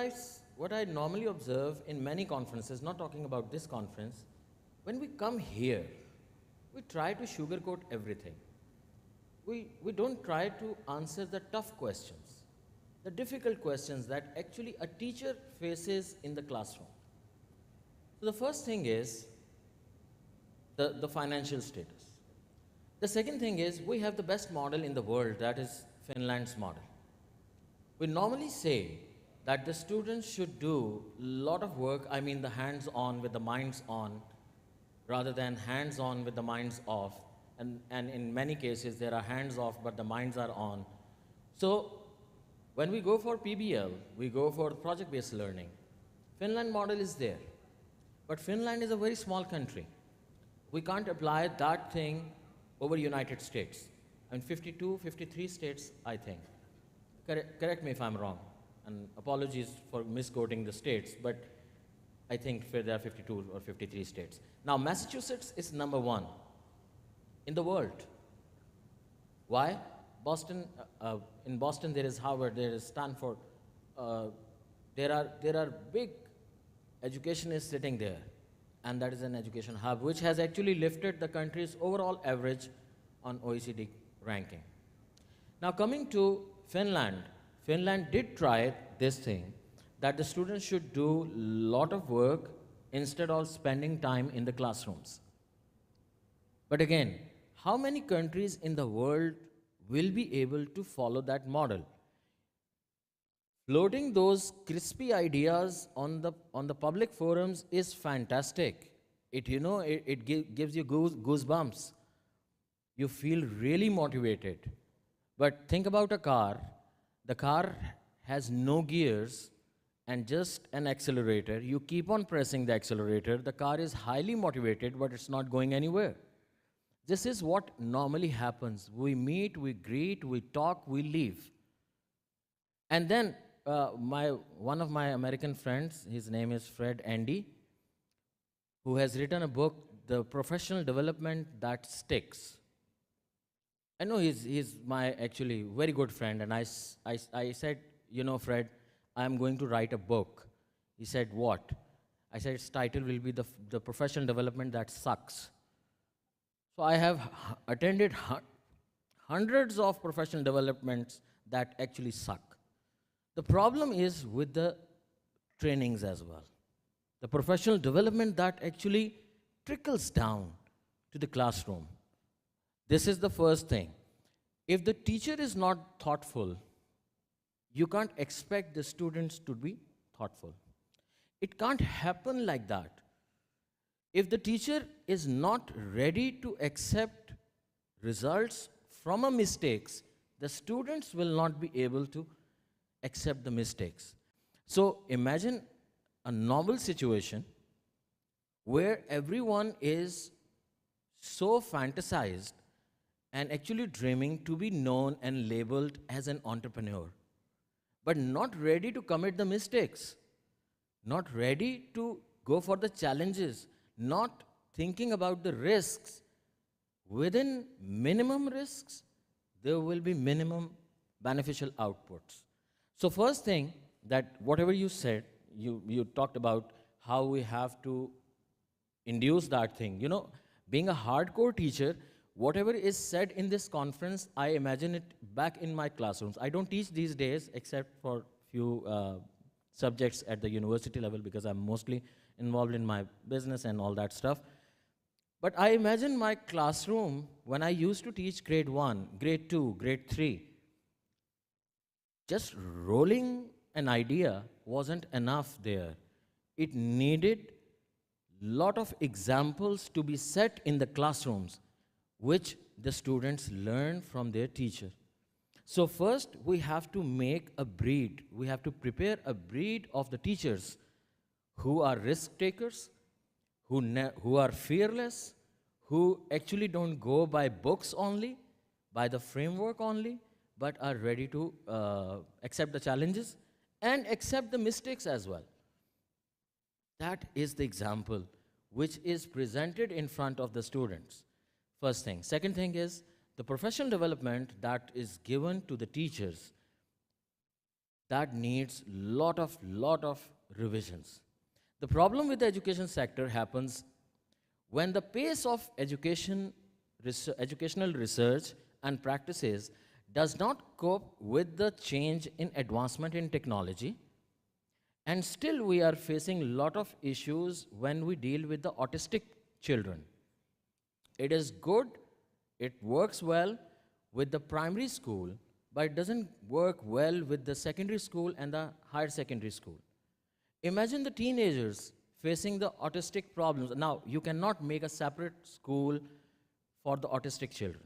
I normally observe in many conferences, not talking about this conference, when we come here, we try to sugarcoat everything. We don't try to answer the tough questions, the difficult questions that actually a teacher faces in the classroom. So the first thing is the financial status. The second thing is we have the best model in the world, that is Finland's model. We normally say that the students should do a lot of work, I mean the hands-on with the minds on, rather than hands-on with the minds off. And in many cases, there are hands off, but the minds are on. So when we go for PBL, we go for project-based learning. Finland model is there. But Finland is a very small country. We can't apply that thing over United States. And 52, 53 states, I think. Correct me if I'm wrong. And apologies for misquoting the states, but I think there are 52 or 53 states. Now, Massachusetts is number 1. in the world. Why? Boston, in Boston there is Harvard, there is Stanford, there are big educationists sitting there, and that is an education hub which has actually lifted the country's overall average on OECD ranking. Now coming to Finland, Finland did try this thing that the students should do a lot of work instead of spending time in the classrooms. But again, how many countries in the world will be able to follow that model? Floating those crispy ideas on the public forums is fantastic. It gives you goosebumps. You feel really motivated. But think about a car. The car has no gears and just an accelerator. You keep on pressing the accelerator. The car is highly motivated, but it's not going anywhere. This is what normally happens. We meet, we greet, we talk, we leave. And then one of my American friends, his name is Fred Andy, who has written a book, The Professional Development That Sticks. I know he's my actually very good friend, and I said, Fred, I'm going to write a book. He said, what? I said, its title will be the Professional Development That Sucks. So I have attended hundreds of professional developments that actually suck. The problem is with the trainings as well. The professional development that actually trickles down to the classroom. This is the first thing. If the teacher is not thoughtful, you can't expect the students to be thoughtful. It can't happen like that. If the teacher is not ready to accept results from a mistakes, the students will not be able to accept the mistakes. So imagine a novel situation where everyone is so fantasized and actually dreaming to be known and labeled as an entrepreneur, but not ready to commit the mistakes, not ready to go for the challenges, not thinking about the risks. Within minimum risks, there will be minimum beneficial outputs. So first thing, that whatever you said, you talked about how we have to induce that thing. Being a hardcore teacher, whatever is said in this conference, I imagine it back in my classrooms. I don't teach these days except for few subjects at the university level because I'm mostly involved in my business and all that stuff. But I imagine my classroom when I used to teach grade 1, grade 2, grade 3. Just rolling an idea wasn't enough there. It needed lot of examples to be set in the classrooms, which the students learn from their teacher. So first, we have to make a breed. We have to prepare a breed of the teachers who are risk takers, who are fearless, who actually don't go by books only, by the framework only, but are ready to accept the challenges and accept the mistakes as well. That is the example which is presented in front of the students. First thing. Second thing is the professional development that is given to the teachers that needs lot of revisions. The problem with the education sector happens when the pace of educational research and practices does not cope with the change in advancement in technology, and still we are facing a lot of issues when we deal with the autistic children. It is good, it works well with the primary school, but it doesn't work well with the secondary school and the higher secondary school. Imagine the teenagers facing the autistic problems. Now, you cannot make a separate school for the autistic children.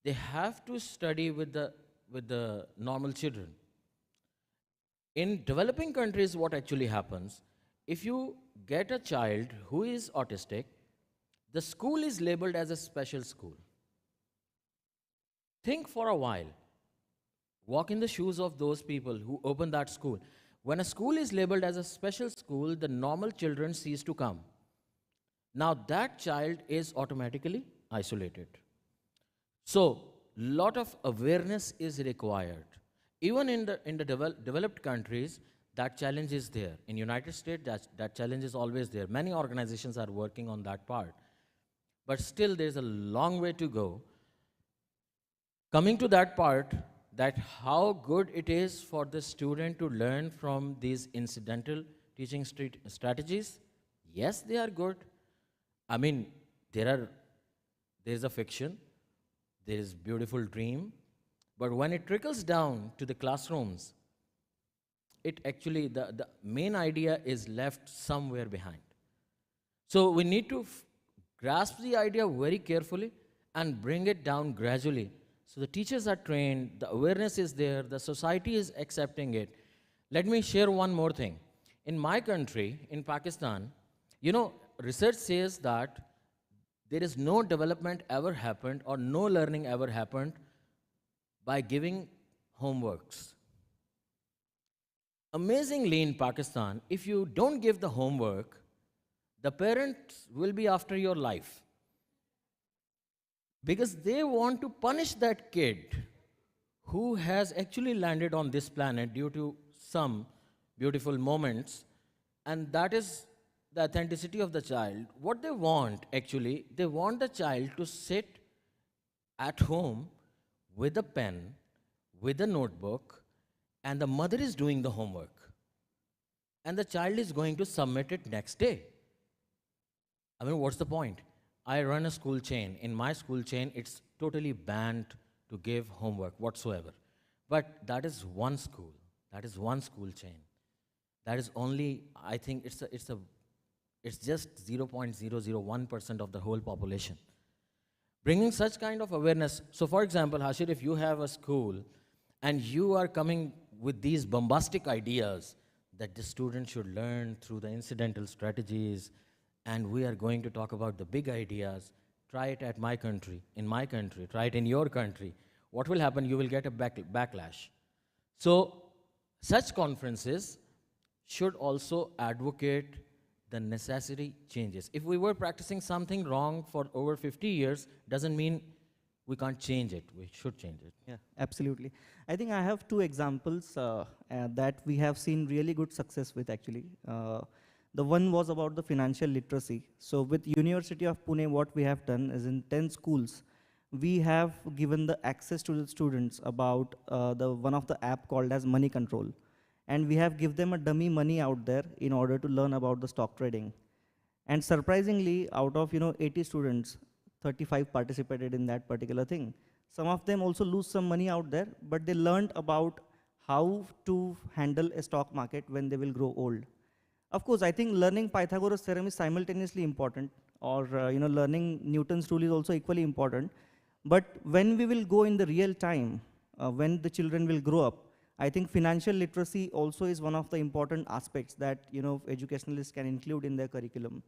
They have to study with the normal children. In developing countries, what actually happens, if you get a child who is autistic, the school is labeled as a special school. Think for a while. Walk in the shoes of those people who open that school. When a school is labeled as a special school, the normal children cease to come. Now that child is automatically isolated. So, lot of awareness is required. Even in the developed countries, that challenge is there. In United States, that challenge is always there. Many organizations are working on that part. But still, there's a long way to go. Coming to that part, that how good it is for the student to learn from these incidental teaching strategies. Yes, they are good. I mean, there is a fiction, there is beautiful dream, but when it trickles down to the classrooms, it actually, the main idea is left somewhere behind. So we need to grasp the idea very carefully and bring it down gradually. So the teachers are trained, the awareness is there, the society is accepting it. Let me share one more thing. In my country, in Pakistan, you know, research says that there is no development ever happened or no learning ever happened by giving homeworks. Amazingly, in Pakistan, if you don't give the homework, the parents will be after your life. Because they want to punish that kid who has actually landed on this planet due to some beautiful moments, and that is the authenticity of the child. What they want, actually, they want the child to sit at home with a pen, with a notebook, and the mother is doing the homework. And the child is going to submit it next day. I mean, what's the point? I run a school chain. In my school chain, it's totally banned to give homework whatsoever. But that is one school. That is one school chain. That is only, I think it's just 0.001% of the whole population. Bringing such kind of awareness. So for example, Hashir, if you have a school and you are coming with these bombastic ideas that the student should learn through the incidental strategies, and we are going to talk about the big ideas, try it at my country, in my country, try it in your country. What will happen? You will get a backlash. So such conferences should also advocate the necessary changes. If we were practicing something wrong for over 50 years, doesn't mean we can't change it. We should change it. Yeah, absolutely. I think I have two examples that we have seen really good success with, actually. The one was about the financial literacy. So with University of Pune, what we have done is in 10 schools, we have given the access to the students about one of the app called as Money Control. And we have given them a dummy money out there in order to learn about the stock trading. And surprisingly, out of 80 students, 35 participated in that particular thing. Some of them also lose some money out there, but they learned about how to handle a stock market when they will grow old. Of course, I think learning Pythagoras theorem is simultaneously important, or learning Newton's rule is also equally important. But when we will go in the real time, when the children will grow up, I think financial literacy also is one of the important aspects that educationalists can include in their curriculum.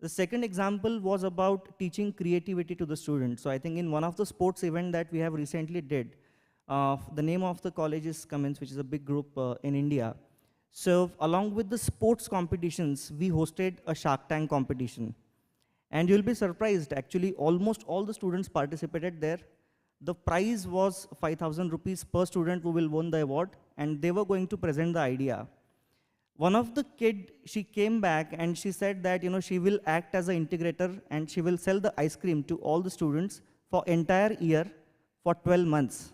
The second example was about teaching creativity to the students. So I think in one of the sports events that we have recently did, the name of the college is Cummins, which is a big group in India. So along with the sports competitions, we hosted a Shark Tank competition. And you'll be surprised, actually almost all the students participated there. The prize was 5,000 rupees per student who will win the award, and they were going to present the idea. One of the kids, she came back and she said that she will act as an integrator and she will sell the ice cream to all the students for entire year for 12 months.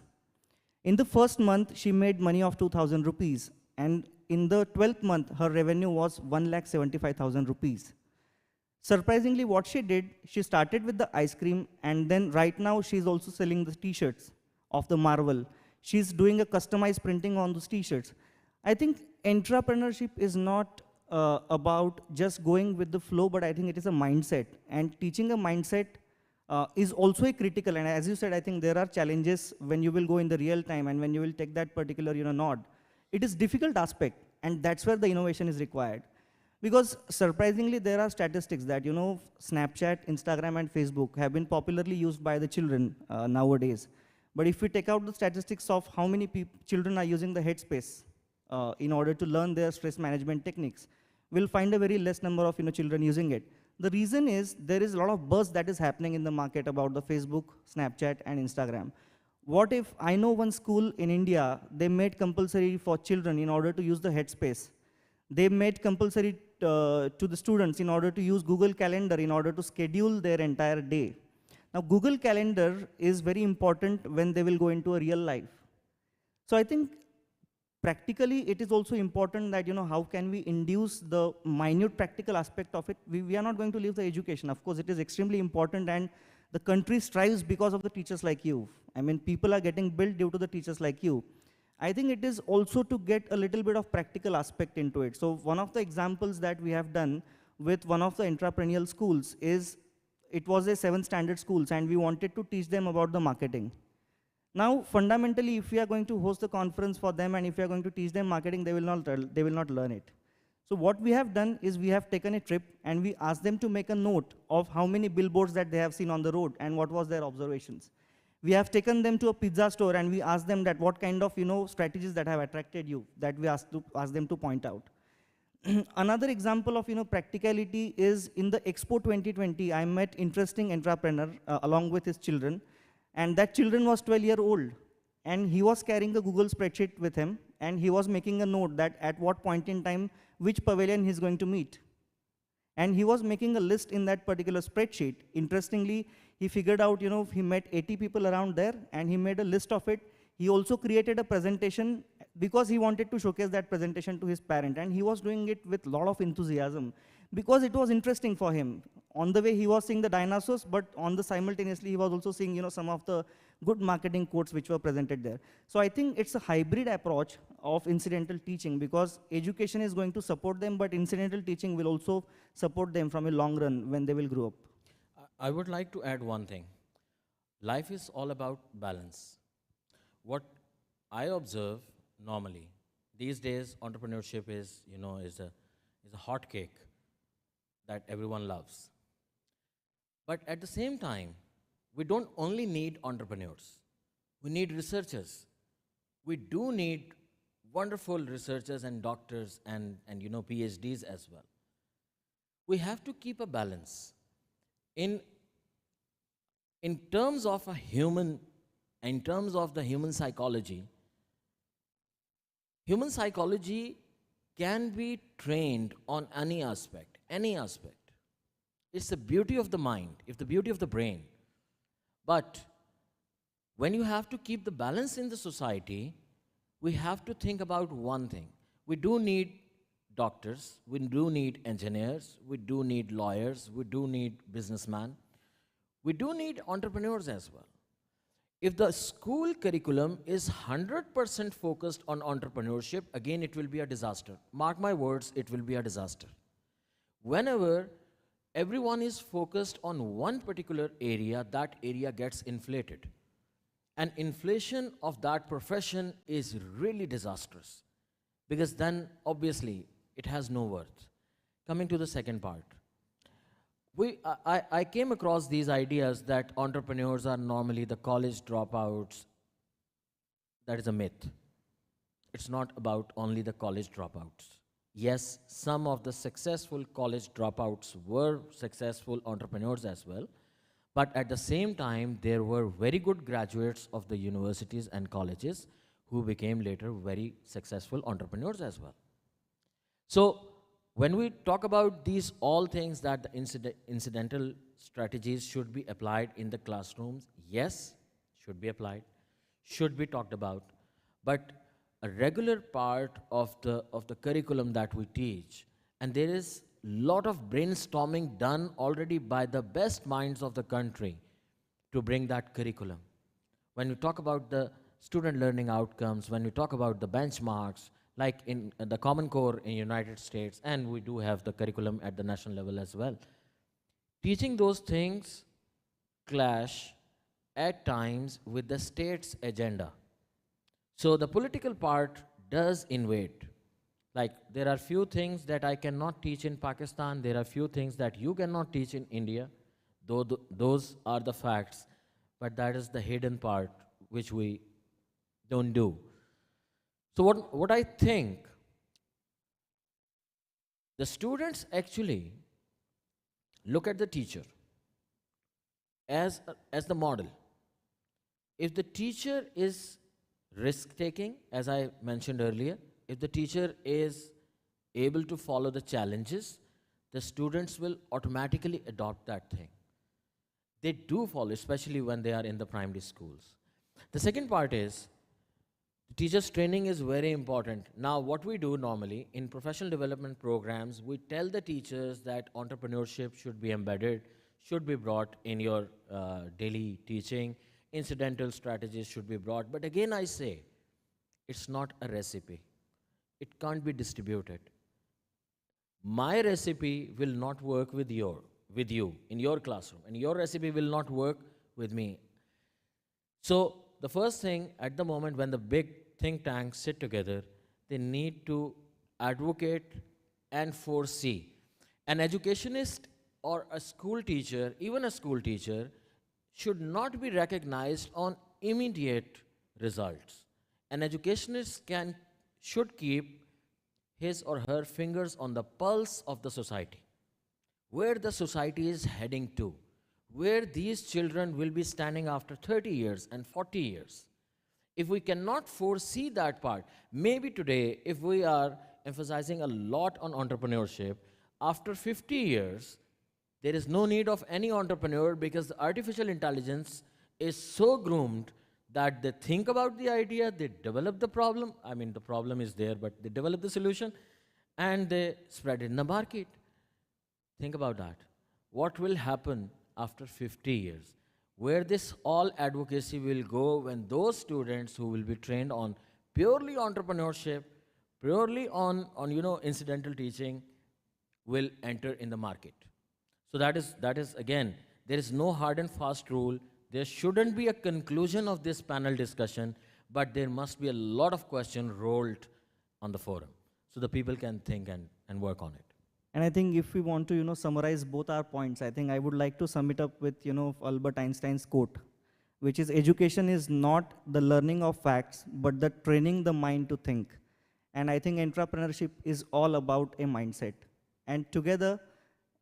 In the first month, she made money of 2,000 rupees, and in the 12th month, her revenue was 1,75,000 rupees. Surprisingly, what she did, she started with the ice cream, and then right now she's also selling the t-shirts of the Marvel. She's doing a customized printing on those t-shirts. I think entrepreneurship is not about just going with the flow, but I think it is a mindset. And teaching a mindset is also a critical, and as you said, I think there are challenges when you will go in the real time and when you will take that particular node. It is difficult aspect, and that's where the innovation is required. Because surprisingly, there are statistics that, Snapchat, Instagram, and Facebook have been popularly used by the children nowadays. But if we take out the statistics of how many children are using the Headspace in order to learn their stress management techniques, we'll find a very less number of children using it. The reason is there is a lot of buzz that is happening in the market about the Facebook, Snapchat, and Instagram. What if I know one school in India, they made compulsory for children in order to use the headspace. They made compulsory to the students in order to use Google Calendar in order to schedule their entire day. Now, Google Calendar is very important when they will go into a real life. So I think practically it is also important that, how can we induce the minute practical aspect of it. We are not going to leave the education. Of course, it is extremely important, and the country strives because of the teachers like you. I mean, people are getting built due to the teachers like you. I think it is also to get a little bit of practical aspect into it. So one of the examples that we have done with one of the entrepreneurial schools is, it was a 7th standard schools, and we wanted to teach them about the marketing. Now, fundamentally, if we are going to host the conference for them and if we are going to teach them marketing, they will not learn it. So what we have done is we have taken a trip and we asked them to make a note of how many billboards that they have seen on the road and what was their observations. We have taken them to a pizza store and we asked them that what kind of strategies that have attracted you, that we asked them to point out. Another example of practicality is in the Expo 2020, I met interesting entrepreneur along with his children. And that children was 12-year-old, and he was carrying a Google spreadsheet with him, and he was making a note that at what point in time, which pavilion he's going to meet. And he was making a list in that particular spreadsheet. Interestingly, he figured out, he met 80 people around there, and he made a list of it. He also created a presentation because he wanted to showcase that presentation to his parent, and he was doing it with a lot of enthusiasm because it was interesting for him. On the way, he was seeing the dinosaurs, but on the simultaneously, he was also seeing some of the good marketing quotes which were presented there. So I think it's a hybrid approach of incidental teaching, because education is going to support them, but incidental teaching will also support them from a long run when they will grow up. I would like to add one thing. Life is all about balance. What I observe normally, these days entrepreneurship is a hot cake that everyone loves. But at the same time, we don't only need entrepreneurs. We need researchers. We do need wonderful researchers and doctors and PhDs as well. We have to keep a balance. In terms of the human psychology can be trained on any aspect. It's the beauty of the mind, it's the beauty of the brain. But when you have to keep the balance in the society, we have to think about one thing. We do need doctors, we do need engineers, we do need lawyers, we do need businessmen, we do need entrepreneurs as well. If the school curriculum is 100% focused on entrepreneurship, again, it will be a disaster. Mark my words, it will be a disaster. Whenever everyone is focused on one particular area, that area gets inflated. And inflation of that profession is really disastrous, because then, obviously, it has no worth. Coming to the second part. I came across these ideas that entrepreneurs are normally the college dropouts. That is a myth. It's not about only the college dropouts. Yes, some of the successful college dropouts were successful entrepreneurs as well, but at the same time, there were very good graduates of the universities and colleges who became later very successful entrepreneurs as well. So, when we talk about these all things that the incidental strategies should be applied in the classrooms, yes, should be applied, should be talked about, but a regular part of the curriculum that we teach, and there is a lot of brainstorming done already by the best minds of the country to bring that curriculum. When we talk about the student learning outcomes, when we talk about the benchmarks, like in the Common Core in United States, and we do have the curriculum at the national level as well. Teaching those things clash at times with the state's agenda. So the political part does invade. Like, there are few things that I cannot teach in Pakistan, there are few things that you cannot teach in India, though those are the facts, but that is the hidden part which we don't do. So what I think, the students actually look at the teacher as the model. If the teacher is risk-taking, as I mentioned earlier, if the teacher is able to follow the challenges, the students will automatically adopt that thing. They do follow, especially when they are in the primary schools. The second part is, teachers' training is very important. Now, what we do normally in professional development programs, we tell the teachers that entrepreneurship should be embedded, should be brought in your daily teaching, incidental strategies should be brought. But again, I say, it's not a recipe. It can't be distributed. My recipe will not work with you in your classroom, and your recipe will not work with me. So the first thing at the moment when the big think tanks sit together, they need to advocate and foresee. An educationist or a school teacher, even a school teacher, should not be recognized on immediate results. An educationist should keep his or her fingers on the pulse of the society, where the society is heading to, where these children will be standing after 30 years and 40 years. If we cannot foresee that part, maybe today, if we are emphasizing a lot on entrepreneurship, after 50 years, there is no need of any entrepreneur because the artificial intelligence is so groomed that they think about the idea, they develop the problem. I mean, the problem is there, but they develop the solution and they spread it in the market. Think about that. What will happen after 50 years? Where this all advocacy will go when those students who will be trained on purely entrepreneurship, purely on incidental teaching, will enter in the market. So that is again, there is no hard and fast rule. There shouldn't be a conclusion of this panel discussion, but there must be a lot of questions rolled on the forum so the people can think and work on it. And I think if we want to, summarize both our points, I think I would like to sum it up with, Albert Einstein's quote, which is education is not the learning of facts, but the training the mind to think. And I think entrepreneurship is all about a mindset. And together,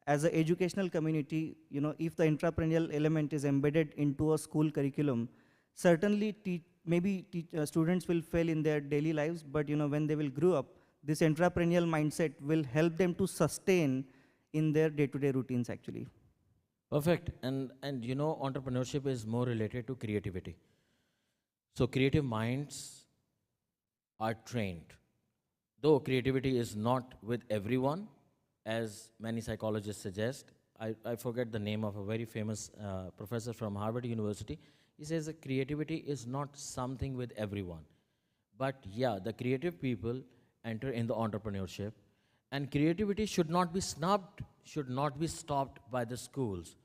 as an educational community, if the entrepreneurial element is embedded into a school curriculum, certainly students will fail in their daily lives, but when they will grow up, this entrepreneurial mindset will help them to sustain in their day-to-day routines actually. Perfect. And entrepreneurship is more related to creativity. So creative minds are trained. Though creativity is not with everyone, as many psychologists suggest. I forget the name of a very famous professor from Harvard University. He says that creativity is not something with everyone. But yeah, the creative people enter in the entrepreneurship, and creativity should not be snubbed, should not be stopped by the schools.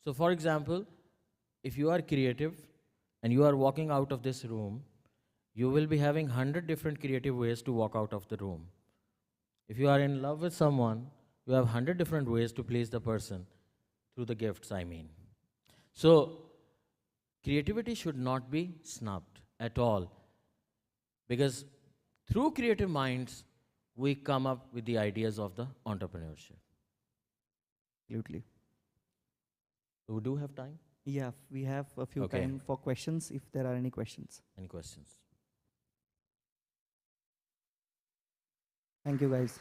So for example, if you are creative and you are walking out of this room, you will be having 100 different creative ways to walk out of the room. If you are in love with someone, you have 100 different ways to please the person through the gifts, I mean. So creativity should not be snubbed at all, because through creative minds, we come up with the ideas of the entrepreneurship. Absolutely. So we do have time? Yeah, we have a few time for questions, if there are any questions. Any questions? Thank you, guys.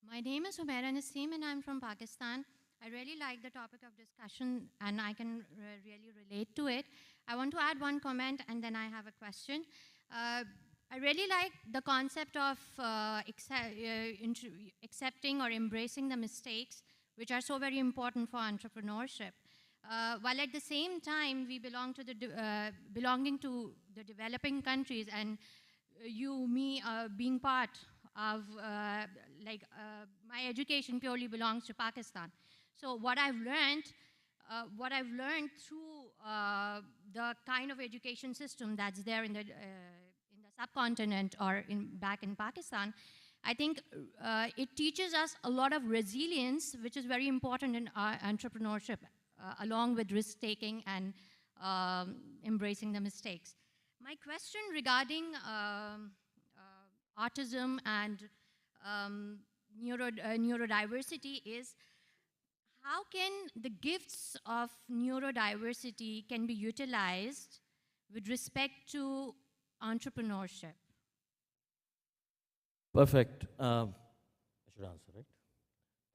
My name is Humaira Naseem and I'm from Pakistan. I really like the topic of discussion and I can really relate to it. I want to add one comment and then I have a question. I really like the concept of accepting or embracing the mistakes, which are so very important for entrepreneurship. While at the same time, we belonging to the developing countries, and me being part of, my education purely belongs to Pakistan. So what I've learned through the kind of education system that's there in the subcontinent or back in Pakistan, I think it teaches us a lot of resilience, which is very important in our entrepreneurship along with risk-taking and embracing the mistakes. My question regarding autism and neurodiversity is, how can the gifts of neurodiversity can be utilized with respect to entrepreneurship? Perfect. I should answer, right?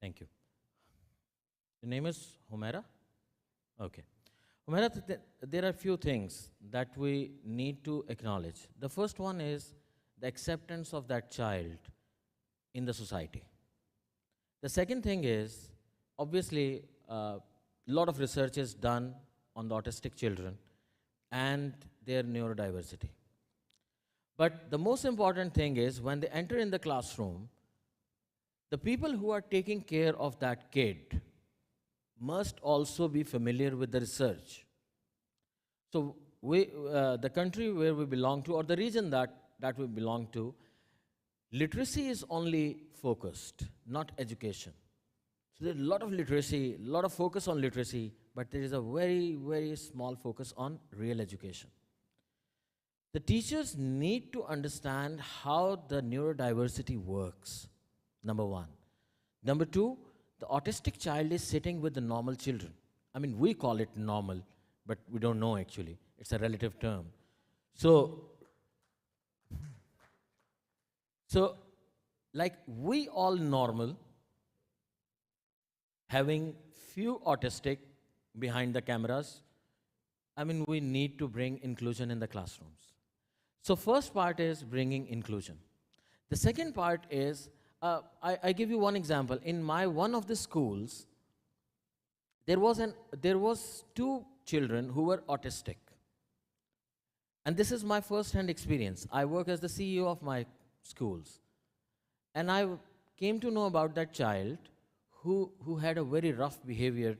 Thank you. Your name is Humaira? Okay. Humaira, there are a few things that we need to acknowledge. The first one is the acceptance of that child in the society. The second thing is, obviously, a lot of research is done on the autistic children and their neurodiversity. But the most important thing is, when they enter in the classroom, the people who are taking care of that kid must also be familiar with the research. So the country where we belong to, or the region that we belong to, literacy is only focused, not education. So there's a lot of literacy, a lot of focus on literacy, but there is a very, very small focus on real education. The teachers need to understand how the neurodiversity works, number one. Number two, the autistic child is sitting with the normal children. I mean, we call it normal, but we don't know actually. It's a relative term. So like we all normal, having few autistic behind the cameras, I mean, we need to bring inclusion in the classrooms. So first part is bringing inclusion. The second part is, I give you one example. In one of the schools, there was two children who were autistic. And this is my first-hand experience. I work as the CEO of my schools. And I came to know about that child who had a very rough behavior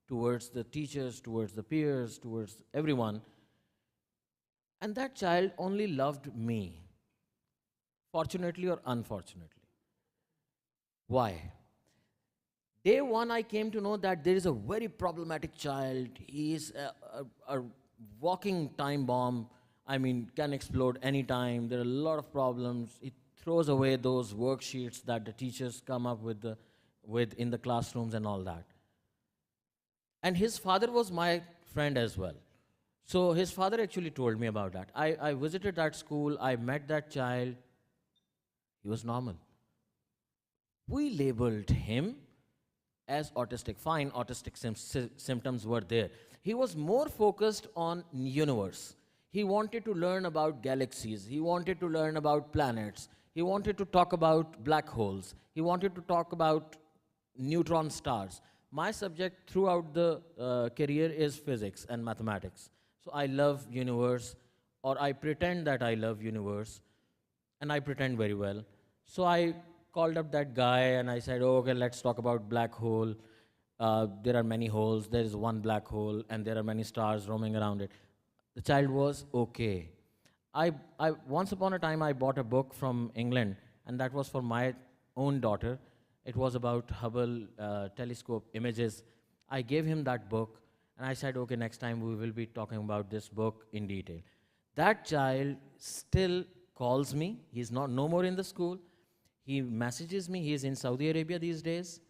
towards the teachers, towards the peers, towards everyone. And that child only loved me, fortunately or unfortunately. Why? Day one, I came to know that there is a very problematic child. He is a walking time bomb. I mean, can explode anytime. There are a lot of problems. It throws away those worksheets that the teachers come up with in the classrooms and all that. And his father was my friend as well. So his father actually told me about that. I visited that school. I met that child. He was normal. We labeled him as autistic. Fine, autistic symptoms were there. He was more focused on universe. He wanted to learn about galaxies. He wanted to learn about planets. He wanted to talk about black holes. He wanted to talk about neutron stars. My subject throughout the career is physics and mathematics. So I love universe, or I pretend that I love universe, and I pretend very well. So I called up that guy and I said, oh, okay, let's talk about black hole. There are many holes. There is one black hole, and there are many stars roaming around it. The child was okay. Once upon a time, I bought a book from England, and that was for my own daughter. It was about Hubble telescope images. I gave him that book, and I said, okay, next time we will be talking about this book in detail. That child still calls me. He's no more in the school. He messages me. He is in Saudi Arabia these days.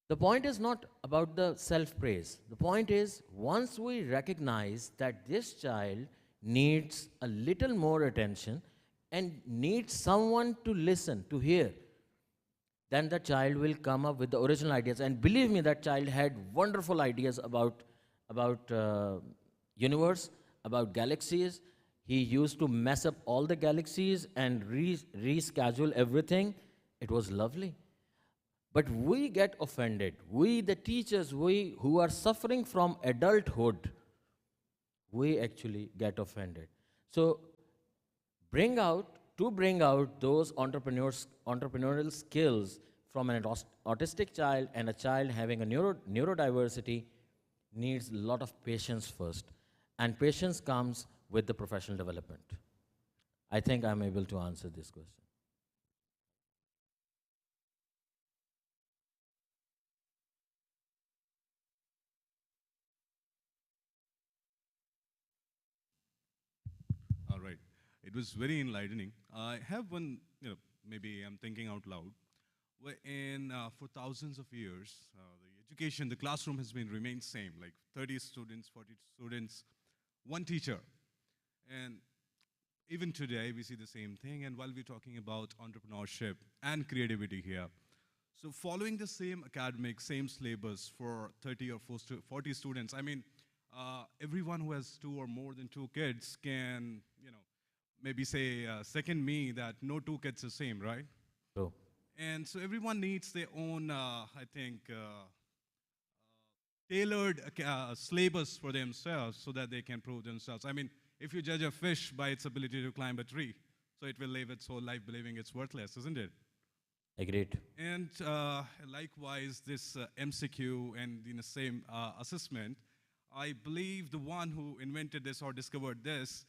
The point is not about the self-praise. The point is, once we recognize that this child needs a little more attention and needs someone to listen, to hear, then the child will come up with the original ideas. And believe me, that child had wonderful ideas about universe, about galaxies. He used to mess up all the galaxies and reschedule everything. It was lovely. But we get offended. We, the teachers, we who are suffering from adulthood, we actually get offended. So bring out those entrepreneurial skills from an autistic child, and a child having a neurodiversity needs a lot of patience first. And patience comes with the professional development. I think I'm able to answer this question. It was very enlightening. I have one, maybe I'm thinking out loud. For thousands of years, the education, the classroom has been remained same, like 30 students, 40 students, one teacher. And even today, we see the same thing. And while we're talking about entrepreneurship and creativity here, so following the same academic, same syllabus for 30 or 40 students, I mean, everyone who has 2 or more than 2 kids can, maybe say, second me that no 2 kids are same, right? True. And so everyone needs their own, I think, tailored syllabus for themselves so that they can prove themselves. I mean, if you judge a fish by its ability to climb a tree, so it will live its whole life believing it's worthless, isn't it? Agreed. And likewise, this MCQ and same assessment, I believe the one who invented this or discovered this,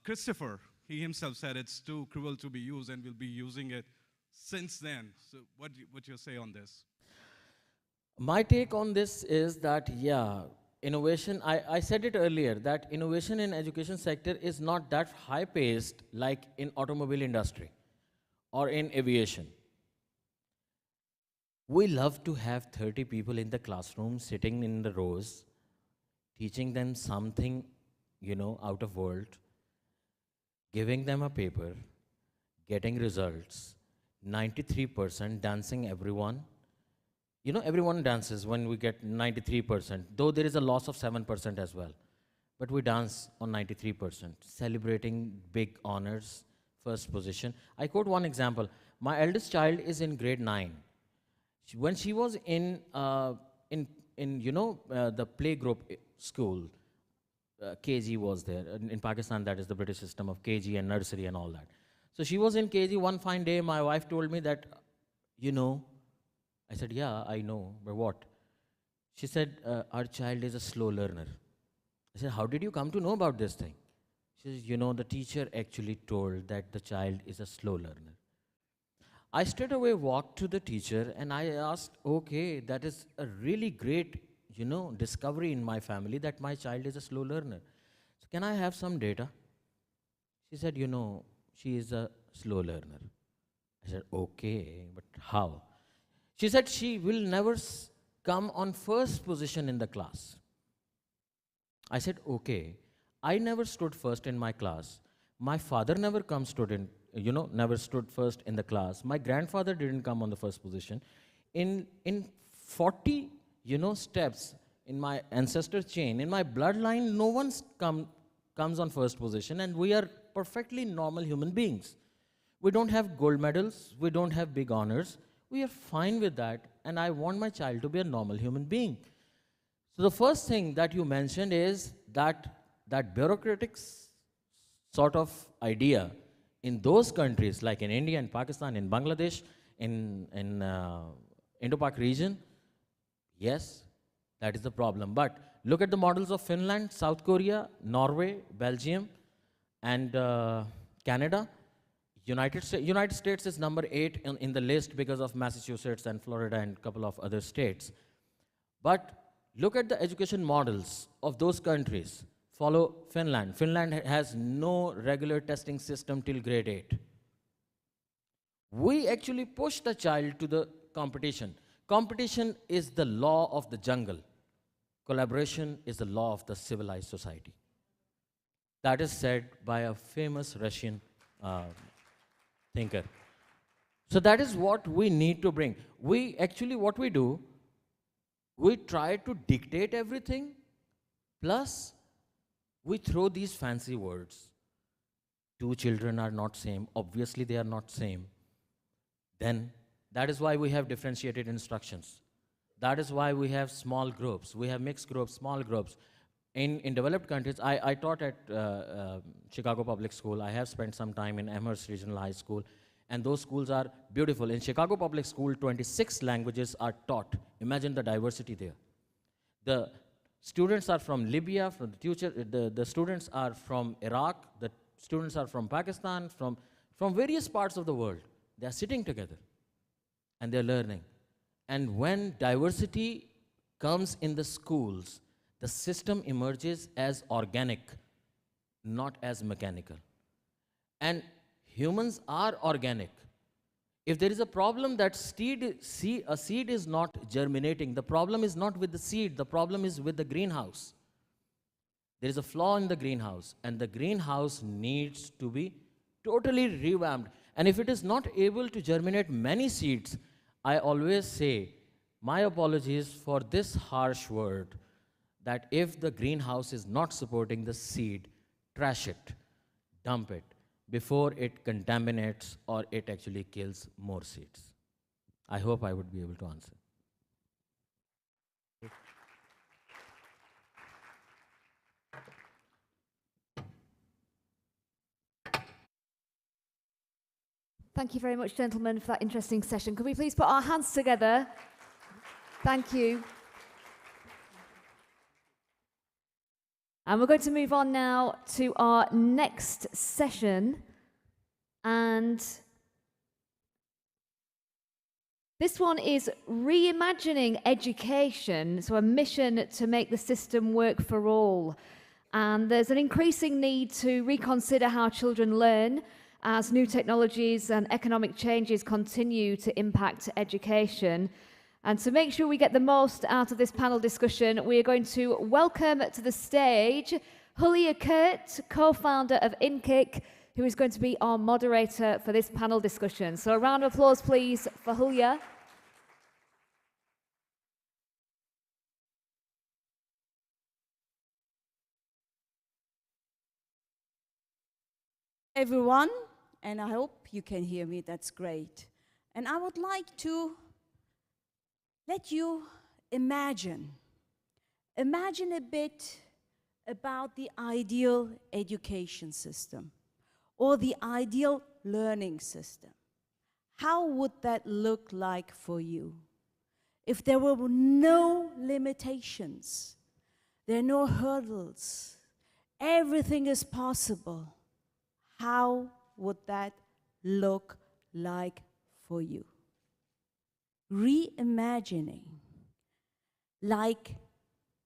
Christopher, he himself said it's too cruel to be used and will be using it since then. So what you say on this? My take on this is that, yeah, innovation, I said it earlier, that innovation in education sector is not that high-paced like in automobile industry or in aviation. We love to have 30 people in the classroom sitting in the rows, teaching them something, out of world, giving them a paper, getting results, 93% dancing everyone. Everyone dances when we get 93%, though there is a loss of 7% as well. But we dance on 93%, celebrating big honors, first position. I quote one example. My eldest child is in grade 9. When she was in the playgroup school, KG was there. In Pakistan, that is the British system of KG and nursery and all that. So she was in KG. One fine day, my wife told me that, I said, yeah, I know, but what? She said, our child is a slow learner. I said, how did you come to know about this thing? She says, the teacher actually told that the child is a slow learner. I straight away walked to the teacher and I asked, okay, that is a really great, discovery in my family that my child is a slow learner. So can I have some data? She said, she is a slow learner. I said, okay, but how? She said she will never come on first position in the class. I said, okay, I never stood first in my class. My father never never stood first in the class. My grandfather didn't come on the first position. In 40, steps in my ancestor chain, in my bloodline, no one comes on first position, and we are perfectly normal human beings. We don't have gold medals. We don't have big honors. We are fine with that, and I want my child to be a normal human being. So the first thing that you mentioned is that bureaucratic sort of idea in those countries, like in India and Pakistan, in Bangladesh, in Indo-Pak region, yes, that is the problem. But look at the models of Finland, South Korea, Norway, Belgium, and Canada. United States is number 8 in the list because of Massachusetts and Florida and a couple of other states. But look at the education models of those countries. Follow Finland. Finland has no regular testing system till grade 8. We actually push the child to the competition. Competition is the law of the jungle. Collaboration is the law of the civilized society. That is said by a famous Russian thinker. So that is what we need to bring. What we do, we try to dictate everything, plus we throw these fancy words. 2 children are not same. Obviously, they are not same. Then that is why we have differentiated instructions. That is why we have small groups. We have mixed groups, small groups. In developed countries, I taught at Chicago Public School. I have spent some time in Amherst Regional High School, and those schools are beautiful. In Chicago Public School, 26 languages are taught. Imagine the diversity there. The students are from Libya, the students are from Iraq, the students are from Pakistan, from various parts of the world. They are sitting together, and they're learning. And when diversity comes in the schools, the system emerges as organic, not as mechanical. And humans are organic. If there is a problem that a seed is not germinating, the problem is not with the seed, the problem is with the greenhouse. There is a flaw in the greenhouse, and the greenhouse needs to be totally revamped. And if it is not able to germinate many seeds, I always say, my apologies for this harsh word, that if the greenhouse is not supporting the seed, trash it, dump it, before it contaminates or it actually kills more seeds. I hope I would be able to answer. Thank you very much, gentlemen, for that interesting session. Could we please put our hands together? Thank you. And we're going to move on now to our next session. And this one is Reimagining Education, so a mission to make the system work for all. And there's an increasing need to reconsider how children learn as new technologies and economic changes continue to impact education. And to make sure we get the most out of this panel discussion, we are going to welcome to the stage Hulya Kurt, co-founder of InKick, who is going to be our moderator for this panel discussion. So a round of applause, please, for Hulya. Everyone, and I hope you can hear me, that's great. And I would like to let you imagine a bit about the ideal education system or the ideal learning system. How would that look like for you? If there were no limitations, there are no hurdles, everything is possible, how would that look like for you? Reimagining, like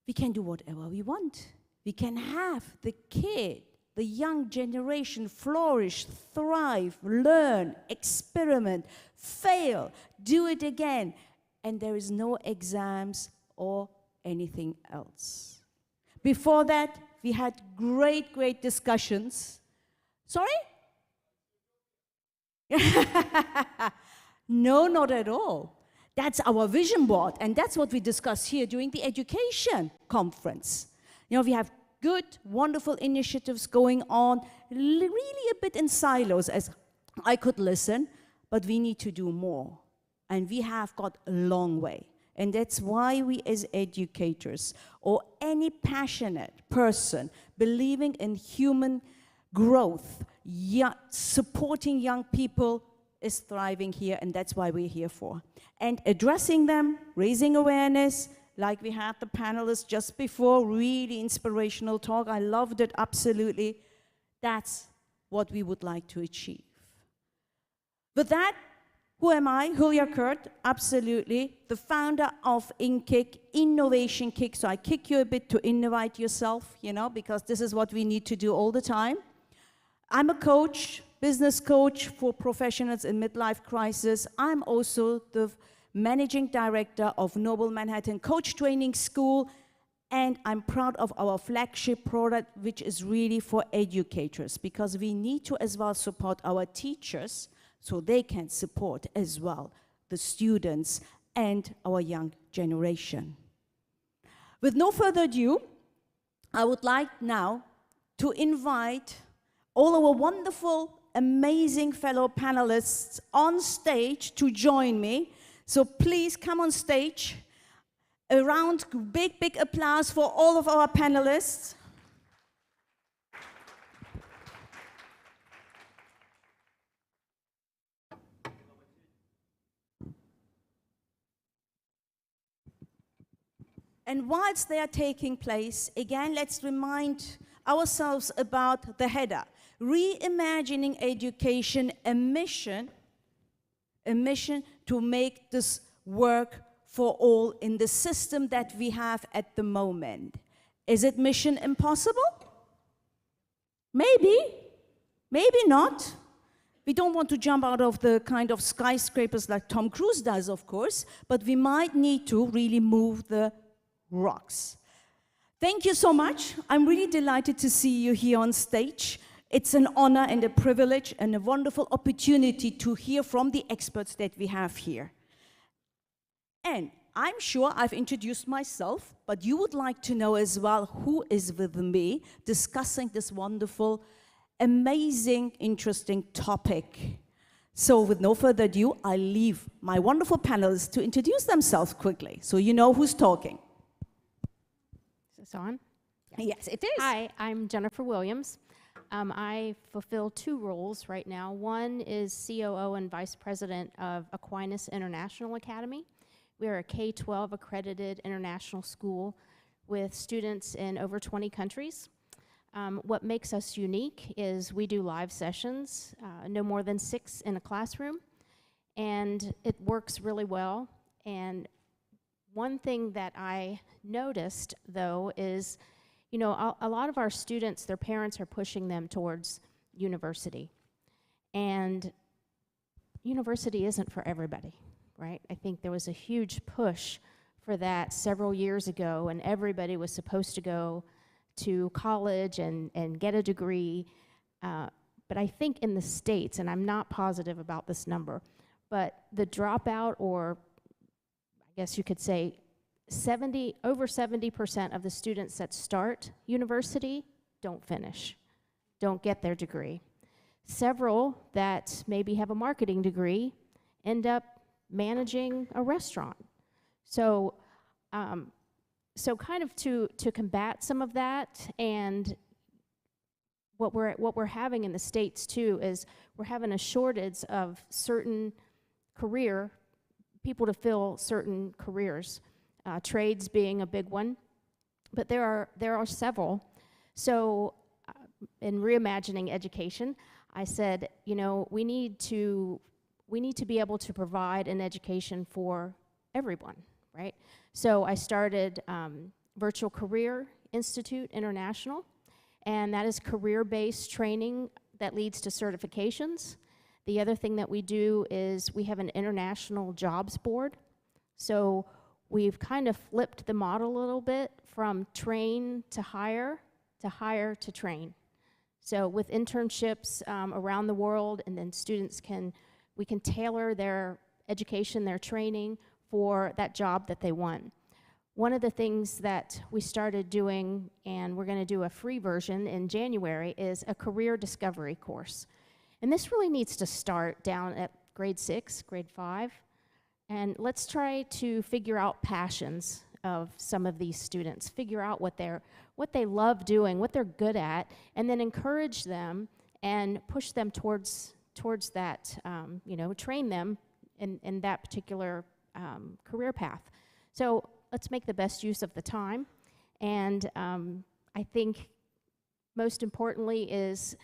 we can do whatever we want. We can have the kid, the young generation flourish, thrive, learn, experiment, fail, do it again, and there is no exams or anything else. Before that, we had great discussions. Sorry? No, not at all. That's our vision board, and that's what we discussed here during the education conference. You know, we have good, wonderful initiatives going on, really a bit in silos, as I could listen, but we need to do more. And we have got a long way. And that's why we as educators, or any passionate person believing in human growth, supporting young people, is thriving here, and that's why we're here for. And addressing them, raising awareness, like we had the panelists just before, really inspirational talk. I loved it, absolutely. That's what we would like to achieve. With that, who am I? Hulya Kurt, absolutely. The founder of InKick, Innovation Kick. So I kick you a bit to innovate yourself, you know, because this is what we need to do all the time. I'm a coach, business coach for professionals in midlife crisis. I'm also the managing director of Noble Manhattan Coach Training School, and I'm proud of our flagship product, which is really for educators, because we need to as well support our teachers so they can support as well the students and our young generation. With no further ado, I would like now to invite all our wonderful, amazing fellow panelists on stage to join me. So please come on stage. A round, big applause for all of our panelists. And whilst they are taking place, again, let's remind ourselves about the header. Reimagining education, a mission to make this work for all in the system that we have at the moment. Is it mission impossible? Maybe. Maybe not. We don't want to jump out of the kind of skyscrapers like Tom Cruise does, of course, but we might need to really move the rocks. Thank you so much. I'm really delighted to see you here on stage. It's an honor and a privilege and a wonderful opportunity to hear from the experts that we have here. And I'm sure I've introduced myself, but you would like to know as well who is with me discussing this wonderful, amazing, interesting topic. So with no further ado, I leave my wonderful panelists to introduce themselves quickly, so you know who's talking. Is this on? Yes, it is. Hi, I'm Jennifer Williams. I fulfill two roles right now. One is COO and Vice President of Aquinas International Academy. We are a K-12 accredited international school with students in over 20 countries. What makes us unique is we do live sessions, no more than 6 in a classroom, and it works really well. And one thing that I noticed, though, is, you know, a lot of our students, their parents are pushing them towards university. And university isn't for everybody, right? I think there was a huge push for that several years ago, and everybody was supposed to go to college and get a degree. But I think in the States, and I'm not positive about this number, but the dropout, or I guess you could say over 70% of the students that start university don't finish, don't get their degree. Several that maybe have a marketing degree end up managing a restaurant. So, so kind of to combat some of that, and what we're having in the States too is we're having a shortage of certain people to fill certain careers, trades being a big one, but there are several. So in Reimagining Education, I said, you know, we need to be able to provide an education for everyone, right? So I started Virtual Career Institute International, and that is career-based training that leads to certifications. The other thing that we do is we have an international jobs board. So we've kind of flipped the model a little bit from train to hire to train. So with internships around the world, and then we can tailor their education, their training for that job that they want. One of the things that we started doing, and we're going to do a free version in January, is a career discovery course. And this really needs to start down at grade 6, grade 5. And let's try to figure out passions of some of these students, figure out what they love doing, what they're good at, and then encourage them and push them towards that, you know, train them in that particular career path. So let's make the best use of the time. And I think most importantly is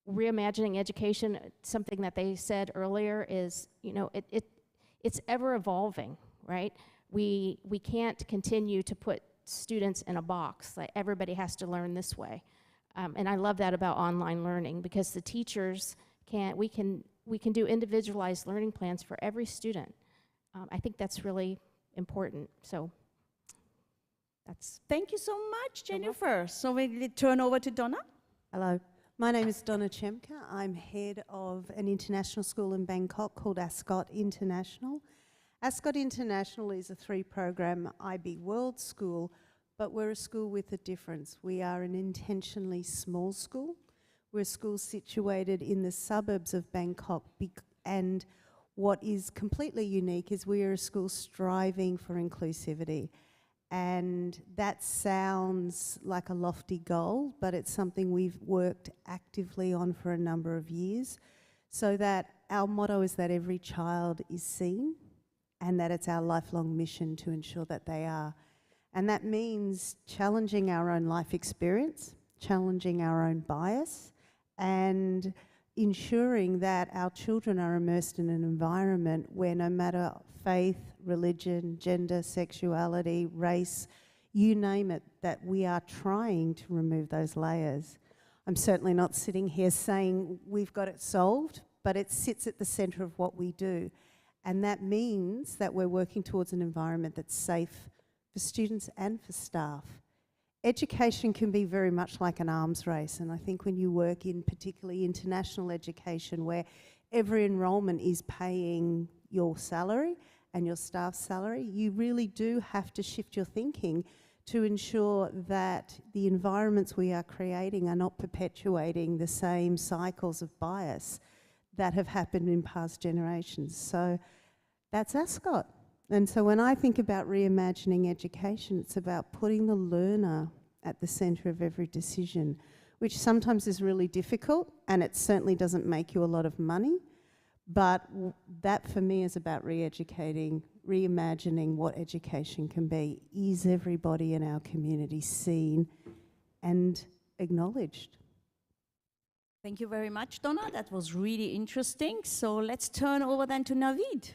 reimagining education. Something that they said earlier is, you know, it's ever evolving, right? We can't continue to put students in a box. Like everybody has to learn this way. And I love that about online learning, because the teachers we can do individualized learning plans for every student. I think that's really important. So that's. Thank you so much, Jennifer. So we turn over to Donna. Hello, my name is Donna Chemka. I'm head of an international school in Bangkok called Ascot International. Ascot International is a 3-program IB World School, but we're a school with a difference. We are an intentionally small school. We're a school situated in the suburbs of Bangkok, and what is completely unique is we are a school striving for inclusivity. And that sounds like a lofty goal, but it's something we've worked actively on for a number of years, so that our motto is that every child is seen, and that it's our lifelong mission to ensure that they are. And that means challenging our own life experience, challenging our own bias, and ensuring that our children are immersed in an environment where no matter faith, religion, gender, sexuality, race, you name it, that we are trying to remove those layers. I'm certainly not sitting here saying we've got it solved, but it sits at the centre of what we do. And that means that we're working towards an environment that's safe for students and for staff. Education can be very much like an arms race, and I think when you work in particularly international education where every enrolment is paying your salary and your staff's salary, you really do have to shift your thinking to ensure that the environments we are creating are not perpetuating the same cycles of bias that have happened in past generations. So that's Ascot. And so when I think about reimagining education, it's about putting the learner at the centre of every decision, which sometimes is really difficult, and it certainly doesn't make you a lot of money. But that for me is about re-educating, reimagining what education can be. Is everybody in our community seen and acknowledged? Thank you very much, Donna. That was really interesting. So let's turn over then to Naveed.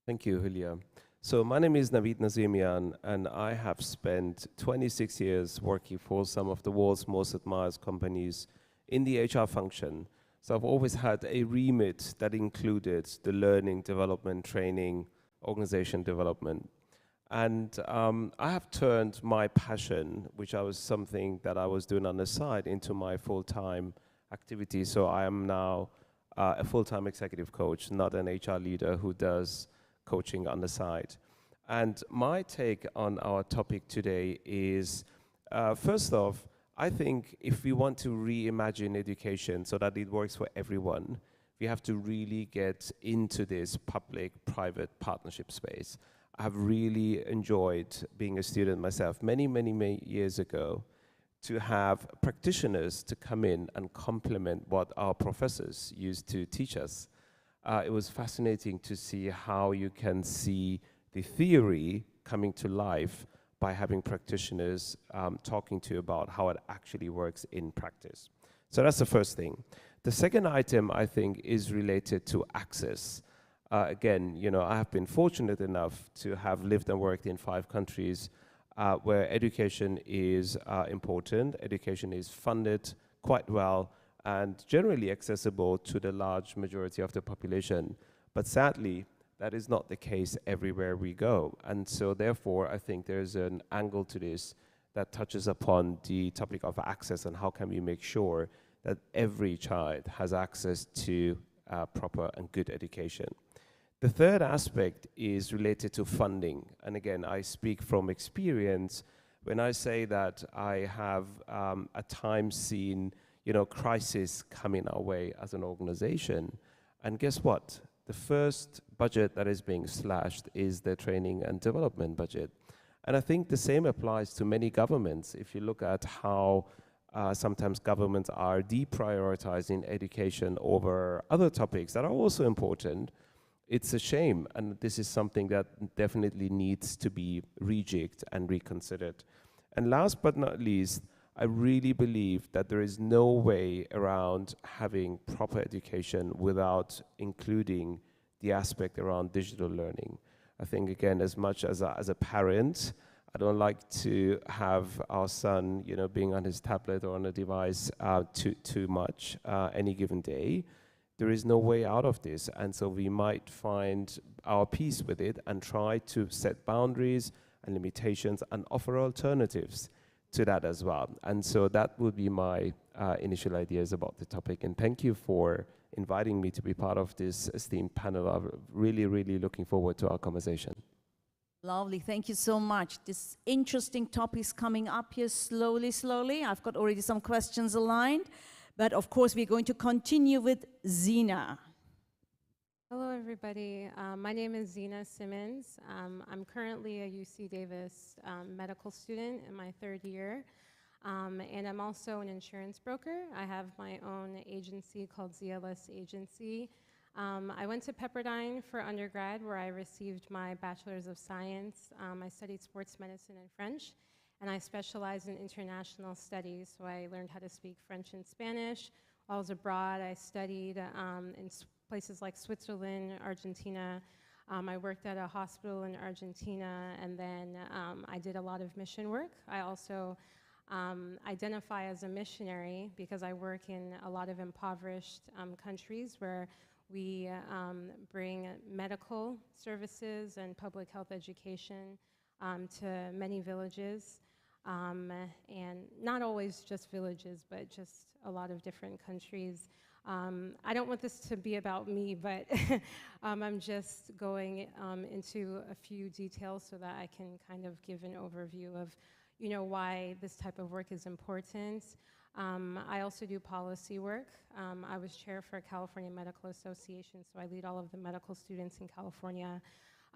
Thank you, Julia. So my name is Naveed Nazemian, and I have spent 26 years working for some of the world's most admired companies in the HR function. So I've always had a remit that included the learning, development, training, organization development. And I have turned my passion, which was something that I was doing on the side, into my full-time activity. So I am now a full-time executive coach, not an HR leader who does coaching on the side. And my take on our topic today is, first off, I think if we want to reimagine education so that it works for everyone, we have to really get into this public-private partnership space. I have really enjoyed being a student myself many years ago, to have practitioners to come in and complement what our professors used to teach us. It was fascinating to see how you can see the theory coming to life by having practitioners talking to you about how it actually works in practice. So that's the first thing. The second item, I think, is related to access. Again, you know, I have been fortunate enough to have lived and worked in 5 countries where education is important, education is funded quite well, and generally accessible to the large majority of the population. But sadly, that is not the case everywhere we go. And so therefore, I think there's an angle to this that touches upon the topic of access and how can we make sure that every child has access to proper and good education. The third aspect is related to funding. And again, I speak from experience when I say that I have at times seen, you know, crisis coming our way as an organization. And guess what? The first budget that is being slashed is the training and development budget. And I think the same applies to many governments. If you look at how sometimes governments are deprioritizing education over other topics that are also important, it's a shame. And this is something that definitely needs to be rejigged and reconsidered. And last but not least, I really believe that there is no way around having proper education without including the aspect around digital learning. I think, again, as much as a parent, I don't like to have our son, you know, being on his tablet or on a device too much any given day. There is no way out of this, and so we might find our peace with it and try to set boundaries and limitations and offer alternatives to that as well. And so that would be my initial ideas about the topic. And thank you for inviting me to be part of this esteemed panel. I'm really looking forward to our conversation. Lovely, thank you so much. This interesting topic is coming up here slowly. I've got already some questions aligned, but of course we're going to continue with Zina. Hello, everybody. My name is Zina Simmons. I'm currently a UC Davis medical student in my 3rd year, and I'm also an insurance broker. I have my own agency called ZLS Agency. I went to Pepperdine for undergrad, where I received my Bachelor's of Science. I studied sports medicine and French, and I specialized in international studies, so I learned how to speak French and Spanish. While I was abroad, I studied in places like Switzerland, Argentina. I worked at a hospital in Argentina, and then I did a lot of mission work. I also identify as a missionary because I work in a lot of impoverished countries where we bring medical services and public health education to many villages, and not always just villages, but just a lot of different countries. I don't want this to be about me, but I'm just going into a few details so that I can kind of give an overview of, you know, why this type of work is important. I also do policy work. I was chair for California Medical Association, so I lead all of the medical students in California,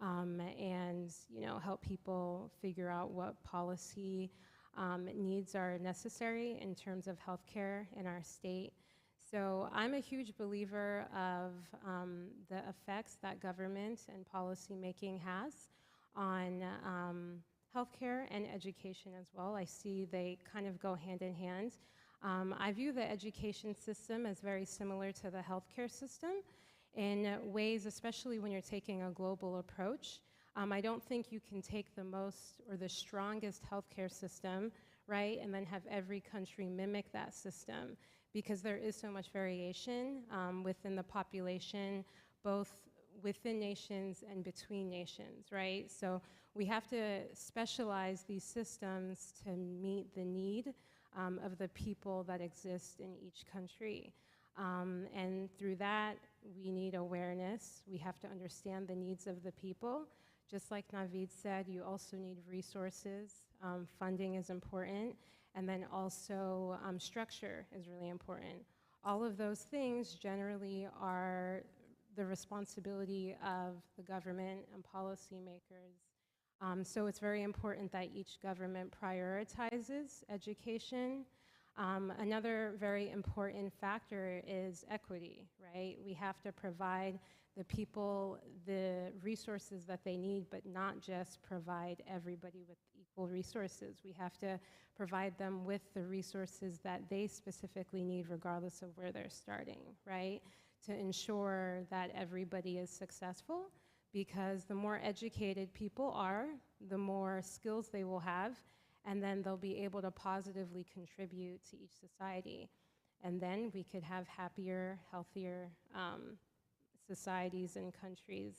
and, you know, help people figure out what policy needs are necessary in terms of healthcare in our state. So I'm a huge believer of the effects that government and policy making has on healthcare and education as well. I see they kind of go hand in hand. I view the education system as very similar to the healthcare system in ways, especially when you're taking a global approach. I don't think you can take the most or the strongest healthcare system, right, and then have every country mimic that system, because there is so much variation within the population, both within nations and between nations, right? So we have to specialize these systems to meet the need of the people that exist in each country. And through that, we need awareness. We have to understand the needs of the people. Just like Naveed said, you also need resources. Funding is important. And then also structure is really important. All of those things generally are the responsibility of the government and policymakers. So it's very important that each government prioritizes education. Another very important factor is equity, right? We have to provide the people the resources that they need, but not just provide everybody with equal resources. We have to provide them with the resources that they specifically need, regardless of where they're starting, right? To ensure that everybody is successful, because the more educated people are, the more skills they will have, and then they'll be able to positively contribute to each society. And then we could have happier, healthier societies and countries.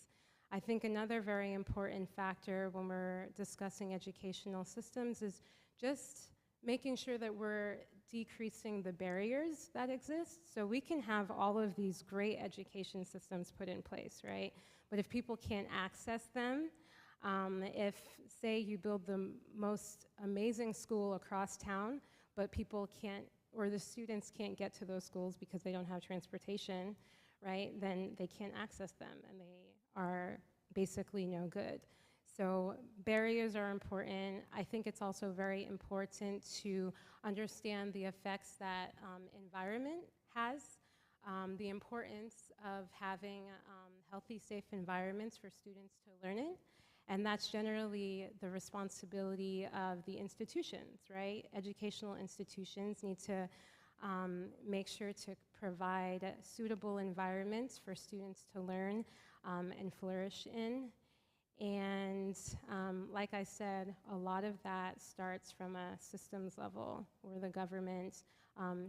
I think another very important factor when we're discussing educational systems is just making sure that we're decreasing the barriers that exist. So we can have all of these great education systems put in place, right? But if people can't access them, if, say, you build the most amazing school across town, but people can't, or the students can't get to those schools because they don't have transportation, right, then they can't access them, and they are basically no good. So barriers are important. I think it's also very important to understand the effects that environment has, the importance of having healthy, safe environments for students to learn in. And that's generally the responsibility of the institutions, right? Educational institutions need to make sure to provide suitable environments for students to learn and flourish in. And like I said, a lot of that starts from a systems level where the government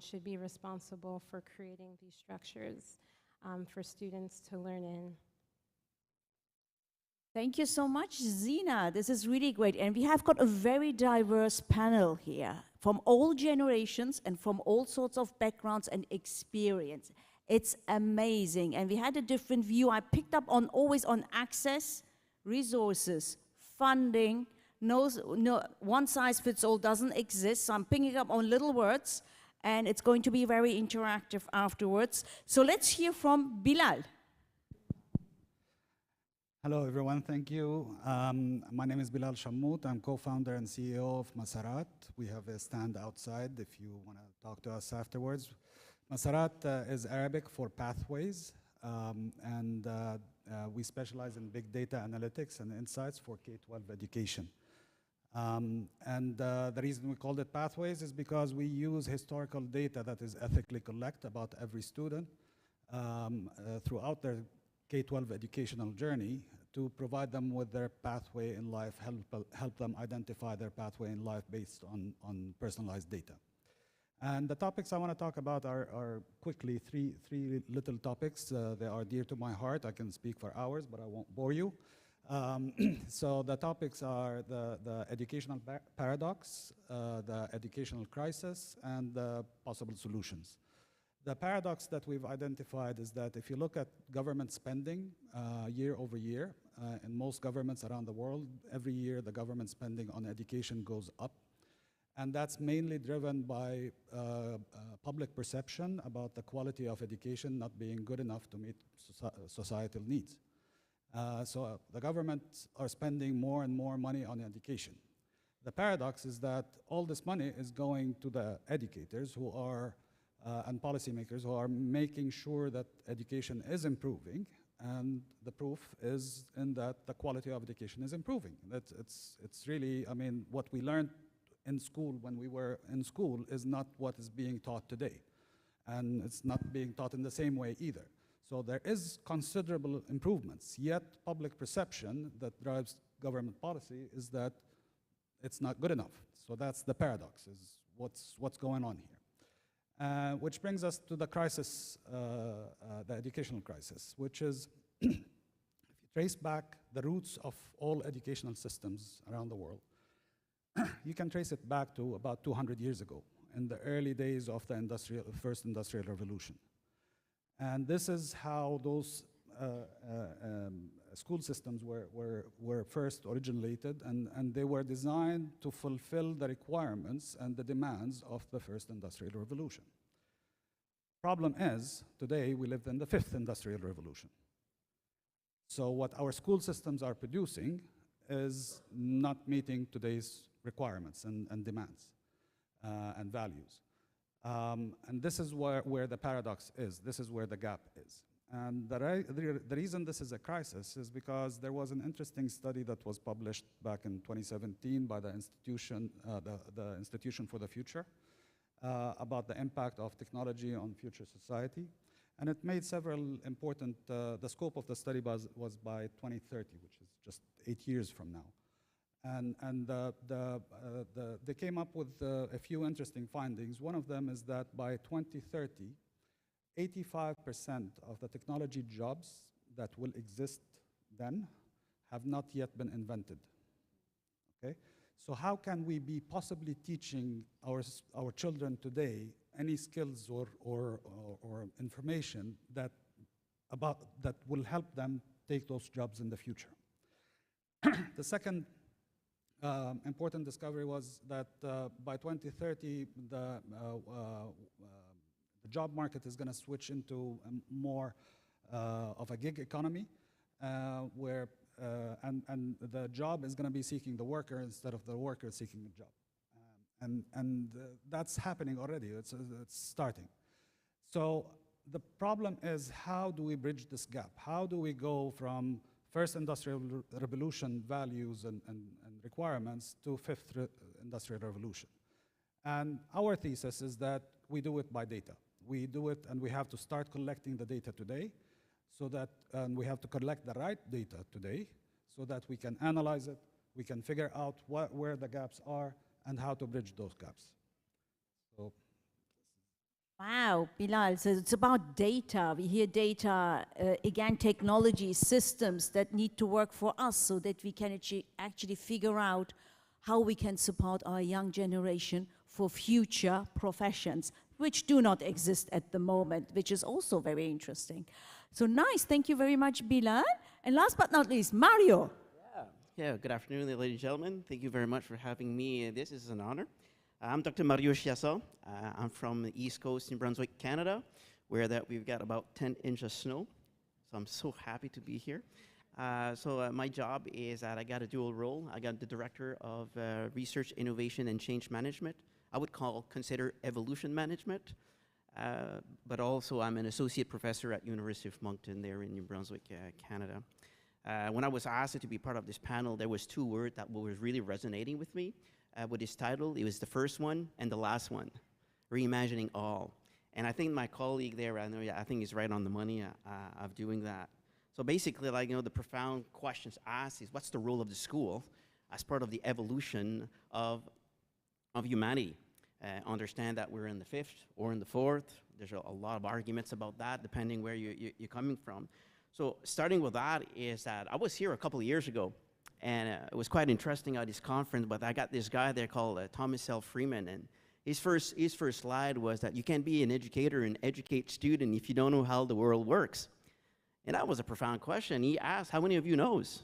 should be responsible for creating these structures for students to learn in. Thank you so much, Zina. This is really great. And we have got a very diverse panel here from all generations and from all sorts of backgrounds and experience. It's amazing. And we had a different view. I picked up on always on access, resources, funding. No one size fits all doesn't exist. So I'm picking up on little words, and it's going to be very interactive afterwards. So let's hear from Bilal. Hello, everyone. Thank you. My name is Bilal Shammout. I'm co-founder and CEO of Masarat. We have a stand outside if you want to talk to us afterwards. Masarat is Arabic for pathways, and we specialize in big data analytics and insights for K-12 education. The reason we called it pathways is because we use historical data that is ethically collected about every student throughout their K-12 educational journey to provide them with their pathway in life, help them identify their pathway in life based on personalized data. And the topics I want to talk about are quickly three little topics. They are dear to my heart. I can speak for hours, but I won't bore you. So the topics are the educational paradox, the educational crisis, and the possible solutions. The paradox that we've identified is that if you look at government spending year over year, in most governments around the world, every year the government spending on education goes up. And that's mainly driven by public perception about the quality of education not being good enough to meet societal needs. So the governments are spending more and more money on education. The paradox is that all this money is going to the educators who are, and policymakers who are making sure that education is improving, and the proof is in that the quality of education is improving. It's really, I mean, what we learned in school when we were in school is not what is being taught today. And it's not being taught in the same way either. So there is considerable improvements, yet public perception that drives government policy is that it's not good enough. So that's the paradox, is what's going on here. Which brings us to the crisis, the educational crisis, which is, if you trace back the roots of all educational systems around the world, you can trace it back to about 200 years ago, in the early days of the first industrial revolution. And this is how those school systems were first originated, and they were designed to fulfill the requirements and the demands of the first industrial revolution. Problem is, today we live in the fifth industrial revolution. So what our school systems are producing is not meeting today's requirements and demands and values. And this is where the paradox is. This is where the gap is. And the reason this is a crisis is because there was an interesting study that was published back in 2017 by the Institution for the Future about the impact of technology on future society. And it made several important, the scope of the study was by 2030, which is just 8 years from now. And they came up with a few interesting findings. One of them is that by 2030, 85% of the technology jobs that will exist then have not yet been invented. Okay? So how can we be possibly teaching our children today any skills or information that will help them take those jobs in the future? The second important discovery was that by 2030, the job market is going to switch into more of a gig economy, where and the job is going to be seeking the worker instead of the worker seeking the job, and that's happening already. It's starting. So the problem is, how do we bridge this gap? How do we go from first industrial revolution values and requirements to fifth industrial revolution? And our thesis is that we do it by data. We do it, and we have to start collecting the data today, so that, and we have to collect the right data today, so that we can analyze it, we can figure out where the gaps are, and how to bridge those gaps. So. Wow, Bilal, so it's about data. We hear data, again, technology, systems that need to work for us so that we can actually figure out how we can support our young generation for future professions, which do not exist at the moment, which is also very interesting. So nice, thank you very much, Bilal. And last but not least, Mario. Yeah, good afternoon, ladies and gentlemen. Thank you very much for having me. This is an honor. I'm Dr. Mario Chiasso. I'm from the East Coast, New Brunswick, Canada, where we've got about 10 inches of snow. So I'm so happy to be here. My job is that I got a dual role. I got the Director of Research, Innovation, and Change Management. I would consider evolution management. But also I'm an associate professor at University of Moncton there in New Brunswick, Canada. When I was asked to be part of this panel, there was 2 words that were really resonating with me. With this title, it was the first one and the last one, Reimagining all. And I think my colleague there, I think he's right on the money of doing that. So basically, like, the profound questions asked is, what's the role of the school as part of the evolution of humanity? Understand that we're in the 5th or in the 4th. There's a lot of arguments about that, depending where you're coming from. So starting with that is that I was here a couple of years ago, and it was quite interesting at this conference, but I got this guy there called Thomas L. Freeman, and his first slide was that you can't be an educator and educate student if you don't know how the world works. And that was a profound question. He asked, how many of you knows?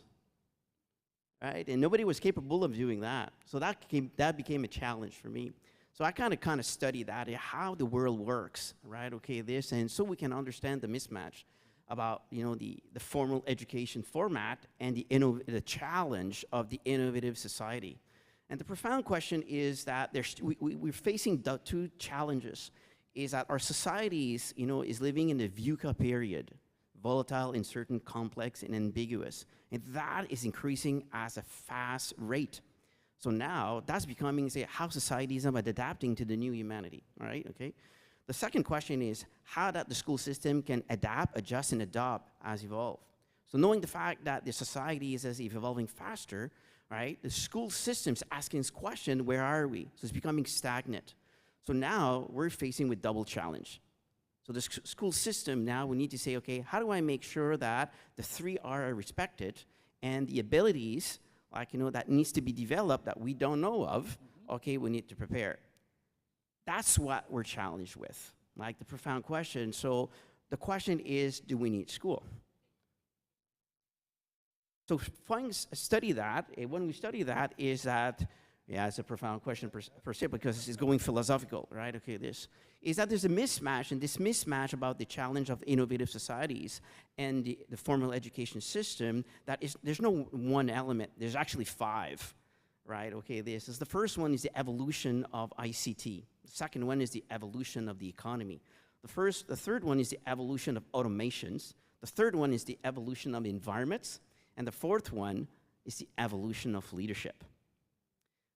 Right? And nobody was capable of doing that. So that became a challenge for me. So I kind of studied that, how the world works, right? Okay, and so we can understand the mismatch about, the formal education format and the challenge of the innovative society. And the profound question is that we're facing the two challenges, is that our societies, is living in the VUCA period, volatile, uncertain, complex, and ambiguous. And that is increasing at a fast rate. So now that's becoming, how societies are adapting to the new humanity, all right, okay? The second question is how that the school system can adapt, adjust, and adopt as evolve. So knowing the fact that the society is evolving faster, right, the school system's asking this question, where are we? So it's becoming stagnant. So now we're facing with double challenge. So the school system now, we need to say, okay, how do I make sure that the 3 are respected and the abilities, that needs to be developed that we don't know of, okay, we need to prepare. That's what we're challenged with, like the profound question. So the question is, do we need school? So study that, and when we study that, is that, it's a profound question per se, because it's going philosophical, right? Okay, is that there's a mismatch, and this mismatch about the challenge of innovative societies and the formal education system, there's no one element, there's actually 5, right? Okay, the first one is the evolution of ICT. The second one is the evolution of the economy. The third one is the evolution of automations. The third one is the evolution of environments. And the fourth one is the evolution of leadership.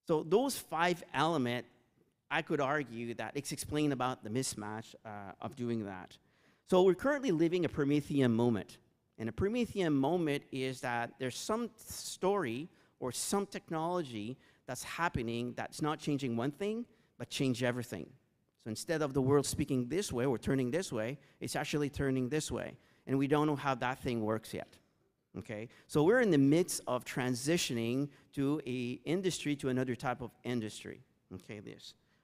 So those 5 elements, I could argue that it's explained about the mismatch of doing that. So we're currently living a Promethean moment. And a Promethean moment is that there's some story or some technology that's happening that's not changing one thing, but change everything. So instead of the world speaking this way or turning this way, it's actually turning this way. And we don't know how that thing works yet. Okay, so we're in the midst of transitioning to an industry to another type of industry. Okay,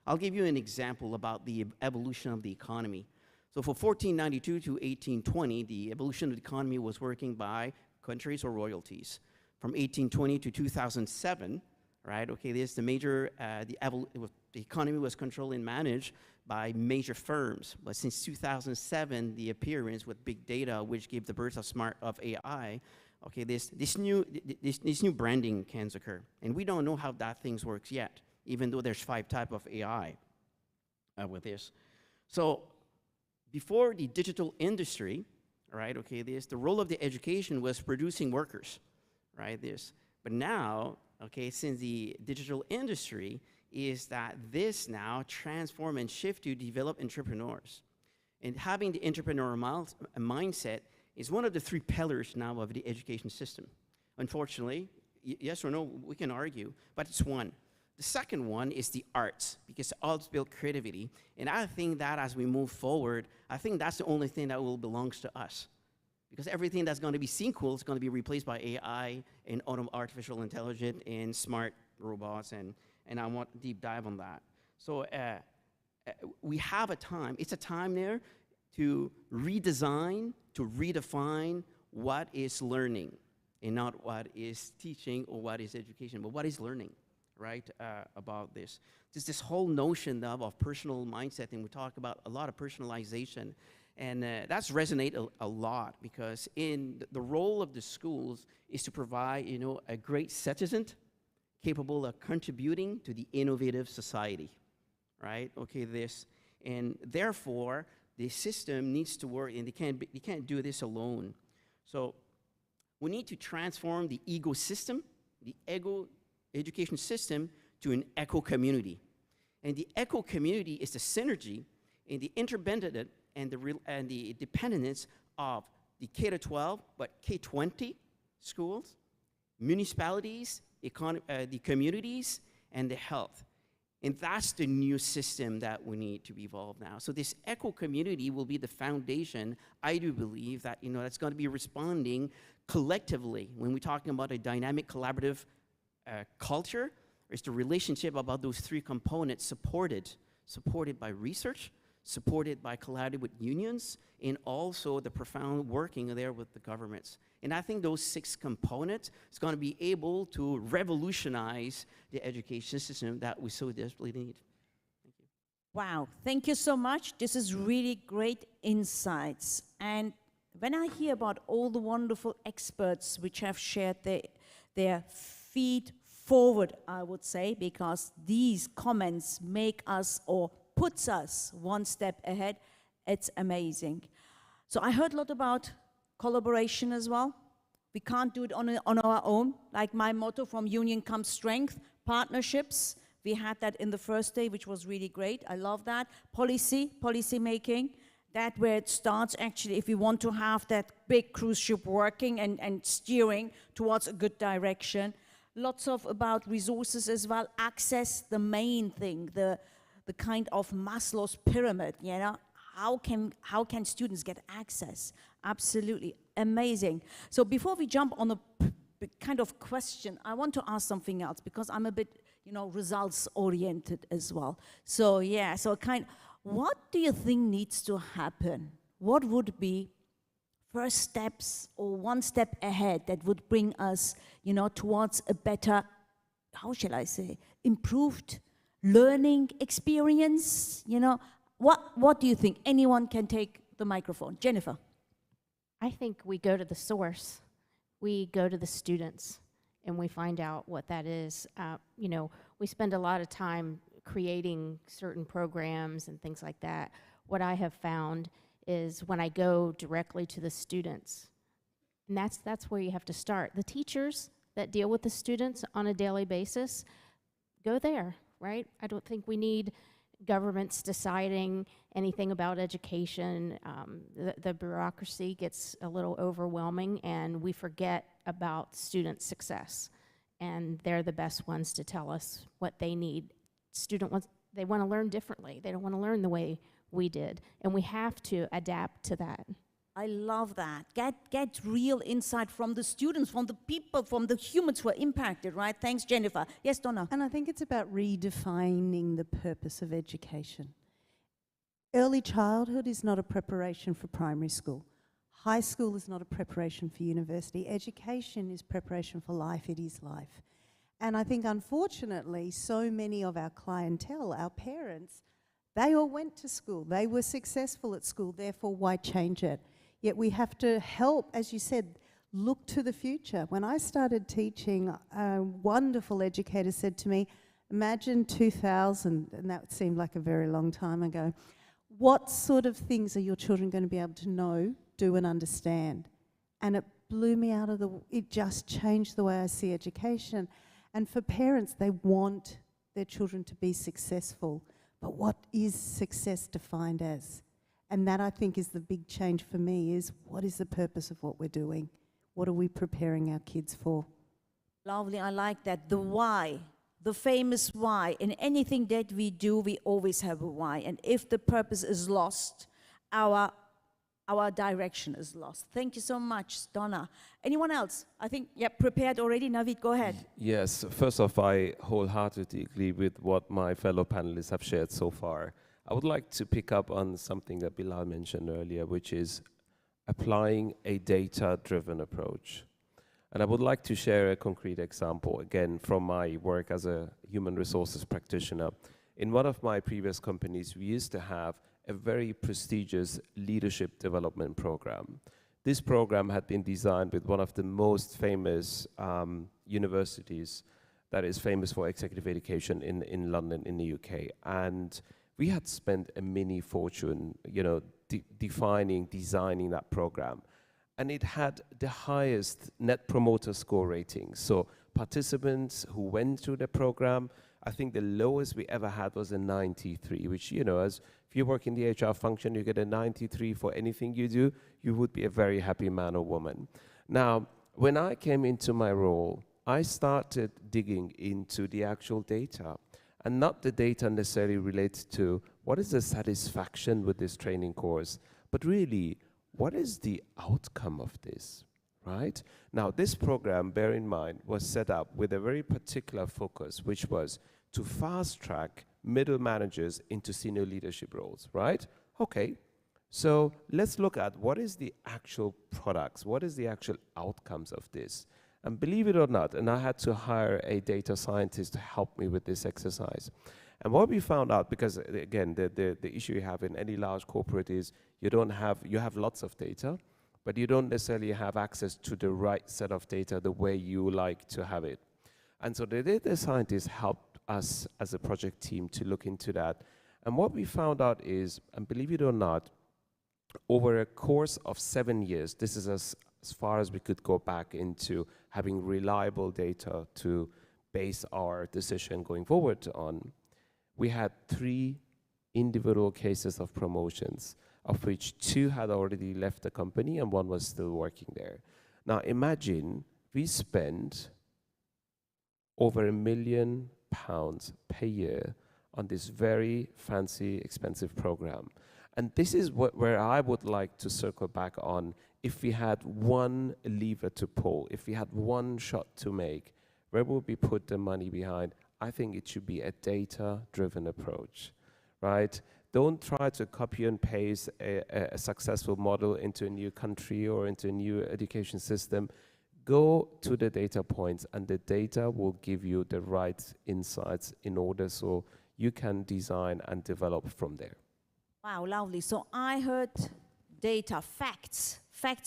I'll give you an example about the evolution of the economy. So from 1492 to 1820, the evolution of the economy was working by countries or royalties. From 1820 to 2007, right? Okay, the major the economy was controlled and managed by major firms. But since 2007, the appearance with big data, which gave the birth of AI, okay, this new branding can occur. And we don't know how that thing works yet, even though there's 5 types of AI with this. So before the digital industry, right, okay, the role of the education was producing workers, right, But now, okay, since the digital industry, is that this now transform and shift to develop entrepreneurs. And having the entrepreneurial mindset is one of the 3 pillars now of the education system. Unfortunately, yes or no, we can argue, but it's one. The second one is the arts, because arts build creativity. And I think that as we move forward, I think that's the only thing that will belongs to us. Because everything that's going to be seen cool is going to be replaced by AI and artificial intelligence and smart robots, and I want to deep dive on that. So we have a time. It's a time there to redesign, to redefine what is learning, and not what is teaching or what is education, but what is learning, right, about this. There's this whole notion of personal mindset, and we talk about a lot of personalization, and that's resonate a lot, because in the role of the schools is to provide, a great citizen capable of contributing to the innovative society, right? Okay, and therefore, the system needs to work, and they can't do this alone. So we need to transform the ecosystem, the education system, to an eco-community. And the eco-community is the synergy and the interdependent and the dependence of the K-12, but K-20 schools, municipalities, the communities, and the health. And that's the new system that we need to be evolved now. So this eco-community will be the foundation, I do believe, that that's going to be responding collectively. When we're talking about a dynamic collaborative culture, it's the relationship about those three components supported by research, supported by collaborative with unions, and also the profound working there with the governments. And I think those 6 components is going to be able to revolutionize the education system that we so desperately need. Thank you. Wow, thank you so much. This is really great insights. And when I hear about all the wonderful experts which have shared their feed forward, I would say, because these comments make us or puts us one step ahead, it's amazing. So I heard a lot about collaboration as well. We can't do it on our own. Like my motto, from union comes strength. Partnerships, we had that in the first day, which was really great. I love that. Policy making, that where it starts actually, if we want to have that big cruise ship working and steering towards a good direction. Lots of about resources as well. Access, the main thing, the kind of Maslow's pyramid, How can students get access? Absolutely amazing. So before we jump on a kind of question, I want to ask something else because I'm a bit, results oriented as well. So yeah, what do you think needs to happen? What would be first steps or one step ahead that would bring us, towards a better, how shall I say, improved learning experience? What do you think? Anyone can take the microphone. Jennifer. I think we go to the source. We go to the students and we find out what that is. We spend a lot of time creating certain programs and things like that. What I have found is when I go directly to the students, and that's where you have to start. The teachers that deal with the students on a daily basis, go there, right? I don't think we need governments deciding anything about education. The bureaucracy gets a little overwhelming and we forget about student success. And they're the best ones to tell us what they need. They want to learn differently. They don't want to learn the way we did. And we have to adapt to that. I love that. Get real insight from the students, from the people, from the humans who are impacted, right? Thanks, Jennifer. Yes, Donna. And I think it's about redefining the purpose of education. Early childhood is not a preparation for primary school. High school is not a preparation for university. Education is preparation for life. It is life. And I think, unfortunately, so many of our clientele, our parents, they all went to school. They were successful at school. Therefore, why change it? Yet we have to help, as you said, look to the future. When I started teaching, a wonderful educator said to me, imagine 2000, and that seemed like a very long time ago. What sort of things are your children going to be able to know, do and understand? And it blew me out of it just changed the way I see education. And for parents, they want their children to be successful. But what is success defined as? And that, I think, is the big change for me, is what is the purpose of what we're doing? What are we preparing our kids for? Lovely, I like that. The why, the famous why. In anything that we do, we always have a why. And if the purpose is lost, our direction is lost. Thank you so much, Donna. Anyone else? I think, prepared already. Navid, go ahead. Yes, first off, I wholeheartedly agree with what my fellow panelists have shared so far. I would like to pick up on something that Bilal mentioned earlier, which is applying a data-driven approach. And I would like to share a concrete example, again, from my work as a human resources practitioner. In one of my previous companies, we used to have a very prestigious leadership development program. This program had been designed with one of the most famous universities that is famous for executive education in London, in the UK. And we had spent a mini fortune, designing that program. And it had the highest net promoter score rating. So participants who went through the program, I think the lowest we ever had was a 93, which, you know, as if you work in the HR function, you get a 93 for anything you do, you would be a very happy man or woman. Now, when I came into my role, I started digging into the actual data, and not the data necessarily related to what is the satisfaction with this training course, but really, what is the outcome of this, right? Now, this program, bear in mind, was set up with a very particular focus, which was to fast-track middle managers into senior leadership roles, right? Okay, so let's look at what is the actual products, what is the actual outcomes of this? And believe it or not, and I had to hire a data scientist to help me with this exercise. And what we found out, because again, the issue you have in any large corporate is you have lots of data, but you don't necessarily have access to the right set of data the way you like to have it. And so the data scientists helped us as a project team to look into that. And what we found out is, and believe it or not, over a course of 7 years, this is as far as we could go back into having reliable data to base our decision going forward on, we had 3 individual cases of promotions, of which 2 had already left the company and 1 was still working there. Now imagine we spend over £1 million per year on this very fancy, expensive program. And this is where I would like to circle back on. If we had one lever to pull, if we had one shot to make, where would we put the money behind? I think it should be a data-driven approach, right? Don't try to copy and paste a successful model into a new country or into a new education system. Go to the data points, and the data will give you the right insights in order so you can design and develop from there. Wow, lovely. So I heard data, facts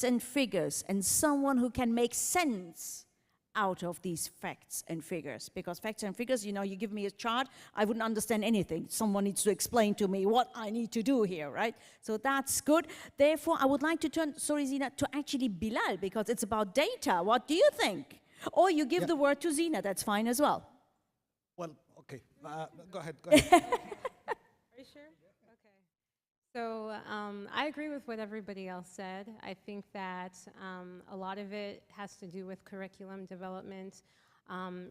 and figures, and someone who can make sense out of these facts and figures. Because facts and figures, you know, you give me a chart, I wouldn't understand anything. Someone needs to explain to me what I need to do here, right? So that's good. Therefore, I would like to turn, sorry, Zina, to actually Bilal, because it's about data. What do you think? Or you give the word to Zina, that's fine as well. Well, okay, go ahead. Are you sure? Okay. So I agree with what everybody else said. I think that a lot of it has to do with curriculum development,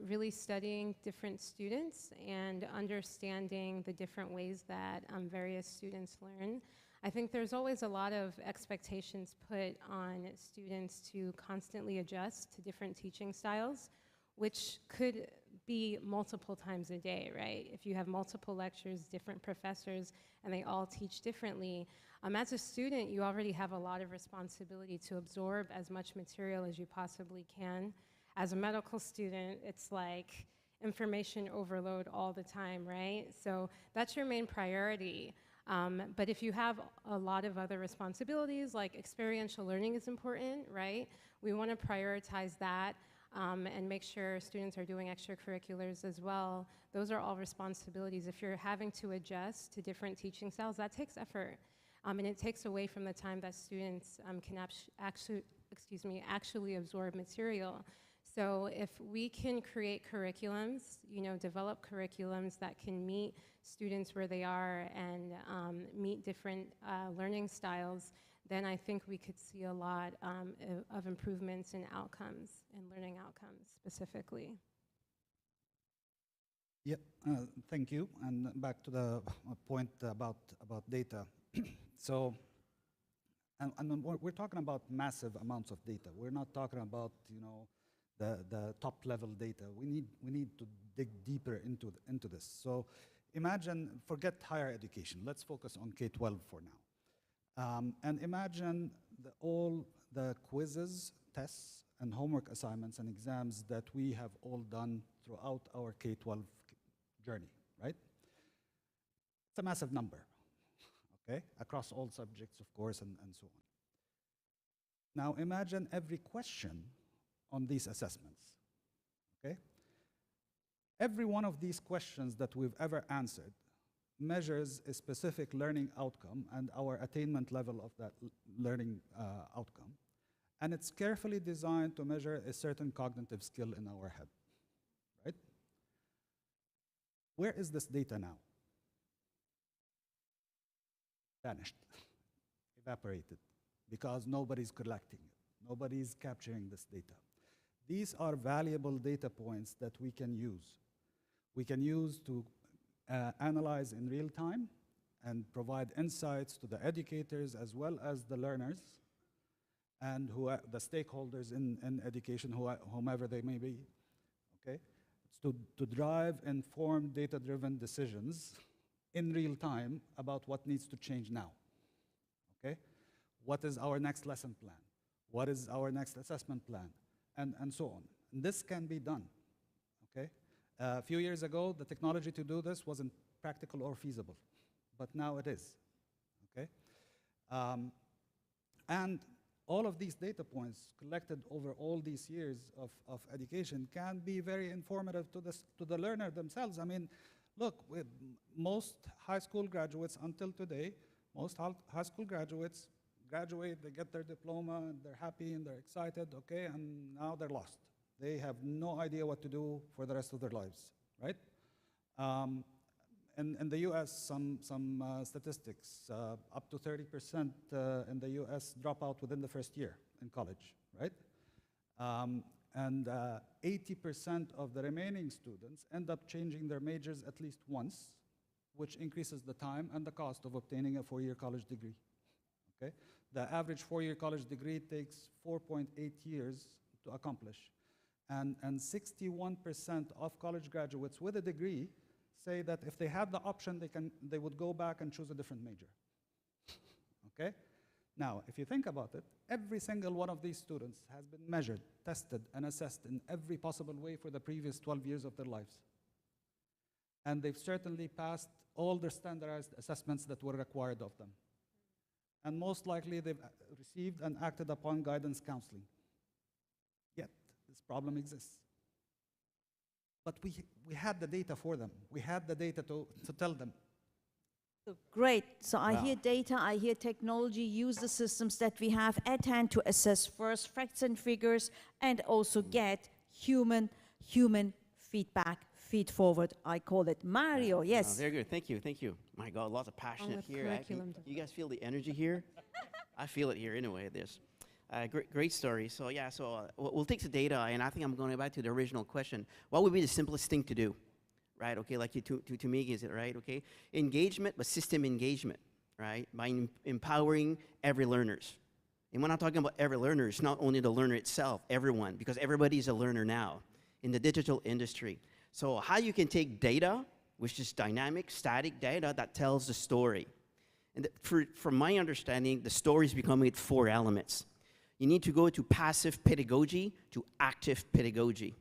really studying different students and understanding the different ways that various students learn. I think there's always a lot of expectations put on students to constantly adjust to different teaching styles, which could be multiple times a day, right? If you have multiple lectures, different professors, and they all teach differently, as a student, you already have a lot of responsibility to absorb as much material as you possibly can. As a medical student, it's like information overload all the time, right? So that's your main priority. But if you have a lot of other responsibilities, like experiential learning is important, right? We want to prioritize that. And make sure students are doing extracurriculars as well. Those are all responsibilities. If you're having to adjust to different teaching styles, that takes effort. And it takes away from the time that students can actually absorb material. So if we can create curriculums, you know, develop curriculums that can meet students where they are and meet different learning styles, then I think we could see a lot of improvements in outcomes, in learning outcomes specifically. Yeah, thank you. And back to the point about data. So, and we're talking about massive amounts of data. We're not talking about, you know, the top level data. We need to dig deeper into this. So imagine, forget higher education. Let's focus on K-12 for now. And imagine all the quizzes, tests, and homework assignments and exams that we have all done throughout our K-12 journey, right? It's a massive number, okay? Across all subjects, of course, and so on. Now imagine every question on these assessments, okay? Every one of these questions that we've ever answered measures a specific learning outcome and our attainment level of that learning outcome. And it's carefully designed to measure a certain cognitive skill in our head, Where is this data now? Vanished, evaporated, because nobody's collecting it. Nobody's capturing this data. These are valuable data points that we can use. We can use to analyze in real time and provide insights to the educators as well as the learners and the stakeholders in education, whomever they may be, okay? It's to drive informed data-driven decisions in real time about what needs to change now, okay? What is our next lesson plan? What is our next assessment plan? And so on. And this can be done, okay? A few years ago, the technology to do this wasn't practical or feasible, but now it is, okay? And all of these data points collected over all these years of education can be very informative to the learner themselves. I mean, look, with most high school graduates until today, most high school graduates graduate, they get their diploma, and they're happy and they're excited, okay, and now they're lost. They have no idea what to do for the rest of their lives, right? In the US, some statistics, up to 30% in the US drop out within the first year in college, right? And 80% of the remaining students end up changing their majors at least once, which increases the time and the cost of obtaining a 4-year college degree, okay? The average 4-year college degree takes 4.8 years to accomplish. And 61% of college graduates with a degree say that if they had the option, they would go back and choose a different major, okay? Now, if you think about it, every single one of these students has been measured, tested, and assessed in every possible way for the previous 12 years of their lives. And they've certainly passed all the standardized assessments that were required of them. And most likely, they've received and acted upon guidance counseling. Yet, this problem exists. But we had the data for them. We had the data to tell them. So great. So I hear data, I hear technology, use the systems that we have at hand to assess first facts and figures and also get human feedback, feed forward. I call it Mario, yes. Very good, thank you. My God, lots of passion here. You guys feel the energy here? I feel it here anyway, this. Great story. So yeah, we'll take the data, and I think I'm going back to the original question. What would be the simplest thing to do? Right, okay, like to me, is it right, okay? Engagement, but system engagement, right? By empowering every learners. And when I'm talking about every learner, it's not only the learner itself, everyone, because everybody is a learner now in the digital industry. So how you can take data, which is dynamic, static data that tells the story. And from my understanding, the story is becoming 4 elements. You need to go to passive pedagogy to active pedagogy.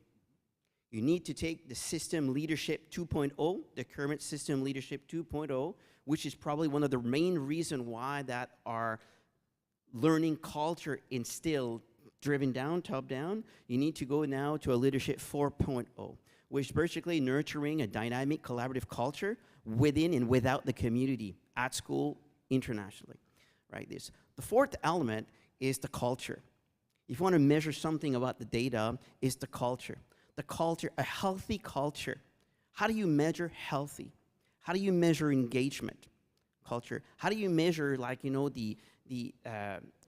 You need to take the system leadership 2.0, the current system leadership 2.0, which is probably one of the main reasons why that our learning culture instilled, driven down, top down. You need to go now to a leadership 4.0, which is basically nurturing a dynamic, collaborative culture within and without the community, at school, internationally, right? The 4th element is the culture. If you want to measure something about the data, is the culture. The culture, a healthy culture. How do you measure healthy? How do you measure engagement? Culture. How do you measure, like, you know, the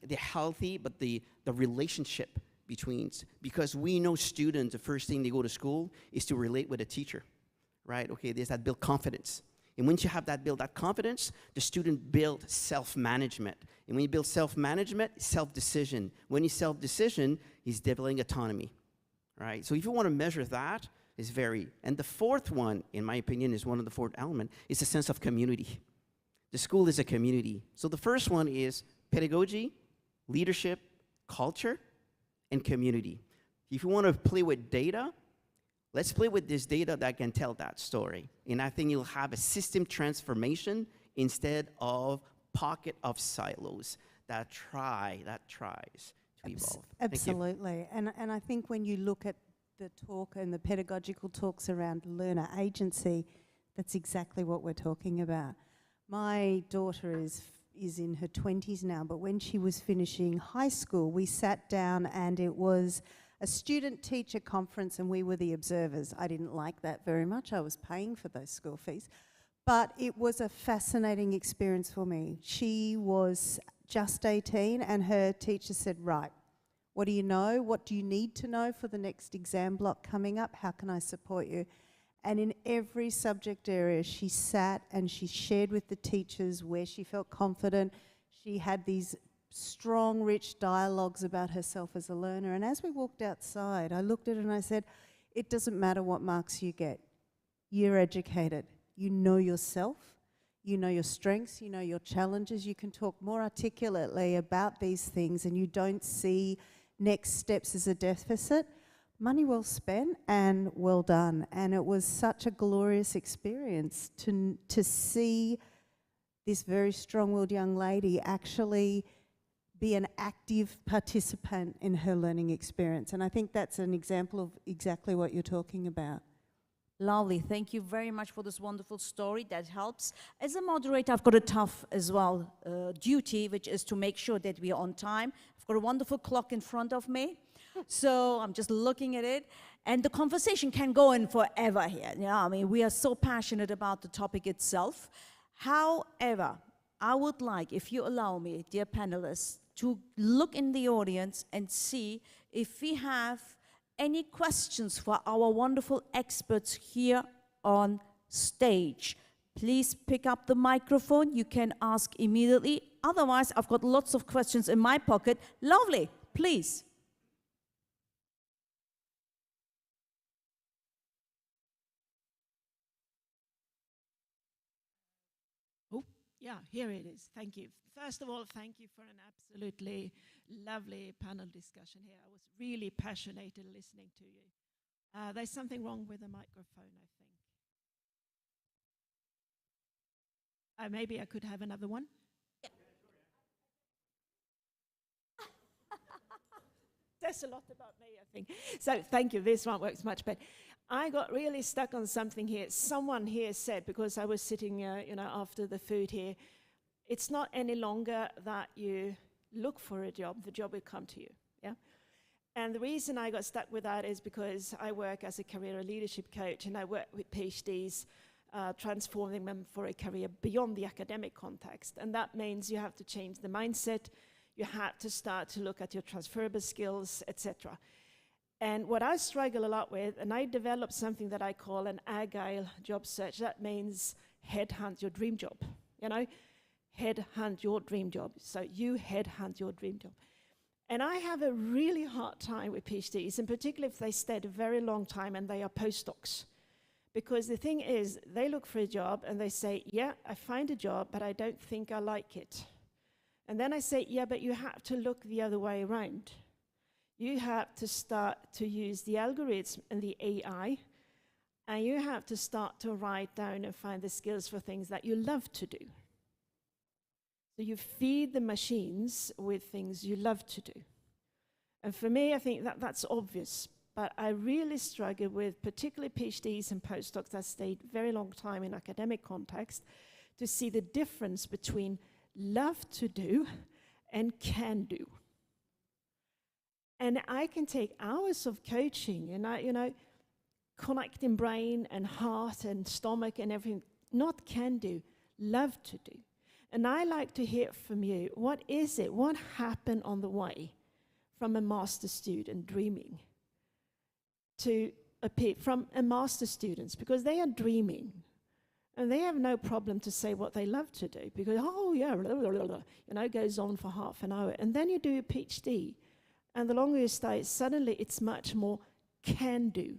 healthy, but the relationship between? Because we know students, the first thing they go to school is to relate with a teacher, right? Okay, there's that build confidence. And once you have that confidence, the student build self-management. And when you build self-management, self-decision. When you self-decision, he's developing autonomy. Right? So if you want to measure that, it's and the 4th one, in my opinion, is one of the 4th element, is a sense of community. The school is a community. So the first one is pedagogy, leadership, culture, and community. If you want to play with data, let's play with this data that can tell that story. And I think you'll have a system transformation instead of pocket of silos that tries to evolve. Absolutely. And I think when you look at the talk and the pedagogical talks around learner agency, that's exactly what we're talking about. My daughter is in her 20s now, but when she was finishing high school, we sat down and it was a student-teacher conference and we were the observers. I didn't like that very much. I was paying for those school fees. But it was a fascinating experience for me. She was just 18 and her teacher said, right, what do you know? What do you need to know for the next exam block coming up? How can I support you? And in every subject area, she sat and she shared with the teachers where she felt confident. She had these strong, rich dialogues about herself as a learner. And as we walked outside, I looked at her and I said, it doesn't matter what marks you get. You're educated. You know yourself. You know your strengths. You know your challenges. You can talk more articulately about these things and you don't see next steps as a deficit. Money well spent and well done. And it was such a glorious experience to see this very strong-willed young lady actually be an active participant in her learning experience. And I think that's an example of exactly what you're talking about. Lovely. Thank you very much for this wonderful story. That helps. As a moderator, I've got a tough as well duty, which is to make sure that we are on time. I've got a wonderful clock in front of me. So I'm just looking at it. And the conversation can go on forever here. Yeah, I mean, we are so passionate about the topic itself. However, I would like, if you allow me, dear panelists, to look in the audience and see if we have any questions for our wonderful experts here on stage. Please pick up the microphone. You can ask immediately. Otherwise, I've got lots of questions in my pocket. Lovely. Please. Yeah, here it is. Thank you. First of all, thank you for an absolutely lovely panel discussion here. I was really passionate listening to you. There's something wrong with the microphone, I think. Maybe I could have another one? Yeah. There's a lot about me, I think. So thank you. This one works much better. I got really stuck on something here. Someone here said, because I was sitting, after the food here, it's not any longer that you look for a job, the job will come to you, yeah? And the reason I got stuck with that is because I work as a career and leadership coach and I work with PhDs, transforming them for a career beyond the academic context. And that means you have to change the mindset, you have to start to look at your transferable skills, etc. And what I struggle a lot with, and I developed something that I call an agile job search. That means headhunt your dream job, headhunt your dream job. So you headhunt your dream job. And I have a really hard time with PhDs, and particularly if they stayed a very long time and they are postdocs. Because the thing is, they look for a job and they say, yeah, I find a job, but I don't think I like it. And then I say, yeah, but you have to look the other way around. You have to start to use the algorithms and the AI, and you have to start to write down and find the skills for things that you love to do. So you feed the machines with things you love to do. And for me, I think that that's obvious, but I really struggle with particularly PhDs and postdocs that stayed very long time in academic context to see the difference between love to do and can do. And I can take hours of coaching and connecting brain and heart and stomach and everything, not can do, love to do. And I like to hear from you, what is it? What happened on the way from a master student dreaming to from a master students, because they are dreaming and they have no problem to say what they love to do because, oh yeah, blah, blah, blah, blah, it goes on for half an hour. And then you do a PhD. And the longer you stay, suddenly it's much more can do.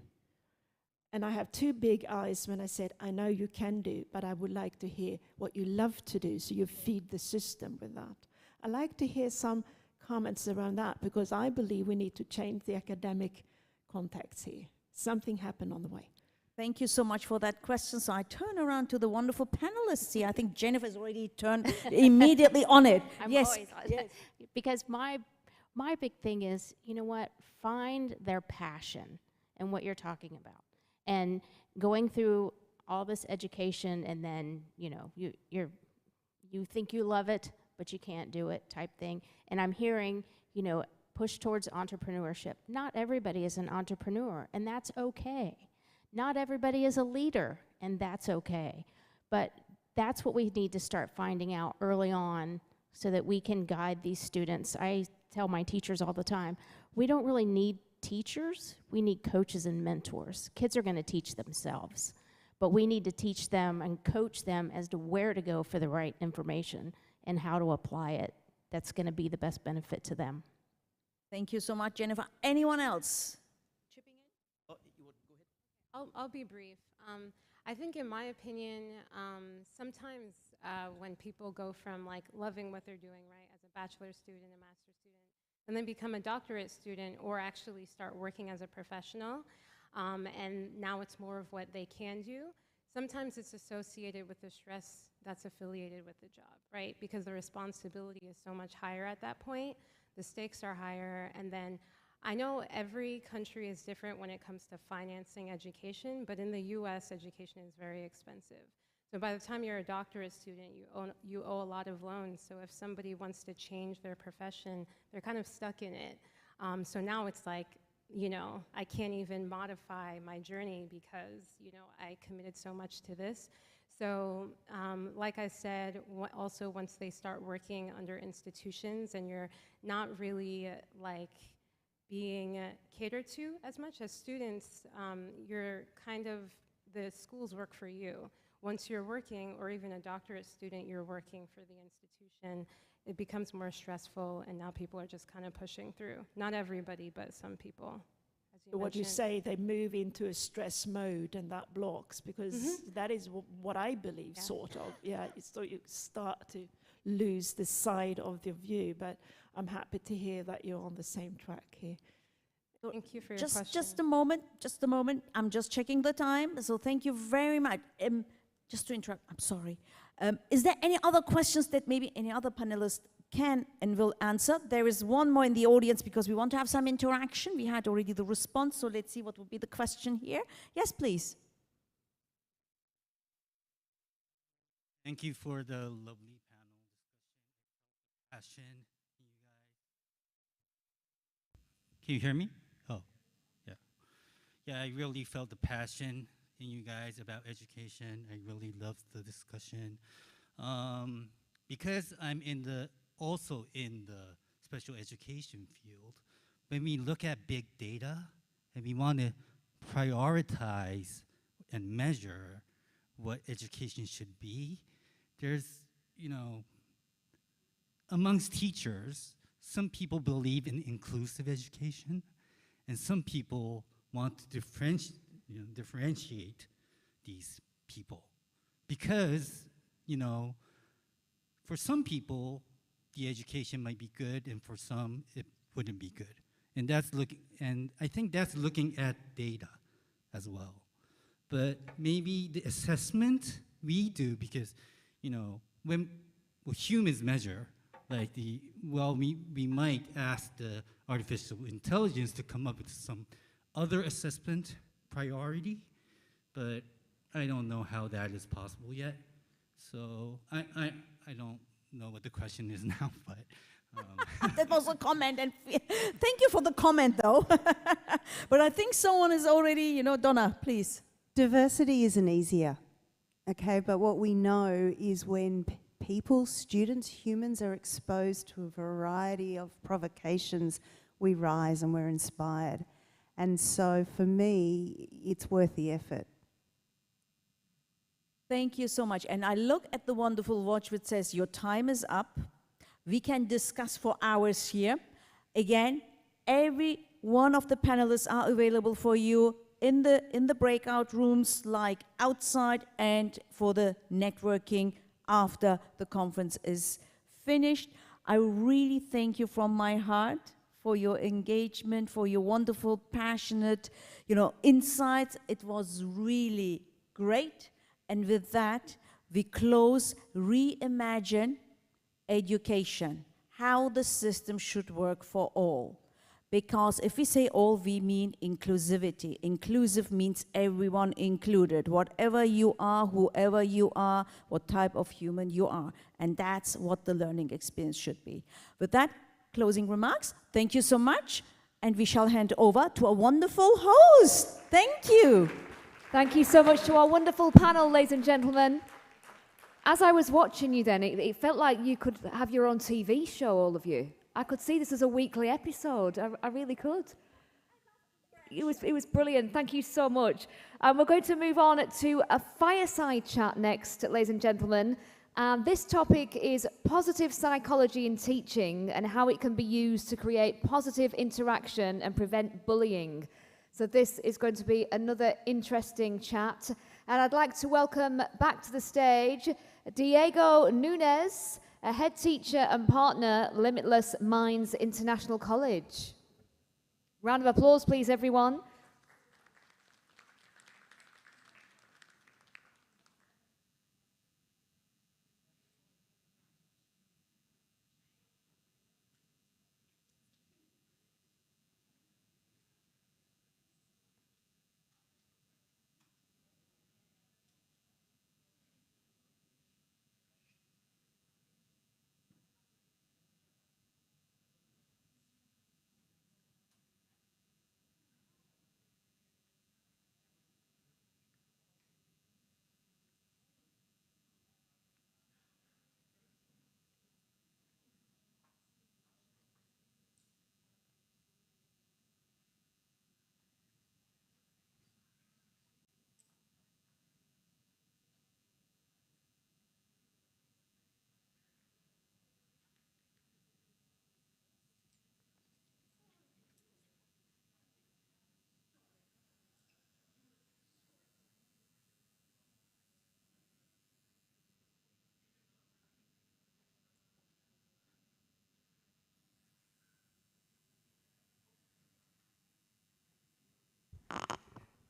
And I have two big eyes when I said, I know you can do, but I would like to hear what you love to do, so you feed the system with that. I like to hear some comments around that, because I believe we need to change the academic context here. Something happened on the way. Thank you so much for that question. So I turn around to the wonderful panelists here. I think Jennifer's already turned immediately on it. Yes. Always on it. Because my big thing is, you know what, find their passion and what you're talking about. And going through all this education and then, you think you love it, but you can't do it type thing. And I'm hearing, push towards entrepreneurship. Not everybody is an entrepreneur, and that's okay. Not everybody is a leader, and that's okay. But that's what we need to start finding out early on so that we can guide these students. I tell my teachers all the time, we don't really need teachers, we need coaches and mentors. Kids are going to teach themselves, but we need to teach them and coach them as to where to go for the right information and how to apply it. That's going to be the best benefit to them. Thank you so much, Jennifer. Anyone else? Chipping in? Oh, you would go ahead. I'll be brief. I think, in my opinion, sometimes when people go from like loving what they're doing, right, as a bachelor student, a master's student, and then become a doctorate student or actually start working as a professional, and now it's more of what they can do, sometimes it's associated with the stress that's affiliated with the job, right? Because the responsibility is so much higher at that point, the stakes are higher, and then I know every country is different when it comes to financing education, but in the US, education is very expensive. So by the time you're a doctorate student, you owe a lot of loans. So if somebody wants to change their profession, they're kind of stuck in it. So now it's like, you know, I can't even modify my journey because, you know, I committed so much to this. So like I said, also once they start working under institutions and you're not really like being catered to as much as students, you're kind of, the schools work for you. Once you're working, or even a doctorate student, you're working for the institution, it becomes more stressful, and now people are just kind of pushing through. Not everybody, but some people. So what you say, they move into a stress mode, and that blocks, because that is what I believe, sort of. Yeah, so you start to lose the side of the view, but I'm happy to hear that you're on the same track here. Thank you for your question. Just a moment. I'm just checking the time, so thank you very much. Just to interrupt, I'm sorry. Is there any other questions that maybe any other panelist can and will answer? There is one more in the audience because we want to have some interaction. We had already the response, so let's see what will be the question here. Yes, please. Thank you for the lovely panel discussion. Passion, you guys. Can you hear me? Oh, yeah. Yeah, I really felt the passion in you guys about education. I really loved the discussion. Because I'm also in the special education field, when we look at big data and we want to prioritize and measure what education should be, there's, you know, amongst teachers, some people believe in inclusive education, and some people want to differentiate these people. Because, you know, for some people, the education might be good, and for some, it wouldn't be good. And I think that's looking at data as well. But maybe the assessment we do, because, you know, when humans measure, like we might ask the artificial intelligence to come up with some other assessment priority, but I don't know how that is possible yet. So I don't know what the question is now, but. That was a comment, and thank you for the comment, though. But I think someone is already, you know, Donna, please. Diversity isn't easier, okay? But what we know is when people, students, humans are exposed to a variety of provocations, we rise and we're inspired. And so for me, it's worth the effort. Thank you so much. And I look at the wonderful watch which says your time is up. We can discuss for hours here. Again, every one of the panelists are available for you in the breakout rooms, like outside, and for the networking after the conference is finished. I really thank you from my heart for your engagement, for your wonderful, passionate, you know, insights. It was really great. And with that, we close Reimagine Education, how the system should work for all. Because if we say all, we mean inclusivity. Inclusive means everyone included, whatever you are, whoever you are, what type of human you are. And that's what the learning experience should be. With that, Closing remarks. Thank you so much. And we shall hand over to a wonderful host. Thank you. Thank you so much to our wonderful panel, ladies and gentlemen. As I was watching you then, it felt like you could have your own TV show, all of you. I could see this as a weekly episode. I really could. It was brilliant. Thank you so much. We're going to move on to a fireside chat next, ladies and gentlemen. This topic is positive psychology in teaching and how it can be used to create positive interaction and prevent bullying. So this is going to be another interesting chat. And I'd like to welcome back to the stage Diego Nunez, a head teacher and partner, Limitless Minds International College. Round of applause, please, everyone.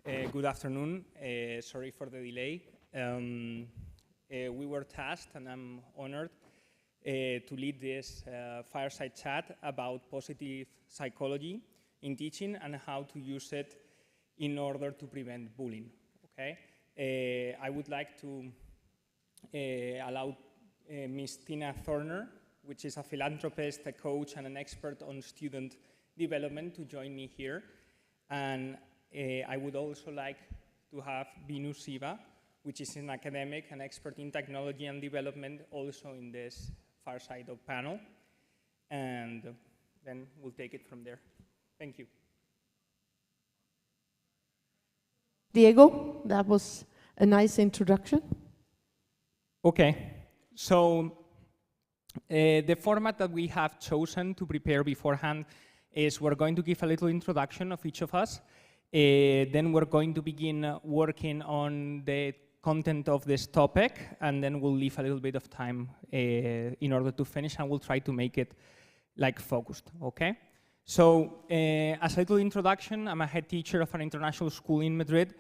Good afternoon. Sorry for the delay. We were tasked, and I'm honored to lead this fireside chat about positive psychology in teaching and how to use it in order to prevent bullying. Okay. I would like to allow Ms. Tina Thorner, which is a philanthropist, a coach, and an expert on student development, to join me here. And I would also like to have Binu Siva, which is an academic and expert in technology and development, also in this far side of panel. And then we'll take it from there. Thank you. Diego, that was a nice introduction. Okay, so the format that we have chosen to prepare beforehand is we're going to give a little introduction of each of us. Then we're going to begin working on the content of this topic, and then we'll leave a little bit of time in order to finish, and we'll try to make it like focused, okay? So as a little introduction, I'm a head teacher of an international school in Madrid.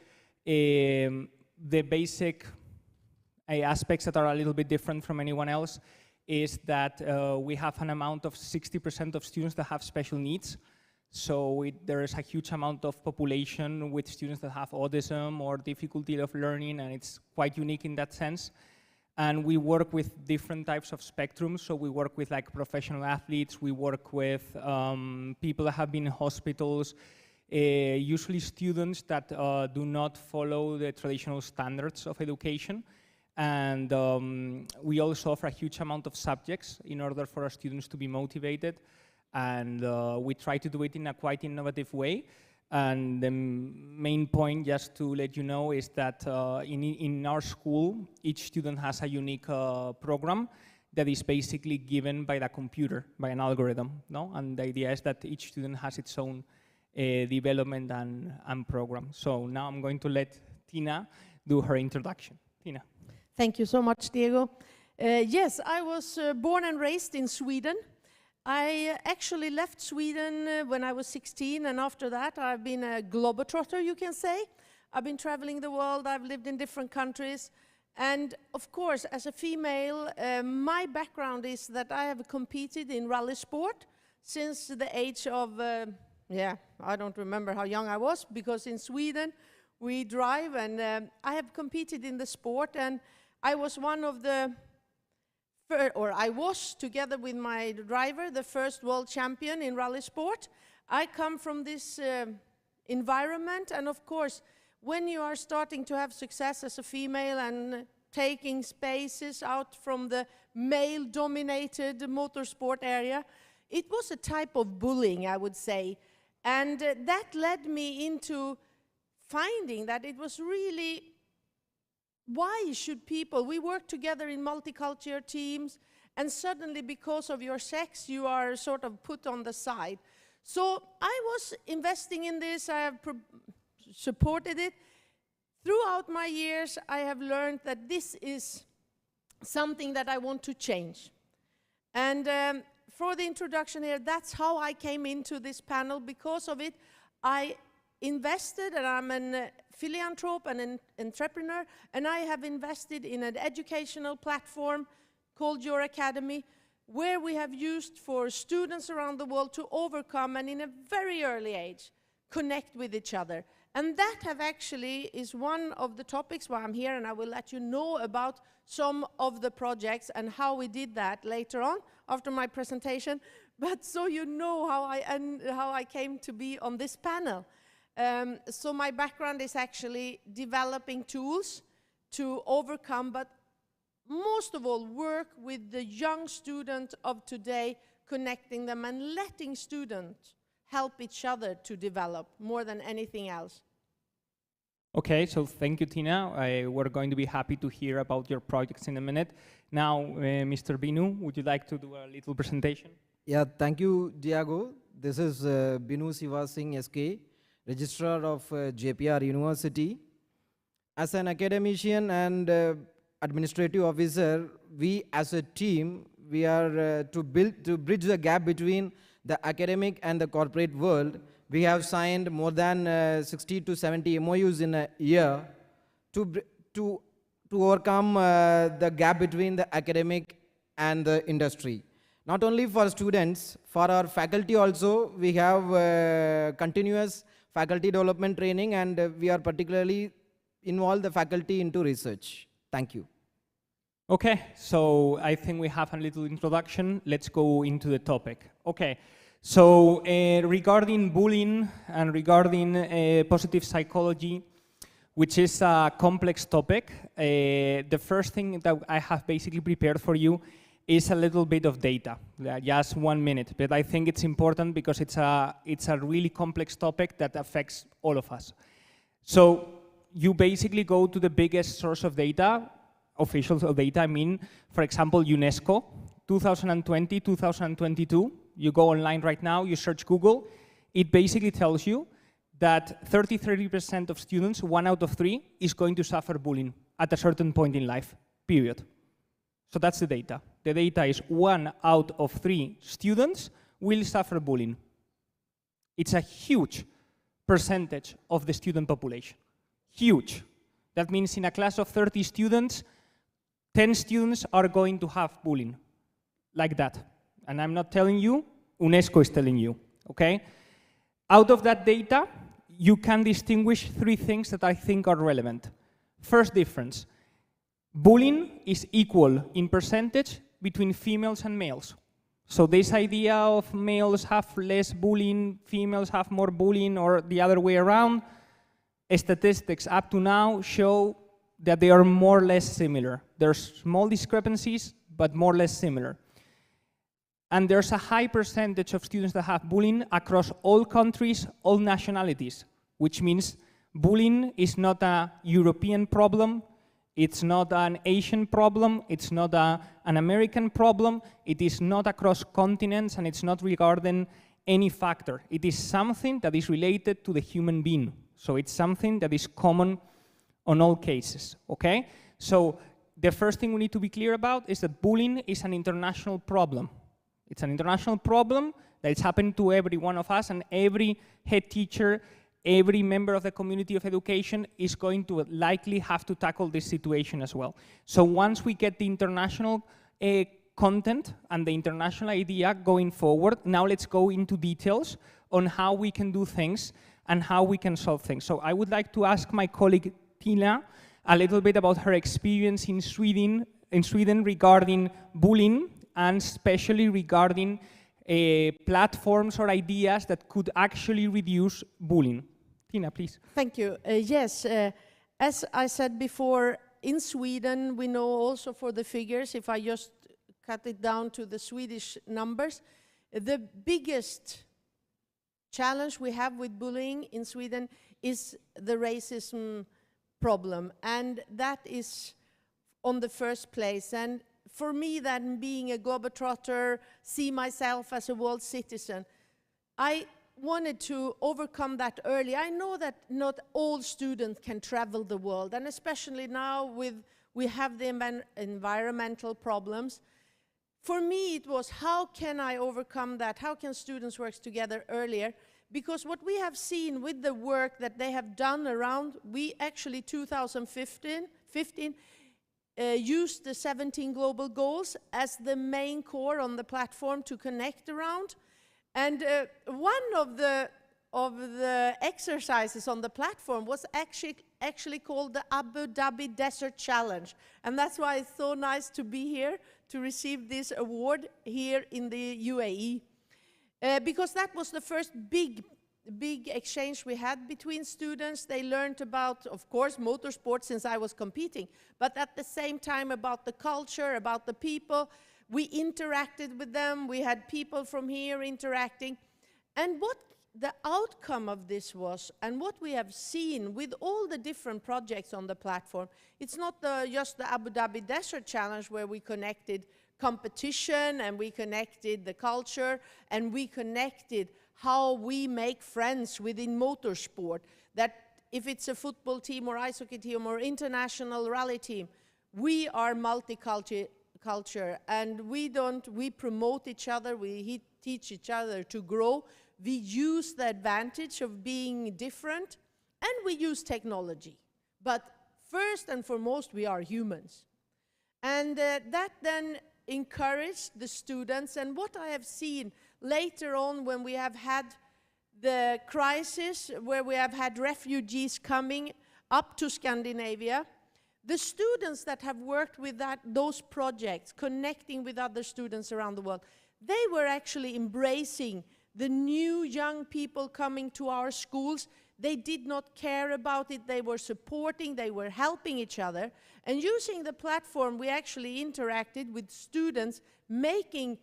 The basic aspects that are a little bit different from anyone else is that we have an amount of 60% of students that have special needs. So there is a huge amount of population with students that have autism or difficulty of learning, and it's quite unique in that sense. And we work with different types of spectrums. So we work with like professional athletes, we work with people that have been in hospitals, usually students that do not follow the traditional standards of education. And we also offer a huge amount of subjects in order for our students to be motivated. And we try to do it in a quite innovative way. And the main point, just to let you know, is that in our school, each student has a unique program that is basically given by the computer, by an algorithm, no? And the idea is that each student has its own development and program. So now I'm going to let Tina do her introduction. Tina. Thank you so much, Diego. Yes, I was born and raised in Sweden. I actually left Sweden when I was 16, and after that I've been a globetrotter, you can say. I've been traveling the world, I've lived in different countries, and of course, as a female, my background is that I have competed in rally sport since the age of, I don't remember how young I was, because in Sweden we drive, and I have competed in the sport, and I was one of the I was, together with my driver, the first world champion in rally sport. I come from this environment, and of course, when you are starting to have success as a female and taking spaces out from the male-dominated motorsport area, it was a type of bullying, I would say. And that led me into finding that it was really, why should people, we work together in multicultural teams, and suddenly because of your sex, you are sort of put on the side. So I was investing in this, I have supported it. Throughout my years, I have learned that this is something that I want to change. And for the introduction here, that's how I came into this panel. Because of it, I invested, and I'm a philanthrope and an entrepreneur, and I have invested in an educational platform called Your Academy, where we have used for students around the world to overcome, and in a very early age, connect with each other. And that actually is one of the topics why I'm here, and I will let you know about some of the projects and how we did that later on after my presentation. But so you know how I came to be on this panel. So my background is actually developing tools to overcome, but most of all work with the young student of today, connecting them and letting students help each other to develop more than anything else. Okay, so thank you, Tina. We're going to be happy to hear about your projects in a minute. Now, Mr. Binu, would you like to do a little presentation? Yeah, thank you, Diego. This is Binu Siva Singh, SK, Registrar of JPR University. As an academician and administrative officer, we as a team, we are to bridge the gap between the academic and the corporate world. We have signed more than 60 to 70 MOUs in a year to overcome the gap between the academic and the industry. Not only for students, for our faculty also, we have continuous faculty development training, and we are particularly involve the faculty into research. Thank you. Okay, so I think we have a little introduction. Let's go into the topic. Okay, so regarding bullying and regarding positive psychology, which is a complex topic, the first thing that I have basically prepared for you is a little bit of data, just 1 minute, but I think it's important because it's a really complex topic that affects all of us. So you basically go to the biggest source of data, official data, I mean, for example, UNESCO, 2020, 2022, you go online right now, you search Google, it basically tells you that 30% of students, 1 out of 3, is going to suffer bullying at a certain point in life, period. So that's the data. The data is 1 out of 3 students will suffer bullying. It's a huge percentage of the student population. Huge. That means in a class of 30 students, 10 students are going to have bullying, like that. And I'm not telling you, UNESCO is telling you, okay? Out of that data, you can distinguish 3 things that I think are relevant. First difference, bullying is equal in percentage between females and males. So this idea of males have less bullying, females have more bullying, or the other way around, statistics up to now show that they are more or less similar. There's small discrepancies, but more or less similar. And there's a high percentage of students that have bullying across all countries, all nationalities, which means bullying is not a European problem, it's not an Asian problem, it's not an American problem, it is not across continents, and it's not regarding any factor. It is something that is related to the human being. So it's something that is common on all cases, okay? So the first thing we need to be clear about is that bullying is an international problem. It's an international problem that is happening to every one of us, and every head teacher, every member of the community of education is going to likely have to tackle this situation as well. So once we get the international content and the international idea going forward, now let's go into details on how we can do things and how we can solve things. So I would like to ask my colleague Tina a little bit about her experience in Sweden regarding bullying, and especially regarding platforms or ideas that could actually reduce bullying. Tina, please. Thank you. Yes, as I said before, in Sweden, we know also for the figures, if I just cut it down to the Swedish numbers, the biggest challenge we have with bullying in Sweden is the racism problem, and that is on the first place. And for me, then, being a globetrotter, see myself as a world citizen, I wanted to overcome that early. I know that not all students can travel the world, and especially now we have the environmental problems. For me, it was, how can I overcome that? How can students work together earlier? Because what we have seen with the work that they have done around, we actually 2015 used the 17 global goals as the main core on the platform to connect around. And one of the exercises on the platform was actually called the Abu Dhabi Desert Challenge. And that's why it's so nice to be here to receive this award here in the UAE. Because that was the first big exchange we had between students. They learned about, of course, motorsports since I was competing, but at the same time about the culture, about the people. We interacted with them. We had people from here interacting. And what the outcome of this was, and what we have seen with all the different projects on the platform, it's not just the Abu Dhabi Desert Challenge where we connected competition and we connected the culture and we connected how we make friends within motorsport, that if it's a football team or ice hockey team or international rally team, we are multicultural and we promote each other, we teach each other to grow, we use the advantage of being different, and we use technology. But first and foremost, we are humans. And that then encouraged the students, and what I have seen later on when we have had the crisis, where we have had refugees coming up to Scandinavia, the students that have worked with those projects, connecting with other students around the world, they were actually embracing the new young people coming to our schools. They did not care about it. They were supporting, they were helping each other. And using the platform, we actually interacted with students making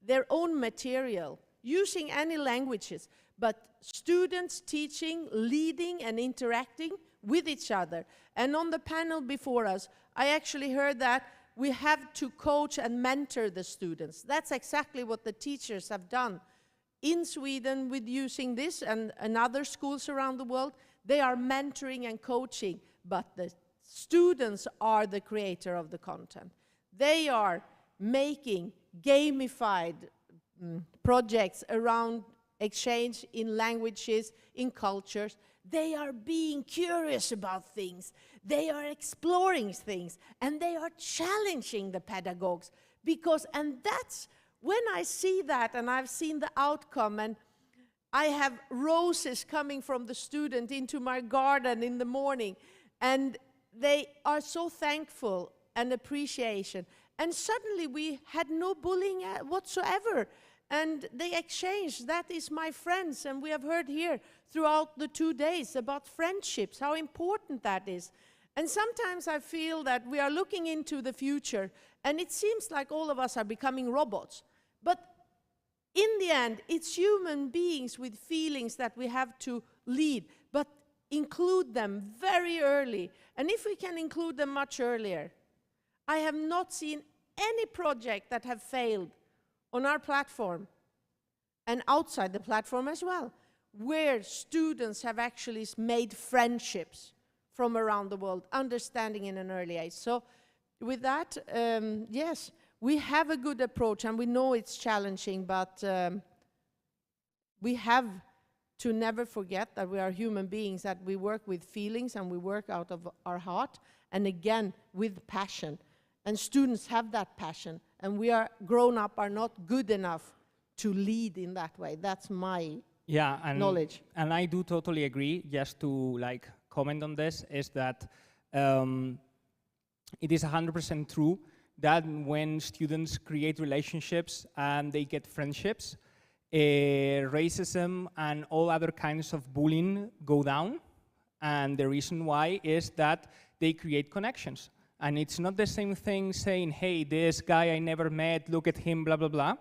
their own material, using any languages, but students teaching, leading, and interacting with each other. And on the panel before us, I actually heard that we have to coach and mentor the students. That's exactly what the teachers have done in Sweden with using this, and other schools around the world. They are mentoring and coaching, but the students are the creator of the content. They are making gamified projects around exchange in languages, in cultures. They are being curious about things. They are exploring things, and they are challenging the pedagogues. And that's when I see that, and I've seen the outcome, and I have roses coming from the student into my garden in the morning, and they are so thankful and appreciation. And suddenly we had no bullying whatsoever. And they exchanged, that is my friends. And we have heard here throughout the 2 days about friendships, how important that is. And sometimes I feel that we are looking into the future, and it seems like all of us are becoming robots. But in the end, it's human beings with feelings that we have to lead, but include them very early. And if we can include them much earlier, I have not seen any project that have failed on our platform and outside the platform as well, where students have actually made friendships from around the world, understanding in an early age. So with that, yes, we have a good approach, and we know it's challenging, but we have to never forget that we are human beings, that we work with feelings and we work out of our heart, and again, with passion. And students have that passion, and we are grown up are not good enough to lead in that way. That's my knowledge. And I do totally agree. Just to comment on this, is that it is 100% true that when students create relationships and they get friendships, racism and all other kinds of bullying go down. And the reason why is that they create connections. And it's not the same thing saying, hey, this guy I never met, look at him, blah, blah, blah,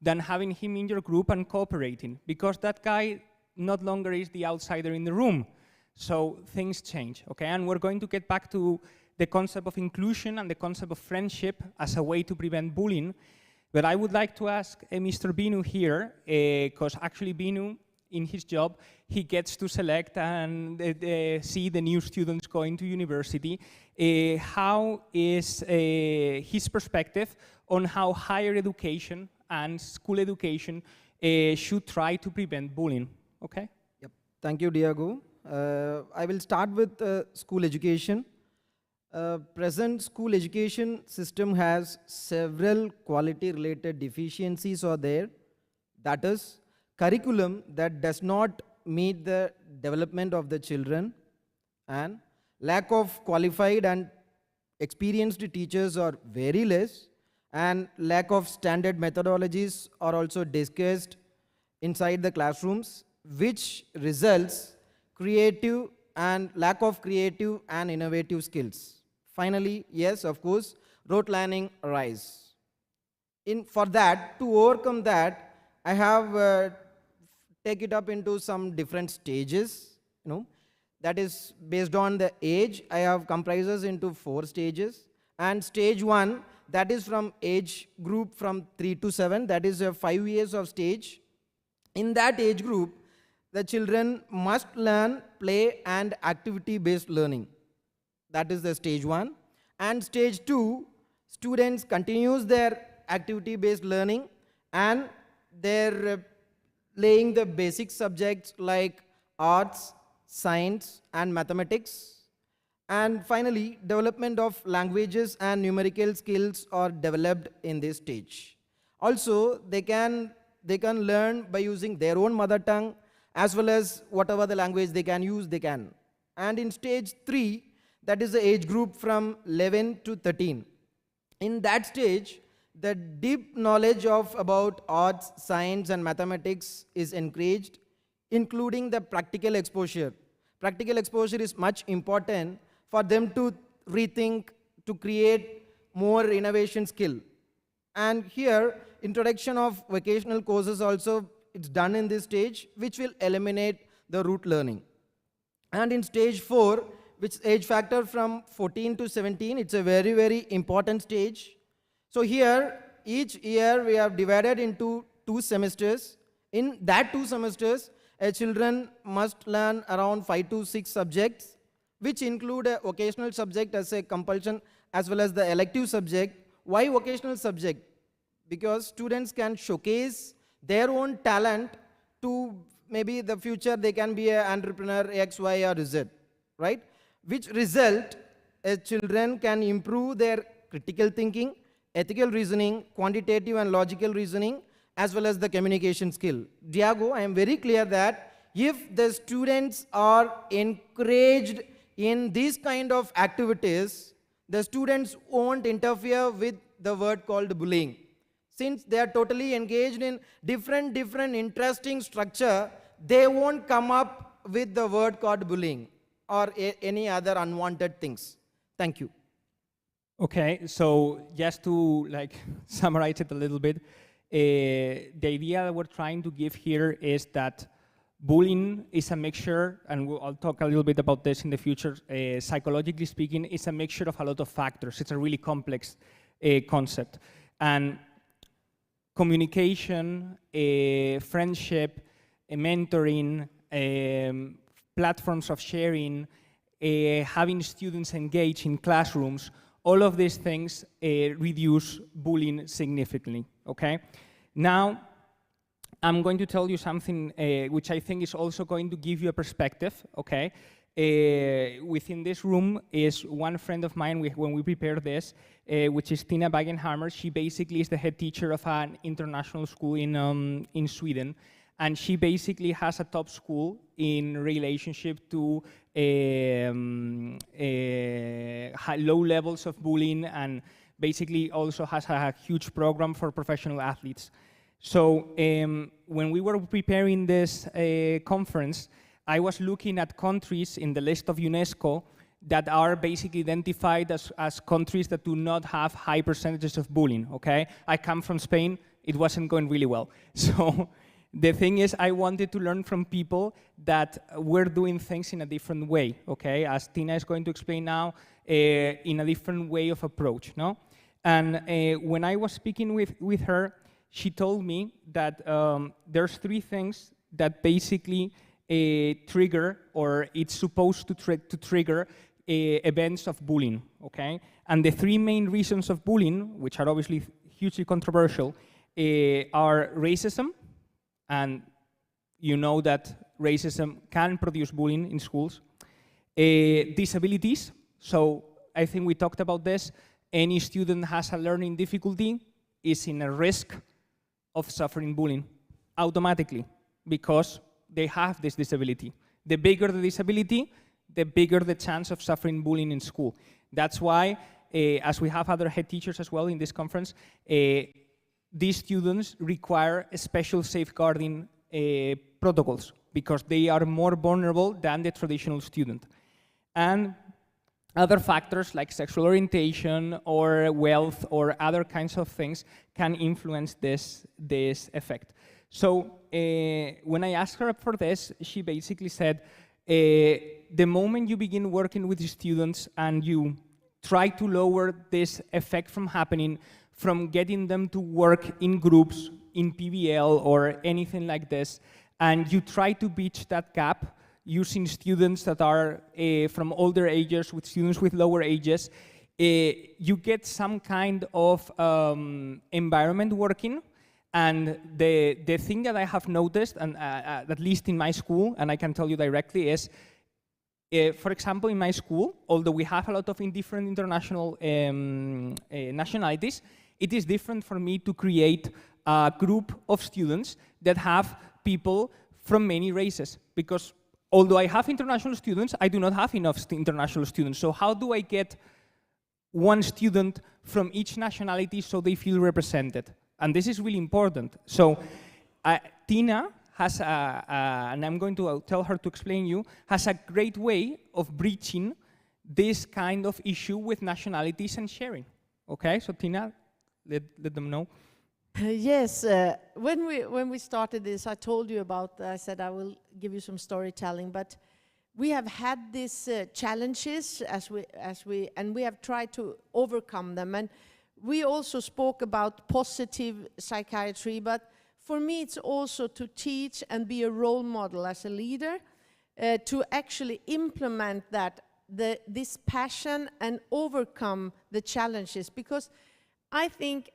than having him in your group and cooperating, because that guy not longer is the outsider in the room. So things change, okay? And we're going to get back to the concept of inclusion and the concept of friendship as a way to prevent bullying. But I would like to ask Mr. Binu here, because actually Binu, in his job, he gets to select and see the new students going to university. How is his perspective on how higher education and school education should try to prevent bullying? Okay? Yep. Thank you, Diego. I will start with school education. Present school education system has several quality-related deficiencies are there. That is, curriculum that does not meet the development of the children, and lack of qualified and experienced teachers are very less, and lack of standard methodologies are also discussed inside the classrooms, which results creative and lack of creative and innovative skills. Finally, yes, of course, rote learning arise. For that, to overcome that, I have take it up into some different stages, that is based on the age. I have comprises into 4 stages, and stage 1, that is from age group from 3 to 7, that is 5 years of stage. In that age group, the children must learn play and activity-based learning. That is the stage 1. And stage 2, students continues their activity-based learning, and they're laying the basic subjects like arts, science, and mathematics. And finally, development of languages and numerical skills are developed in this stage. Also, they can learn by using their own mother tongue, as well as whatever the language they can use, they can. And in stage 3, that is the age group from 11 to 13. In that stage, the deep knowledge of about arts, science, and mathematics is encouraged, including the practical exposure. Practical exposure is much important for them to rethink, to create more innovation skill. And here, introduction of vocational courses also, it's done in this stage, which will eliminate the rote learning. And in stage 4, which age factor from 14 to 17, it's a very, very important stage. So here, each year we have divided into 2 semesters. In that 2 semesters, children must learn around 5 to 6 subjects, which include a vocational subject as a compulsion, as well as the elective subject. Why vocational subject? Because students can showcase their own talent to maybe the future they can be an entrepreneur X, Y, or Z, right? Which result, children can improve their critical thinking, ethical reasoning, quantitative and logical reasoning, as well as the communication skill. Diego, I am very clear that if the students are encouraged in these kind of activities, the students won't interfere with the word called bullying. Since they are totally engaged in different interesting structure, they won't come up with the word called bullying or any other unwanted things. Thank you. Okay, so just to summarize it a little bit, the idea that we're trying to give here is that bullying is a mixture, and I'll talk a little bit about this in the future. Psychologically speaking, it's a mixture of a lot of factors. It's a really complex concept. And communication, friendship, mentoring, platforms of sharing, having students engage in classrooms, all of these things reduce bullying significantly, okay? Now, I'm going to tell you something which I think is also going to give you a perspective, okay? Within this room is one friend of mine when we prepared this, which is Tina Wagenhammer. She basically is the head teacher of an international school in Sweden. And she basically has a top school in relationship to low levels of bullying, and basically also has a huge program for professional athletes. So when we were preparing this conference, I was looking at countries in the list of UNESCO that are basically identified as countries that do not have high percentages of bullying, okay? I come from Spain, it wasn't going really well. So the thing is, I wanted to learn from people that were doing things in a different way, okay? As Tina is going to explain now, in a different way of approach, no? And when I was speaking with her, she told me that there's 3 things that basically trigger, or it's supposed to trigger events of bullying, okay? And the 3 main reasons of bullying, which are obviously hugely controversial, are racism, and you know that racism can produce bullying in schools. Disabilities, so I think we talked about this. Any student has a learning difficulty is in a risk of suffering bullying automatically because they have this disability. The bigger the disability, the bigger the chance of suffering bullying in school. That's why, as we have other head teachers as well in this conference, these students require special safeguarding protocols because they are more vulnerable than the traditional student. And other factors like sexual orientation or wealth or other kinds of things can influence this effect. So when I asked her for this, she basically said, the moment you begin working with the students and you try to lower this effect from happening, from getting them to work in groups, in PBL or anything like this, and you try to bridge that gap using students that are from older ages with students with lower ages, you get some kind of environment working. And the thing that I have noticed, and at least in my school, and I can tell you directly, is, for example, in my school, although we have a lot of different international nationalities, it is different for me to create a group of students that have people from many races. Because although I have international students, I do not have enough international students. So how do I get one student from each nationality so they feel represented? And this is really important. So Tina has and I'm going to tell her to explain you, has a great way of bridging this kind of issue with nationalities and sharing. Okay, so Tina, let them know. Yes, when we started this, I told you about, I said I will give you some storytelling, but we have had these challenges and we have tried to overcome them. And we also spoke about positive psychiatry, but for me it's also to teach and be a role model as a leader, to actually implement this passion and overcome the challenges. Because I think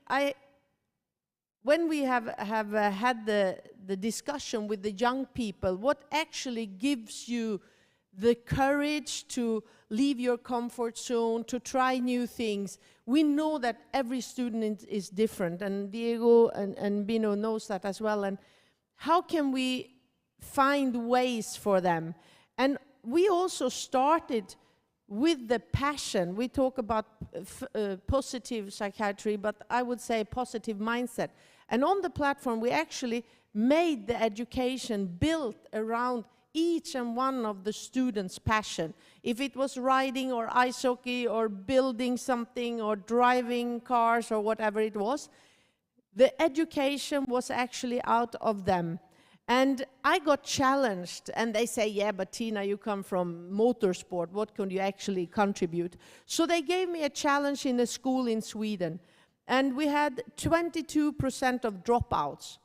when we have had the discussion with the young people, what actually gives you the courage to leave your comfort zone, to try new things. We know that every student is different, and Diego and Bino knows that as well. And how can we find ways for them? And we also started with the passion. We talk about positive psychiatry, but I would say positive mindset. And on the platform, we actually made the education built around each and one of the students' passion. If it was riding or ice hockey or building something or driving cars or whatever it was, the education was actually out of them. And I got challenged, and they say, yeah, but Tina, you come from motorsport, what can you actually contribute? So they gave me a challenge in a school in Sweden, and we had 22% of dropouts.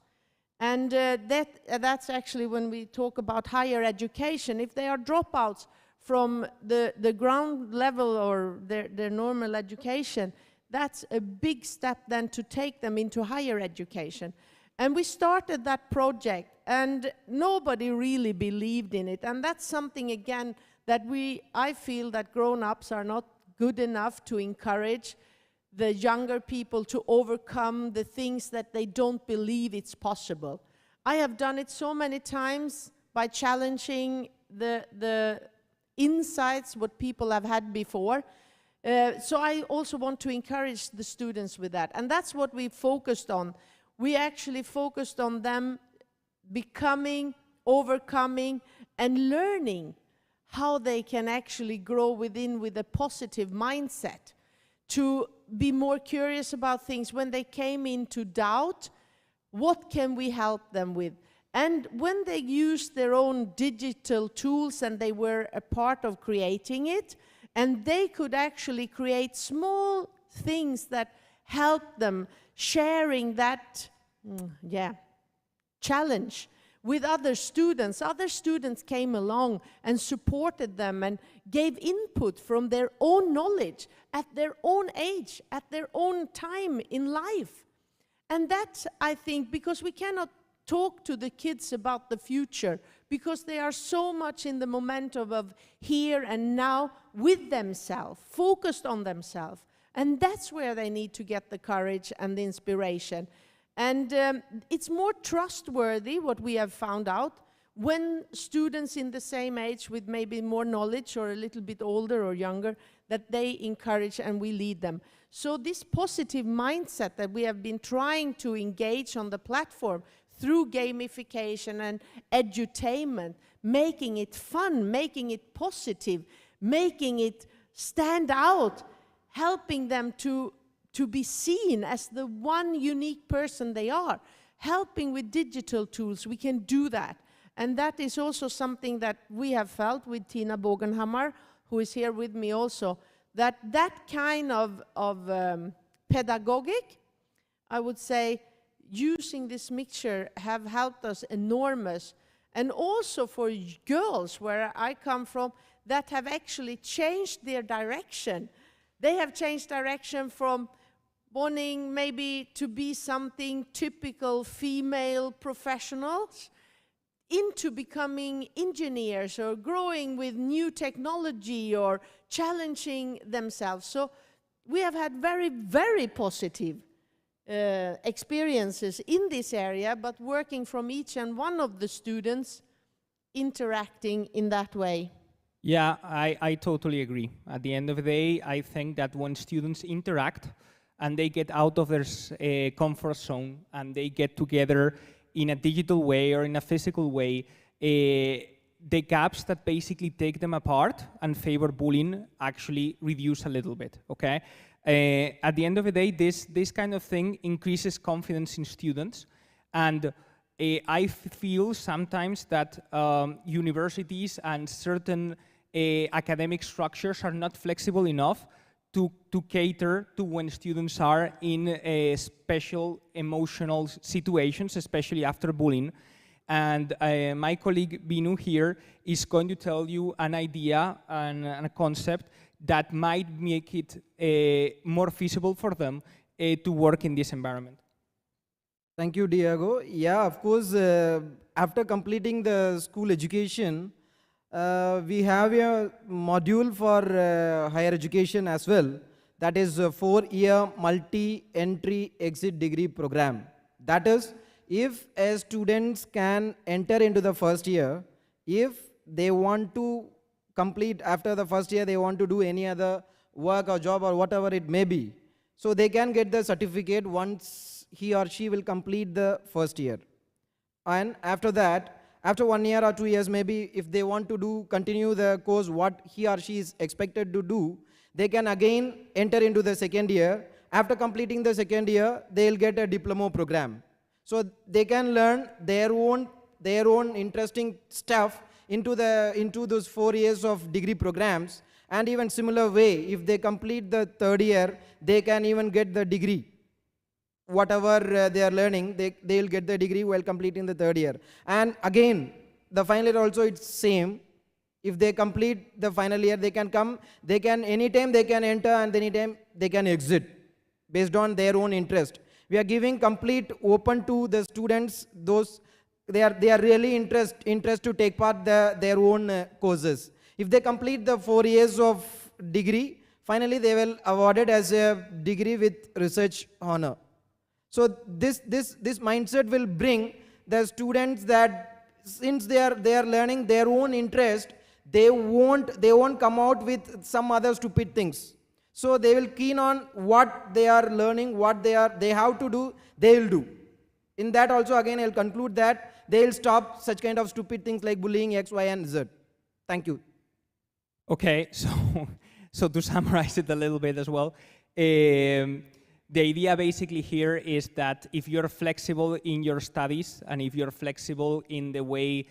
And that's actually when we talk about higher education. If they are dropouts from the ground level or their normal education, that's a big step then to take them into higher education. And we started that project, and nobody really believed in it. And that's something, again, that I feel that grown-ups are not good enough to encourage the younger people to overcome the things that they don't believe it's possible. I have done it so many times by challenging the insights what people have had before. So I also want to encourage the students with that. And that's what we focused on. We actually focused on them becoming, overcoming, and learning how they can actually grow within with a positive mindset, to be more curious about things. When they came into doubt, what can we help them with? And when they used their own digital tools and they were a part of creating it, and they could actually create small things that helped them, sharing that challenge with other students. Other students came along and supported them and gave input from their own knowledge at their own age, at their own time in life. And that, I think, because we cannot talk to the kids about the future, because they are so much in the momentum of here and now with themselves, focused on themselves. And that's where they need to get the courage and the inspiration. And it's more trustworthy, what we have found out, when students in the same age with maybe more knowledge or a little bit older or younger, that they encourage and we lead them. So this positive mindset that we have been trying to engage on the platform through gamification and edutainment, making it fun, making it positive, making it stand out, helping them to be seen as the one unique person they are, helping with digital tools, we can do that. And that is also something that we have felt with Tina Bogenhammar, who is here with me also, that kind of pedagogic, I would say, using this mixture have helped us enormous. And also for girls, where I come from, that have actually changed their direction. They have changed direction from wanting maybe to be something typical female professionals into becoming engineers or growing with new technology or challenging themselves. So we have had very, very positive experiences in this area, but working from each and one of the students interacting in that way. Yeah, I totally agree. At the end of the day, I think that when students interact and they get out of their comfort zone and they get together in a digital way or in a physical way, the gaps that basically take them apart and favor bullying actually reduce a little bit, okay? At the end of the day, this kind of thing increases confidence in students, and I feel sometimes that universities and certain academic structures are not flexible enough to cater to when students are in special emotional situations, especially after bullying. And my colleague Binu here is going to tell you an idea and a concept that might make it more feasible for them to work in this environment. Thank you, Diego. Yeah, of course, after completing the school education, we have a module for higher education as well. That is a 4-year multi-entry exit degree program. That is, if students can enter into the first year, if they want to complete after the first year, they want to do any other work or job or whatever it may be, so they can get the certificate once he or she will complete the first year. And after that, after 1 year or 2 years, maybe if they want to continue the course, what he or she is expected to do, they can again enter into the second year. After completing the second year, they'll get a diploma program. So they can learn their own interesting stuff into those 4 years of degree programs. And even similar way, if they complete the third year, they can even get the degree. Whatever they are learning, they'll get the degree while completing the third year. And again, the final year also it's same. If they complete the final year, they can come, anytime they can enter and anytime they can exit based on their own interest. We are giving complete open to the students, those they are really interest to take part their own courses. If they complete the 4 years of degree, finally they will awarded as a degree with research honor. So this mindset will bring the students that since they are learning their own interest, they won't come out with some other stupid things. So they will keen on what they are learning, what they have to do, they will do. In that also again I'll conclude that they will stop such kind of stupid things like bullying X, Y, and Z. Thank you. Okay, so to summarize it a little bit as well, the idea basically here is that if you're flexible in your studies and if you're flexible in the way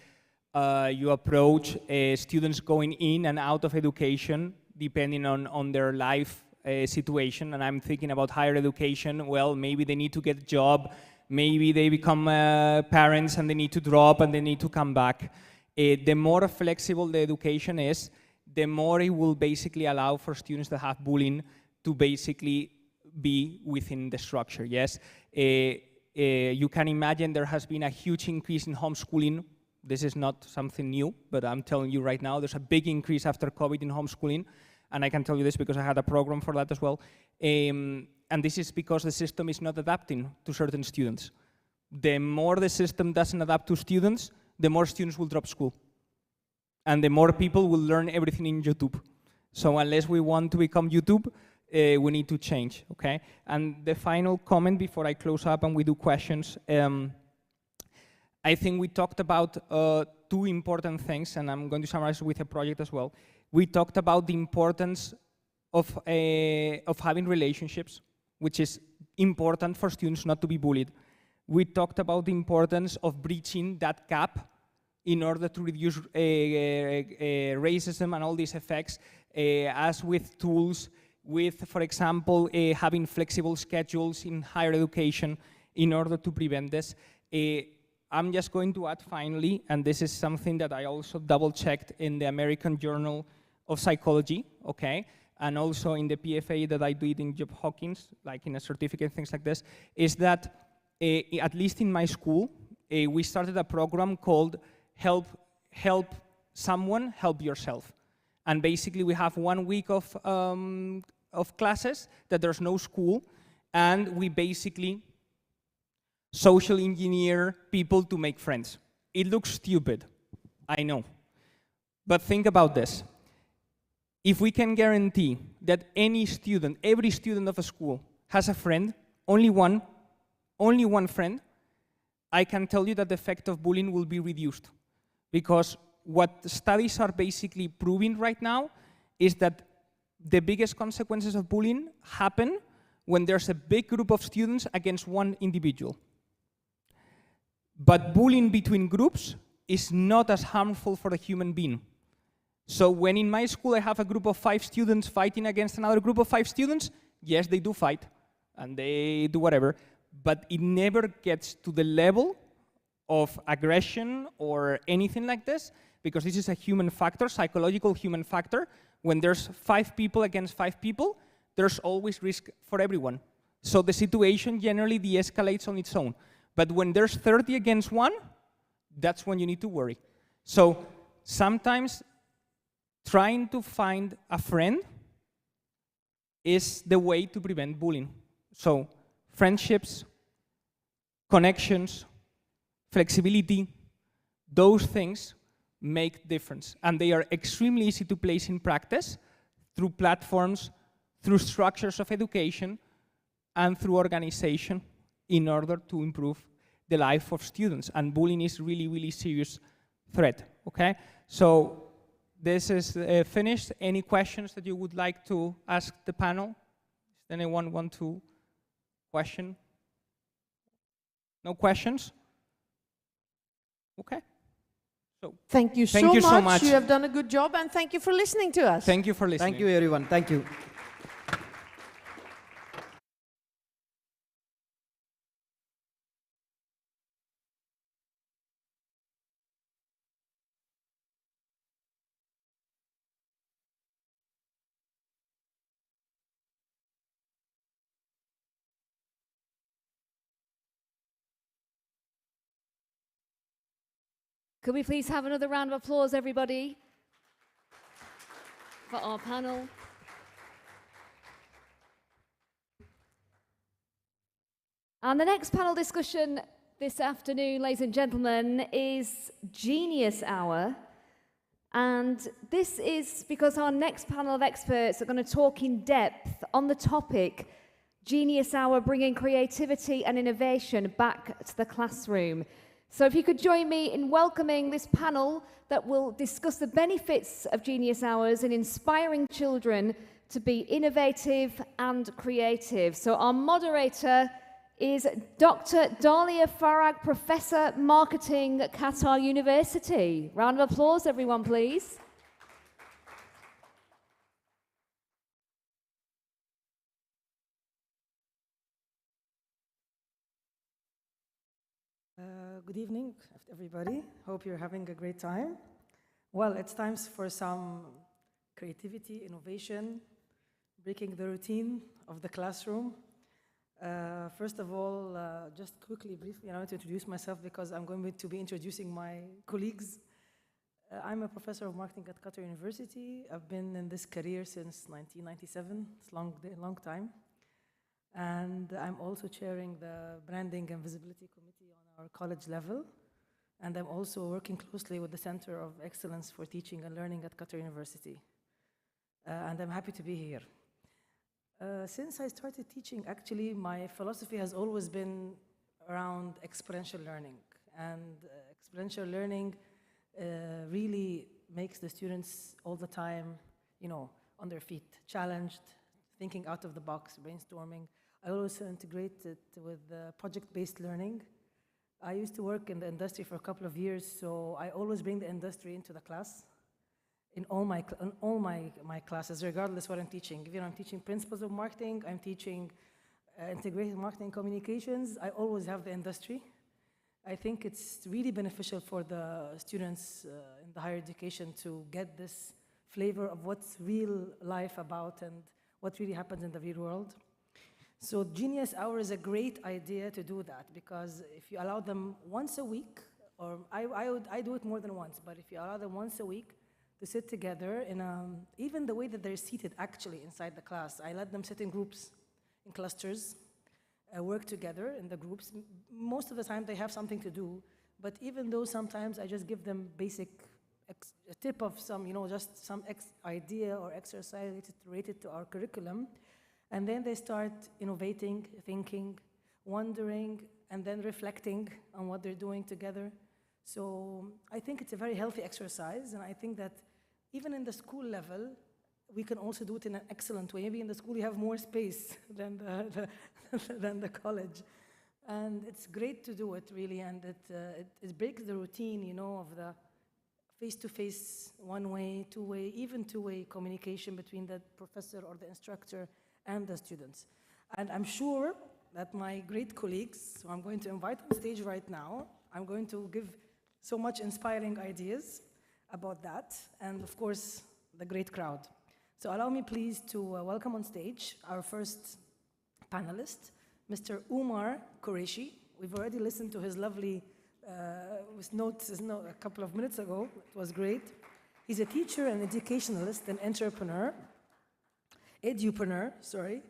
you approach students going in and out of education, depending on their life situation, and I'm thinking about higher education, well, maybe they need to get a job, maybe they become parents and they need to drop and they need to come back. The more flexible the education is, the more it will basically allow for students that have bullying to basically be within the structure, yes? You can imagine there has been a huge increase in homeschooling. This is not something new, but I'm telling you right now, there's a big increase after COVID in homeschooling, and I can tell you this because I had a program for that as well. And this is because the system is not adapting to certain students. The more the system doesn't adapt to students, the more students will drop school. And the more people will learn everything in YouTube. So unless we want to become YouTube, we need to change, okay? And the final comment before I close up and we do questions, I think we talked about two important things, and I'm going to summarize with a project as well. We talked about the importance of having relationships, which is important for students not to be bullied. We talked about the importance of breaching that gap in order to reduce racism and all these effects, as with tools, with, for example, having flexible schedules in higher education in order to prevent this. I'm just going to add finally, and this is something that I also double-checked in the American Journal of Psychology, okay, and also in the PFA that I did in Johns Hopkins, like in a certificate, things like this, is that, at least in my school, we started a program called Help Someone, Help Yourself. And basically we have 1 week of classes that there's no school, and we basically social engineer people to make friends. It looks stupid, I know. But think about this. If we can guarantee that any student, every student of a school has a friend, only one friend, I can tell you that the effect of bullying will be reduced. Because what studies are basically proving right now is that the biggest consequences of bullying happen when there's a big group of students against one individual. But bullying between groups is not as harmful for a human being. So when in my school I have a group of 5 students fighting against another group of 5 students, yes, they do fight, and they do whatever, but it never gets to the level of aggression or anything like this, because this is a human factor, psychological human factor. When there's 5 people against 5 people, there's always risk for everyone. So the situation generally de-escalates on its own. But when there's 30 against 1, that's when you need to worry. So sometimes trying to find a friend is the way to prevent bullying. So friendships, connections, flexibility, those things make difference. And they are extremely easy to place in practice through platforms, through structures of education, and through organization in order to improve the life of students. And bullying is really, really serious threat, okay? So this is finished. Any questions that you would like to ask the panel? Does anyone want to question? No questions? Okay. So thank you so much. You have done a good job, and thank you for listening to us. Thank you for listening. Thank you, everyone. Thank you. Could we please have another round of applause, everybody, for our panel? And the next panel discussion this afternoon, ladies and gentlemen, is Genius Hour. And this is because our next panel of experts are going to talk in depth on the topic, Genius Hour, bringing creativity and innovation back to the classroom. So if you could join me in welcoming this panel that will discuss the benefits of Genius Hours in inspiring children to be innovative and creative. So our moderator is Dr. Dalia Farag, Professor Marketing at Qatar University. Round of applause, everyone, please. Good evening, everybody. Hope you're having a great time. Well, it's time for some creativity, innovation, breaking the routine of the classroom. First of all, just quickly, briefly, I want to introduce myself because I'm going to be introducing my colleagues. I'm a professor of marketing at Qatar University. I've been in this career since 1997. It's a long time. And I'm also chairing the Branding and Visibility Committee on our college level. And I'm also working closely with the Center of Excellence for Teaching and Learning at Qatar University. And I'm happy to be here. Since I started teaching, actually, my philosophy has always been around experiential learning. And experiential learning really makes the students all the time, on their feet, challenged, thinking out of the box, brainstorming. I also integrate it with project-based learning. I used to work in the industry for a couple of years, so I always bring the industry into the class. In all my classes, regardless what I'm teaching. If I'm teaching principles of marketing, I'm teaching integrated marketing communications, I always have the industry. I think it's really beneficial for the students in the higher education to get this flavor of what's real life about and what really happens in the real world. So Genius Hour is a great idea to do that, because if you allow them once a week, or I do it more than once, but if you allow them once a week to sit together in even the way that they're seated actually inside the class, I let them sit in groups, in clusters, work together in the groups. Most of the time they have something to do, but even though sometimes I just give them basic a tip of some, just some idea or exercise related to our curriculum, and then they start innovating, thinking, wondering, and then reflecting on what they're doing together. So I think it's a very healthy exercise, and I think that even in the school level, we can also do it in an excellent way. Maybe in the school you have more space than the college. And it's great to do it, really, and it breaks the routine, of the face-to-face, one-way, two-way, even two-way communication between the professor or the instructor and the students. And I'm sure that my great colleagues, who I'm going to invite on stage right now, I'm going to give so much inspiring ideas about that, and of course, the great crowd. So allow me please to welcome on stage our first panelist, Mr. Umar Qureshi. We've already listened to his lovely notes a couple of minutes ago. It was great. He's a teacher and educationalist and edupreneur, sorry.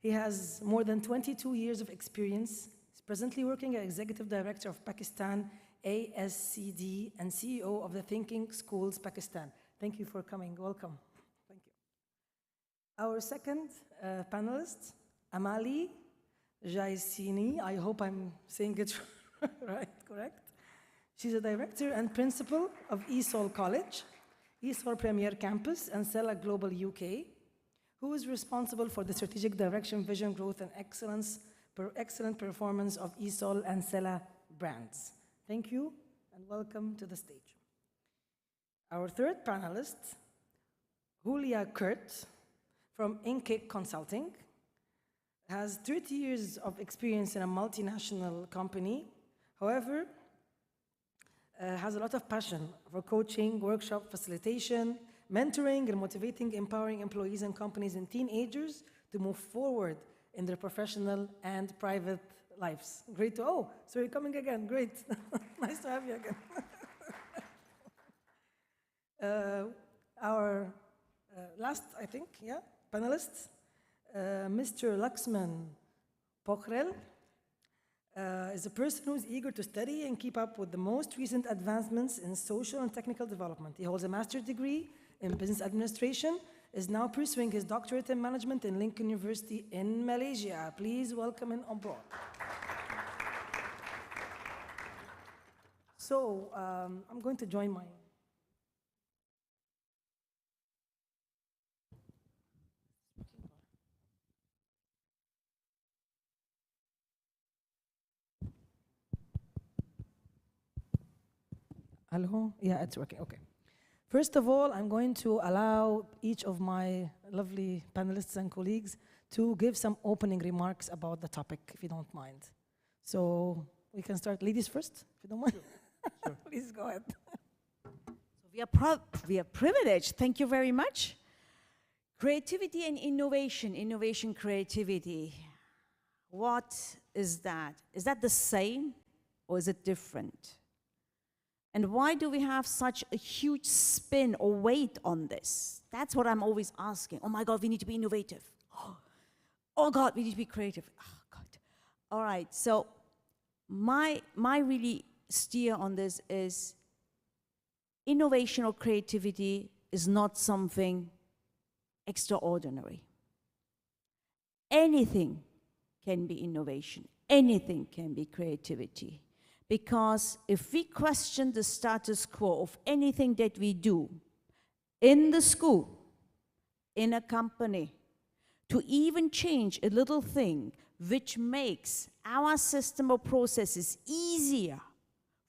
He has more than 22 years of experience. He's presently working as Executive Director of Pakistan ASCD and CEO of the Thinking Schools Pakistan. Thank you for coming. Welcome. Thank you. Our second panelist, Amali Jaisini. I hope I'm saying it right, correct? She's a director and principal of ESOL College, ESOL Premier Campus, and Sella Global UK, who is responsible for the strategic direction, vision, growth, and excellent performance of ESOL and Sella brands. Thank you, and welcome to the stage. Our third panelist, Julia Kurt, from Inkek Consulting, has 30 years of experience in a multinational company. However, has a lot of passion for coaching, workshop facilitation, mentoring, and motivating, empowering employees and companies and teenagers to move forward in their professional and private lives. Great so you're coming again, great. Nice to have you again. Our last, I think, panelist, Mr. Laxman Pokhrel, is a person who's eager to study and keep up with the most recent advancements in social and technical development. He holds a master's degree in business administration, is now pursuing his doctorate in management in Lincoln University in Malaysia. Please welcome him on board. So I'm going to join my... Hello? Yeah, it's working, okay. First of all, I'm going to allow each of my lovely panelists and colleagues to give some opening remarks about the topic, if you don't mind. So we can start, ladies first, if you don't mind. Sure. Please go ahead. So we are privileged, thank you very much. Creativity and innovation, innovation, creativity. What is that? Is that the same or is it different? And why do we have such a huge spin or weight on this? That's what I'm always asking. Oh my God, we need to be innovative. Oh God, we need to be creative. Oh God. All right, so my really steer on this is innovation or creativity is not something extraordinary. Anything can be innovation. Anything can be creativity. Because if we question the status quo of anything that we do in the school, in a company, to even change a little thing which makes our system of processes easier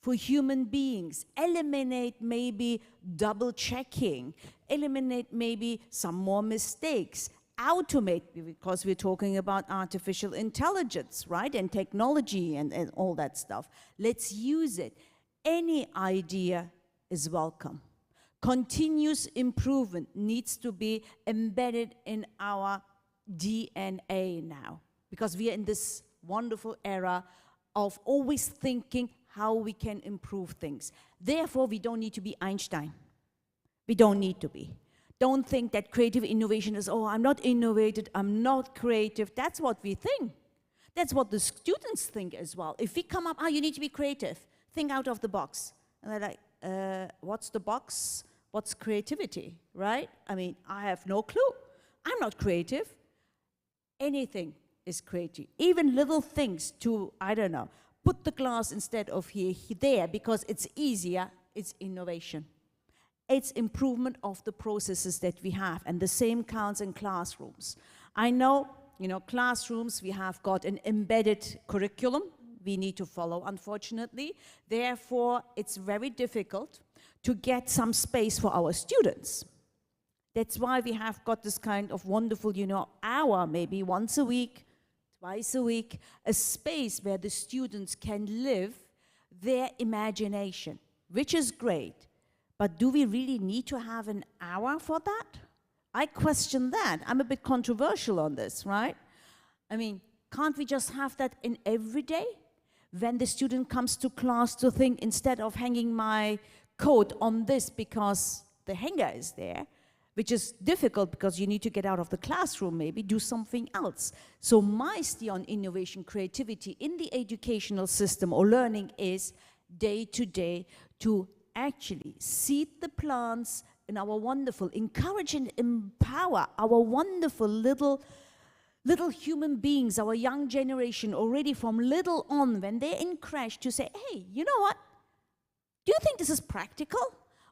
for human beings, eliminate maybe double checking, eliminate maybe some more mistakes, automate, because we're talking about artificial intelligence, right? And technology and all that stuff. Let's use it. Any idea is welcome. Continuous improvement needs to be embedded in our DNA now, because we are in this wonderful era of always thinking how we can improve things. Therefore, we don't need to be Einstein. We don't need to be. Don't think that creative innovation is, oh, I'm not innovative, I'm not creative. That's what we think. That's what the students think as well. If we come up, you need to be creative, think out of the box. And they're like, what's the box? What's creativity, right? I mean, I have no clue. I'm not creative. Anything is creative. Even little things to, I don't know, put the glass instead of there because it's easier, it's innovation. It's improvement of the processes that we have, and the same counts in classrooms. I know, classrooms, we have got an embedded curriculum we need to follow, unfortunately. Therefore, it's very difficult to get some space for our students. That's why we have got this kind of wonderful, hour, maybe once a week, twice a week, a space where the students can live their imagination, which is great. But do we really need to have an hour for that? I question that. I'm a bit controversial on this, right? I mean, can't we just have that in every day? When the student comes to class to think, instead of hanging my coat on this because the hanger is there, which is difficult because you need to get out of the classroom, maybe do something else. So my steer on innovation, creativity in the educational system or learning is day to day to actually seed the plants in our wonderful, encourage and empower our wonderful little human beings, our young generation, already from little on, when they're in crash, to say, hey, you know what? Do you think this is practical?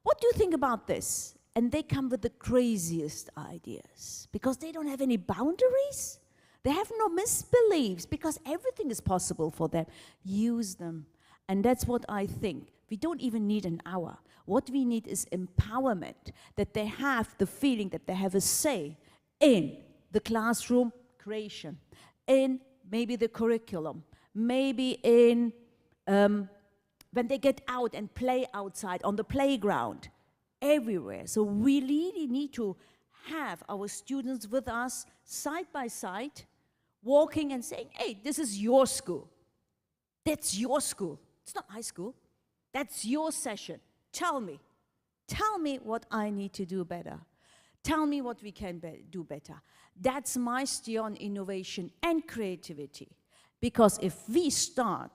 What do you think about this? And they come with the craziest ideas because they don't have any boundaries. They have no misbeliefs because everything is possible for them. Use them. And that's what I think. We don't even need an hour. What we need is empowerment, that they have the feeling that they have a say in the classroom creation, in maybe the curriculum, maybe in when they get out and play outside on the playground, everywhere. So we really need to have our students with us side by side, walking and saying, hey, this is your school. That's your school. It's not my school. That's your session. Tell me what I need to do better. Tell me what we can do better. That's my steer on innovation and creativity. Because if we start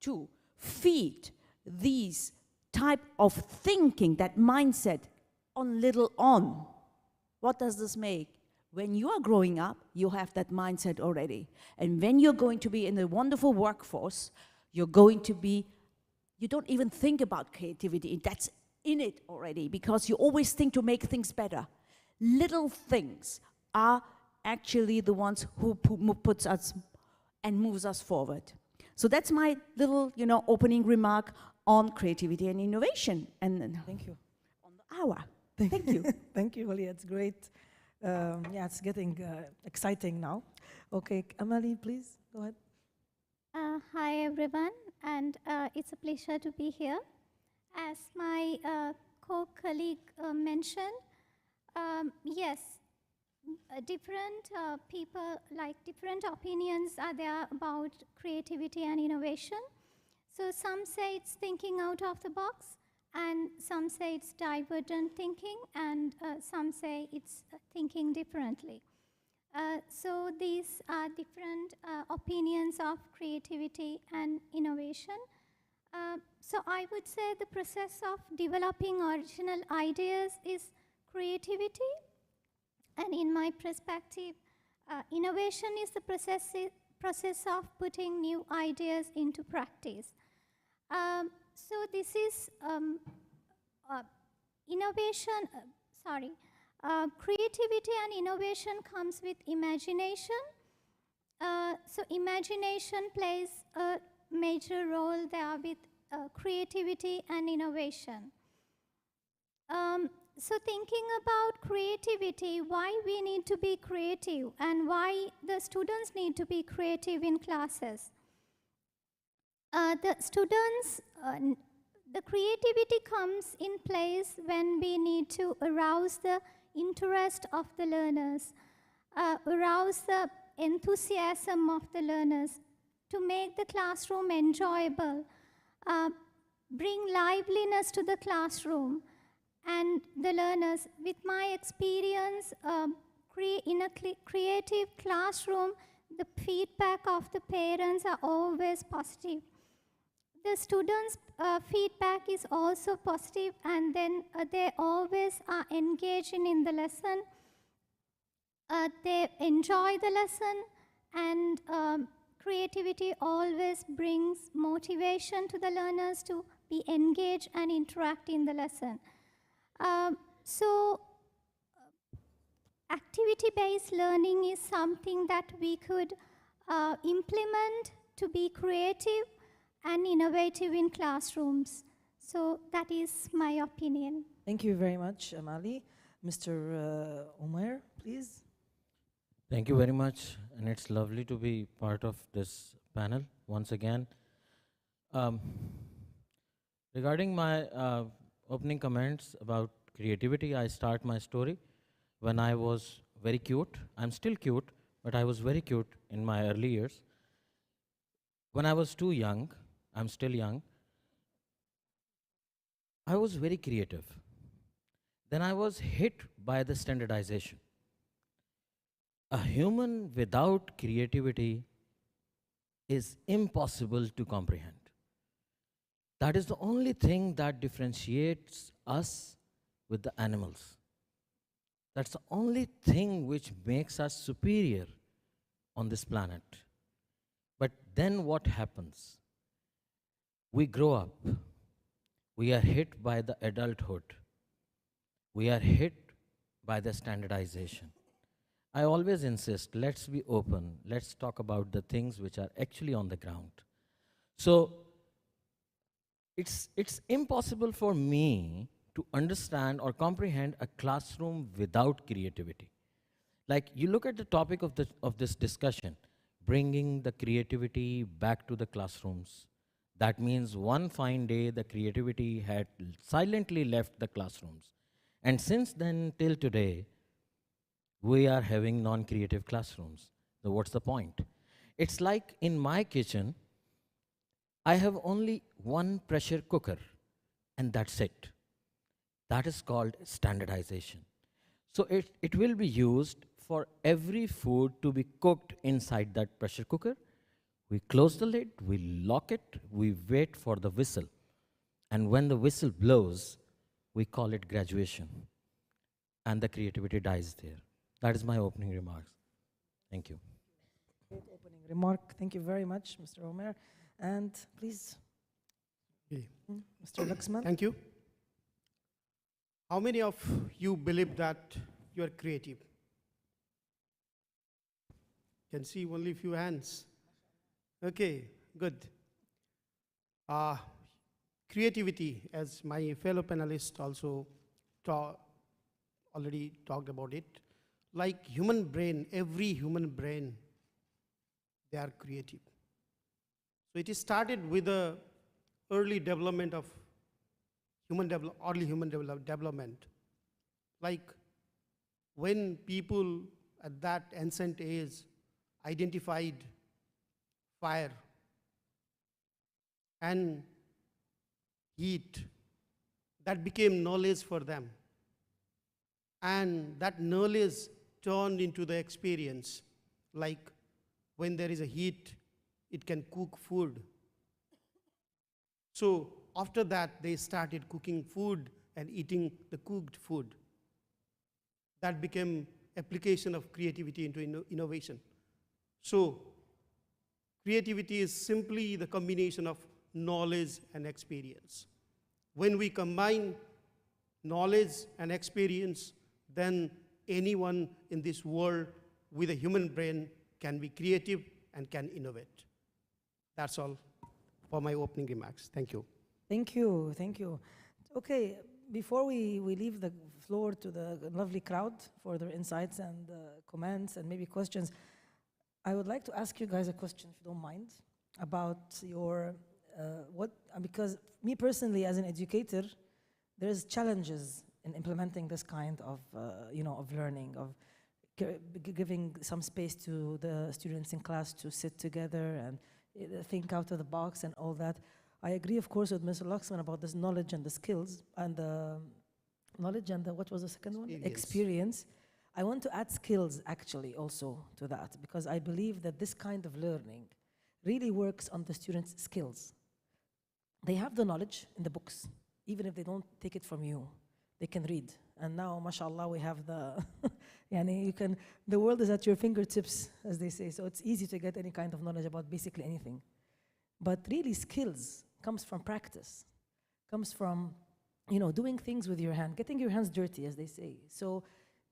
to feed these type of thinking, that mindset on, what does this make? When you are growing up, you have that mindset already. And when you're going to be in a wonderful workforce, you're going to be, you don't even think about creativity. That's in it already, because you always think to make things better. Little things are actually the ones who puts us and moves us forward. So that's my little, opening remark on creativity and innovation. And then thank you. On the hour. Thank you. Thank you, Julia. It's great. Yeah, it's getting exciting now. Okay, Emily, please go ahead. Hi, everyone, and it's a pleasure to be here. As my co-colleague mentioned, yes, different people, like different opinions are there about creativity and innovation. So some say it's thinking out of the box, and some say it's divergent thinking, and some say it's thinking differently. So these are different opinions of creativity and innovation. So I would say the process of developing original ideas is creativity. And in my perspective, innovation is the process of putting new ideas into practice. So this is creativity and innovation comes with imagination. So imagination plays a major role there with creativity and innovation. So thinking about creativity, why we need to be creative and why the students need to be creative in classes. The creativity comes in place when we need to arouse the interest of the learners, arouse the enthusiasm of the learners, to make the classroom enjoyable, bring liveliness to the classroom and the learners. With my experience, in a creative classroom, the feedback of the parents are always positive. The students' feedback is also positive, and then they always are engaged in the lesson. They enjoy the lesson, and creativity always brings motivation to the learners to be engaged and interact in the lesson. So activity-based learning is something that we could implement to be creative and innovative in classrooms. So that is my opinion. Thank you very much, Amali. Mr. Omer, please. Thank you very much, and it's lovely to be part of this panel once again. Regarding my opening comments about creativity, I start my story when I was very cute. I'm still cute, but I was very cute in my early years. When I was too young, I'm still young, I was very creative. Then I was hit by the standardization. A human without creativity is impossible to comprehend. That is the only thing that differentiates us with the animals. That's the only thing which makes us superior on this planet. But then what happens? We grow up. We are hit by the adulthood. We are hit by the standardization. I always insist, let's be open. Let's talk about the things which are actually on the ground. So it's impossible for me to understand or comprehend a classroom without creativity. Like, you look at the topic of this discussion, bringing the creativity back to the classrooms. That means one fine day, the creativity had silently left the classrooms. And since then till today, we are having non-creative classrooms. So what's the point? It's like in my kitchen, I have only one pressure cooker, and that's it. That is called standardization. So it will be used for every food to be cooked inside that pressure cooker, We close the lid, we lock it, we wait for the whistle. And when the whistle blows, we call it graduation. And the creativity dies there. That is my opening remarks. Thank you. Great opening remark. Thank you very much, Mr. Omer. And please, Mr. Laxman. Thank you. How many of you believe that you are creative? Can see only a few hands. Okay, good. Creativity, as my fellow panelists also already talked about it, like human brain, every human brain, they are creative. So it started with the early development of early human development. Like when people at that ancient age identified fire and heat, that became knowledge for them. And that knowledge turned into the experience. Like when there is a heat, it can cook food. So after that, they started cooking food and eating the cooked food. That became application of creativity into innovation. So creativity is simply the combination of knowledge and experience. When we combine knowledge and experience, then anyone in this world with a human brain can be creative and can innovate. That's all for my opening remarks. Thank you. Thank you, thank you. Okay, before we leave the floor to the lovely crowd for their insights and comments and maybe questions, I would like to ask you guys a question, if you don't mind, about your, because me personally as an educator, there's challenges in implementing this kind of, of learning, of giving some space to the students in class to sit together and think out of the box and all that. I agree, of course, with Mr. Luxman about this knowledge and the skills and the knowledge and the, what was the second one? Experience. I want to add skills actually also to that, because I believe that this kind of learning really works on the students' skills. They have the knowledge in the books, even if they don't take it from you, they can read. And now, mashallah, we have the, the world is at your fingertips, as they say, so it's easy to get any kind of knowledge about basically anything. But really skills comes from practice, comes from, doing things with your hand, getting your hands dirty, as they say. So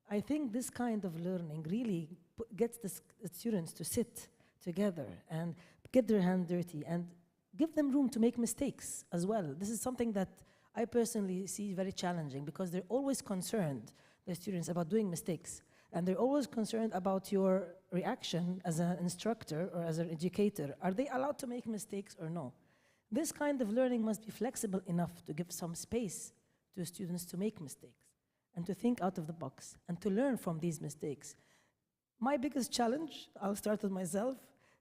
I think this kind of learning really gets the students to sit together and get their hands dirty and give them room to make mistakes as well. This is something that I personally see very challenging, because they're always concerned, the students, about doing mistakes. And they're always concerned about your reaction as an instructor or as an educator. Are they allowed to make mistakes or no? This kind of learning must be flexible enough to give some space to students to make mistakes and to think out of the box and to learn from these mistakes. My biggest challenge, I'll start with myself,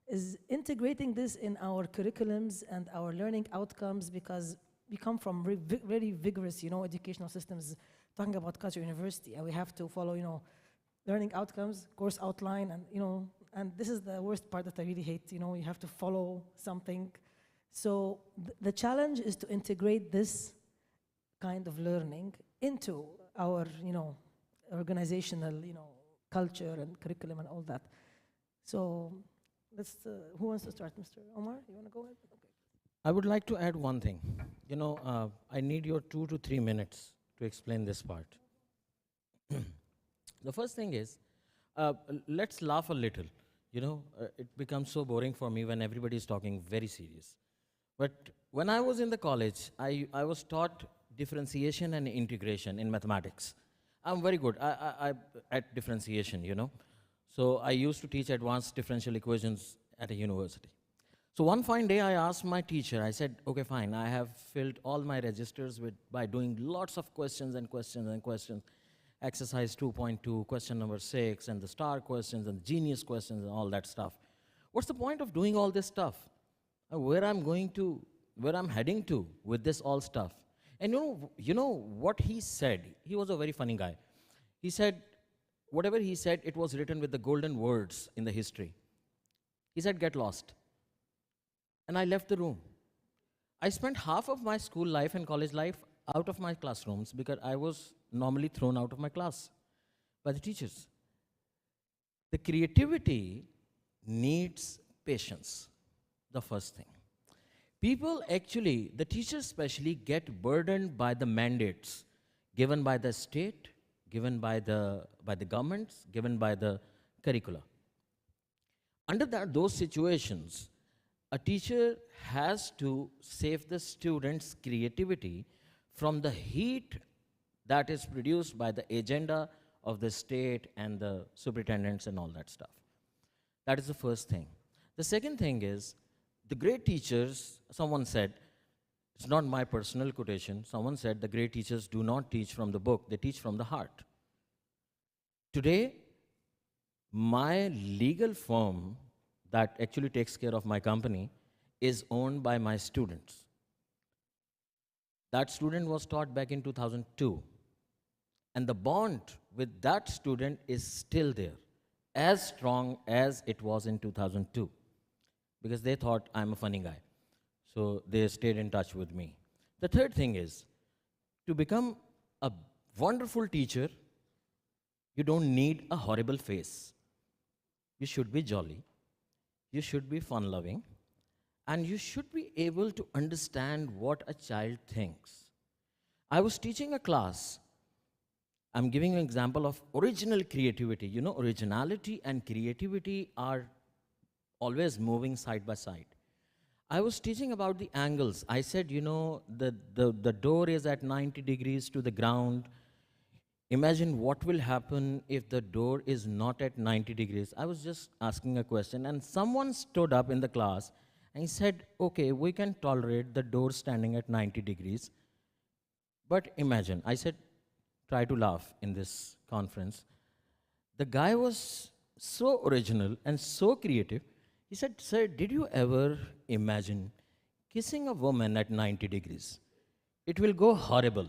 is integrating this in our curriculums and our learning outcomes, because we come from very vigorous, educational systems, talking about Qatar University, and we have to follow, learning outcomes, course outline, and and this is the worst part that I really hate. You have to follow something. So the challenge is to integrate this kind of learning into our, organizational, culture and curriculum and all that. So let's. Who wants to start, Mr. Omar? You want to go ahead? Okay. I would like to add one thing. I need your 2 to 3 minutes to explain this part. The first thing is, let's laugh a little. It becomes so boring for me when everybody is talking very serious. But when I was in the college, I was taught differentiation and integration in mathematics. I'm very good at differentiation, So I used to teach advanced differential equations at a university. So one fine day I asked my teacher, I said, okay, fine, I have filled all my registers by doing lots of questions and questions and questions. Exercise 2.2, question number 6, and the star questions and genius questions and all that stuff. What's the point of doing all this stuff? Where I'm heading to with this all stuff? And you know what he said? He was a very funny guy. He said, whatever he said, it was written with the golden words in the history. He said, get lost. and I left the room. I spent half of my school life and college life out of my classrooms because I was normally thrown out of my class by the teachers. The creativity needs patience, the first thing. People actually, the teachers especially, get burdened by the mandates given by the state, given by the governments, given by the curricula. Under those situations, a teacher has to save the students' creativity from the heat that is produced by the agenda of the state and the superintendents and all that stuff. That is the first thing. The second thing is, the great teachers, someone said, it's not my personal quotation, someone said the great teachers do not teach from the book, they teach from the heart. Today, my legal firm that actually takes care of my company is owned by my students. That student was taught back in 2002. And the bond with that student is still there, as strong as it was in 2002. Because they thought I'm a funny guy. So they stayed in touch with me. The third thing is, to become a wonderful teacher, you don't need a horrible face. You should be jolly. You should be fun-loving. And you should be able to understand what a child thinks. I was teaching a class. I'm giving an example of original creativity. You know, originality and creativity are always moving side by side. I was teaching about the angles. I said, you know, the door is at 90 degrees to the ground. Imagine what will happen if the door is not at 90 degrees. I was just asking a question, and someone stood up in the class and he said, okay, we can tolerate the door standing at 90 degrees. But imagine, I said, try to laugh in this conference. The guy was so original and so creative. He said, sir, did you ever imagine kissing a woman at 90 degrees? It will go horrible.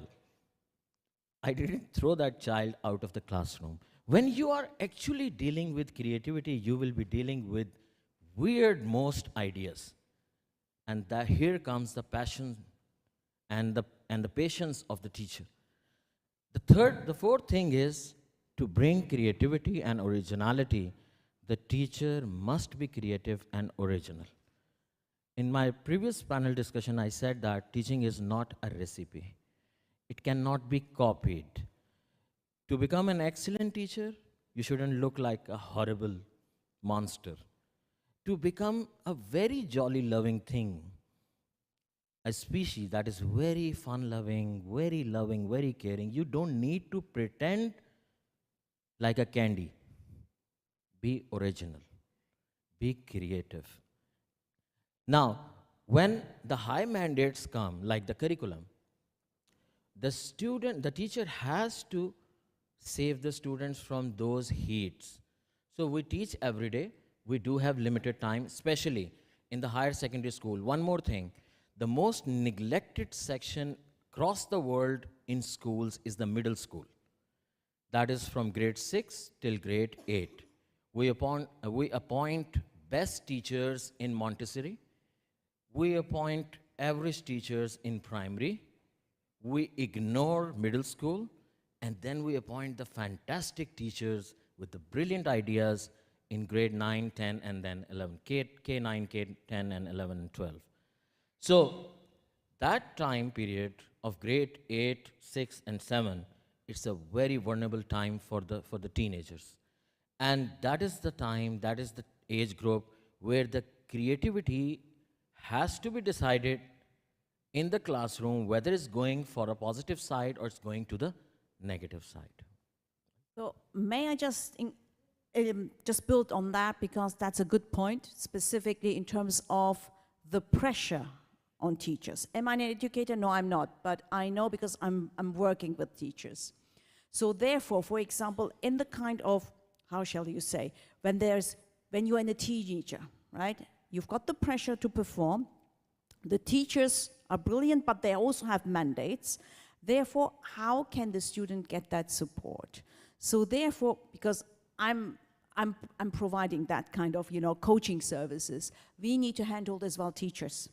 I didn't throw that child out of the classroom. When you are actually dealing with creativity, you will be dealing with weird most ideas. And here comes the passion and the patience of the teacher. The fourth thing is, to bring creativity and originality, the teacher must be creative and original. In my previous panel discussion, I said that teaching is not a recipe. It cannot be copied. To become an excellent teacher, you shouldn't look like a horrible monster. To become a very jolly loving thing, a species that is very fun-loving, very caring, you don't need to pretend like a candy. Be original. Be creative. Now, when the high mandates come, like the curriculum, the teacher has to save the students from those heats. So we teach every day. We do have limited time, especially in the higher secondary school. One more thing, the most neglected section across the world in schools is the middle school. That is from grade 6 till grade 8. We appoint best teachers in Montessori. We appoint average teachers in primary. We ignore middle school. And then we appoint the fantastic teachers with the brilliant ideas in grade 9, 10, and then 11. K9, K10, and 11 and 12. So that time period of grade 8, 6, and 7, it's a very vulnerable time for the teenagers. And that is the time, that is the age group where the creativity has to be decided in the classroom, whether it's going for a positive side or it's going to the negative side. So may I just build on that, because that's a good point, specifically in terms of the pressure on teachers. Am I an educator? No, I'm not, but I know because I'm working with teachers. So therefore, for example, in the kind of, how shall you say, when you're in a teenager, right? You've got the pressure to perform. The teachers are brilliant, but they also have mandates. Therefore, how can the student get that support? So therefore, because I'm I'm providing that kind of, coaching services. We need to handle as well teachers.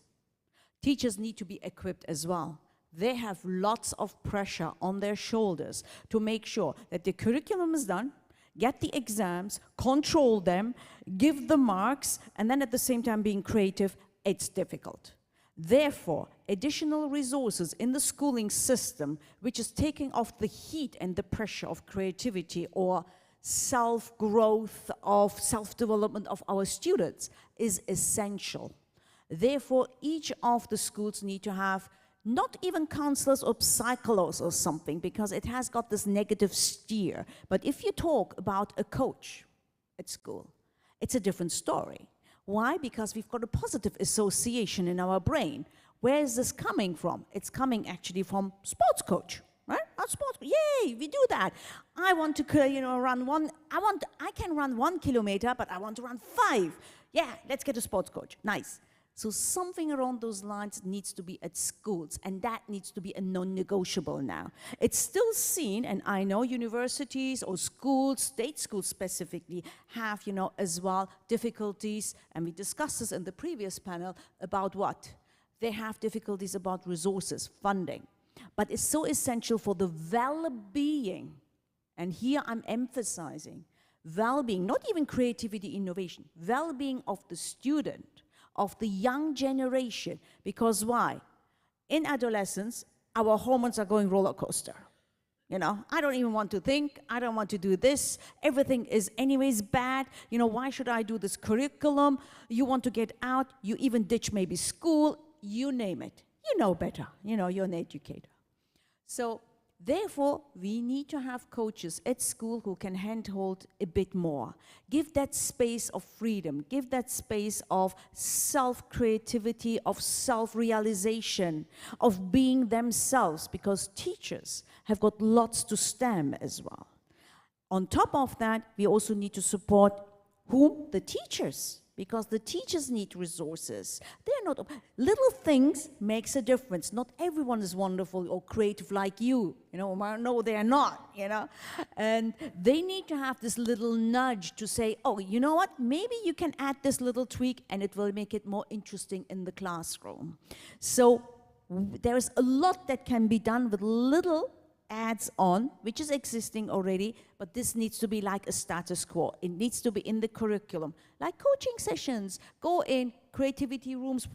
Teachers need to be equipped as well. They have lots of pressure on their shoulders to make sure that the curriculum is done, get the exams, control them, give the marks, and then at the same time being creative. It's difficult. Therefore, additional resources in the schooling system, which is taking off the heat and the pressure of creativity or self-growth, of self-development of our students, is essential. Therefore, each of the schools need to have not even counselors or psychologists or something, because it has got this negative steer. But if you talk about a coach at school, it's a different story. Why? Because we've got a positive association in our brain. Where is this coming from? It's coming actually from sports coach, right? Our sports, yay, we do that. I want to, run one. I can run 1 kilometer, but I want to run 5. Yeah, let's get a sports coach. Nice. So something around those lines needs to be at schools, and that needs to be a non-negotiable now. It's still seen, and I know universities or schools, state schools specifically, have, as well, difficulties, and we discussed this in the previous panel, about what? They have difficulties about resources, funding. But it's so essential for the well-being, and here I'm emphasizing well-being, not even creativity, innovation, well-being of the student, of the young generation. Because why? In adolescence, our hormones are going roller coaster. I don't even want to think, I don't want to do this, everything is anyways bad, why should I do this curriculum? You want to get out, you even ditch maybe school, you name it. You know better, you're an educator. So therefore, we need to have coaches at school who can handhold a bit more. Give that space of freedom. Give that space of self-creativity, of self-realization, of being themselves, because teachers have got lots to stem as well. On top of that, we also need to support whom? The teachers. Because the teachers need resources. They're not, little things makes a difference. Not everyone is wonderful or creative like you, no, they are not, And they need to have this little nudge to say, oh, you know what, maybe you can add this little tweak and it will make it more interesting in the classroom. So there's a lot that can be done with little adds on, which is existing already, but this needs to be like a status quo. It needs to be in the curriculum, like coaching sessions, go in, creativity rooms,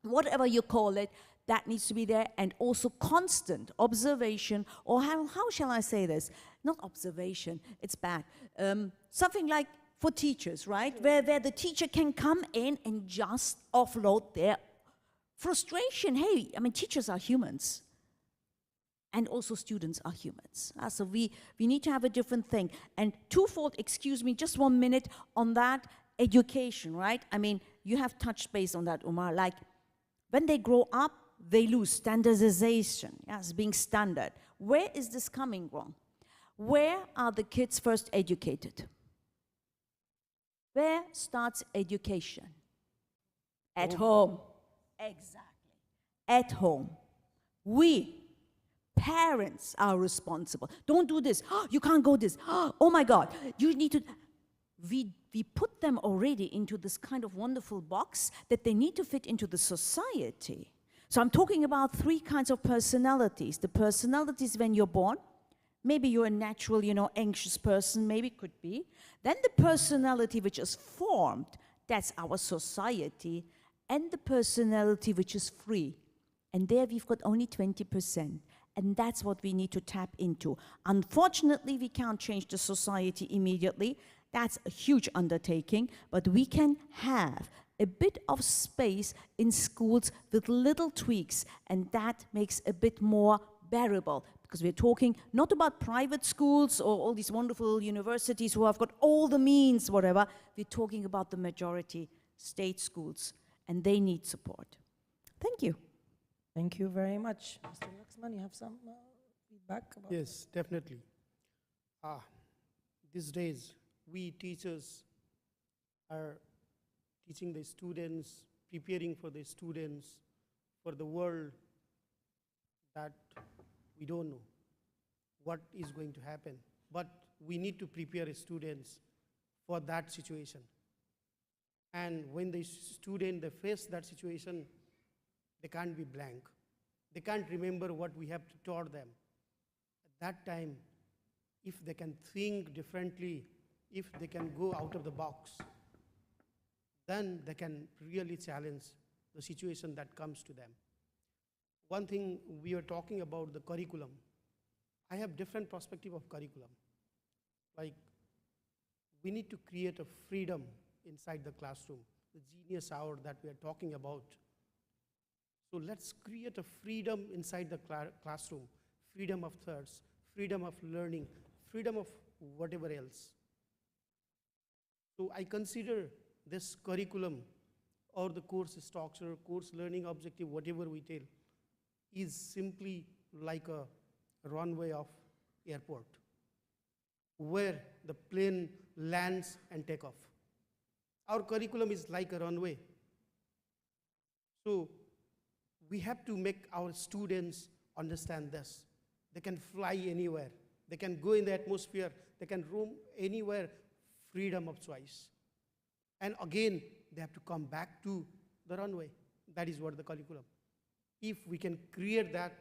whatever you call it, that needs to be there, and also constant observation, or how shall I say this? Not observation, it's bad. Something like for teachers, right? Where the teacher can come in and just offload their frustration. Hey, teachers are humans. And also students are humans. So we need to have a different thing. And twofold, excuse me, just 1 minute on that, education, right? You have touched base on that, Umar. Like, when they grow up, they lose standardization, yes, being standard. Where is this coming from? Where are the kids first educated? Where starts education? At home. Exactly. At home. We, parents, are responsible. Don't do this. Oh, you can't go this. Oh my God. You need to. We put them already into this kind of wonderful box that they need to fit into the society. So I'm talking about 3 kinds of personalities. The personalities when you're born. Maybe you're a natural, anxious person. Maybe could be. Then the personality which is formed. That's our society. And the personality which is free. And there we've got only 20%. And that's what we need to tap into. Unfortunately, we can't change the society immediately. That's a huge undertaking. But we can have a bit of space in schools with little tweaks. And that makes a bit more bearable. Because we're talking not about private schools or all these wonderful universities who have got all the means, whatever. We're talking about the majority state schools. And they need support. Thank you. Thank you very much. Mr. Laxman, you have some feedback about Yes, definitely. These days, we teachers are teaching the students, preparing for the students, for the world that we don't know what is going to happen. But we need to prepare students for that situation. And when the student, they face that situation, they can't be blank. They can't remember what we have taught them. At that time, if they can think differently, if they can go out of the box, then they can really challenge the situation that comes to them. One thing we are talking about the curriculum. I have different perspective of curriculum. Like, we need to create a freedom inside the classroom, the genius hour that we are talking about. So let's create a freedom inside the classroom, freedom of thoughts, freedom of learning, freedom of whatever else. So I consider this curriculum or the course structure, course learning objective, whatever we tell, is simply like a runway of airport where the plane lands and take off. Our curriculum is like a runway. So we have to make our students understand this. They can fly anywhere. They can go in the atmosphere. They can roam anywhere, freedom of choice. And again, they have to come back to the runway. That is what the curriculum. If we can create that,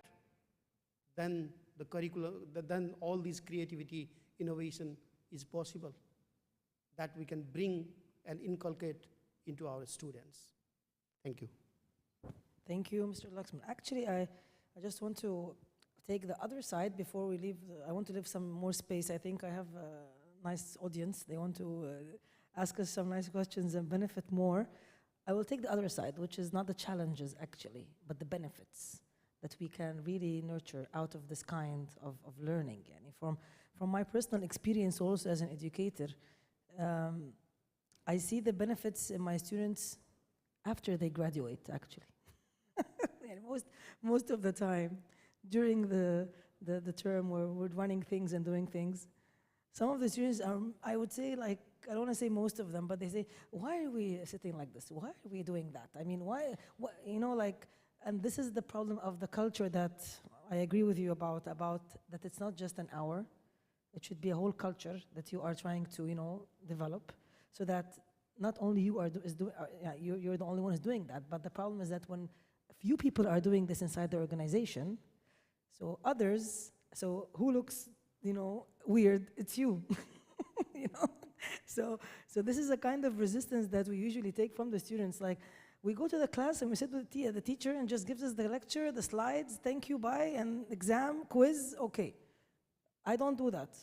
then the curriculum, then all this creativity, innovation is possible that we can bring and inculcate into our students. Thank you. Thank you, Mr. Laxman. Actually, I just want to take the other side before we leave. I want to leave some more space. I think I have a nice audience. They want to ask us some nice questions and benefit more. I will take the other side, which is not the challenges, actually, but the benefits that we can really nurture out of this kind of learning. And from my personal experience also as an educator, I see the benefits in my students after they graduate, actually. And most of the time, during the term where we're running things and doing things, some of the students are, I would say, like, I don't want to say most of them, but they say, why are we sitting like this? Why are we doing that? I mean, why, you know, like, and this is the problem of the culture that I agree with you about that it's not just an hour. It should be a whole culture that you are trying to, you know, develop, so that not only you are you're the only one who's doing that, but the problem is that when a few people are doing this inside the organization, so others, so who looks, you know, weird, it's you, you know? So this is a kind of resistance that we usually take from the students. Like, we go to the class and we sit with the teacher and just gives us the lecture, the slides, thank you, bye, and exam, quiz, okay. I don't do that.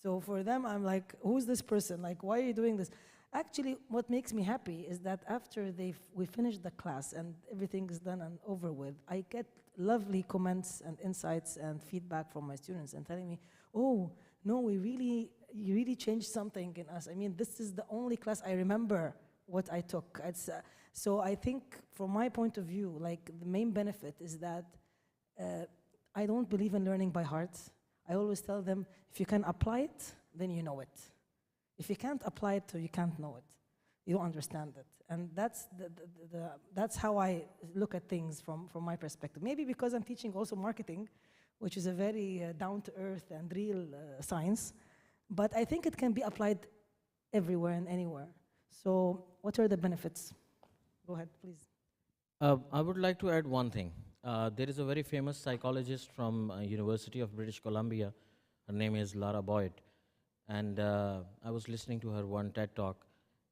So for them, I'm like, who's this person? Like, why are you doing this? Actually, what makes me happy is that after we finish the class and everything is done and over with, I get lovely comments and insights and feedback from my students and telling me, oh, no, you really changed something in us. I mean, this is the only class I remember what I took. So I think from my point of view, like, the main benefit is that I don't believe in learning by heart. I always tell them, if you can apply it, then you know it. If you can't apply it, you can't know it. You don't understand it. And that's how I look at things from my perspective. Maybe because I'm teaching also marketing, which is a very down-to-earth and real science, but I think it can be applied everywhere and anywhere. So what are the benefits? Go ahead, please. I would like to add one thing. There is a very famous psychologist from University of British Columbia. Her name is Lara Boyd. And I was listening to her one TED Talk,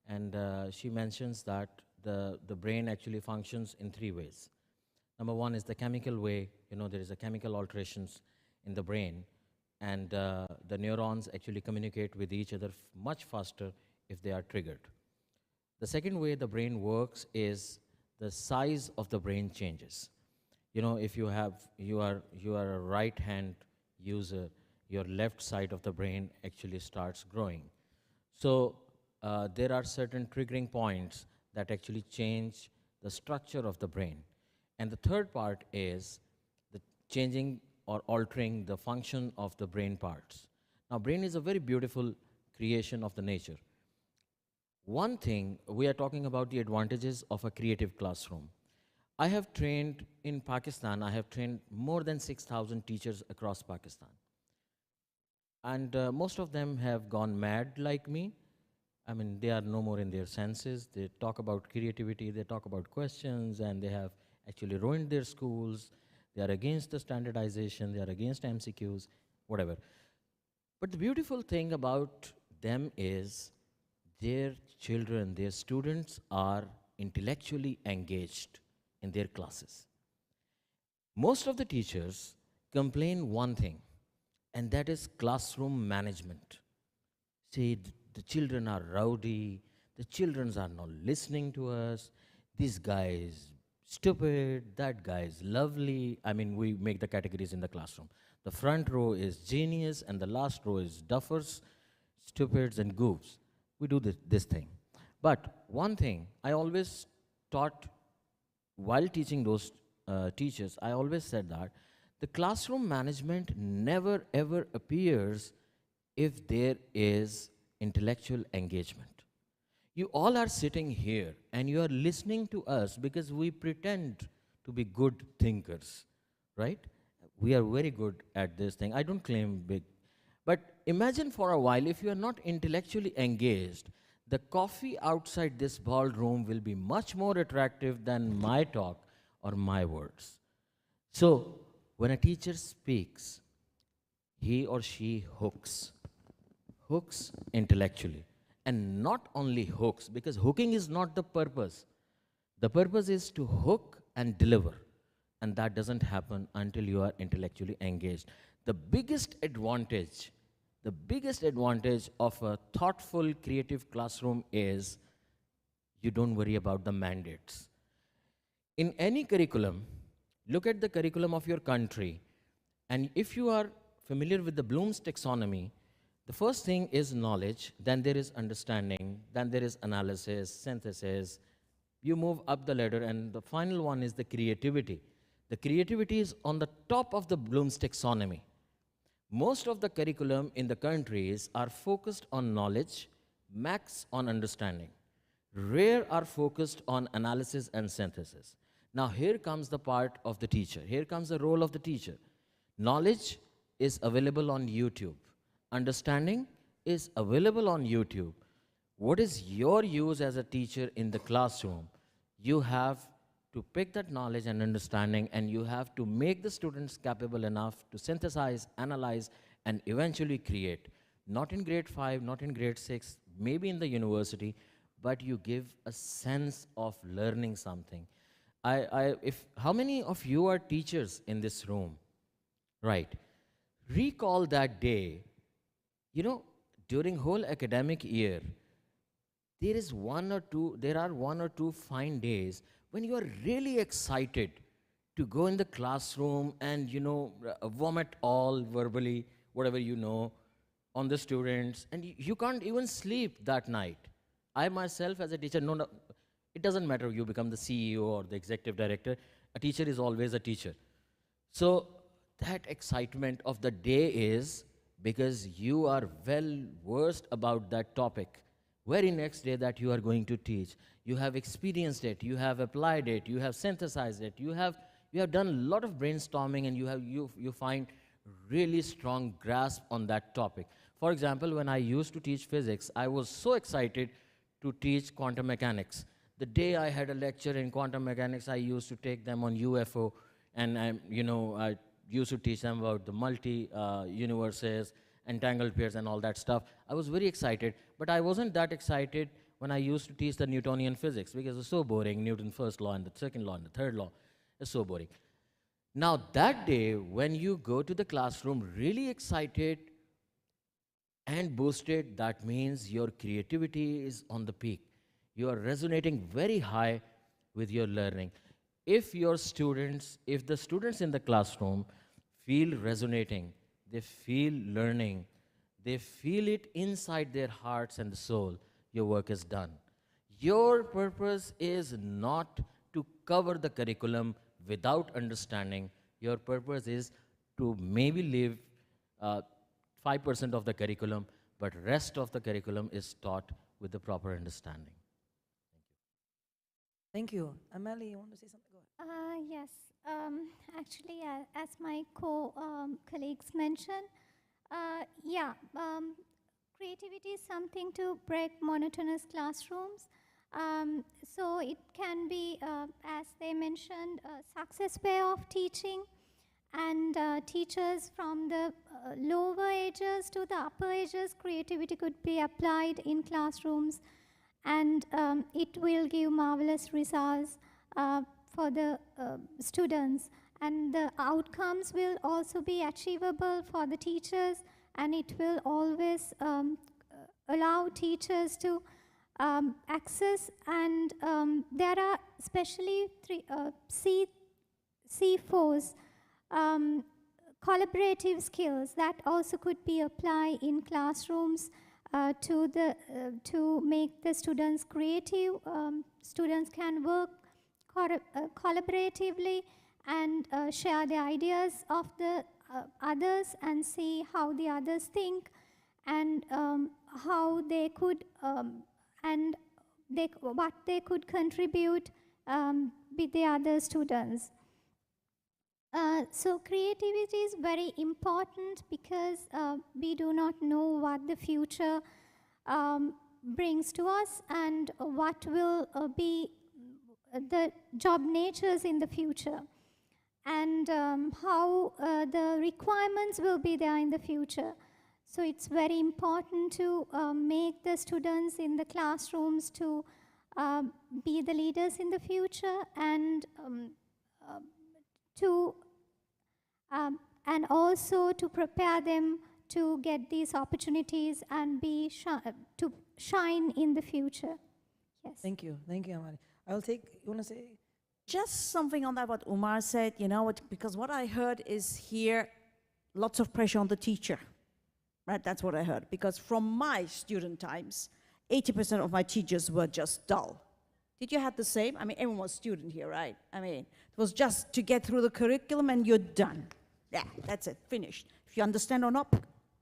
and she mentions that the brain actually functions in 3 ways. Number one is the chemical way. You know, there is a chemical alterations in the brain, and the neurons actually communicate with each other much faster if they are triggered. The second way the brain works is the size of the brain changes. You know, if you are a right-hand user, your left side of the brain actually starts growing. So there are certain triggering points that actually change the structure of the brain. And the third part is the changing or altering the function of the brain parts. Now, brain is a very beautiful creation of the nature. One thing, we are talking about the advantages of a creative classroom. I have trained in Pakistan, I have trained more than 6,000 teachers across Pakistan. And most of them have gone mad like me, I mean, they are no more in their senses. They talk about creativity, they talk about questions, and they have actually ruined their schools. They are against the standardization, they are against MCQs, whatever. But the beautiful thing about them is their children, their students are intellectually engaged in their classes. Most of the teachers complain one thing, and that is classroom management. Say the children are rowdy, the children are not listening to us, this guy is stupid, that guy is lovely. I mean, we make the categories in the classroom. The front row is genius, and the last row is duffers, stupids, and goofs. We do this thing. But one thing I always taught while teaching those teachers, I always said that the classroom management never ever appears if there is intellectual engagement. You all are sitting here and you are listening to us because we pretend to be good thinkers, right? We are very good at this thing. I don't claim big. But imagine for a while, if you are not intellectually engaged, the coffee outside this ballroom will be much more attractive than my talk or my words. So, when a teacher speaks, he or she hooks intellectually. And not only hooks, because hooking is not the purpose. The purpose is to hook and deliver. And that doesn't happen until you are intellectually engaged. The biggest advantage of a thoughtful, creative classroom is you don't worry about the mandates. In any curriculum, look at the curriculum of your country, and if you are familiar with the Bloom's taxonomy, the first thing is knowledge, then there is understanding, then there is analysis, synthesis. You move up the ladder, and the final one is the creativity. The creativity is on the top of the Bloom's taxonomy. Most of the curriculum in the countries are focused on knowledge, max on understanding. Rare are focused on analysis and synthesis. Now here comes the part of the teacher. Here comes the role of the teacher. Knowledge is available on YouTube. Understanding is available on YouTube. What is your use as a teacher in the classroom? You have to pick that knowledge and understanding, and you have to make the students capable enough to synthesize, analyze, and eventually create. Not in grade 5, not in grade 6, maybe in the university, but you give a sense of learning something. How many of you are teachers in this room? Right. Recall that day. You know, during whole academic year, there are one or two fine days when you are really excited to go in the classroom and, vomit all verbally, whatever you know, on the students, and you can't even sleep that night. I myself as a teacher, no, it doesn't matter you become the CEO or the executive director, a teacher is always a teacher. So that excitement of the day is because you are well versed about that topic. Very next day that you are going to teach, you have experienced it, you have applied it, you have synthesized it, you have done a lot of brainstorming, and you find really strong grasp on that topic. For example, when I used to teach physics, I was so excited to teach quantum mechanics. The day I had a lecture in quantum mechanics, I used to take them on UFO, and I used to teach them about the multi-universes, entangled pairs, and all that stuff. I was very excited, but I wasn't that excited when I used to teach the Newtonian physics, because it was so boring, Newton's first law and the second law and the third law. It's so boring. Now that day, when you go to the classroom really excited and boosted, that means your creativity is on the peak. You are resonating very high with your learning. If the students in the classroom feel resonating, they feel learning, they feel it inside their hearts and the soul, your work is done. Your purpose is not to cover the curriculum without understanding. Your purpose is to maybe live 5% of the curriculum, but rest of the curriculum is taught with the proper understanding. Thank you. Amelie, you want to say something? Go ahead. Yes. Actually, as my colleagues mentioned, creativity is something to break monotonous classrooms. So it can be, as they mentioned, a success way of teaching, and teachers from the lower ages to the upper ages, creativity could be applied in classrooms, and it will give marvelous results for the students. And the outcomes will also be achievable for the teachers, and it will always allow teachers to access, and there are especially C4s, collaborative skills that also could be applied in classrooms to make the students creative. Students can work collaboratively and share the ideas of the others and see how the others think, and how they could what they could contribute with the other students. So creativity is very important because we do not know what the future brings to us, and what will be the job natures in the future, and how the requirements will be there in the future. So it's very important to make the students in the classrooms to be the leaders in the future, and and also to prepare them to get these opportunities and to shine in the future. Yes. Thank you, Amari. I'll take. You want to say? Just something on that what Umar said, you know, because what I heard is here, lots of pressure on the teacher, right? That's what I heard. Because from my student times, 80% of my teachers were just dull. Did you have the same? I mean, everyone was student here, right? I mean, it was just to get through the curriculum and you're done. Yeah, that's it, finished. If you understand or not,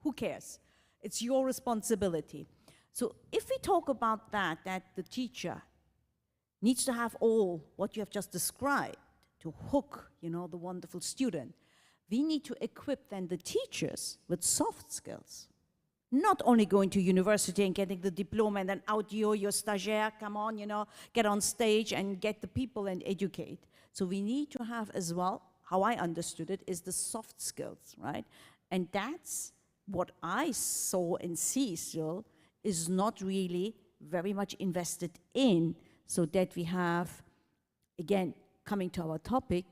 who cares? It's your responsibility. So if we talk about that the teacher needs to have all what you have just described to hook, you know, the wonderful student, we need to equip then the teachers with soft skills. Not only going to university and getting the diploma and then out you're stagiaire, come on, you know, get on stage and get the people and educate. So we need to have as well, how I understood it, is the soft skills, right? And that's what I saw and see still is not really very much invested in, so that we have, again, coming to our topic,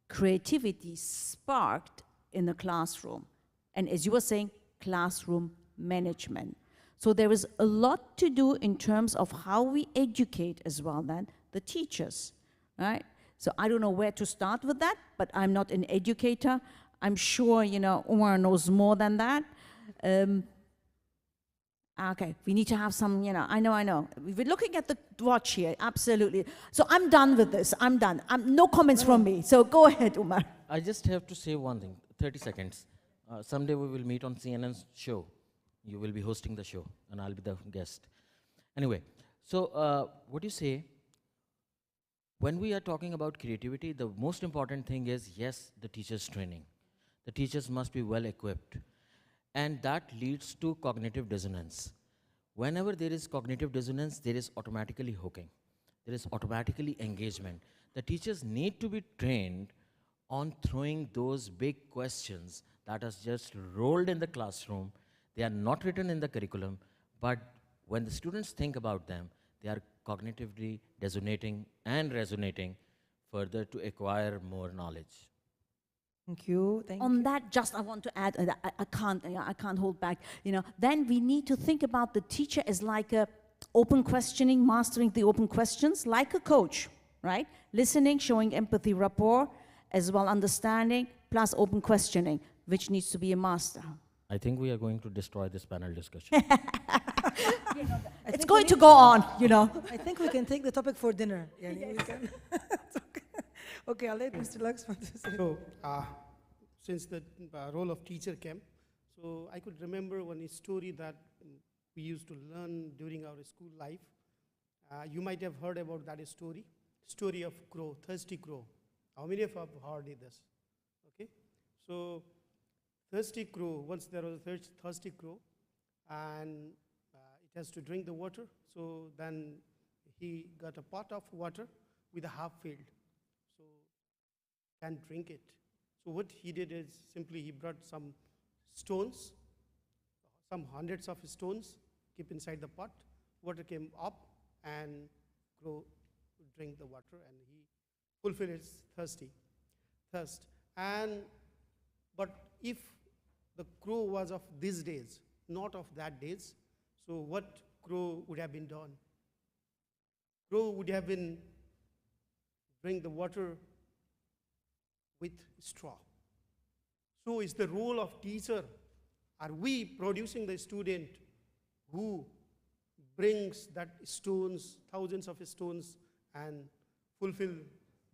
creativity sparked in the classroom. And as you were saying, classroom management. So there is a lot to do in terms of how we educate as well then the teachers, right? So I don't know where to start with that, but I'm not an educator. I'm sure, you know, Umar knows more than that. Okay, we need to have some, you know, I know. We're looking at the watch here, absolutely. So I'm done with this, I'm done. No comments from me, so go ahead, Umar. I just have to say one thing, 30 seconds. Someday we will meet on CNN's show. You will be hosting the show, and I'll be the guest. Anyway, so what do you say? When we are talking about creativity, the most important thing is, yes, the teacher's training. The teachers must be well equipped. And that leads to cognitive dissonance. Whenever there is cognitive dissonance, there is automatically hooking. There is automatically engagement. The teachers need to be trained on throwing those big questions that are just rolled in the classroom. They are not written in the curriculum, but when the students think about them, they are cognitively resonating and resonating further to acquire more knowledge. Thank you. On that, just I want to add, I can't hold back. You know, then we need to think about the teacher as like a open questioning, mastering the open questions, like a coach, right? Listening, showing empathy, rapport, as well understanding, plus open questioning, which needs to be a master. I think we are going to destroy this panel discussion. It's going to go on, you know. I think we can take the topic for dinner. Yeah, we can. Okay, I'll let Mr. Laxman say. So, since the role of teacher came, so I could remember one story that we used to learn during our school life. You might have heard about that story of crow, thirsty crow. How many of you have heard this? Okay, so thirsty crow, once there was a thirsty crow, and it has to drink the water. So then he got a pot of water with a half filled, so can't drink it. So what he did is simply he brought some stones, some hundreds of stones, keep inside the pot. Water came up and crow drink the water, and he fulfilled his thirst. And but if the crow was of these days, not of that days, so what crow would have been done? Crow would have been drink the water with straw. So is the role of teacher. Are we producing the student who brings that stones, thousands of stones, and fulfill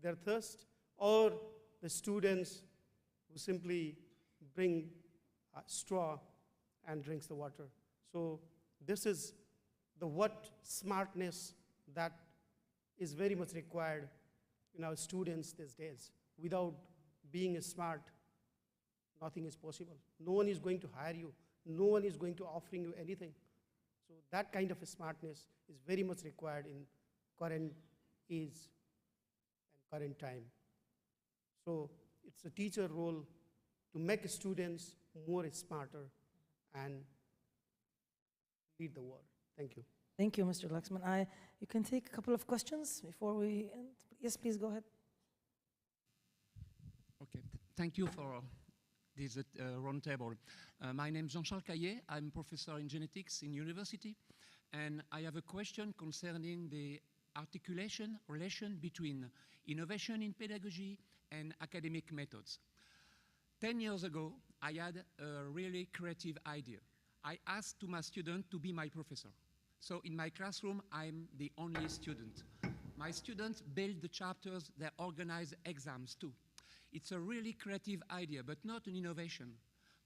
their thirst, or the students who simply bring straw and drinks the water? So this is the what smartness that is very much required in our students these days. Without being smart, nothing is possible. No one is going to hire you. No one is going to offering you anything. So that kind of a smartness is very much required in current age and current time. So it's a teacher role to make students more smarter and lead the world. Thank you. Thank you, Mr. Laxman. You can take a couple of questions before we end. Yes, please go ahead. Okay, thank you for this round table. My name is Jean-Charles Caillet. I'm professor in genetics in university, and I have a question concerning the relation between innovation in pedagogy and academic methods. 10 years ago, I had a really creative idea. I asked to my student to be my professor. So in my classroom, I'm the only student. My students build the chapters, they organize exams too. It's a really creative idea, but not an innovation.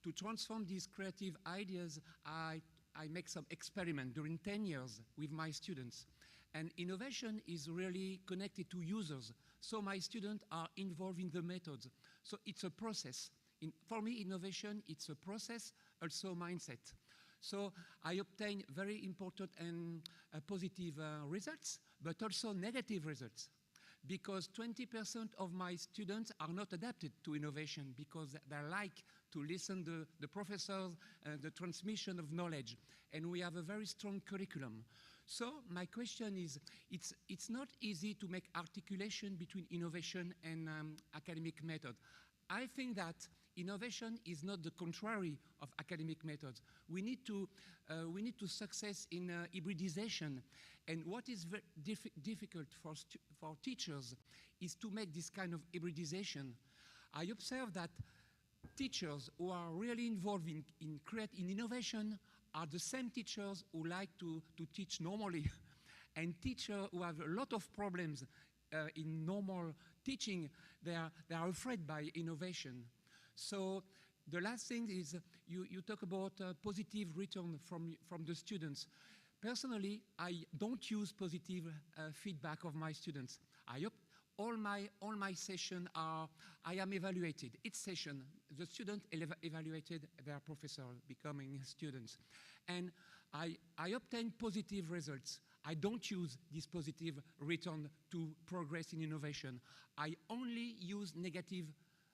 To transform these creative ideas, I make some experiment during 10 years with my students. And innovation is really connected to users. So my students are involved in the methods. So it's a process. For me, innovation, it's a process, also mindset. So I obtain very important and positive results, but also negative results. Because 20% of my students are not adapted to innovation because they like to listen to the professors, the transmission of knowledge. And we have a very strong curriculum. So my question is, it's not easy to make articulation between innovation and academic method. I think that innovation is not the contrary of academic methods. We need to success in hybridization. And what is very difficult for teachers is to make this kind of hybridization. I observe that teachers who are really involved in innovation are the same teachers who like to teach normally. And teachers who have a lot of problems in normal teaching, they are afraid by innovation. So the last thing is you talk about positive return from the students. Personally, I don't use positive feedback of my students. All my sessions I am evaluated. Each session, the student evaluated their professor, becoming students. And I obtain positive results. I don't use this positive return to progress in innovation. I only use negative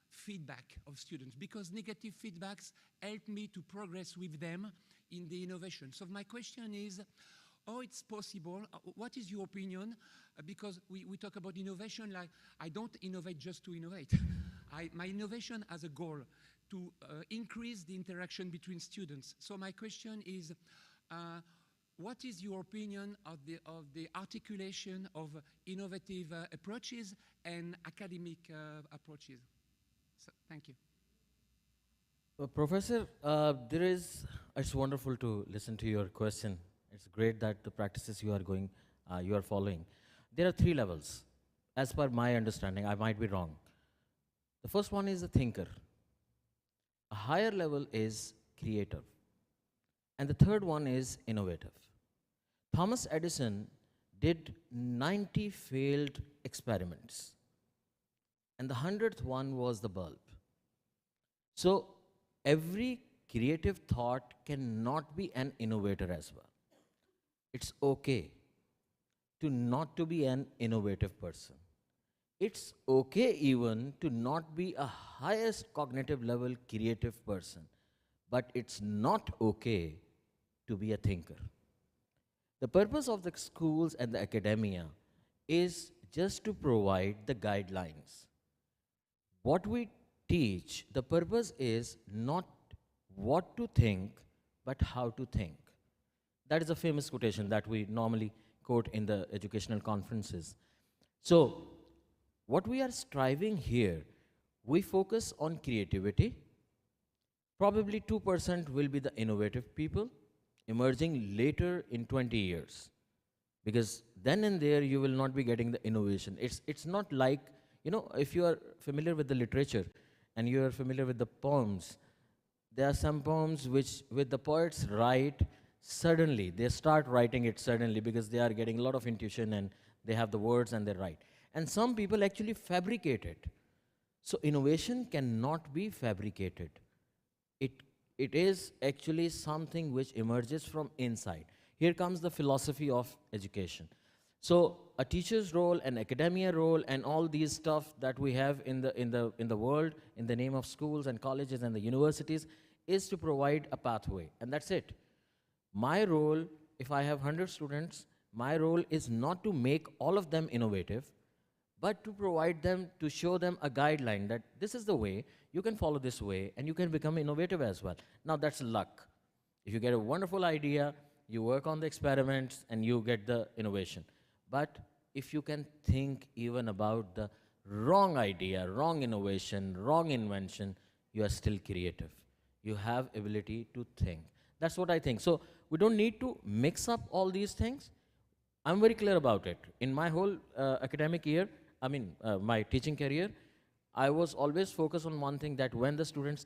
feedback of students because negative feedbacks help me to progress with them in the innovation. So my question is, how it's possible, what is your opinion? Because we talk about innovation like, I don't innovate just to innovate. My innovation has a goal to increase the interaction between students. So my question is, what is your opinion of the articulation of innovative approaches and academic approaches? So, thank you. Professor, it's wonderful to listen to your question. It's great that the practices you are following. There are 3 levels, as per my understanding. I might be wrong. The first one is a thinker. A higher level is creative. And the third one is innovative. Thomas Edison did 90 failed experiments. And the 100th one was the bulb. So every creative thought cannot be an innovator as well. It's okay to not to be an innovative person. It's okay even to not be a highest cognitive level creative person, but it's not okay to be a thinker. The purpose of the schools and the academia is just to provide the guidelines. What we teach, the purpose is not what to think, but how to think. That is a famous quotation that we normally quote in the educational conferences. So, what we are striving here, we focus on creativity. Probably 2% will be the innovative people, emerging later in 20 years. Because then and there, you will not be getting the innovation. It's not like, you know, if you are familiar with the literature and you are familiar with the poems, there are some poems which, with the poets write, suddenly, they start writing it suddenly because they are getting a lot of intuition and they have the words and they write. And some people actually fabricate it. So innovation cannot be fabricated. It is actually something which emerges from inside. Here comes the philosophy of education. So a teacher's role, an academia role, and all these stuff that we have in the world, in the name of schools and colleges and the universities, is to provide a pathway, and that's it. My role, if I have 100 students, my role is not to make all of them innovative, but to provide them, to show them a guideline that this is the way, you can follow this way, and you can become innovative as well. Now that's luck. If you get a wonderful idea, you work on the experiments, and you get the innovation. But if you can think even about the wrong idea, wrong innovation, wrong invention, you are still creative. You have ability to think. That's what I think. So we don't need to mix up all these things. I'm very clear about it. In my whole academic year, my teaching career, I was always focused on one thing, that when the students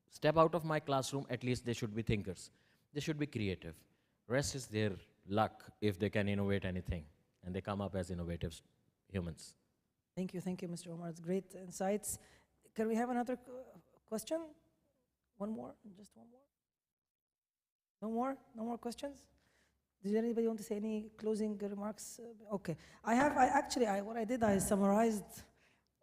step out of my classroom, at least they should be thinkers. They should be creative. Rest is their luck if they can innovate anything, and they come up as innovative humans. Thank you, Mr. Omar. It's great insights. Can we have another question? One more, just one more. No more? No more questions? Does anybody want to say any closing remarks? Okay. What I did, I summarized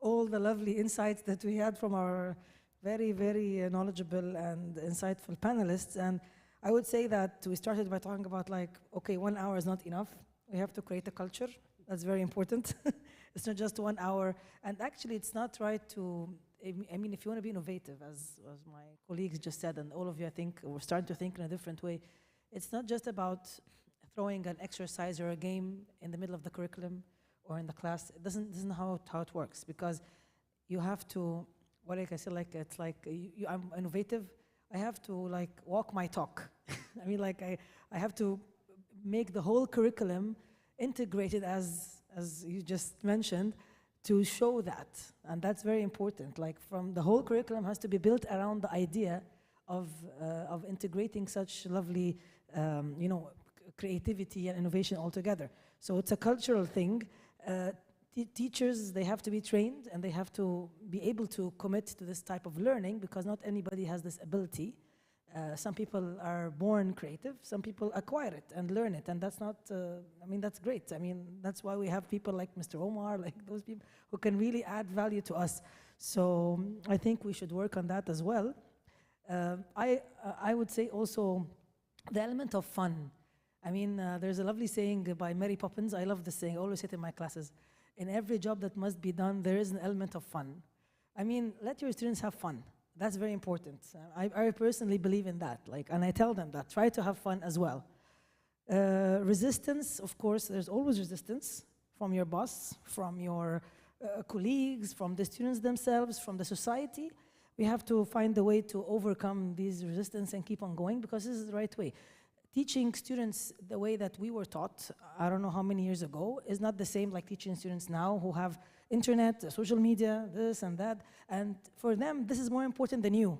all the lovely insights that we had from our very, very knowledgeable and insightful panelists. And I would say that we started by talking about, like, okay, 1 hour is not enough. We have to create a culture. That's very important. It's not just 1 hour. And actually, it's not right to, I mean, if you want to be innovative, as my colleagues just said, and all of you, I think, we're starting to think in a different way, it's not just about throwing an exercise or a game in the middle of the curriculum or in the class. It doesn't how it works, because you have to, what I can say, like, it's like, I'm innovative, I have to, like, walk my talk. I mean, like, I have to make the whole curriculum integrated, as you just mentioned, to show that. And that's very important. Like, from the whole curriculum has to be built around the idea of integrating such lovely, creativity and innovation all together. So it's a cultural thing. Teachers, they have to be trained, and they have to be able to commit to this type of learning, because not anybody has this ability. Some people are born creative, some people acquire it and learn it, and that's not, that's great. I mean, that's why we have people like Mr. Omar, like those people who can really add value to us. So I think we should work on that as well. I would say also the element of fun. I mean, there's a lovely saying by Mary Poppins. I love this saying, I always say it in my classes. In every job that must be done, there is an element of fun. I mean, let your students have fun. That's very important. I personally believe in that, and I tell them that. Try to have fun as well. Resistance, of course, there's always resistance from your boss, from your colleagues, from the students themselves, from the society. We have to find a way to overcome these resistance and keep on going, because this is the right way. Teaching students the way that we were taught, I don't know how many years ago, is not the same like teaching students now who have internet, social media, this and that. And for them, this is more important than you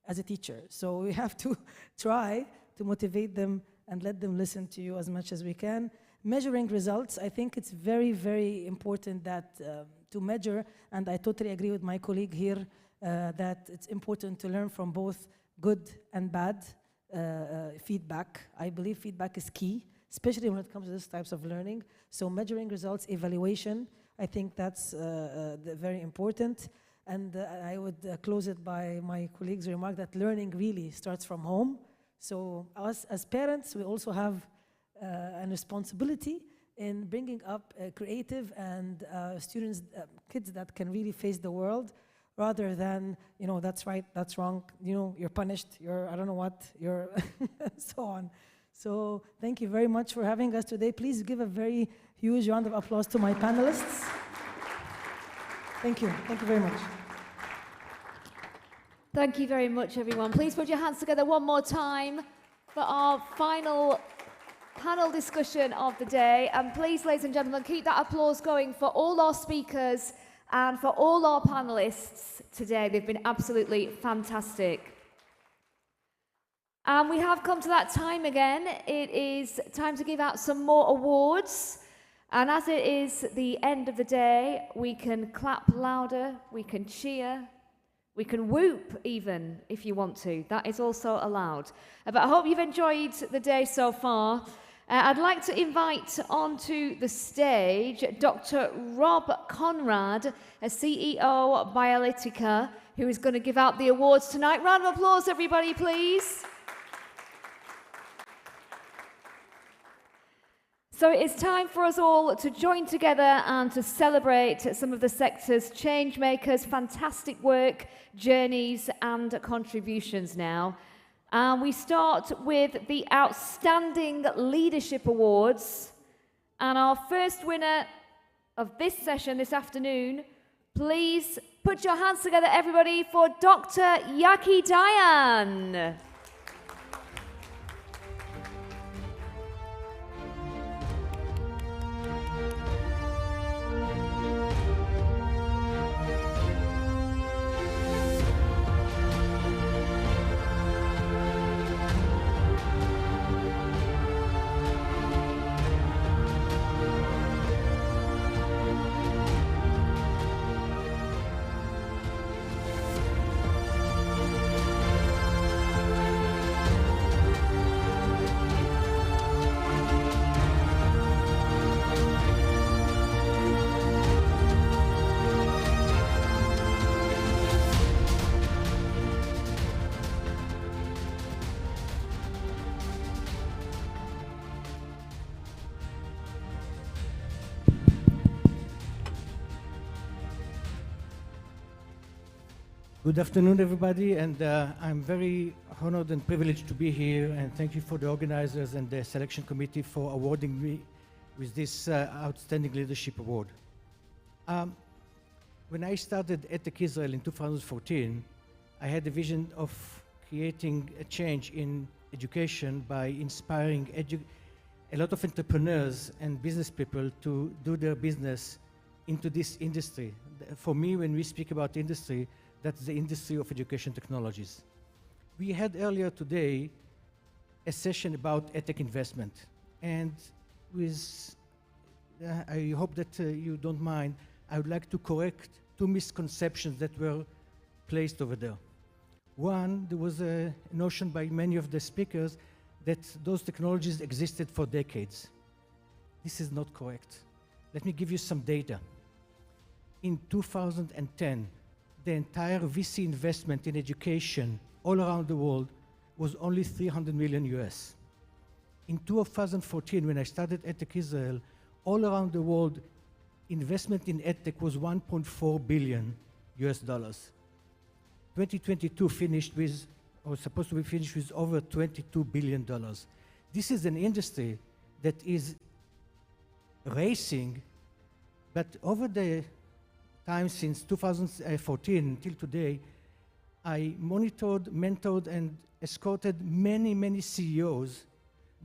as a teacher. So we have to try to motivate them and let them listen to you as much as we can. Measuring results, I think it's very, very important that to measure, and I totally agree with my colleague here, that it's important to learn from both good and bad feedback. I believe feedback is key, especially when it comes to these types of learning. So measuring results, evaluation, I think that's very important. And I would close it by my colleague's remark that learning really starts from home. So us as parents, we also have a responsibility in bringing up creative and students, kids that can really face the world, rather than, you know, that's right, that's wrong, you know, you're punished, you're, I don't know what, you're, so on. So thank you very much for having us today. Please give a very huge round of applause to my panelists. Thank you very much. Thank you very much, everyone. Please put your hands together one more time for our final panel discussion of the day. And please, ladies and gentlemen, keep that applause going for all our speakers and for all our panelists today. They've been absolutely fantastic. And we have come to that time again. It is time to give out some more awards. And as it is the end of the day, we can clap louder, we can cheer, we can whoop even, if you want to. That is also allowed. But I hope you've enjoyed the day so far. I'd like to invite onto the stage Dr. Rob Conrad, a CEO Biolytica, who is going to give out the awards tonight. Round of applause, everybody, please. So it's time for us all to join together and to celebrate some of the sector's change makers' fantastic work, journeys and contributions now. And we start with the Outstanding Leadership Awards. And our first winner of this session this afternoon, please put your hands together, everybody, for Dr. Yaki Dayan. Good afternoon, everybody, and I'm very honored and privileged to be here, and thank you for the organizers and the selection committee for awarding me with this Outstanding Leadership Award. When I started Edtech Israel in 2014, I had a vision of creating a change in education by inspiring a lot of entrepreneurs and business people to do their business into this industry. For me, when we speak about industry, that's the industry of education technologies. We had earlier today a session about Edtech investment. And with, I hope that you don't mind, I would like to correct two misconceptions that were placed over there. One, there was a notion by many of the speakers that those technologies existed for decades. This is not correct. Let me give you some data. In 2010, the entire VC investment in education all around the world was only 300 million US. In 2014, when I started Edtech Israel, all around the world, investment in Edtech was 1.4 billion US dollars. 2022 finished with, or supposed to be finished with, over $22 billion. This is an industry that is racing, but over the time since 2014 until today, I monitored, mentored, and escorted many, many CEOs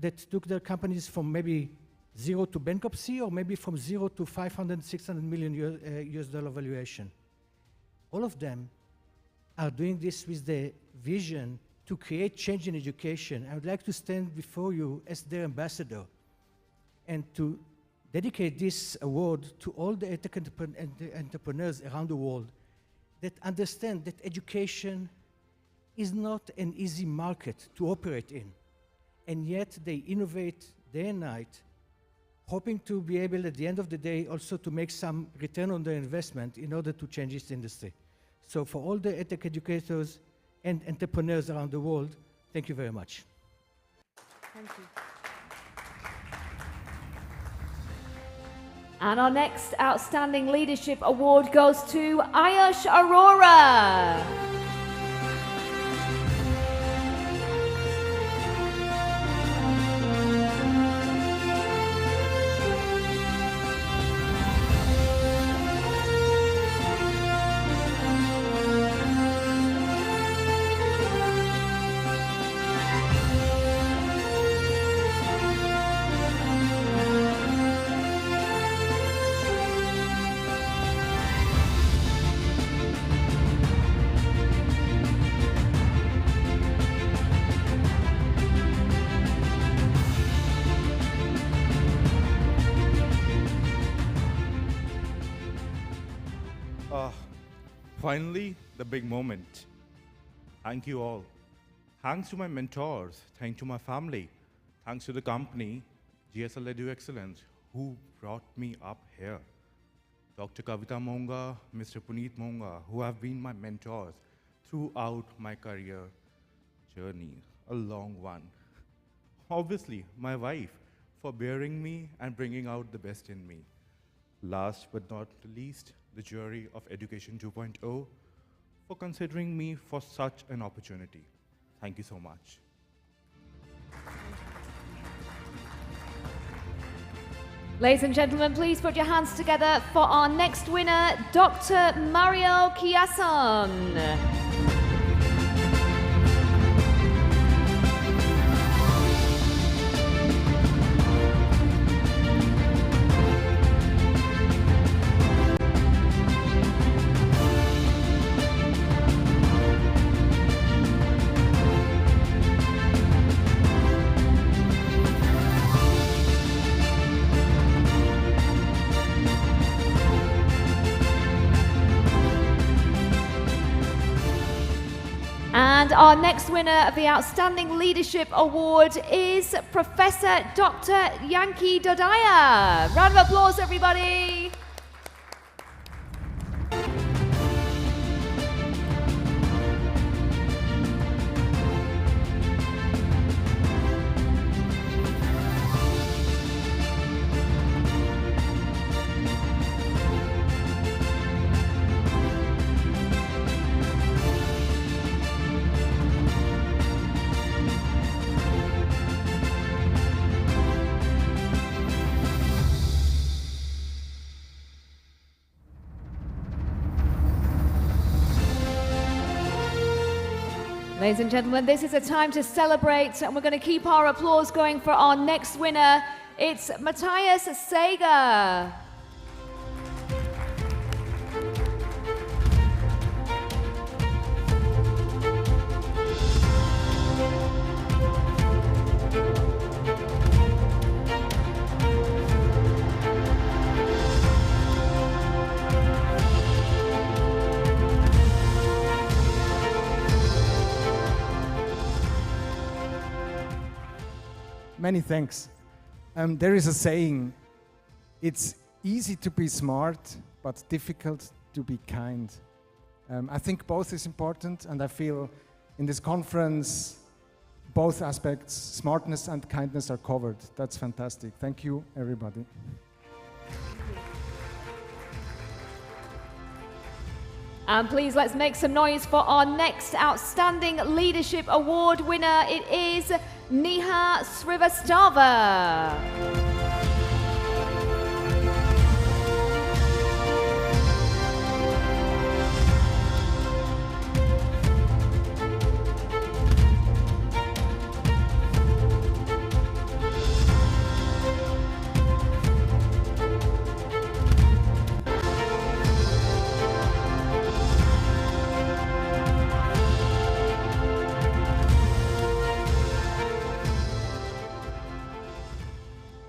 that took their companies from maybe zero to bankruptcy, or maybe from 0 to 500, 600 million US dollar valuation. All of them are doing this with the vision to create change in education. I would like to stand before you as their ambassador and to dedicate this award to all the Edtech entrepreneurs around the world that understand that education is not an easy market to operate in. And yet they innovate day and night, hoping to be able at the end of the day also to make some return on their investment in order to change this industry. So for all the Edtech educators and entrepreneurs around the world, thank you very much. Thank you. And our next Outstanding Leadership Award goes to Ayush Arora. Finally, the big moment. Thank you all. Thanks to my mentors, thanks to my family, thanks to the company, GSL Edu Excellence, who brought me up here. Dr. Kavita Monga, Mr. Puneet Monga, who have been my mentors throughout my career journey, a long one. Obviously, my wife, for bearing me and bringing out the best in me. Last but not least, the jury of Education 2.0 for considering me for such an opportunity. Thank you so much. Ladies and gentlemen, please put your hands together for our next winner, Dr. Mario Kiason. And our next winner of the Outstanding Leadership Award is Professor Dr. Yankee Dodaya. Round of applause, everybody. Ladies and gentlemen, this is a time to celebrate, and we're going to keep our applause going for our next winner. It's Matthias Sager. Many thanks. There is a saying, it's easy to be smart, but difficult to be kind. I think both is important, and I feel in this conference, both aspects, smartness and kindness, are covered. That's fantastic. Thank you, everybody. And please, let's make some noise for our next Outstanding Leadership Award winner. It is Neha Srivastava.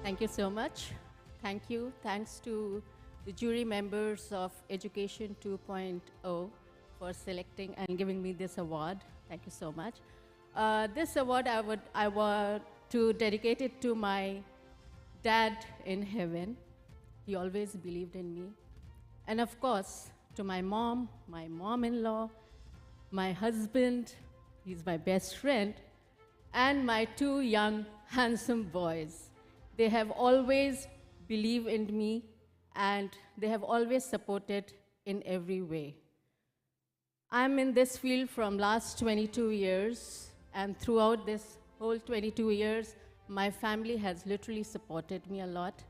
Thank you so much. Thank you. Thanks to the jury members of Education 2.0 for selecting and giving me this award. Thank you so much. This award I want to dedicate it to my dad in heaven. He always believed in me. And of course, to my mom-in-law, my husband, he's my best friend, and my two young, handsome boys. They have always believed in me, and they have always supported in every way. I'm in this field from last 22 years, and throughout this whole 22 years, my family has literally supported me a lot.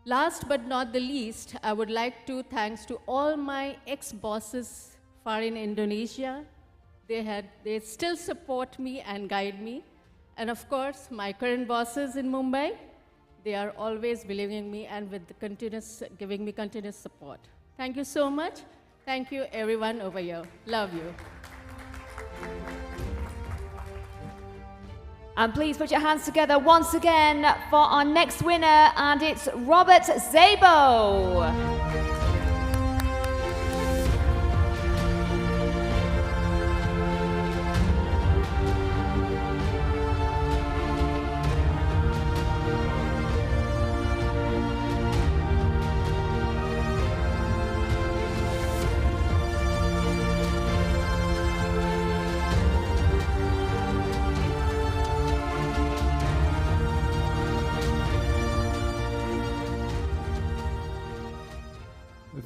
Last but not the least, I would like to thanks to all my ex-bosses far in Indonesia. They still support me and guide me. And of course, my current bosses in Mumbai, they are always believing in me and with giving me continuous support. Thank you so much. Thank you everyone over here. Love you. And please put your hands together once again for our next winner, and it's Robert Zabo.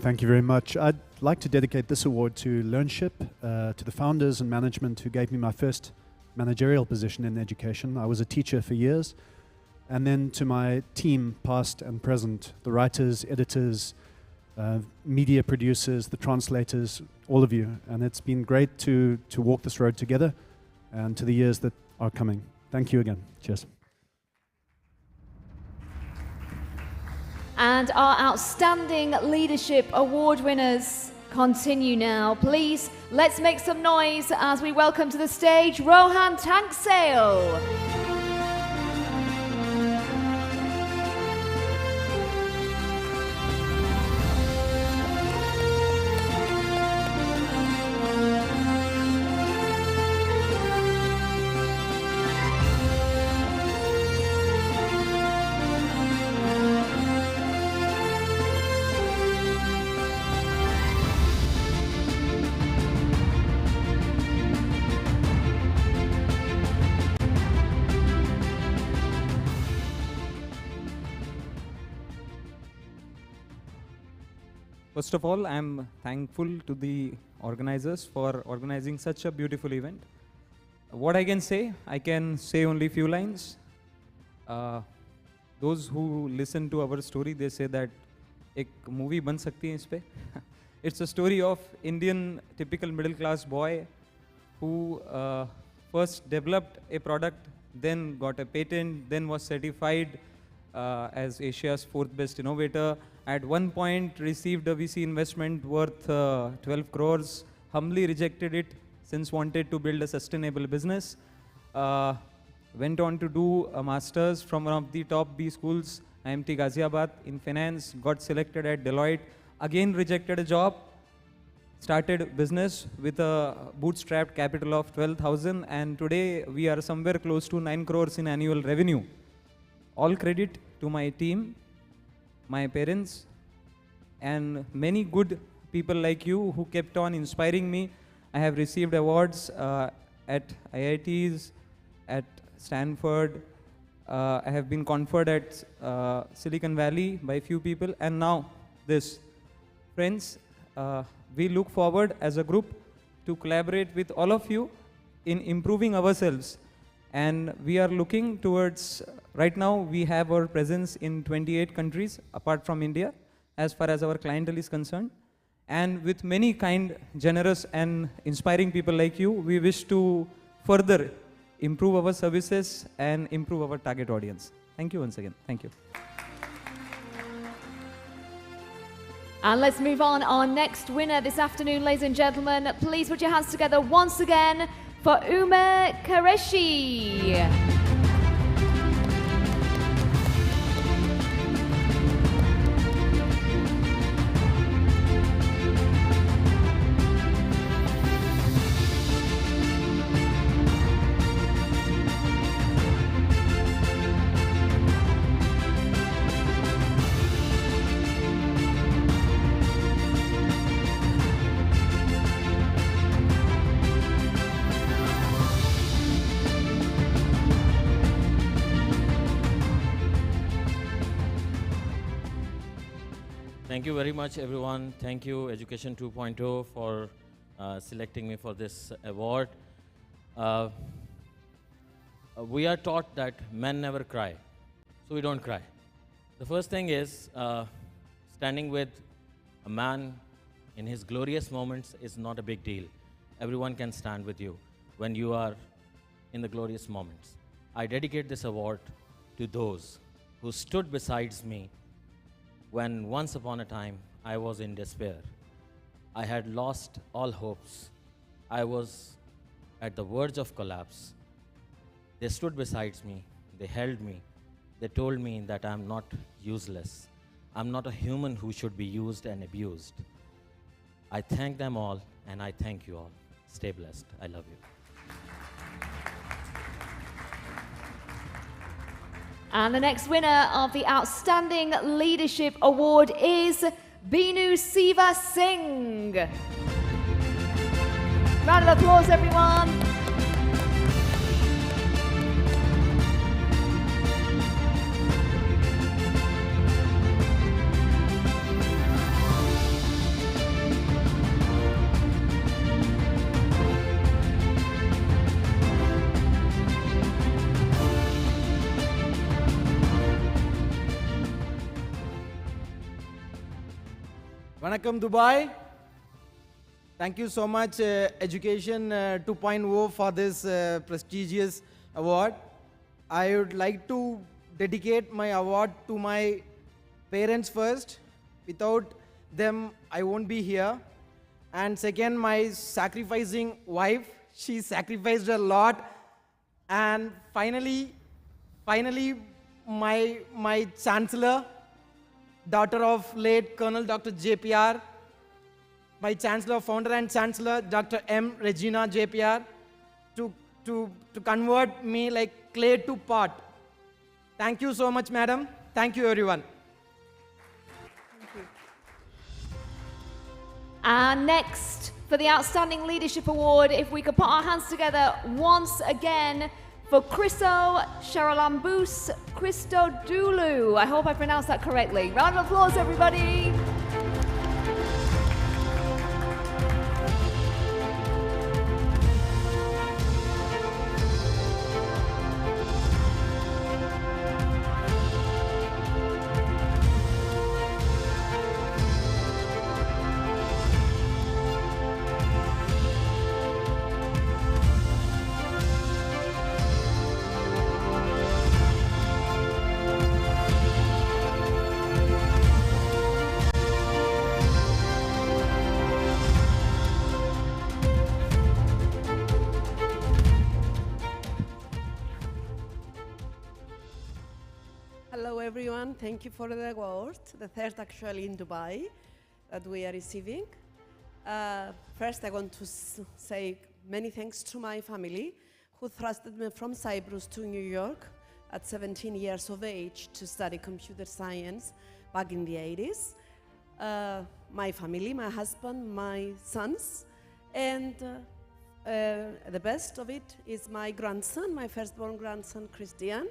Thank you very much. I'd like to dedicate this award to Learnship, to the founders and management who gave me my first managerial position in education. I was a teacher for years. And then to my team, past and present, the writers, editors, media producers, the translators, all of you. And it's been great to walk this road together and to the years that are coming. Thank you again. Cheers. And our Outstanding Leadership Award winners continue now. Please, let's make some noise as we welcome to the stage Rohan Tanksail. First of all, I'm thankful to the organizers for organizing such a beautiful event. What I can say only few lines. Those who listen to our story, they say that एक movie बन सकती है इस पे. It's a story of Indian typical middle class boy who first developed a product, then got a patent, then was certified as Asia's 4th best innovator. At one point received a VC investment worth 12 crores, humbly rejected it since wanted to build a sustainable business. Went on to do a master's from one of the top B schools, IMT Ghaziabad, in finance, got selected at Deloitte, again rejected a job, started business with a bootstrapped capital of 12,000, and today we are somewhere close to 9 crores in annual revenue. All credit to my team, my parents, and many good people like you who kept on inspiring me. I have received awards at IITs, at Stanford. I have been conferred at Silicon Valley by few people, and now this. Friends, we look forward as a group to collaborate with all of you in improving ourselves. And we are looking towards, right now we have our presence in 28 countries apart from India as far as our clientele is concerned. And with many kind, generous and inspiring people like you, we wish to further improve our services and improve our target audience. Thank you once again. Thank you. And let's move on. Our next winner this afternoon, ladies and gentlemen, please put your hands together once again for Uma Qureshi. Thank you very much, everyone. Thank you, Education 2.0, for selecting me for this award. We are taught that men never cry, so we don't cry. The first thing is standing with a man in his glorious moments is not a big deal. Everyone can stand with you when you are in the glorious moments. I dedicate this award to those who stood beside me when once upon a time I was in despair. I had lost all hopes. I was at the verge of collapse. They stood beside me, they held me, they told me that I'm not useless. I'm not a human who should be used and abused. I thank them all, and I thank you all. Stay blessed. I love you. And the next winner of the Outstanding Leadership Award is Binu Siva Singh. Round of applause, everyone. Vanakkam Dubai. Thank you so much Education 2.0 for this prestigious award. I would like to dedicate my award to my parents first. Without them, I won't be here. And second, my sacrificing wife. She sacrificed a lot. And finally, my chancellor, daughter of late Colonel Dr. JPR, my chancellor, founder and chancellor, Dr. M. Regina JPR, to convert me like clay to pot. Thank you so much, madam. Thank you, everyone. Thank you. And next, for the Outstanding Leadership Award, if we could put our hands together once again for Chriso Sharalambus Christodoulou. I hope I pronounced that correctly. Round of applause, everybody. Hello everyone, thank you for the award, the third actually in Dubai that we are receiving. First I want to say many thanks to my family who thrusted me from Cyprus to New York at 17 years of age to study computer science back in the 80s. My family, my husband, my sons, and the best of it is my grandson, my firstborn grandson, Christian,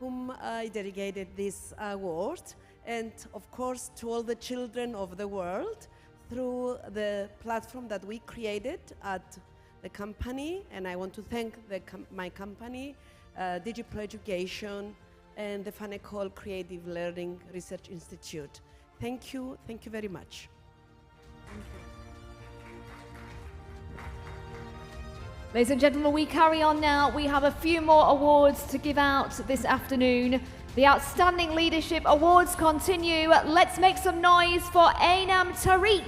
whom I dedicated this award, and of course to all the children of the world through the platform that we created at the company. And I want to thank my company, DigiPro Education, and the FANECOL Creative Learning Research Institute. Thank you very much. Thank you. Ladies and gentlemen, we carry on now. We have a few more awards to give out this afternoon. The Outstanding Leadership Awards continue. Let's make some noise for Ainam Tariq.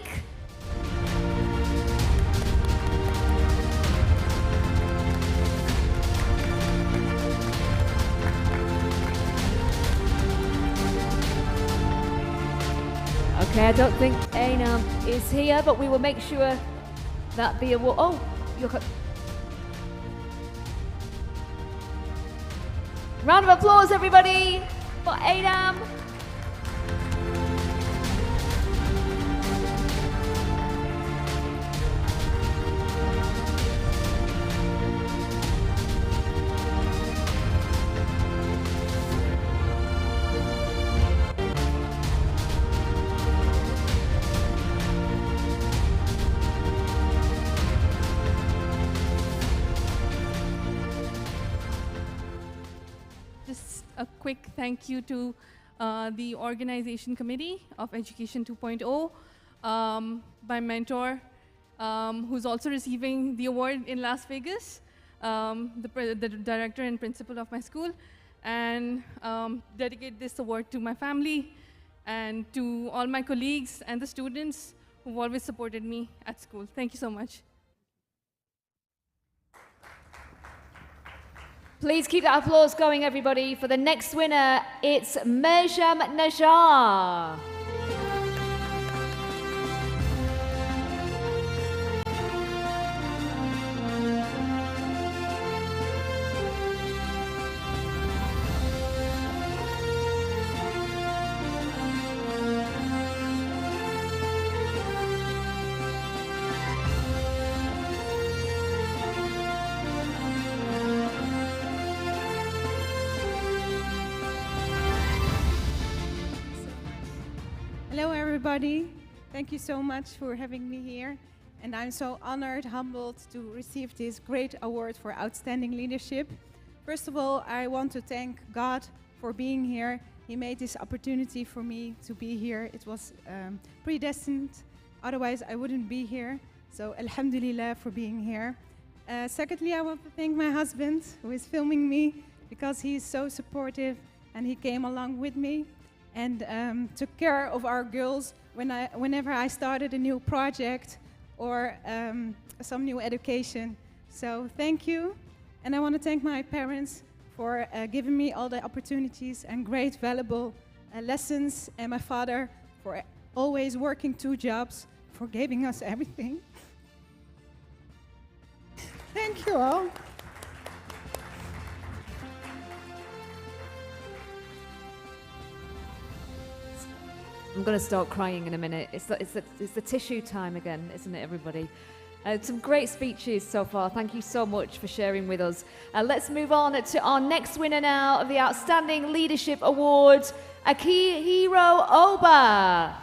Okay, I don't think Ainam is here, but we will make sure that the award... Oh, you're... Round of applause, everybody, for Ainam. quick thank you to the organization committee of Education 2.0, my mentor, who's also receiving the award in Las Vegas, the director and principal of my school, and dedicate this award to my family and to all my colleagues and the students who've always supported me at school. Thank you so much. Please keep that applause going, everybody. For the next winner, it's Merjam Najar. Hello, everybody. Thank you so much for having me here. And I'm so honored, humbled to receive this great award for outstanding leadership. First of all, I want to thank God for being here. He made this opportunity for me to be here. It was predestined. Otherwise, I wouldn't be here. So, alhamdulillah for being here. Secondly, I want to thank my husband who is filming me because he is so supportive and he came along with me and took care of our girls whenever I started a new project or some new education. So thank you. And I want to thank my parents for giving me all the opportunities and great valuable lessons, and my father for always working 2 jobs, for giving us everything. Thank you all. I'm going to start crying in a minute. It's the tissue time again, isn't it, everybody? Some great speeches so far. Thank you so much for sharing with us. Let's move on to our next winner now of the Outstanding Leadership Award, Akihiro Oba.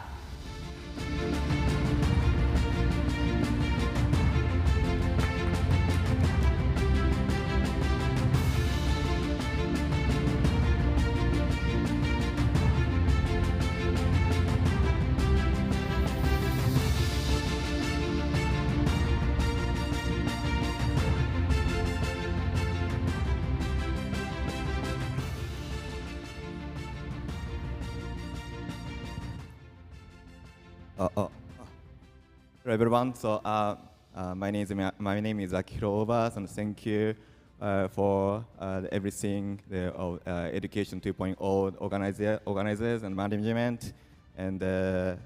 Hello everyone. So my name is Akihiro Oba, and thank you for everything, the Education 2.0 organizers and management and the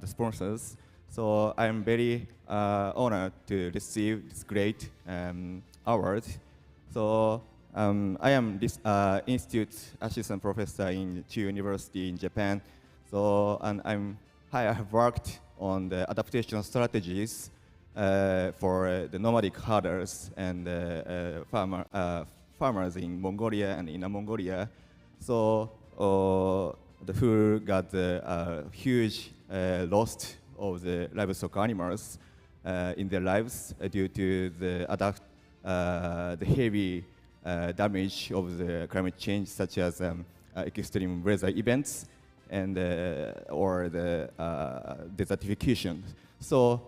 sponsors. So I'm very honored to receive this great award. So I am this institute assistant professor in Chuo University in Japan. So I have worked on the adaptation strategies for the nomadic herders and farmers in Mongolia and Inner Mongolia. So who got the huge loss of the livestock animals in their lives due to the heavy damage of the climate change, such as extreme weather events and or the desertification. So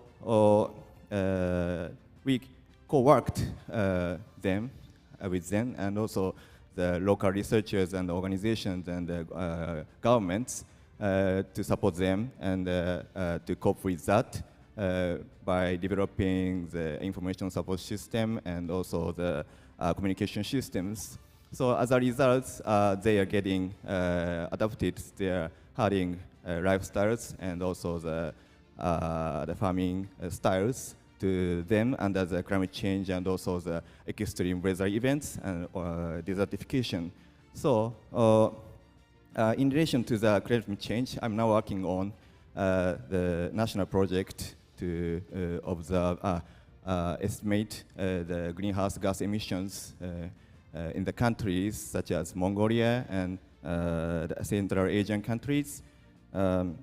we co-worked with them, and also the local researchers and organizations and governments to support them and to cope with that by developing the information support system and also the communication systems. So as a result, they are getting adapted their herding lifestyles and also the farming styles to them under the climate change and also the extreme weather events and desertification. So in relation to the climate change, I'm now working on the national project to observe, estimate the greenhouse gas emissions in the countries such as Mongolia and the Central Asian countries. However,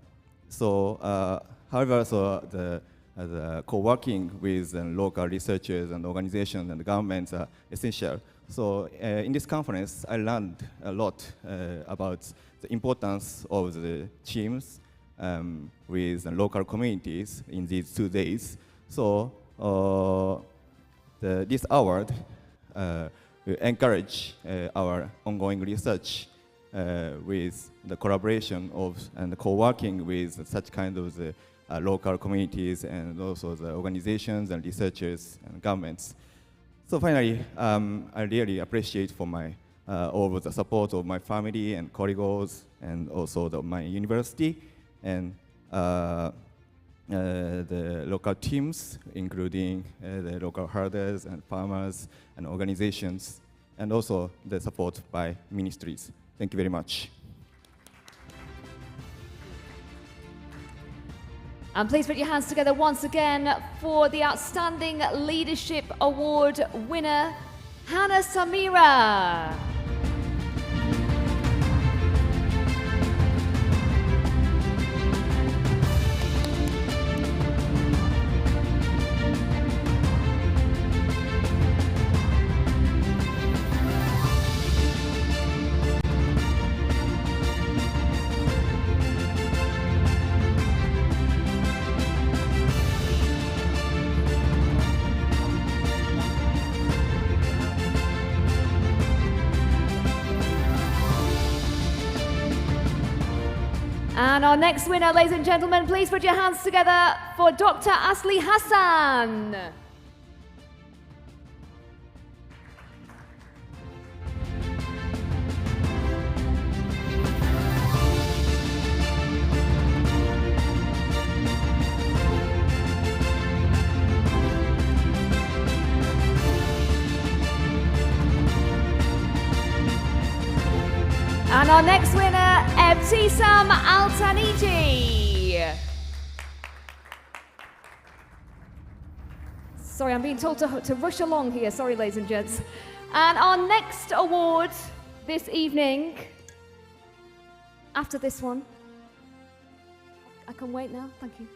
the the co-working with local researchers and organizations and governments are essential. So in this conference, I learned a lot about the importance of the teams with the local communities in these 2 days. So this award will encourage our ongoing research with the collaboration of and the co-working with such kind of the local communities and also the organizations and researchers and governments. So finally, I really appreciate for my all the support of my family and colleagues and also my university and the local teams, including the local herders and farmers and organizations, and also the support by ministries. Thank you very much. And please put your hands together once again for the Outstanding Leadership Award winner, Hannah Samira. And our next winner, ladies and gentlemen, please put your hands together for Dr. Asli Hassan. And our next winner, Ebtisam Altaniji. Sorry, I'm being told to rush along here. Sorry, ladies and gents. And our next award this evening, after this one. I can wait now. Thank you.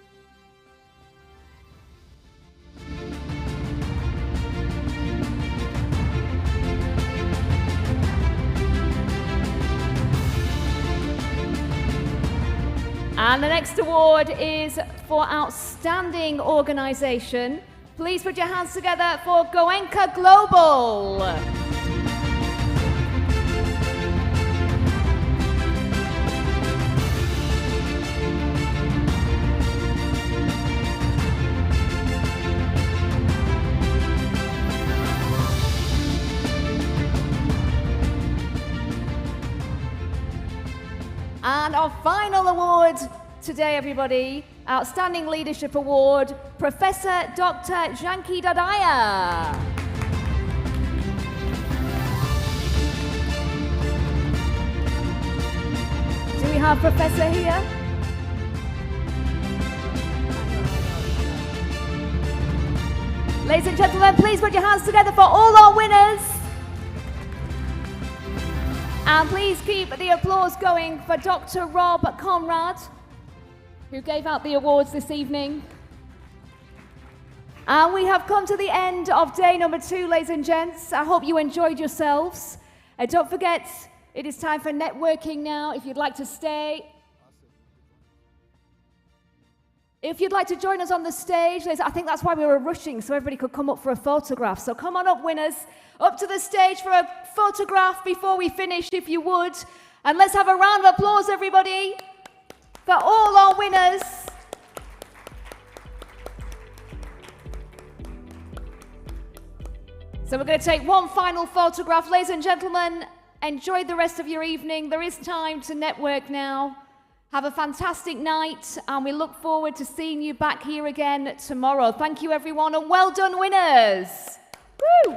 And the next award is for Outstanding Organization. Please put your hands together for Goenka Global. And our final award today, everybody, Outstanding Leadership Award, Professor Dr. Janki Dadaya. Do we have Professor here? Ladies and gentlemen, please put your hands together for all our winners. And please keep the applause going for Dr. Rob Conrad, who gave out the awards this evening. And we have come to the end of day number 2, ladies and gents. I hope you enjoyed yourselves. Don't forget, it is time for networking now, if you'd like to stay. If you'd like to join us on the stage, I think that's why we were rushing, so everybody could come up for a photograph. So come on up, winners, up to the stage for a photograph before we finish, if you would. And let's have a round of applause, everybody, for all our winners. So we're going to take one final photograph. Ladies and gentlemen, enjoy the rest of your evening. There is time to network now. Have a fantastic night, and we look forward to seeing you back here again tomorrow. Thank you, everyone, and well done, winners. Woo!